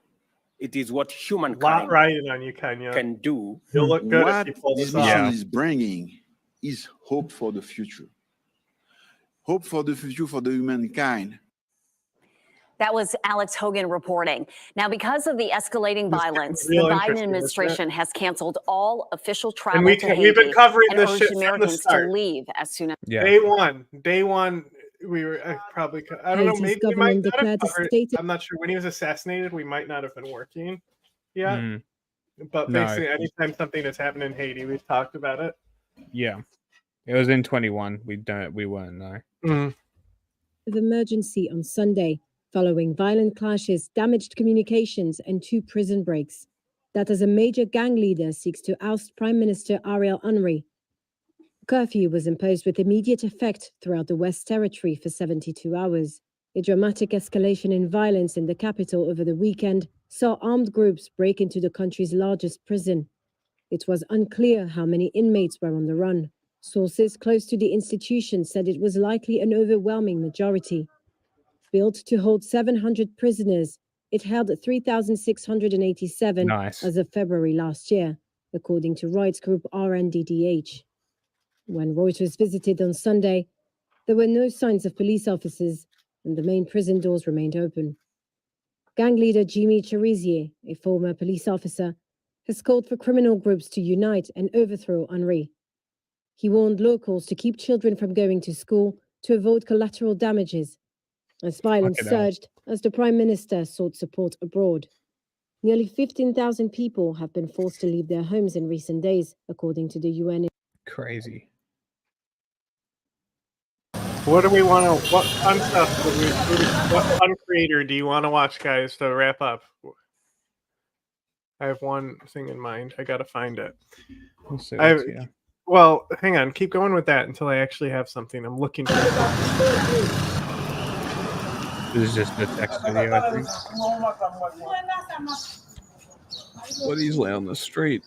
it is what humankind riding on you, Kenya. can do. You'll look good What if you pull this this mission off. is bringing is hope for the future. Hope for the future for the humankind. That was Alex Hogan reporting. Now, because of the escalating violence, the real Biden interesting, isn't it? administration has canceled all official travel And to Haiti we've been covering and this urged shit from the Americans to start. leave as soon as Day one, we were probably. I don't know. Haiti's Maybe we might government not have declared a covered. state. I'm not sure when he was assassinated. We might not have been working yet. But No. basically, anytime something has happened in Haiti, we've talked about it. Yeah. It was in 21. We weren't, no. Of emergency on Sunday, following violent clashes, damaged communications, and 2 prison breaks. That as a major gang leader seeks to oust Prime Minister Ariel Henry. Curfew was imposed with immediate effect throughout the West Territory for 72 hours. A dramatic escalation in violence in the capital over the weekend saw armed groups break into the country's largest prison. It was unclear how many inmates were on the run. Sources close to the institution said it was likely an overwhelming majority. Built to hold 700 prisoners, it held 3,687 as of February last year, according to rights group RNDDH. When Reuters visited on Sunday, there were no signs of police officers, and the main prison doors remained open. Gang leader Jimmy Cherizier, a former police officer, has called for criminal groups to unite and overthrow Henry. He warned locals to keep children from going to school to avoid collateral damages, as violence surged as the Prime Minister sought support abroad. Nearly 15,000 people have been forced to leave their homes in recent days, according to the UN. Crazy. What do we want to? What fun stuff? What fun creator do you want to watch, guys? To wrap up, I have one thing in mind. I gotta find it. Let's see. Well, hang on. Keep going with that until I actually have something. I'm looking for. This is just a text video, I think. What he's lay on the street.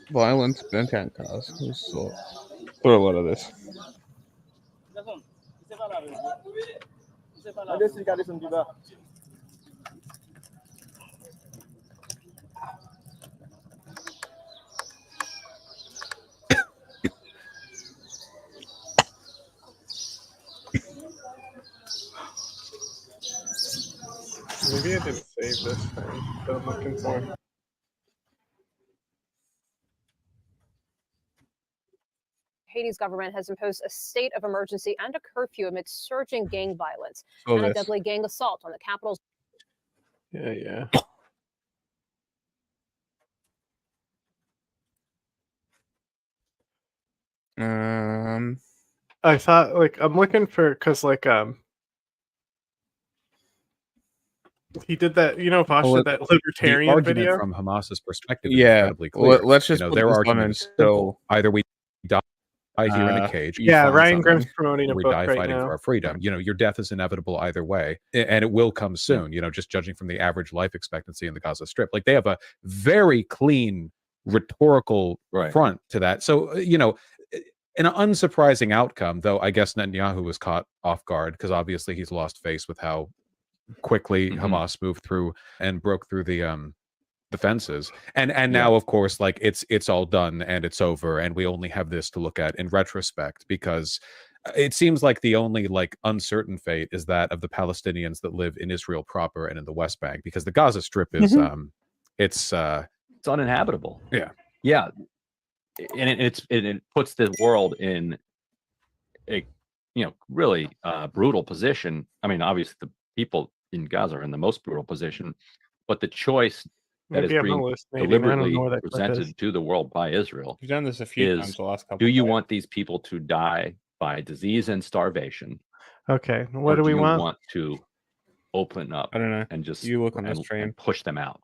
Violence, bent hand cause. Put a lot of this. Maybe I didn't save this thing that I'm looking for. Haiti's government has imposed a state of emergency and a curfew amidst surging gang violence Oh, and a this. deadly gang assault on the capital's. Yeah. I thought, like, I'm looking for, because, like, he did that, Vosh did that libertarian the argument video from Hamas's perspective is Yeah, incredibly clear. let's just their put this one argument in is simple. Either we die here in a cage. you Yeah, find Ryan something, Grimm's promoting a or we book die right fighting now. for our freedom. Your death is inevitable either way, and it will come soon. Just judging from the average life expectancy in the Gaza Strip, like they have a very clean rhetorical front to that. So an unsurprising outcome, though. I guess Netanyahu was caught off guard because obviously he's lost face with how quickly Hamas moved through and broke through the fences, and now of course, like it's all done and it's over, and we only have this to look at in retrospect, because it seems like the only like uncertain fate is that of the Palestinians that live in Israel proper and in the West Bank, because the Gaza Strip is it's uninhabitable. Yeah, and it puts the world in a really brutal position. I mean, obviously the people in Gaza are in the most brutal position, but the choice that Maybe is I'm being hallucinating. I don't deliberately know what that clip is. presented to the world by Israel You've done this a few times is: the last couple do you of want these people to die by disease and starvation? Okay, Or what do we you want? to open up I don't know. and just You look on this and train. push them out?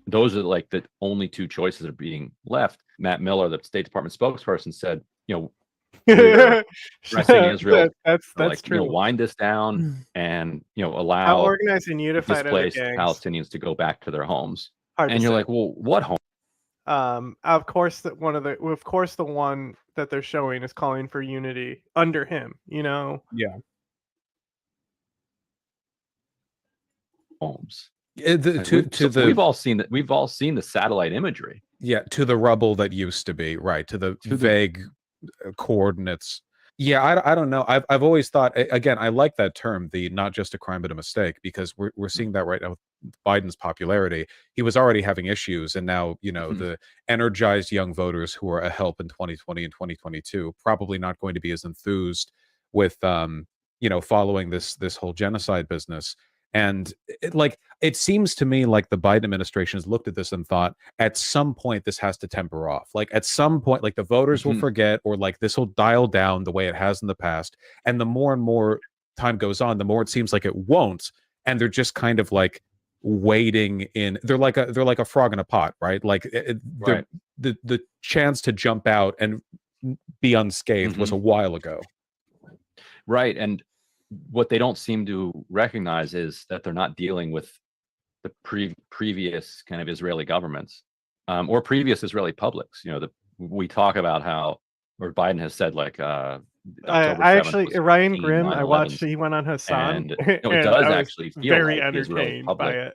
Those are like the only two choices that are being left. Matt Miller, the State Department spokesperson, said, we're pressing Israel That's true. wind this down and How allow organized and unified are the displaced gangs? Palestinians to go back to their homes. Hard to And you're say. like, well, what home? Of course, the one that they're showing is calling for unity under him. Yeah. Homes. We've all seen that. We've all seen the satellite imagery. Yeah, to the rubble that used to be, right? To the vague coordinates. Yeah, I don't know. I've always thought, again, I like that term, the not just a crime but a mistake, because we're seeing that right now with Biden's popularity. He was already having issues, and now the energized young voters who are a help in 2020 and 2022 probably not going to be as enthused with following this whole genocide business. And it seems to me like the Biden administration has looked at this and thought, at some point this has to temper off. Like at some point, like the voters will forget, or like this will dial down the way it has in the past. And the more and more time goes on, the more it seems like it won't. And they're just kind of like waiting in. They're like a frog in a pot, right? Like the chance to jump out and be unscathed was a while ago. Right. And what they don't seem to recognize is that they're not dealing with the previous kind of Israeli governments or previous Israeli publics. We talk about how, or Biden has said, like, I actually, Ryan Grimm, I watched, he went on Hassan. And it does actually feel very like the Israeli entertained by public it.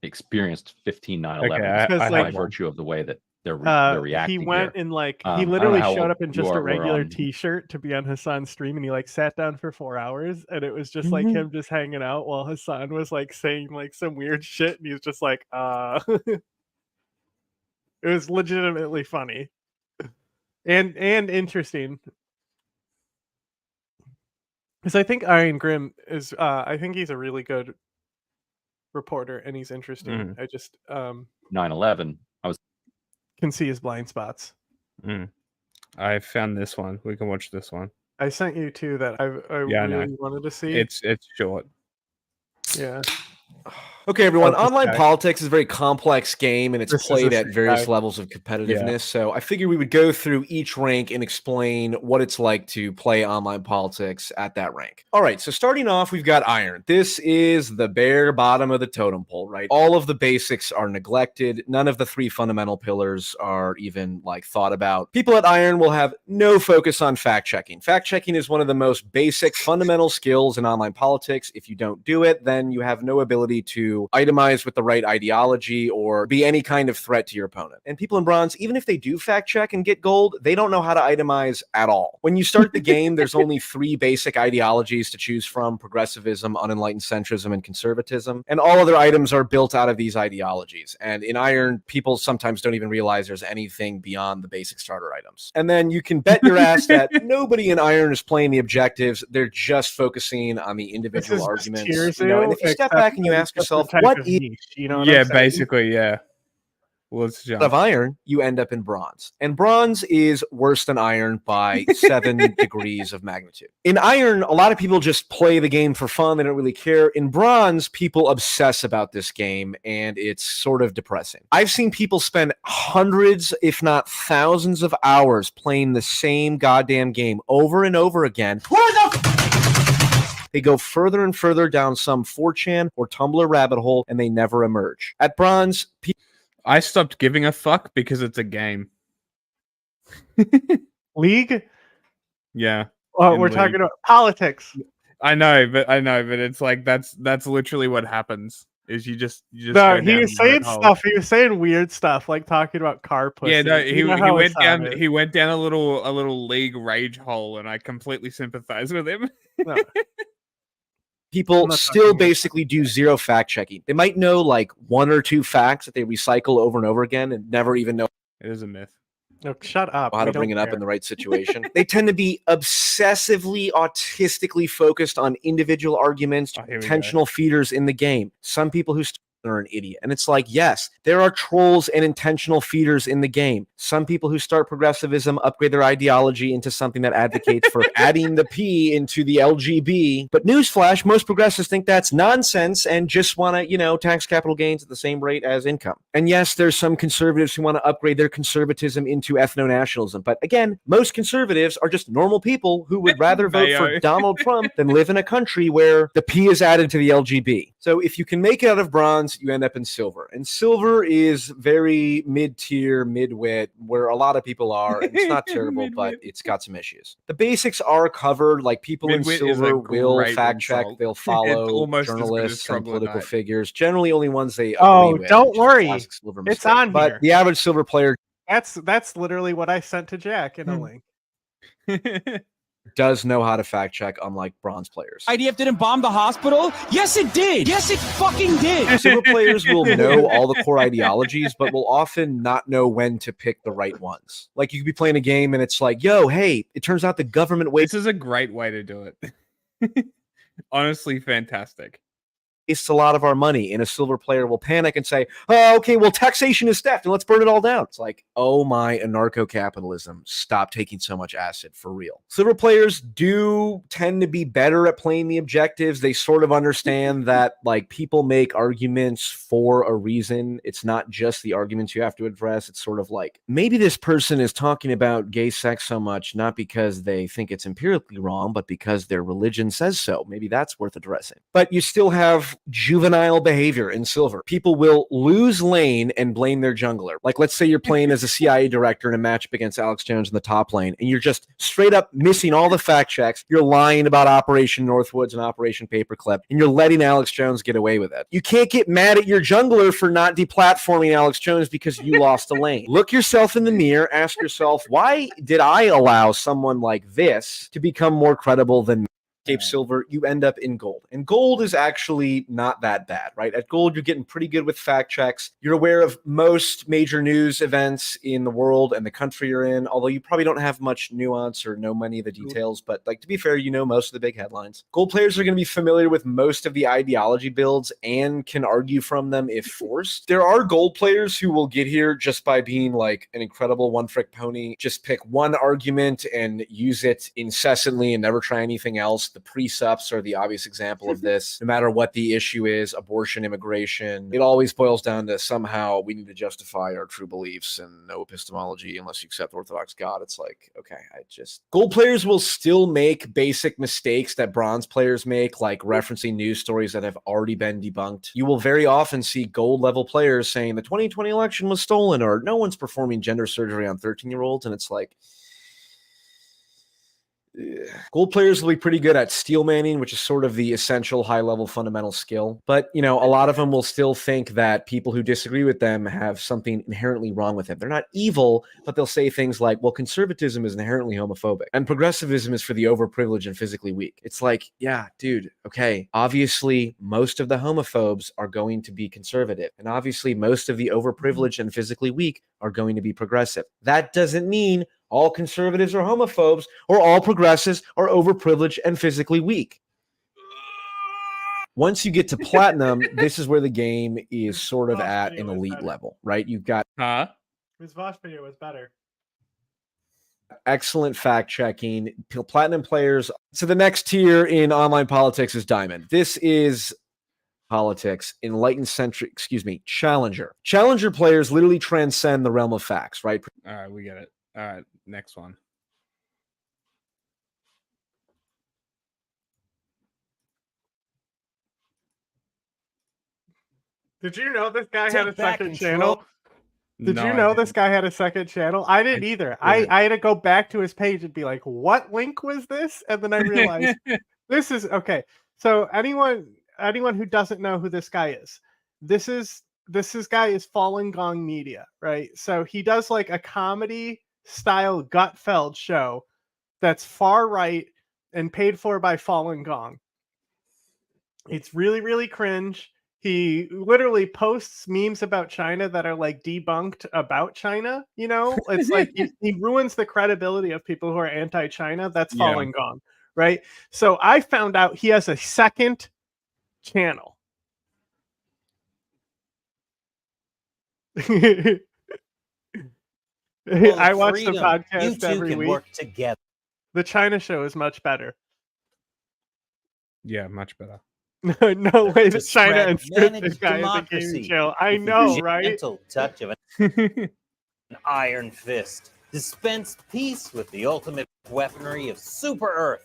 experienced 15/9/11 Okay, by virtue of the way that they're reacting. He went here. in he I don't know literally how showed up in just you a were regular on- t-shirt to be on Hassan's stream, and he sat down for 4 hours, and it was just like him just hanging out while Hassan was saying some weird shit, and he was just like it was legitimately funny and interesting, because I think Ryan Grimm is I think he's a really good reporter, and he's interesting. I just 9/11. I was can see his blind spots. I found this one. We can watch this one. I sent you two that I Yeah, I know. really wanted to see. It's short. Yeah. Okay, everyone. Oh, this Online guy. politics is a very complex game, and it's This is played the at same various guy. levels of competitiveness. So I figured we would go through each rank and explain what it's like to play online politics at that rank. All right, so starting off, we've got Iron. This is the bare bottom of the totem pole, right? All of the basics are neglected. None of the 3 fundamental pillars are even like thought about. People at Iron will have no focus on fact checking. Fact checking is one of the most basic fundamental skills in online politics. If you don't do it, then you have no ability to itemize with the right ideology or be any kind of threat to your opponent. And people in Bronze, even if they do fact check and get gold, they don't know how to itemize at all. When you start the game, there's only 3 basic ideologies to choose from: progressivism, unenlightened centrism, and conservatism. And all other items are built out of these ideologies. And in Iron, people sometimes don't even realize there's anything beyond the basic starter items. And then you can bet your ass that nobody in Iron is playing the objectives. They're just focusing on the individual arguments. You know, and if you step back and you ask yourself, what is niche, you know what Yeah, I'm saying? basically, yeah. Let's jump. of Iron, you end up in Bronze. And Bronze is worse than Iron by 7 degrees of magnitude. In Iron, a lot of people just play the game for fun. They don't really care. In Bronze, people obsess about this game, and it's sort of depressing. I've seen people spend hundreds, if not thousands of hours playing the same goddamn game over and over again. They go further and further down some 4chan or Tumblr rabbit hole, and they never emerge. At Bronze, I stopped giving a fuck because it's a game. League? Yeah. Oh, in we're League. talking about politics. I know, but it's like that's literally what happens. Is you just No, go he down was the rabbit saying hole. stuff. He was saying weird stuff, like talking about car pussy. Yeah, no, You know how it sounded. he went down a little League rage hole, and I completely sympathize with him. No. people still basically do zero fact checking. They might know like 1 or 2 facts that they recycle over and over again and never even know It is a myth. No, shut up. how to We bring it don't up care. in the right situation. They tend to be obsessively, autistically focused on individual arguments, here we go. intentional feeders in the game. Some people who are an idiot. And it's like, yes, there are trolls and intentional feeders in the game. Some people who start progressivism upgrade their ideology into something that advocates for adding the P into the LGB. But newsflash, most progressives think that's nonsense and just want to, tax capital gains at the same rate as income. And yes, there's some conservatives who want to upgrade their conservatism into ethno-nationalism. But again, most conservatives are just normal people who would rather vote for Mayo. Donald Trump than live in a country where the P is added to the LGB. So if you can make it out of Bronze, you end up in Silver. And Silver is very mid-tier, mid-wit, where a lot of people are. And it's not terrible, but it's got some issues. The basics are covered. Like people in Mid-wit is a Silver will great fact check. insult. They'll It's follow almost as good as journalists and political troglodyte. figures. Generally, only ones they Oh, agree with. don't which is worry. classic Silver It's mistake. on But here. the average Silver player That's literally what I sent to Jack in a link. does know how to fact check, unlike Bronze players. IDF didn't bomb the hospital? Yes, it did. Yes, it fucking did. Silver players will know all the core ideologies, but will often not know when to pick the right ones. Like you could be playing a game and it's like, yo, hey, it turns out the government This is a great way to do it. Honestly, fantastic. wastes a lot of our money, and a Silver player will panic and say, oh, okay, well, taxation is theft, and let's burn it all down. It's like, oh my, anarcho-capitalism, stop taking so much acid, for real. Silver players do tend to be better at playing the objectives. They sort of understand that, like, people make arguments for a reason. It's not just the arguments you have to address. It's sort of like, maybe this person is talking about gay sex so much, not because they think it's empirically wrong, but because their religion says so. Maybe that's worth addressing. But you still have juvenile behavior in Silver. People will lose lane and blame their jungler. Like, let's say you're playing as a CIA director in a matchup against Alex Jones in the top lane, and you're just straight up missing all the fact checks. You're lying about Operation Northwoods and Operation Paperclip, and you're letting Alex Jones get away with it. You can't get mad at your jungler for not deplatforming Alex Jones because you lost a lane. Look yourself in the mirror, ask yourself, why did I allow someone like this to become more credible than me? silver, you end up in gold. And gold is actually not that bad, right? At gold, you're getting pretty good with fact checks. You're aware of most major news events in the world and the country you're in, although you probably don't have much nuance or know many of the details. But like, to be fair, you know most of the big headlines. Gold players are going to be familiar with most of the ideology builds and can argue from them if forced. There are gold players who will get here just by being like an incredible one-trick pony. Just pick one argument and use it incessantly and never try anything else. The pre-sups are the obvious example of this. No matter what the issue is, abortion, immigration, it always boils down to somehow we need to justify our true beliefs and no epistemology unless you accept Orthodox God. It's like, okay, gold players will still make basic mistakes that bronze players make, like referencing news stories that have already been debunked. You will very often see gold level players saying the 2020 election was stolen, or no one's performing gender surgery on 13-year-olds. And it's like, gold players will be pretty good at steel manning, which is sort of the essential high-level fundamental skill. But, you know, a lot of them will still think that people who disagree with them have something inherently wrong with them. They're not evil, but they'll say things like, well, conservatism is inherently homophobic, and progressivism is for the overprivileged and physically weak. It's like, yeah, dude, okay, obviously most of the homophobes are going to be conservative, and obviously most of the overprivileged and physically weak are going to be progressive. That doesn't mean all conservatives are homophobes, or all progressives are overprivileged and physically weak. Once you get to platinum, this is where the game is sort of at an elite level, right? You've got His Vosh video was better. excellent fact checking. Platinum players. So the next tier in online politics is Diamond. This is politics, enlightened centric, Challenger. Challenger players literally transcend the realm of facts, right? All right, we get it. All right, next one. Did you know this guy had a second channel? Did No, you I know didn't. this guy had a second channel? I didn't either. didn't. I had to go back to his page and be like, what link was this? And then I realized this is okay. So anyone who doesn't know who this guy is, this guy is Fallen Gong Media, right? So he does like a comedy style Gutfeld show that's far right and paid for by Fallen Gong. It's really, really cringe. He literally posts memes about China that are like debunked about China. You know, it's like he ruins the credibility of people who are anti-China. That's Yeah. Fallen Gong, right? So I found out he has a second channel. I watch the podcast every week. Together. The China show is much better. Yeah, much better. No way that China spread and this managed guy is a democracy gaming show. I with the know, right? Gentle touch of an iron fist. Dispense peace with the ultimate weaponry of Super Earth.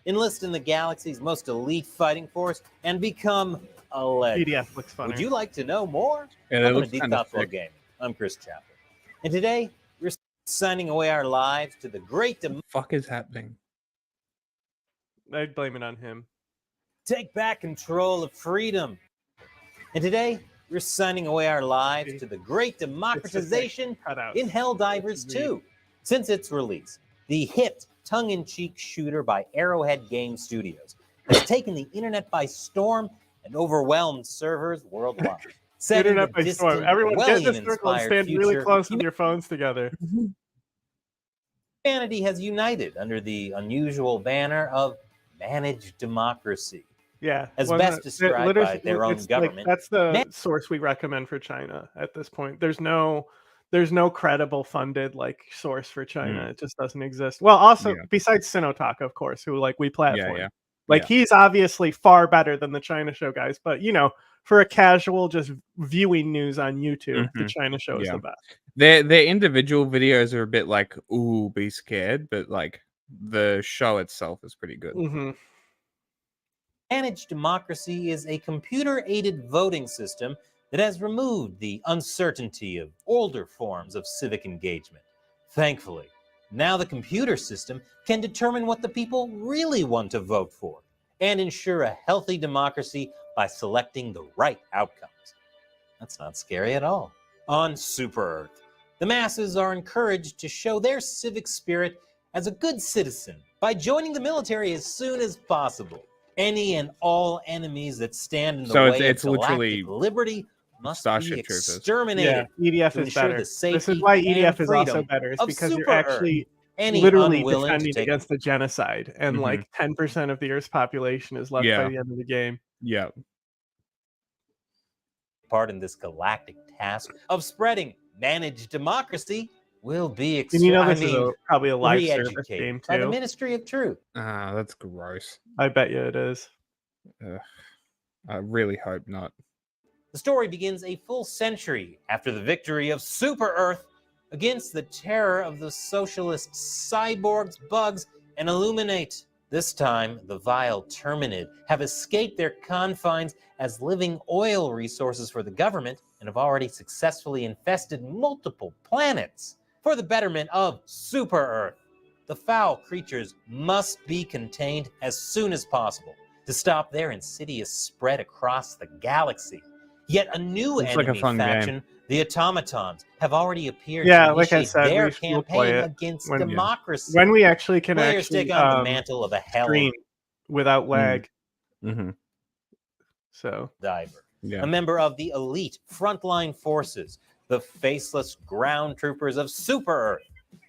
Enlist in the galaxy's most elite fighting force and become a legend. PDF looks funny. Would you like to know more? Yeah, that Welcome looks to Deep kinda Thoughtful sick. Gaming. I'm Chris Chappell. And today, we're signing away our lives to the great Fuck is happening? I'd blame it on him. take back control of freedom. And today, we're signing away our lives to the great democratization in Helldivers 2. Since its release, the hit tongue-in-cheek shooter by Arrowhead Game Studios has taken the internet by storm and overwhelmed servers worldwide. Set in Internet the by storm. distant, Everyone get in a circle and Orwellian-inspired stand really future, close with your phones together. humanity has united under the unusual banner of managed democracy. Yeah, As well, best it described literally- by their own it's like, government. that's the source we recommend for China at this point. There's no credible funded like source for China. It just doesn't exist. Well, also besides Sinotalk, of course, who like we platform. yeah. Like he's obviously far better than the China show guys, but you know, for a casual just viewing news on YouTube, the China show is the best. Their individual videos are a bit like, ooh, be scared, but like the show itself is pretty good. Managed democracy is a computer-aided voting system that has removed the uncertainty of older forms of civic engagement. Thankfully, now the computer system can determine what the people really want to vote for and ensure a healthy democracy by selecting the right outcomes. That's not scary at all. On Super Earth, the masses are encouraged to show their civic spirit as a good citizen by by joining the military as soon as possible. Any and all enemies that stand in the So way it's of literally galactic liberty must Starship be Troopers. exterminated Yeah, EDF to is ensure better. the This safety is why and EDF is also freedom better. It's of because you're Super Earth. actually Any literally unwilling to defending take against the genocide, and like 10% of the Earth's population is left by Yeah. the end of the game. Yeah. part in this galactic task of spreading managed democracy will be And you know this is probably a live service re-educated game by the too. Ministry of Truth. Ah, that's gross. I bet you it is. I really hope not. The story begins a full century after the victory of Super Earth against the terror of the socialist cyborgs, bugs, and Illuminate. This time, the vile Terminid have escaped their confines as living oil resources for the government and have already successfully infested multiple planets. For the betterment of Super Earth, the foul creatures must be contained as soon as possible to stop their insidious spread across the galaxy. Yet a new It's like a enemy fun faction, game. the Automatons, have already appeared Yeah, to like I initiate said, their we'll play campaign it against when- democracy. When we actually can Players actually take on the mantle of a hell stream without lag. Mm-hmm. So diver, Yeah. a member of the elite frontline forces, the faceless ground troopers of Super Earth,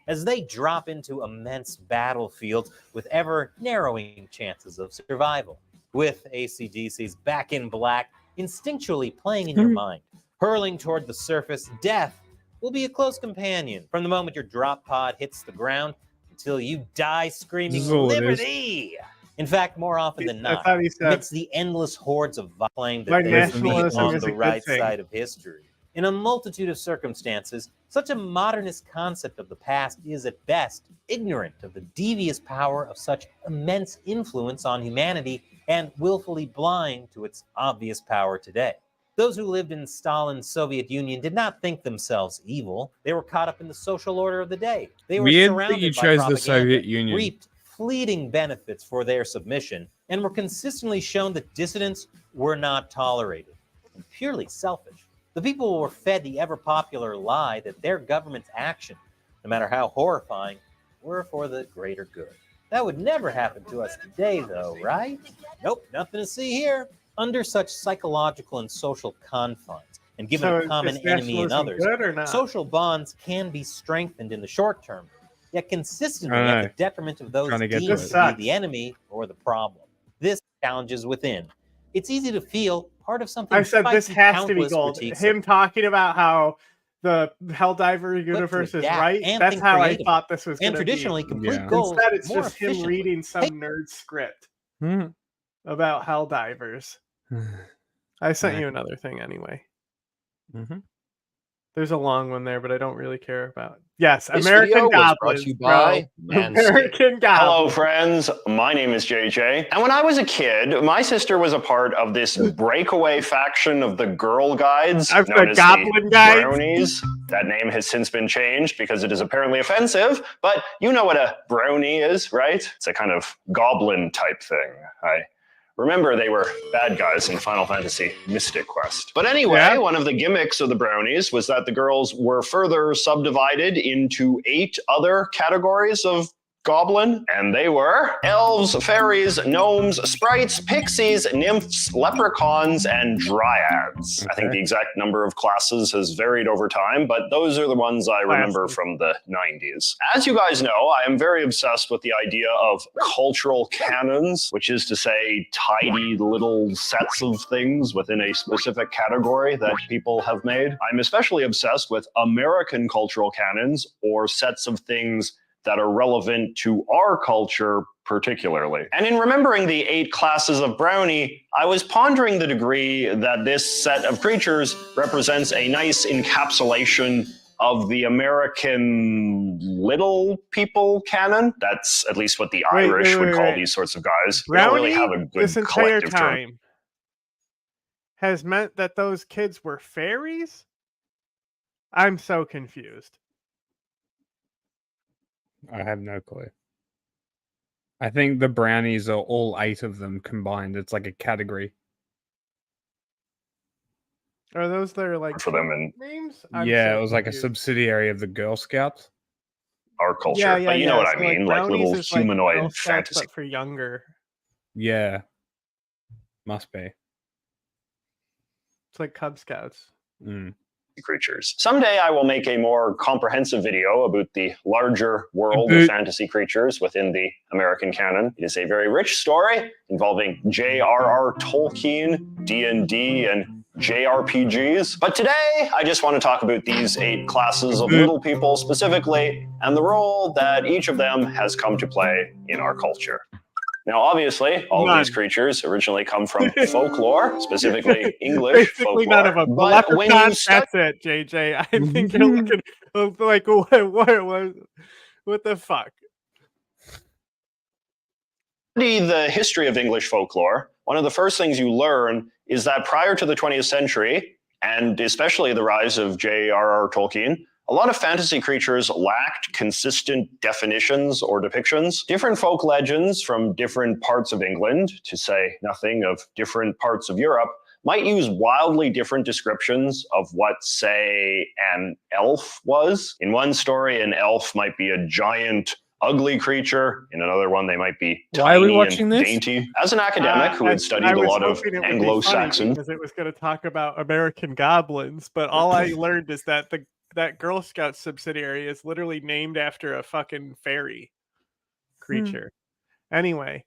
as they drop into immense battlefields with ever narrowing chances of survival. With ACDC's Back in Black instinctually playing in your mind, hurling toward the surface, death will be a close companion from the moment your drop pod hits the ground until you die screaming This is all it is. liberty. In fact, more often than I not, thought he said- amidst the endless hordes of claim Like that they be nationalism on is the a good right thing. side of history. In a multitude of circumstances, such a modernist concept of the past is at best ignorant of the devious power of such immense influence on humanity and willfully blind to its obvious power today. Those who lived in Stalin's Soviet Union did not think themselves evil. They were caught up in the social order of the day. They were Weird that surrounded you by chose the propaganda, Soviet Union. reaped fleeting benefits for their submission, and were consistently shown that dissidents were not tolerated and purely selfish. The people were fed the ever-popular lie that their government's actions, no matter how horrifying, were for the greater good. That would never happen to us today, though, right? Nope, nothing to see here. Under such psychological and social confines, and given So a is common enemy in nationalism others, good or not? social bonds can be strengthened in the short term, yet consistently I at know. the detriment of those Trying to get deemed to to it. be the enemy or the problem. This challenges within. It's easy to feel part of something. I said this spicy, has to be countless gold. critiques Him talking about how the Helldiver universe is adapt right. and That's think how I creatively. thought this was And going to be. traditionally, complete Yeah. goals Instead, it's more just him efficiently. reading some nerd script Mhm. about Helldivers. I sent Right. you another thing anyway. Mhm. There's a long one there, but I don't really care about. Yes, This American video was brought Goblins, to you bro. by Manscaped. American Hello, Goblins. friends. My name is JJ. And when I was a kid, my sister was a part of this breakaway faction of the Girl Guides, I've known said as Goblin the Guides. Brownies. That name has since been changed because it is apparently offensive, but you know what a brownie is, right? It's a kind of goblin type thing. Remember, they were bad guys in Final Fantasy Mystic Quest. But anyway, one of the gimmicks of the brownies was that the girls were further subdivided into 8 other categories of goblin, and they were elves, fairies, gnomes, sprites, pixies, nymphs, leprechauns, and dryads. I think the exact number of classes has varied over time, but those are the ones I remember from the 90s. As you guys know, I am very obsessed with the idea of cultural canons, which is to say tidy little sets of things within a specific category that people have made. I'm especially obsessed with American cultural canons, or sets of things that are relevant to our culture particularly. And in remembering the 8 classes of brownie, I was pondering the degree that this set of creatures represents a nice encapsulation of the American little people canon. That's at least what the Irish would call these sorts of guys. We don't really have a good this entire collective term. time has meant that those kids were fairies? I'm so confused. I have no clue. I think the brownies are all 8 of them combined. It's like a category. Are those their like For them and names? Yeah, it was like a subsidiary of the Girl Scouts. our culture. Yeah, But you know what I so, mean, like brownies little is like humanoid Girl Scouts, fantasy. but for younger. Yeah. Must be. It's like Cub Scouts. Creatures. Someday I will make a more comprehensive video about the larger world of fantasy creatures within the American canon. It is a very rich story involving J.R.R. Tolkien, D&D, and JRPGs. But today, I just want to talk about these 8 classes of little people specifically, and the role that each of them has come to play in our culture. Now, obviously, all of these creatures originally come from folklore, specifically English Basically, folklore. none of them. But when you Leprechauns, that's it, JJ. I think you're looking like, what the fuck? study the history of English folklore, one of the first things you learn is that prior to the 20th century, and especially the rise of J.R.R. Tolkien, a lot of fantasy creatures lacked consistent definitions or depictions. Different folk legends from different parts of England, to say nothing of different parts of Europe, might use wildly different descriptions of what, say, an elf was. In one story, an elf might be a giant, ugly creature. In another one, they might be tiny and dainty. As an academic who had studied a lot of Anglo-Saxon... because it was going to talk about American goblins, but all I learned is that that Girl Scout subsidiary is literally named after a fucking fairy creature. Anyway,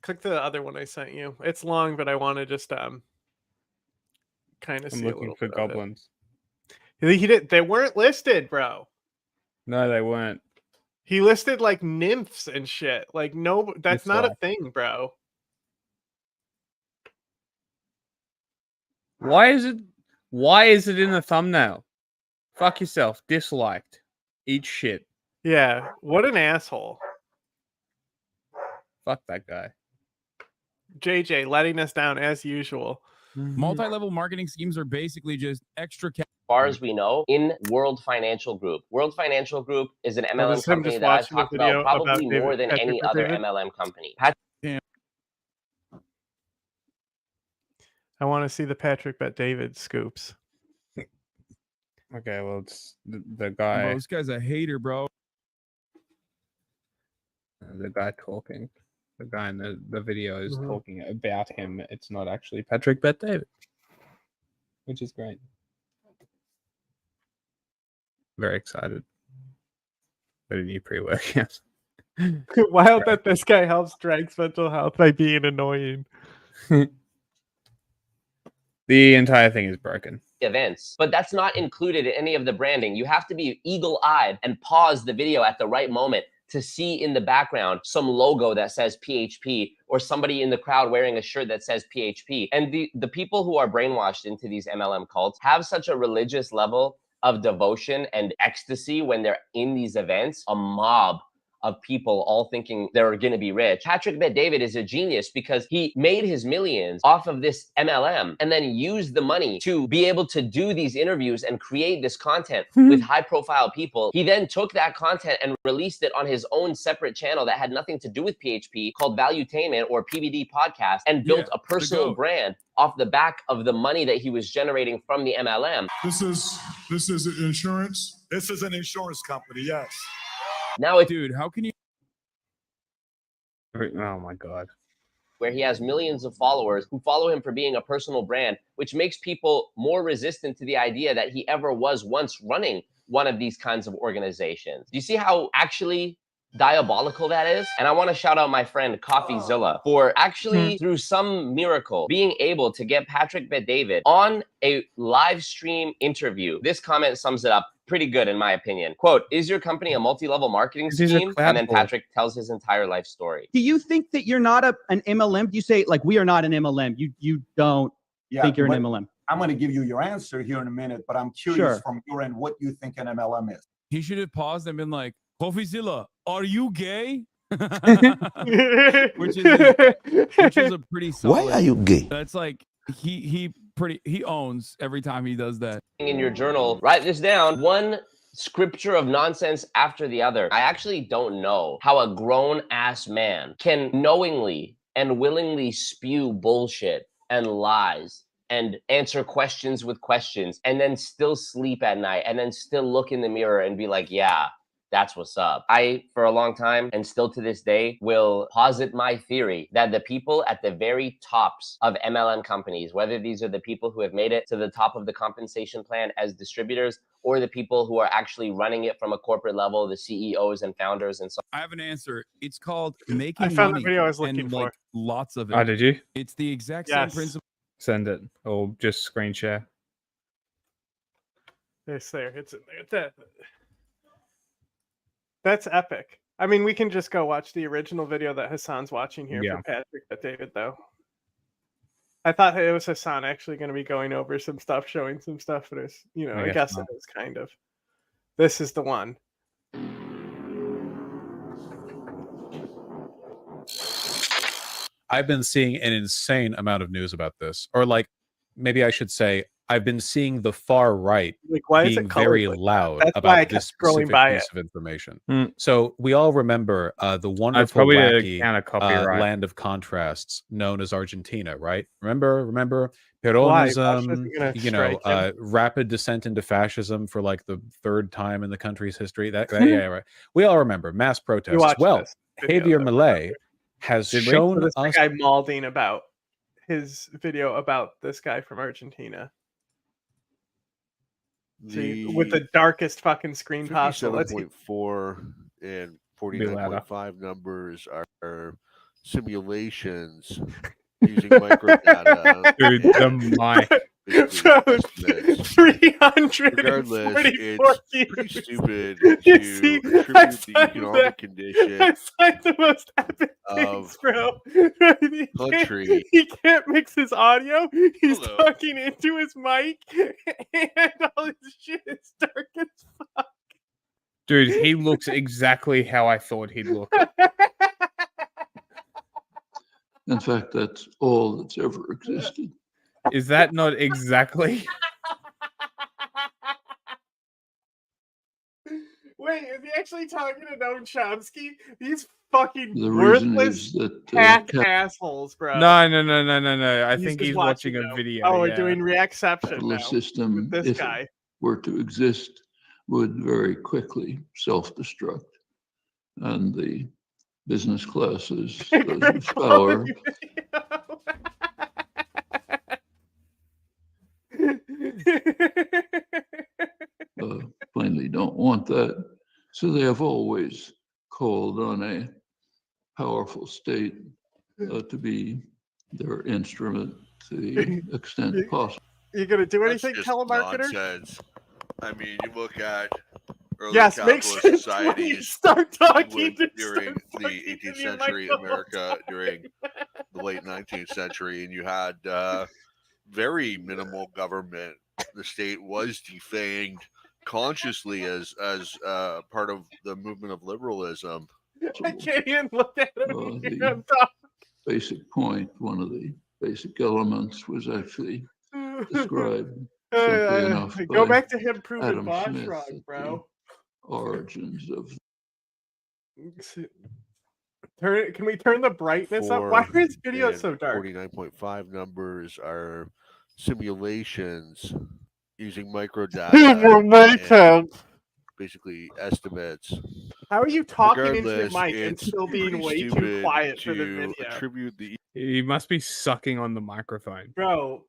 click the other one I sent you. It's long, but I want to just kind of see a little for bit goblins. Of it. They weren't listed, bro. No, they weren't. He listed like nymphs and shit. Like, no, that's not a thing, bro. Why is it in the thumbnail? Fuck yourself. Disliked. Eat shit. Yeah, what an asshole. Fuck that guy. JJ letting us down as usual. Multi-level marketing schemes are basically just extra cash. As far as we know, in World Financial Group. World Financial Group is an MLM company that I've talked about probably more than any other MLM company. I want to see the Patrick Bet David scoops. Okay, well, it's the guy. Bro, this guy's a hater, bro. The guy talking. The guy in the video is talking about him. It's not actually Patrick Bet David, which is great. Very excited. But a new pre-workout. Wild that this guy helps Drake's mental health by being annoying. The entire thing is broken. Events, but that's not included in any of the branding. You have to be eagle-eyed and pause the video at the right moment to see in the background some logo that says PHP or somebody in the crowd wearing a shirt that says PHP. And the people who are brainwashed into these MLM cults have such a religious level of devotion and ecstasy when they're in these events, a mob of people all thinking they're going to be rich. Patrick Bet David is a genius because he made his millions off of this MLM and then used the money to be able to do these interviews and create this content with high profile people. He then took that content and released it on his own separate channel that had nothing to do with PHP called Valuetainment or PBD podcast and built a personal brand off the back of the money that he was generating from the MLM. This is insurance. This is an insurance company, yes. Now, dude, how can you? Oh my god. Where he has millions of followers who follow him for being a personal brand, which makes people more resistant to the idea that he ever was once running one of these kinds of organizations. Do you see how actually diabolical that is? And I want to shout out my friend CoffeeZilla for actually, through some miracle, being able to get Patrick Bet David on a live stream interview. This comment sums it up pretty good in my opinion. Quote, is your company a multi-level marketing scheme? And then Patrick tells his entire life story. Do you think that you're not an MLM? You say like, we are not an MLM. You don't think you're an MLM. I'm going to give you your answer here in a minute, but I'm curious from your end what you think an MLM is. He should have paused and been like, CoffeeZilla, are you gay? which is a pretty solid. Why are you gay? That's like he owns every time he does that. In your journal, write this down. One scripture of nonsense after the other. I actually don't know how a grown-ass man can knowingly and willingly spew bullshit and lies and answer questions with questions and then still sleep at night and then still look in the mirror and be like, yeah, That's what's up. I, for a long time, and still to this day, will posit my theory that the people at the very tops of MLM companies, whether these are the people who have made it to the top of the compensation plan as distributors, or the people who are actually running it from a corporate level, the CEOs and founders and so I have an answer. It's called making I found money. the video I was looking and for. like lots of it. Oh, did you? It's the exact same Yes. principle. Send it or just screen share. It's there. It's in there. That's epic. I mean, we can just go watch the original video that Hassan's watching here Yeah. for Patrick, but David, though. I thought it was Hassan actually going to be going over some stuff, showing some stuff, but it's, you know, I guess it was kind of. This is the one. I've been seeing an insane amount of news about this, or like maybe I should say I've been seeing the far right Like, why is being it colored very like that? loud That's why I about kept this scrolling specific by piece it. of information. Mm. So we all remember the wonderful, probably a wacky counter copyright. land of contrasts known as Argentina, right? Remember Why? Fascism Peronism, gonna you know, strike him? rapid descent into fascism for like the third time in the country's history. Yeah, right. We all remember mass protests. watched Well, this video, Javier though, Milei has So shown this us. guy Malding about his video about this guy from Argentina. See, with the darkest fucking screen possible. Let's see. 57.4 and 49.5 numbers are simulations using microdata. Dude, the mic. 300. Regardless, it's pretty stupid to See, attribute I the find economic condition That's like the most epic of things, bro. country. He can't mix his audio. He's talking into his mic, and all his shit is dark as fuck. Dude, he looks exactly how I thought he'd look. In fact, that's all that's ever existed. Is that not exactly? Wait, is he actually talking to Noam Chomsky? These fucking The reason worthless is that hack assholes, bro. No. I He's think just he's watching a now. video. Oh, we're yeah. doing reacception now. capitalist system, with this if guy. it were to exist, would very quickly self-destruct, and the business classes, those with power, plainly don't want that. So they have always called on a powerful state to be their instrument to the extent possible. You gonna do That's anything, just telemarketer? nonsense. I mean, you look at early Yes, make capitalist sure when you societies start talking to during start the fucking 18th in your century microphone. America, during the late 19th century, and you had very minimal government. The state was defanged consciously as part of the movement of liberalism. I can't even look at him. The basic point, one of the basic elements, was actually described simply enough Go by back to him proving Adam Bosch Smith wrong, at bro. the origins of Can we turn the brightness up? Why are his videos so dark? 49.5 numbers are simulations using microdata. That makes and sense. Basically estimates. How are you talking into your Regardless, mic and it's still being pretty way too stupid quiet for the to video? attribute the He must be sucking on the microphone. Bro,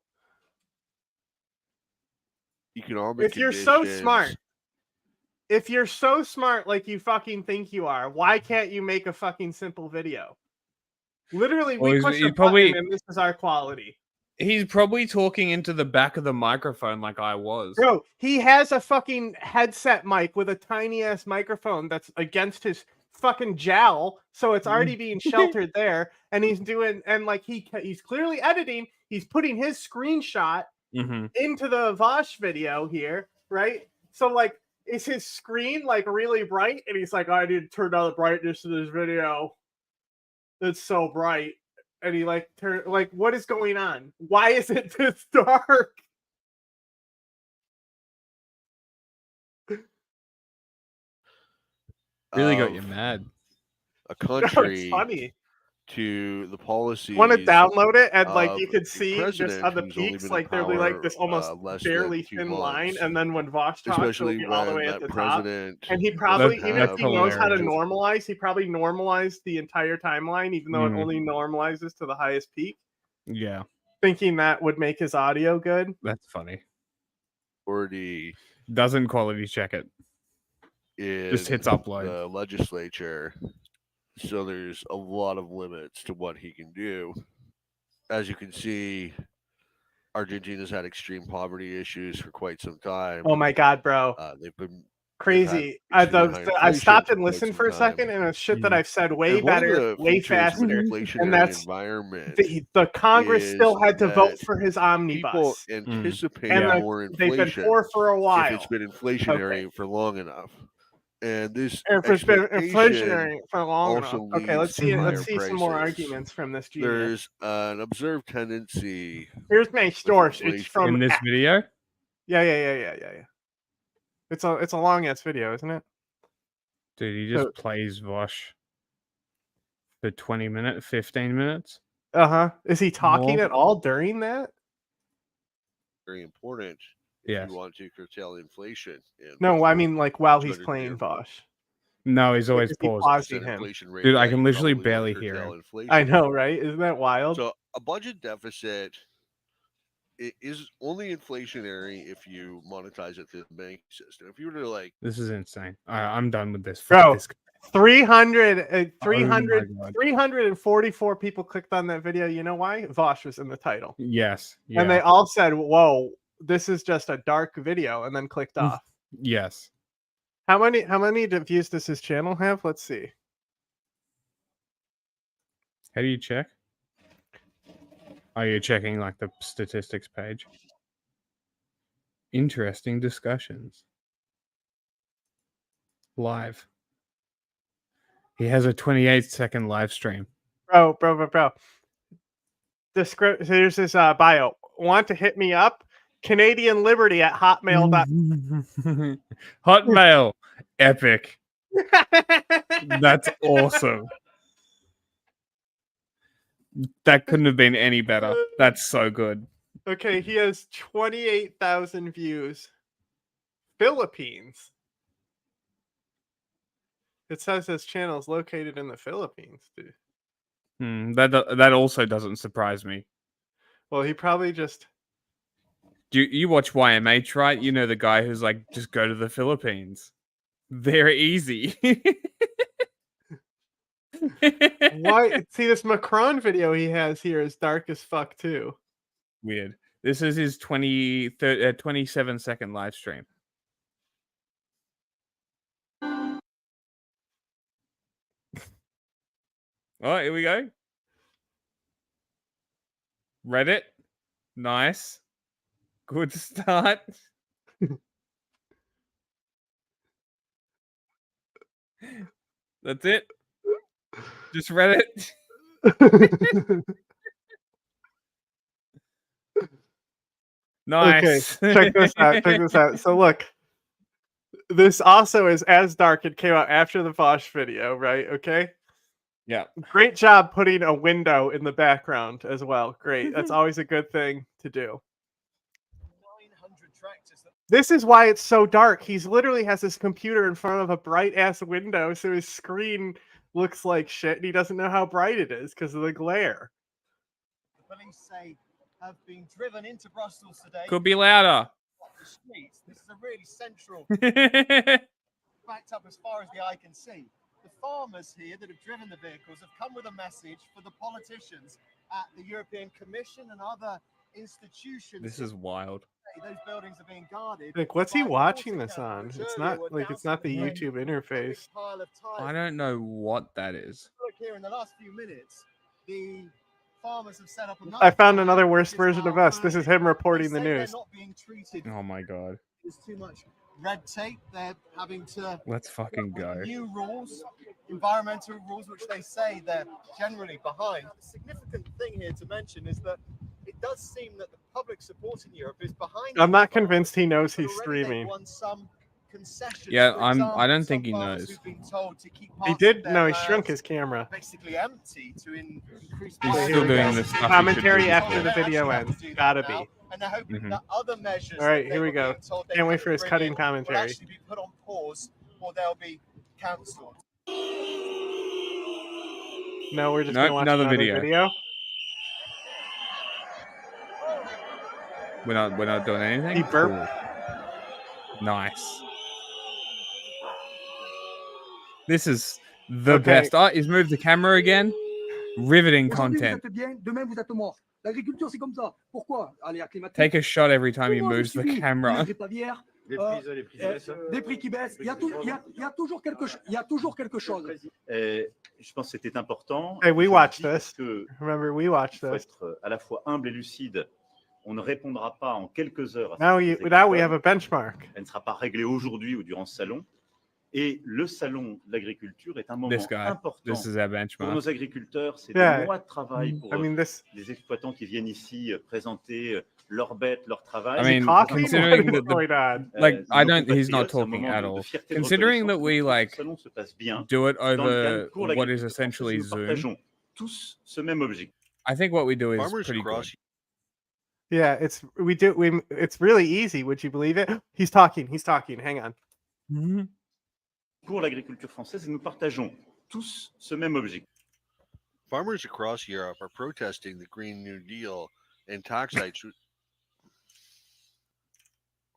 economic if you're so conditions. smart like you fucking think you are, why can't you make a fucking simple video? Literally, Well, we he's- push he a probably- button and this is our quality. He's probably talking into the back of the microphone like I was. Bro, he has a fucking headset mic with a tiny ass microphone that's against his fucking jowl, so it's already being sheltered there. And he's doing, and like he's clearly editing. He's putting his screenshot into the Vosh video here, right? So like, is his screen like really bright? And he's like, I need to turn down the brightness of this video. It's so bright. And he like what is going on? Why is it this dark? Really got you mad. A No, country it's funny. to the policies. Want to download it and like of you could a see just president on the who's only peaks, been in like there'll be like power, this almost less barely than 2 thin line, months, and then when Vosh talks, it'll especially be all the when way at that the top. president And he probably, doesn't even if have he knows how to major- normalize, he probably normalized the entire timeline, even though it Mm. only normalizes to the highest peak, Yeah, thinking that would make his audio good. that's funny. already Doesn't quality check it. Just hits in upload. the legislature, so there's a lot of limits to what he can do. As you can see, Argentina's had extreme poverty issues for quite some time. Oh my god, bro. They've been Crazy. extremely high I stopped inflation and for quite listened some for a time. second, and it's shit that I've said way And one of better, the way features of an faster. And inflationary that's environment the Congress still is had to vote that for his people omnibus. anticipate And more they've been inflation poor for a while. if it's been inflationary for long enough. And this If it's been expectation inflationary for long enough. also Okay, let's leads see. to Let's higher see some more prices. arguments from this genius. There's an observed tendency. Here's my source. It's inflation- from In this video? Yeah. It's a long ass video, isn't it? Dude, he just So- plays Vosh for 15 minutes. Is he talking More. at all during that? very important if Yes. you want to curtail inflation. And No, I mean like while he's 200 playing year Vosh. No, he's always Is he paused. pausing him? inflation rate Dude, I that can you literally probably want barely to hear curtail him. inflation. I know, right? Isn't that wild? So a budget deficit is only inflationary if you monetize it through the banking system. If you were to like, This is insane. I'm done with this. Bro, Fuck this guy. 344 people clicked on that video. You know why? Vosh was in the title. Yes. Yeah. And they all said, whoa, this is just a dark video, and then clicked off. Yes. How many views does his channel have? Let's see. How do you check? Are you checking like the statistics page? Interesting discussions. Live. He has a 28-second live stream. Bro. The script, here's his bio. Want to hit me up? Canadian Liberty at hotmail.com. Hotmail. Epic. That's awesome. That couldn't have been any better. That's so good. Okay, he has 28,000 views. Philippines. It says his channel is located in the Philippines, dude. That also doesn't surprise me. Well, he probably just... You watch YMH, right? You know the guy who's like, just go to the Philippines. They're easy. Why? See, this Macron video he has here is dark as fuck, too. Weird. This is his 27-second live stream. Oh, here we go. Reddit. Nice. Good start. That's it. Just Reddit. Nice. Okay, check this out. So look, this also is as dark. It came out after the Vosh video, right? Okay. Yeah. Great job putting a window in the background as well. Great. That's always a good thing to do. This is why it's so dark. He's literally has his computer in front of a bright ass window, so his screen looks like shit, and he doesn't know how bright it is because of the glare. The police say have been driven into Brussels today. Could be louder. The streets. This is a really central, backed up as far as the eye can see. The farmers here that have driven the vehicles have come with a message for the politicians at the European Commission and other institutions. This is wild. Those buildings are being guarded. Like, what's he watching this on? It's not like it's not the YouTube interface. I don't know what that is. Look here, in the last few minutes, the farmers have set up another. I found another worse version of us. This is him reporting the news. Not being treated. Oh my god. There's too much red tape. They're having to. Let's fucking go. New rules, environmental rules, which they say they're generally behind. The significant thing here to mention is that it does seem that the public support in Europe is behind. I'm not convinced he knows he's streaming. Won some concessions. Yeah, For I example, don't some think he farmers knows. who've been told to keep He parts did. of their No, he shrunk land his camera. basically empty to increase He's Okay, still here we doing go. the stuff he should do Commentary after before. the video ends. Gotta be. and they're hoping Mhm. that other measures All right, that here they we were go. being told they Can't wait couldn't for his bring cutting in will commentary. actually be put on pause or they'll be cancelled. No, we're just No, gonna watch another another video. video. We're not doing anything. He burped. Cool. Nice. This is the Okay. best. Oh, he's moved the camera again. Riveting Aujourd'hui, vous content. êtes bien, demain, vous êtes mort. L'agriculture, c'est comme ça. Pourquoi? Allez, acclimater. Take a shot every time he Tout le monde moves the subit les camera. grippes aviaires, des prix qui baissent. Il y a toujours quelque chose. Il y a toujours quelque chose. Je pense que c'était important. Hey, we Je le watched dis parce this. que Remember, we watched il faut this. être à la fois humble et lucide. On ne répondra pas en quelques heures à cette Now crise we have agricole. a benchmark. Elle ne sera pas réglée aujourd'hui ou durant ce salon. Et le salon de l'agriculture est un moment This guy. important This is our pour benchmark. nos agriculteurs. C'est Yeah. des mois de travail pour I mean, this. les exploitants qui viennent ici présenter leurs bêtes, leur travail. I mean, Talking? considering What that is going on? like I nos don't, he's not compatriotes, c'est un talking moment at de all. fierté, de Considering that reconnaissance we que like ce salon se passe bien do it dans le over cadre pour what is l'agriculture essentially française. Nous Zoom. partageons tous ce même objectif. I think what we do is Farmers pretty across good. Yeah, it's really easy. Would you believe it? He's talking. Hang on. Pour l'agriculture française, et nous partageons tous ce même objectif. Farmers across Europe are protesting the Green New Deal and tax hikes.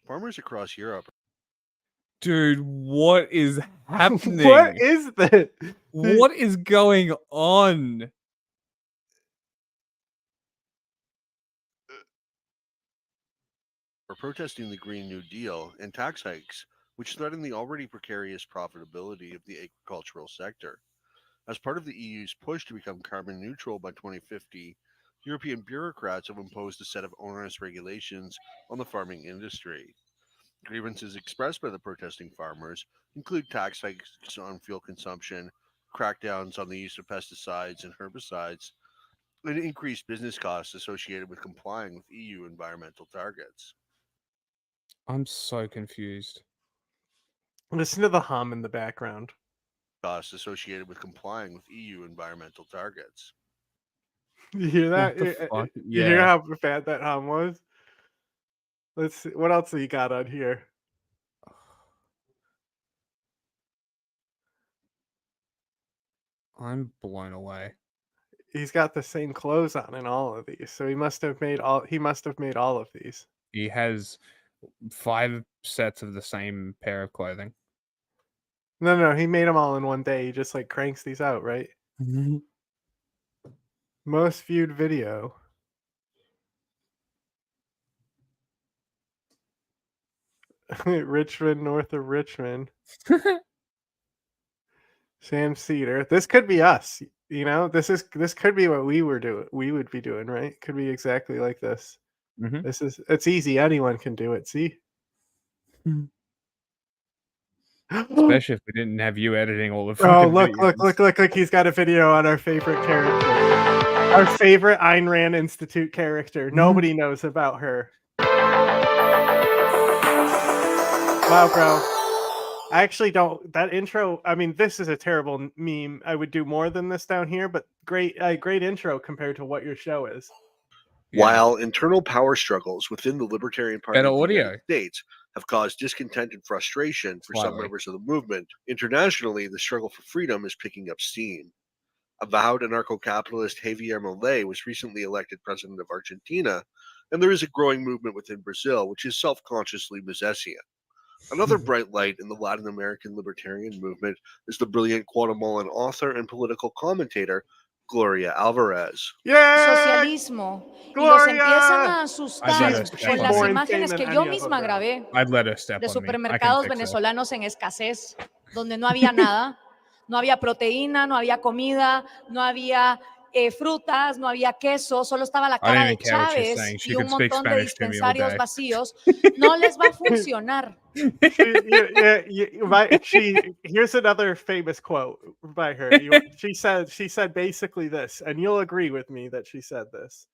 Farmers across Europe. Dude, what is happening? What is this? What is going on? Are protesting the Green New Deal and tax hikes, which threaten the already precarious profitability of the agricultural sector. As part of the EU's push to become carbon neutral by 2050, European bureaucrats have imposed a set of onerous regulations on the farming industry. Grievances expressed by the protesting farmers include tax hikes on fuel consumption, crackdowns on the use of pesticides and herbicides, and increased business costs associated with complying with EU environmental targets. I'm so confused. Listen to the hum in the background. Costs associated with complying with EU environmental targets. You hear that? What the fuck? You hear Yeah. how bad that hum was? Let's see. What else do you got on here? I'm blown away. He's got the same clothes on in all of these, so he must have made all of these. He has 5 sets of the same pair of clothing. No, he made them all in one day. He just like cranks these out, right? Most viewed video. Richmond, north of Richmond. Sam Cedar. This could be us. You know, this could be what we would be doing, right? Could be exactly like this. Mhm. It's easy. Anyone can do it. See? Especially if we didn't have you editing all the Oh, fucking look, videos. look. He's got a video on our favorite character. Our favorite Ayn Rand Institute character. Nobody knows about her. Wow, bro. I actually don't. That intro, I mean, this is a terrible meme. I would do more than this down here, but great intro compared to what your show is. While internal power struggles within the Libertarian Party Better of the audio. United States have caused discontent and frustration for some Slightly. members of the movement, internationally, the struggle for freedom is picking up steam. Avowed anarcho-capitalist Javier Milei was recently elected president of Argentina, and there is a growing movement within Brazil, which is self-consciously Misesian. Another bright light in the Latin American libertarian movement is the brilliant Guatemalan author and political commentator Gloria Alvarez. Socialismo y los empiezan a asustar She's con las more imágenes insane que than yo any of misma them. grabé I'd let her step de on me. I can supermercados fix her. venezolanos en escasez, donde no había nada, no había proteína, no había comida, no había frutas, no había queso, solo estaba la I don't cara de even care what she's Chávez saying. She y un could speak montón de Spanish to me all dispensarios day. vacíos. No les va a funcionar. Here's another famous quote by her. She said basically this, and you'll agree with me that she said this.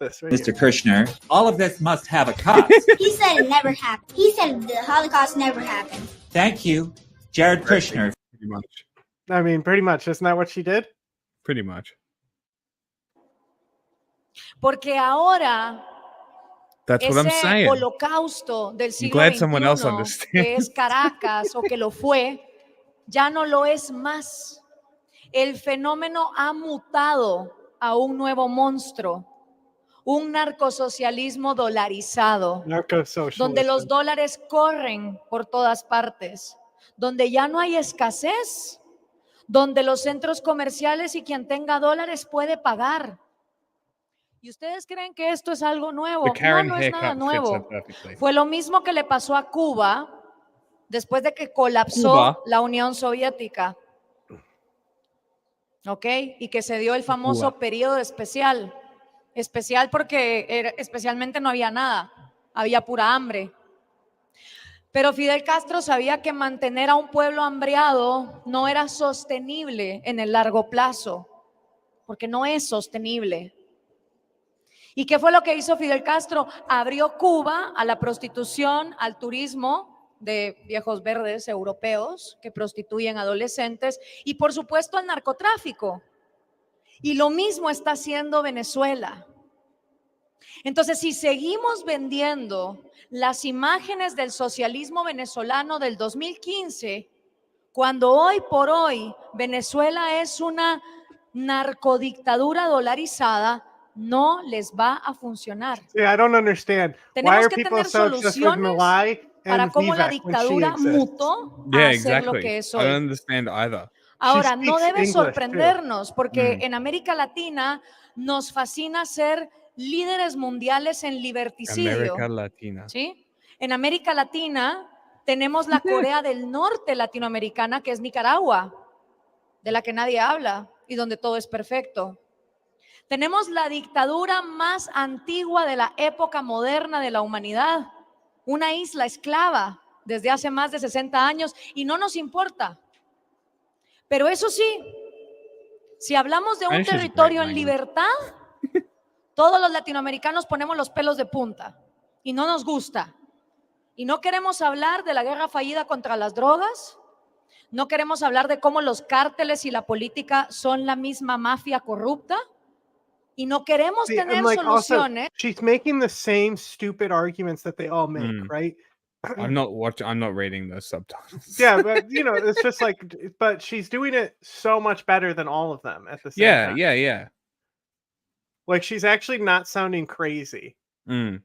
This right Mr. here. Kushner, all of this must have a cost. He said it never happened. He said the Holocaust never happened. Thank you, Jared Kushner. Pretty much. I mean, pretty much. Isn't that what she did? Pretty much. Porque ahora That's what I'm ese saying. holocausto del I'm siglo glad someone else XXI, que es understands. Caracas o que lo fue, ya no lo es más. El fenómeno ha mutado a un nuevo monstruo, un narcosocialismo dolarizado, donde los dólares corren por todas partes, donde ya no hay escasez, donde los centros comerciales y quien tenga dólares puede pagar. ¿Y ustedes creen que esto es algo nuevo? The Karen No, no es nada haircut fits her nuevo. perfectly. Fue lo mismo que le pasó a Cuba después de que colapsó Cuba. la Unión Soviética. ¿Ok? Y que se dio el famoso Cuba. periodo especial. Especial porque especialmente no había nada, había pura hambre. Pero Fidel Castro sabía que mantener a un pueblo hambriado no era sostenible en el largo plazo, porque no es sostenible. ¿Y qué fue lo que hizo Fidel Castro? Abrió Cuba a la prostitución, al turismo de viejos verdes europeos que prostituyen adolescentes y por supuesto al narcotráfico. Y lo mismo está haciendo Venezuela. Entonces, si seguimos vendiendo las imágenes del socialismo venezolano del 2015, cuando hoy por hoy Venezuela es una narcodictadura dolarizada, no les va a funcionar. Yeah, I don't understand. Why Tenemos are que people tener so obsessed with soluciones Malai para and cómo la Vivek when she dictadura exists? mutó Yeah, a ser lo exactly. que es I don't hoy. understand either. Ahora, no speaks debe English, sorprendernos porque Mm. en América Latina nos fascina ser líderes mundiales en liberticidio. America Latina. ¿Sí? En América Latina tenemos la Corea del Norte latinoamericana, que es Nicaragua, de la que nadie habla y donde todo es perfecto. Tenemos la dictadura más antigua de la época moderna de la humanidad, una isla esclava desde hace más de 60 años y no nos importa. Pero eso sí, si hablamos de un Spanish is a territorio great en language. libertad, todos los latinoamericanos ponemos los pelos de punta y no nos gusta. Y no queremos hablar de la guerra fallida contra las drogas, no queremos hablar de cómo los cárteles y la política son la misma mafia corrupta y no queremos See, and tener like also, soluciones. she's making the same stupid arguments that they all make, Mm. right? I'm not reading the subtitles. Yeah, but you know, it's just like, but she's doing it so much better than all of them at the same Yeah, time. yeah. Like she's actually not sounding crazy. Mm.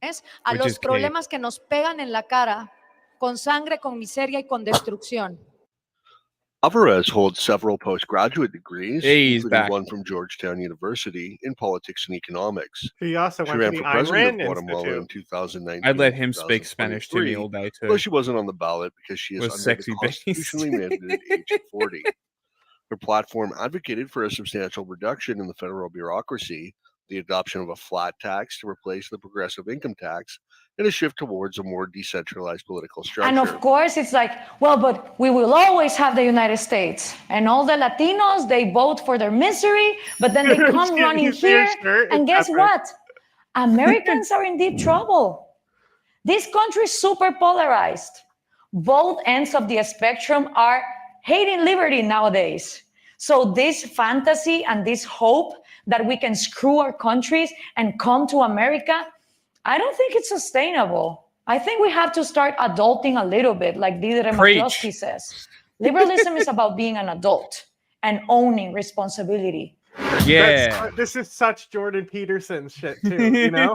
A Which los is key. problemas que nos pegan en la cara con sangre, con miseria y con destrucción. Alvarez holds several postgraduate degrees, He's including back. one from Georgetown University in politics and economics. He also She went ran to for the president Ayn of Guatemala in Institute. 2019. I'd let and him speak Spanish to me 2023, all day too. Though she wasn't on the ballot because she is Was under sexy the constitutionally mandated age of 40. Her platform advocated for a substantial reduction in the federal bureaucracy, the adoption of a flat tax to replace the progressive income tax, and a shift towards a more decentralized political structure. And of course, it's like, well, but we will always have the United States. And all the Latinos, they vote for their misery, but then they come running You see her here. shirt? And It's guess epic. what? Americans are in deep trouble. This country is super polarized. Both ends of the spectrum are hating liberty nowadays. So this fantasy and this hope that we can screw our countries and come to America, I don't think it's sustainable. I think we have to start adulting a little bit, like Deirdre Preach. McCloskey says. Liberalism is about being an adult and owning responsibility. Yeah. This is such Jordan Peterson shit too, you know?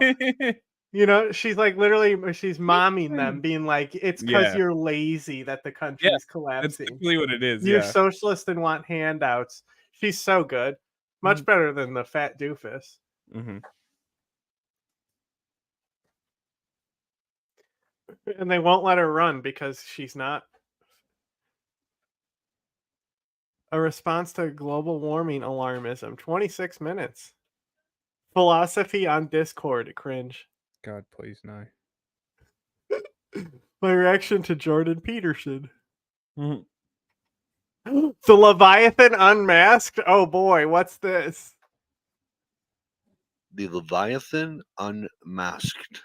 You know, she's like literally, she's momming them, being like, it's because Yeah. you're lazy that the country is That's collapsing. exactly what it is. You're Yeah. socialist and want handouts. She's so good. Much better than the fat doofus. Mm-hmm. And they won't let her run because she's not. A response to global warming alarmism. 26 minutes. Philosophy on Discord. Cringe. God, please no. My reaction to Jordan Peterson. Mhm. The Leviathan Unmasked? Oh boy, what's this? The Leviathan Unmasked.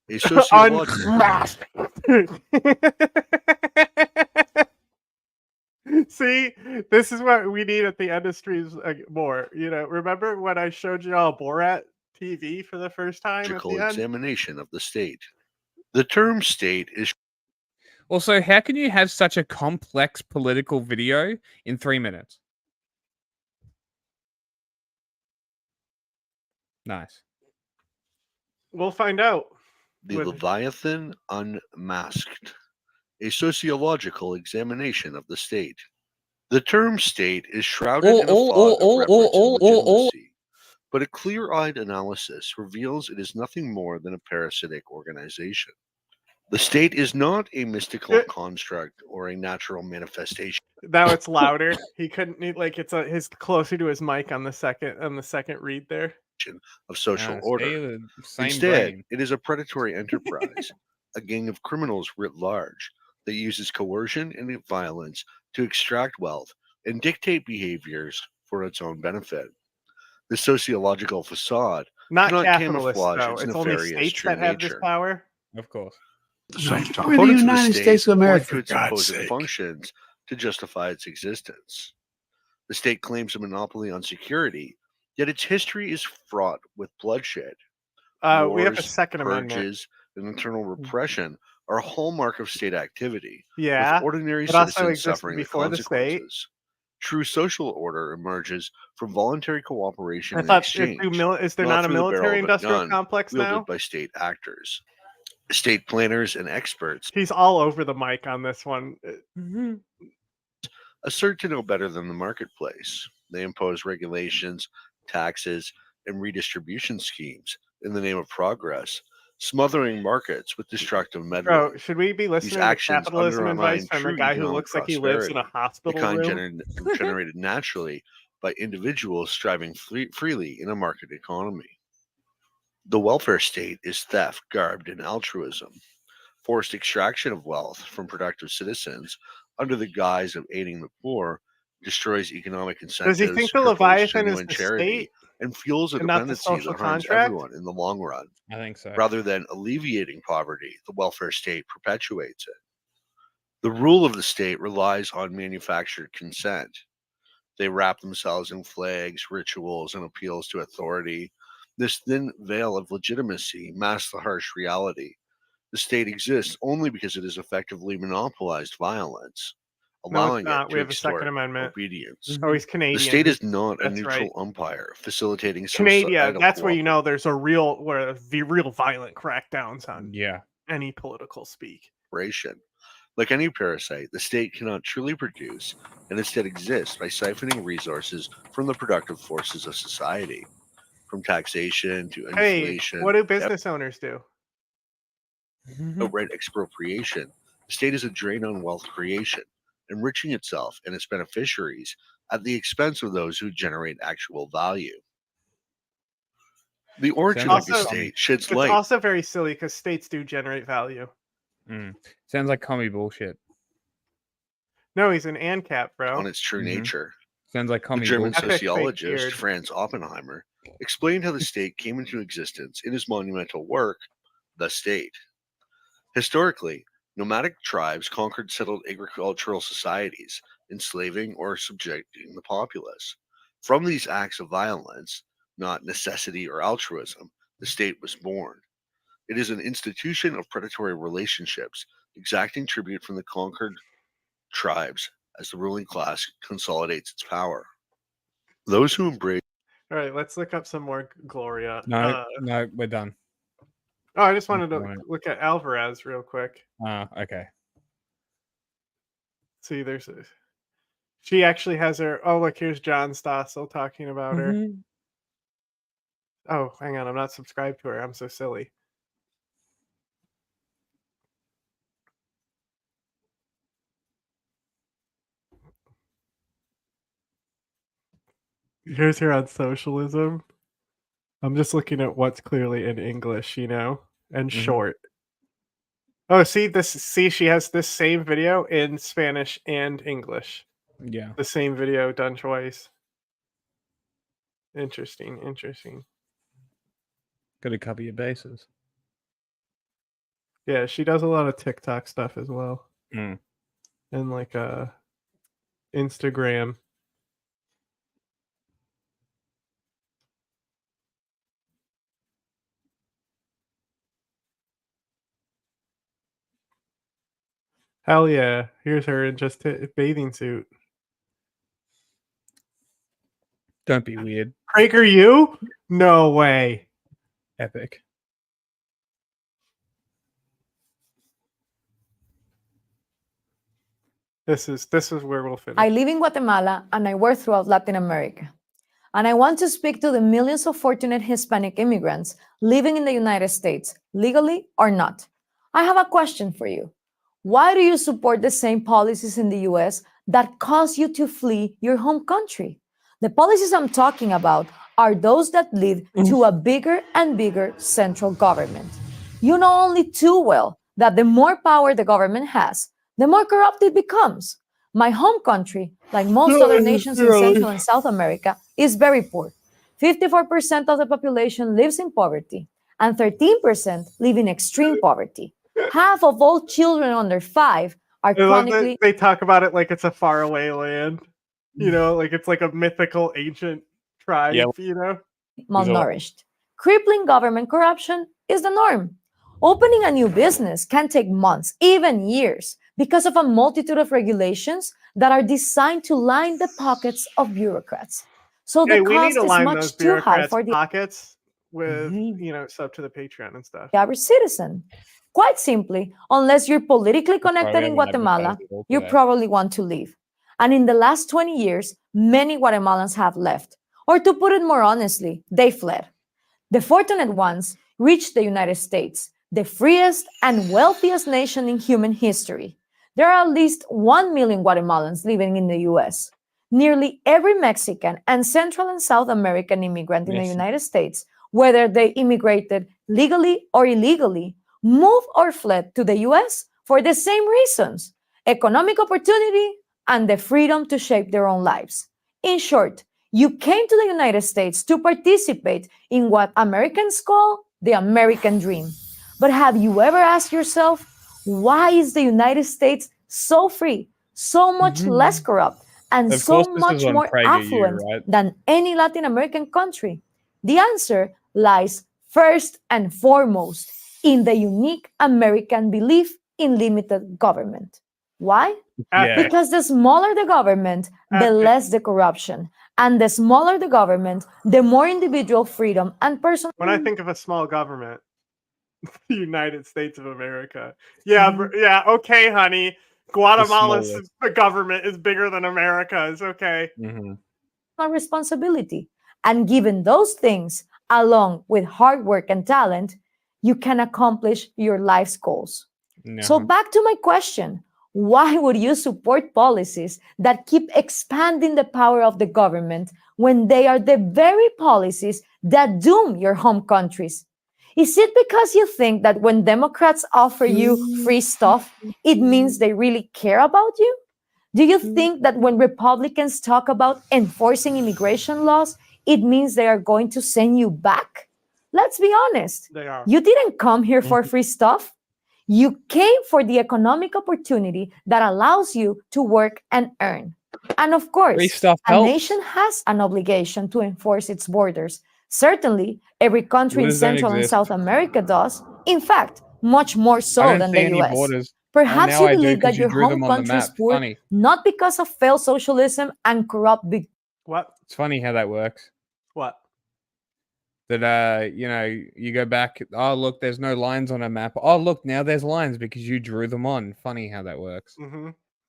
A sociological. Unmasked. See, this is what we need at the end of streams more. You know, remember when I showed you all Borat TV for the first time at the end? Examination of the state. The term state is. Also, how can you have such a complex political video in 3 minutes? Nice. We'll find out. The Leviathan Unmasked. A sociological examination of the state. The term state is shrouded in a fog of reverence and legitimacy, but a clear-eyed analysis reveals it is nothing more than a parasitic organization. The state is not a mystical construct or a natural manifestation. Now it's louder. He couldn't like it's his closer to his mic on the second read there. Of social order. Instead, it is a predatory enterprise, a gang of criminals writ large that uses coercion and violence to extract wealth and dictate behaviors for its own benefit. The sociological facade not cannot capitalist camouflage though. its It's only nefarious states true that have nature. this power. Of course. We're the United States of America, to its for God's supposed sake. functions to justify its existence. The state claims a monopoly on security, yet its history is fraught with bloodshed. We have a Wars, Second Amendment. purges, and internal repression are a hallmark of state activity. Yeah, with ordinary it also citizens existed suffering the before the state. consequences. True social order emerges from voluntary cooperation I and thought exchange. Is there not a through the barrel of military-industrial gun complex wielded now? by state actors, state planners, and experts. He's all over the mic on this one. Assert to know better than the marketplace. They impose regulations, taxes, and redistribution schemes in the name of progress, smothering markets with destructive meddling. Bro, should we be listening These to actions capitalism advice undermine from a true guy who economic looks like he lives in a prosperity, hospital the kind room? generated naturally by individuals striving freely in a market economy. The welfare state is theft garbed in altruism. Forced extraction of wealth from productive citizens under the guise of aiding the poor destroys economic incentives, Does he think the cripples Leviathan is genuine the charity, state and fuels a and not the dependency social that harms contract? everyone in the long run? I think so. Rather than alleviating poverty, the welfare state perpetuates it. The rule of the state relies on manufactured consent. They wrap themselves in flags, rituals, and appeals to authority. This thin veil of legitimacy masks the harsh reality. The state exists only because it has effectively monopolized violence, No, allowing it's not. it We to have a Second extort Amendment. obedience. Oh, he's Canadian. The state is not a That's neutral right. umpire facilitating Canada. societal That's where you know there's a real violent crackdowns on any political speak. cooperation. Like any parasite, the state cannot truly produce and instead exists by siphoning resources from the productive forces of society, from taxation to Hey, inflation. what do business owners do? Outright expropriation. The state is a drain on wealth creation, enriching itself and its beneficiaries at the expense of those who generate actual value. The origin of the state sheds It's light. also very silly because states do generate value. Sounds like commie bullshit. No, he's an ANCAP, bro. On its true nature. Sounds like The commie German bullshit. sociologist Franz Oppenheimer explained how the state came into existence in his monumental work, The State. Historically, nomadic tribes conquered settled agricultural societies, enslaving or subjecting the populace. From these acts of violence, not necessity or altruism, the state was born. It is an institution of predatory relationships, exacting tribute from the conquered tribes as the ruling class consolidates its power. Those who embrace. All right, let's look up some more Gloria. No, we're done. Oh, I just wanted to Right. look at Alvarez real quick. Okay. See, she actually has her. Oh, look, here's John Stossel talking about her. Oh, hang on, I'm not subscribed to her. I'm so silly. Here's her on socialism. I'm just looking at what's clearly in English, and short. Oh, see, she has this same video in Spanish and English. Yeah. The same video done twice. Interesting. Got to cover your bases. Yeah, she does a lot of TikTok stuff as well. Mm. And like Instagram. Hell yeah. Here's her in just a bathing suit. Don't be weird. Craig, you? No way. Epic. This is where we'll finish. I live in Guatemala and I work throughout Latin America. And I want to speak to the millions of fortunate Hispanic immigrants living in the United States, legally or not. I have a question for you. Why do you support the same policies in the US that cause you to flee your home country? The policies I'm talking about are those that lead to a bigger and bigger central government. You know only too well that the more power the government has, the more corrupt it becomes. My home country, like most other nations in Central and South America, is very poor. 54% of the population lives in poverty, and 13% live in extreme poverty. Half of all children under 5 are I love that chronically they talk about it like it's a faraway land. You know, like it's like a mythical ancient tribe, you know? malnourished. Crippling government corruption is the norm. Opening a new business can take months, even years, because of a multitude of regulations that are designed to line the pockets of bureaucrats. So the Hey, we need cost to is line much those too high bureaucrats' for the pockets with, you know, sub to the Patreon and stuff. average citizen. Quite simply, unless you're politically connected in Guatemala, you probably want to leave. And in the last 20 years, many Guatemalans have left. Or to put it more honestly, they fled. The fortunate ones reached the United States, the freest and wealthiest nation in human history. There are at least 1 million Guatemalans living in the US. Nearly every Mexican and Central and South American immigrant in the United States, whether they immigrated legally or illegally, moved or fled to the US for the same reasons: economic opportunity and the freedom to shape their own lives. In short, you came to the United States to participate in what Americans call the American dream. But have you ever asked yourself, why is the United States so free, so much less corrupt, and Of so course this much is on more PragerU, affluent right? than any Latin American country? The answer lies first and foremost in the unique American belief in limited government. Why? Yeah. Because the smaller the government, the less the corruption. And the smaller the government, the more individual freedom and personal. When I think of a small government, the United States of America. Yeah, yeah, okay, honey. Guatemala's smallest. government is bigger than America's. Okay. responsibility. And given those things, along with hard work and talent, you can accomplish your life's goals. So back to my question, why would you support policies that keep expanding the power of the government when they are the very policies that doom your home countries? Is it because you think that when Democrats offer you free stuff, it means they really care about you? Do you think that when Republicans talk about enforcing immigration laws, it means they are going to send you back? Let's be honest. They are. You didn't come here for free stuff. You came for the economic opportunity that allows you to work and earn. And of course, Free stuff a helps. nation has an obligation to enforce its borders. Certainly, every country in Borders don't Central and exist. South America does. In fact, much more I so don't than see the any US. borders. Perhaps now you I do, believe 'cause that you your drew home them on the country is map. poor Funny. not because of failed socialism and corrupt big. What? It's funny how that works. What? That you know, you go back. Oh, look, there's no lines on a map. Oh, look, now there's lines because you drew them on. Funny how that works.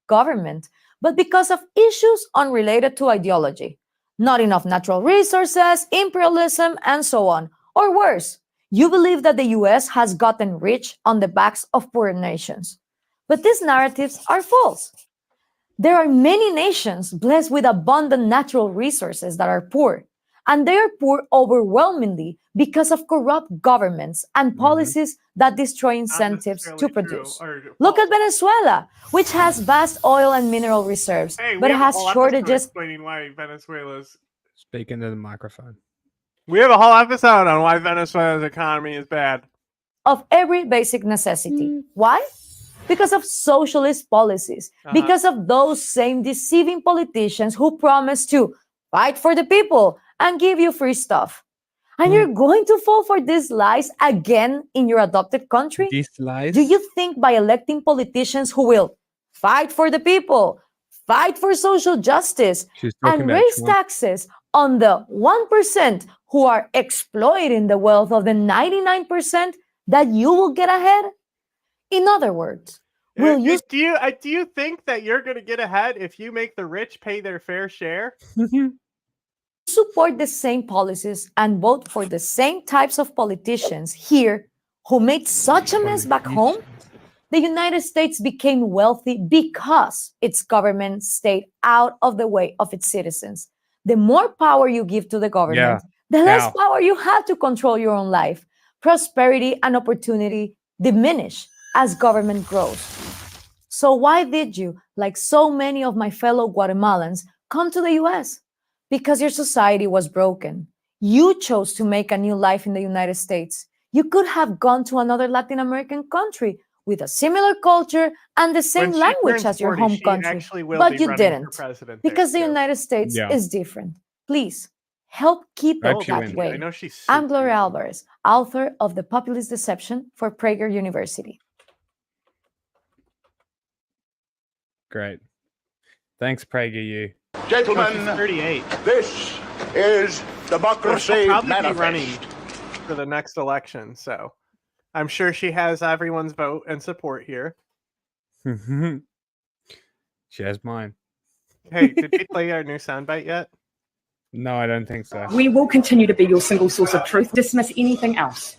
Government, but because of issues unrelated to ideology. Not enough natural resources, imperialism, and so on. Or worse, you believe that the US has gotten rich on the backs of poor nations. But these narratives are false. There are many nations blessed with abundant natural resources that are poor, and they are poor overwhelmingly because of corrupt governments and policies that destroy incentives to produce. Look at Venezuela, which has vast oil and mineral reserves, Hey, but we have a has whole episode shortages. explaining why Venezuela's. Speak into the microphone. We have a whole episode on why Venezuela's economy is bad. Of every basic necessity. Why? Because of socialist policies, because of those same deceiving politicians who promise to fight for the people and give you free stuff. And you're going to fall for these lies again in your adopted country? These lies? Do you think by electing politicians who will fight for the people, fight for social justice, and raise taxes on the 1% who are exploiting the wealth of the 99%, that you will get ahead? In other words, will you do you think that you're going to get ahead if you make the rich pay their fair share? support the same policies and vote for the same types of politicians here who made such a mess back home? The United States became wealthy because its government stayed out of the way of its citizens. The more power you give to the government, the less power you have to control your own life. Prosperity and opportunity diminish as government grows. So why did you, like so many of my fellow Guatemalans, come to the US? Because your society was broken. You chose to make a new life in the United States. You could have gone to another Latin American country with a similar culture and the same language as your home country, but you didn't, because the United States is different. Please, help keep it that way. I'm Gloria Alvarez, author of The Populist Deception for Prager University. Great. Thanks, Prager U. Gentlemen, 38. This is Democracy She'll probably be Manifest. running for the next election, so I'm sure she has everyone's vote and support here. She has mine. Hey, did we play our new soundbite yet? No, I don't think so. We will continue to be your single source of truth. Dismiss anything else.